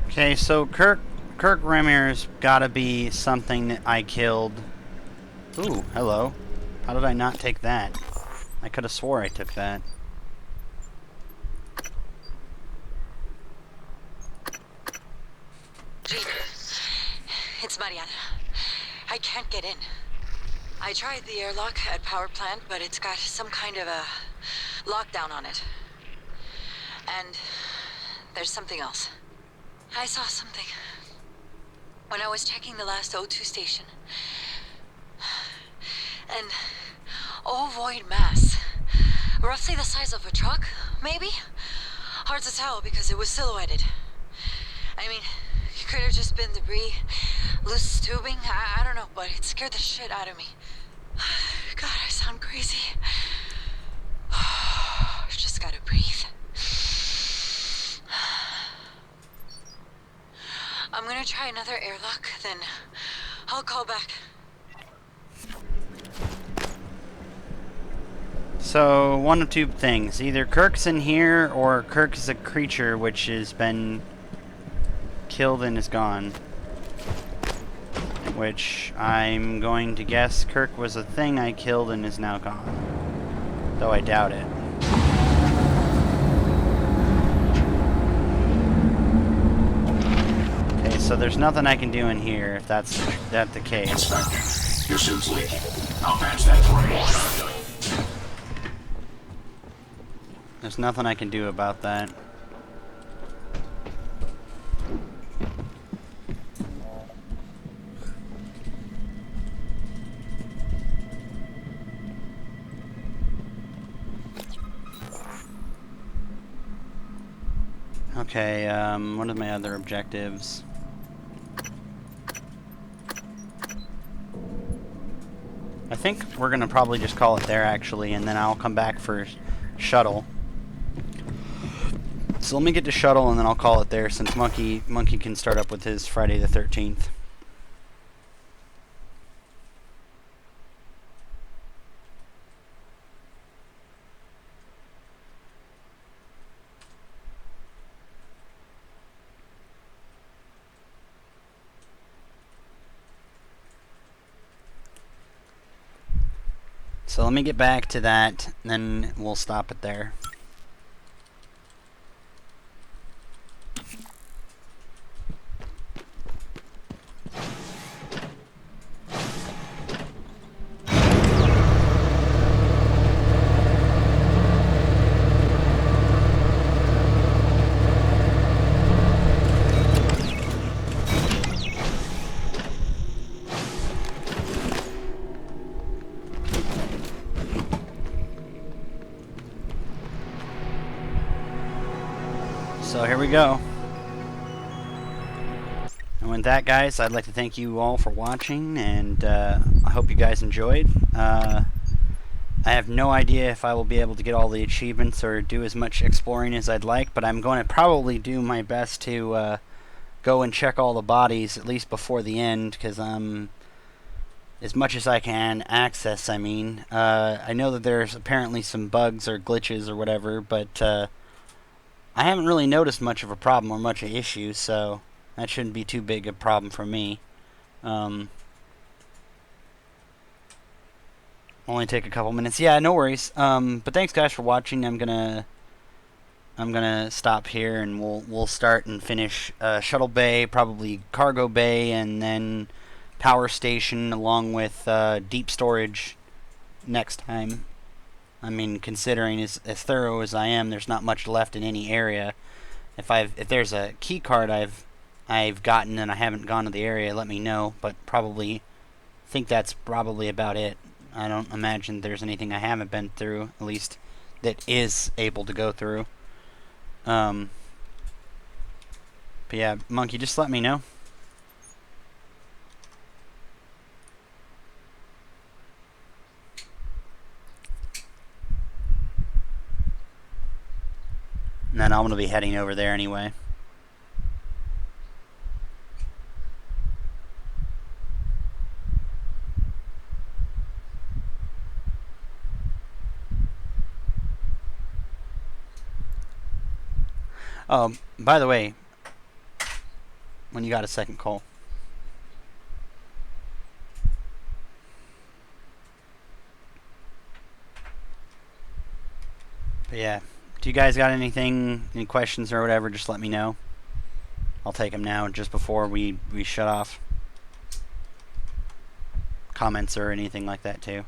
Okay, so Kirk Remir's gotta be something that I killed. Ooh, hello. How did I not take that? I could have swore I took that. Jean, it's Mariana. I can't get in. I tried the airlock at power plant, but it's got some kind of a lockdown on it. And there's something else. I saw something when I was checking the last O2 station. An ovoid mass. Roughly the size of a truck, maybe? Hard to tell because it was silhouetted. I mean, it could have just been debris, loose tubing, I don't know, but it scared the shit out of me. God, I sound crazy. Just gotta breathe. I'm gonna try another airlock, then I'll call back. So, one of two things. Either Kirk's in here, or Kirk is a creature which has been killed and is gone. Which, I'm going to guess Kirk was a thing I killed and is now gone. Though I doubt it. Okay, so there's nothing I can do in here if that's the case. Inspecting. Your suit's leaking. I'll patch that for you. There's nothing I can do about that. Okay, what are my other objectives? I think we're gonna probably just call it there, actually, and then I'll come back for shuttle. So let me get to shuttle, and then I'll call it there, since Monkey can start up with his Friday the 13th. So let me get back to that, and then we'll stop it there. So here we go. And with that, guys, I'd like to thank you all for watching, and I hope you guys enjoyed. I have no idea if I will be able to get all the achievements or do as much exploring as I'd like, but I'm going to probably do my best to go and check all the bodies, at least before the end, because as much as I can access, I mean. I know that there's apparently some bugs or glitches or whatever, but I haven't really noticed much of a problem or much of issue, so that shouldn't be too big a problem for me. Only take a couple minutes. Yeah, no worries. But thanks, guys, for watching. I'm gonna stop here, and we'll start and finish Shuttle Bay, probably Cargo Bay, and then Power Station, along with Deep Storage next time. I mean, considering as thorough as I am, there's not much left in any area. If there's a key card I've gotten and I haven't gone to the area, let me know. But think that's probably about it. I don't imagine there's anything I haven't been through, at least that is able to go through. But yeah, Monkey, just let me know. And then I'm going to be heading over there anyway. By the way, when you got a second, Cole. But yeah, do you guys got anything, any questions or whatever? Just let me know. I'll take them now, just before we shut off. Comments or anything like that too.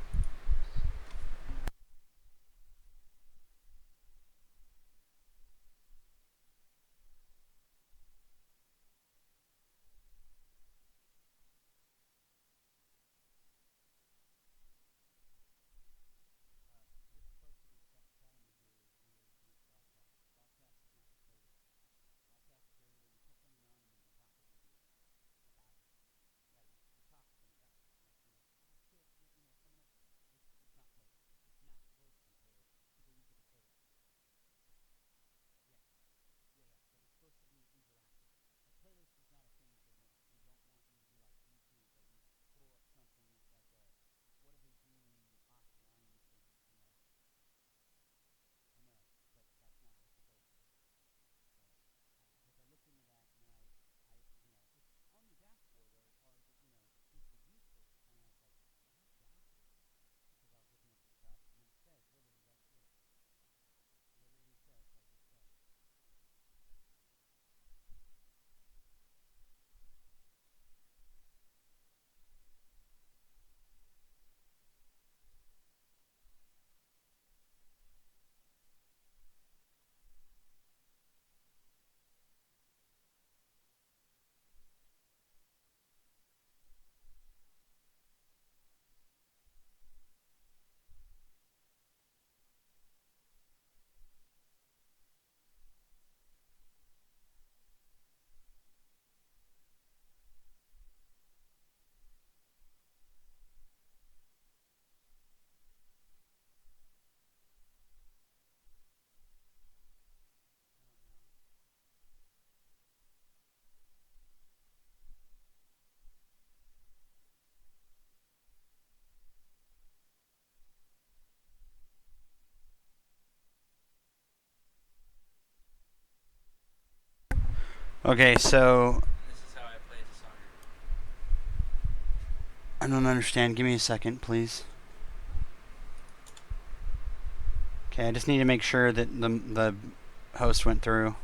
Okay, so This is how I play the song. I don't understand. Give me a second, please. Okay, I just need to make sure that the host went through.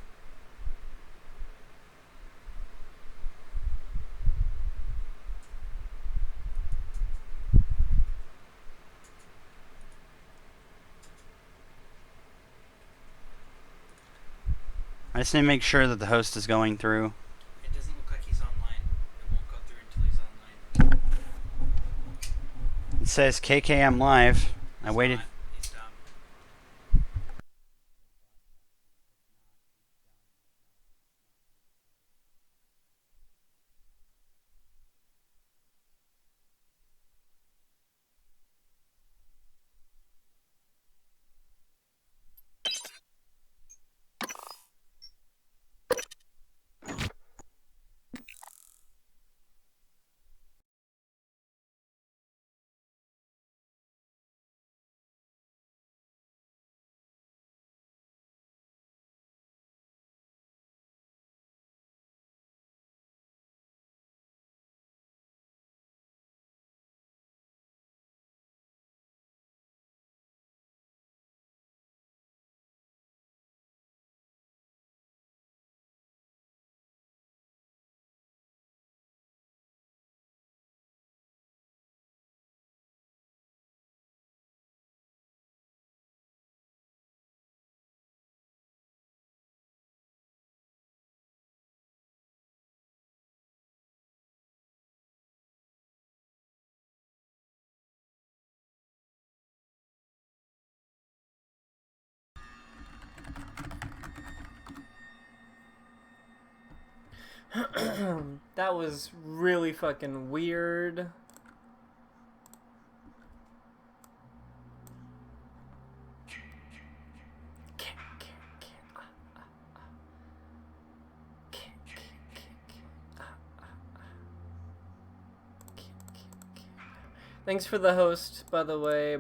I just need to make sure that the host is going through. It doesn't look like he's online. It won't go through until he's online. It says KKM live. I waited. He's done. That was really fucking weird. Thanks for the host, by the way.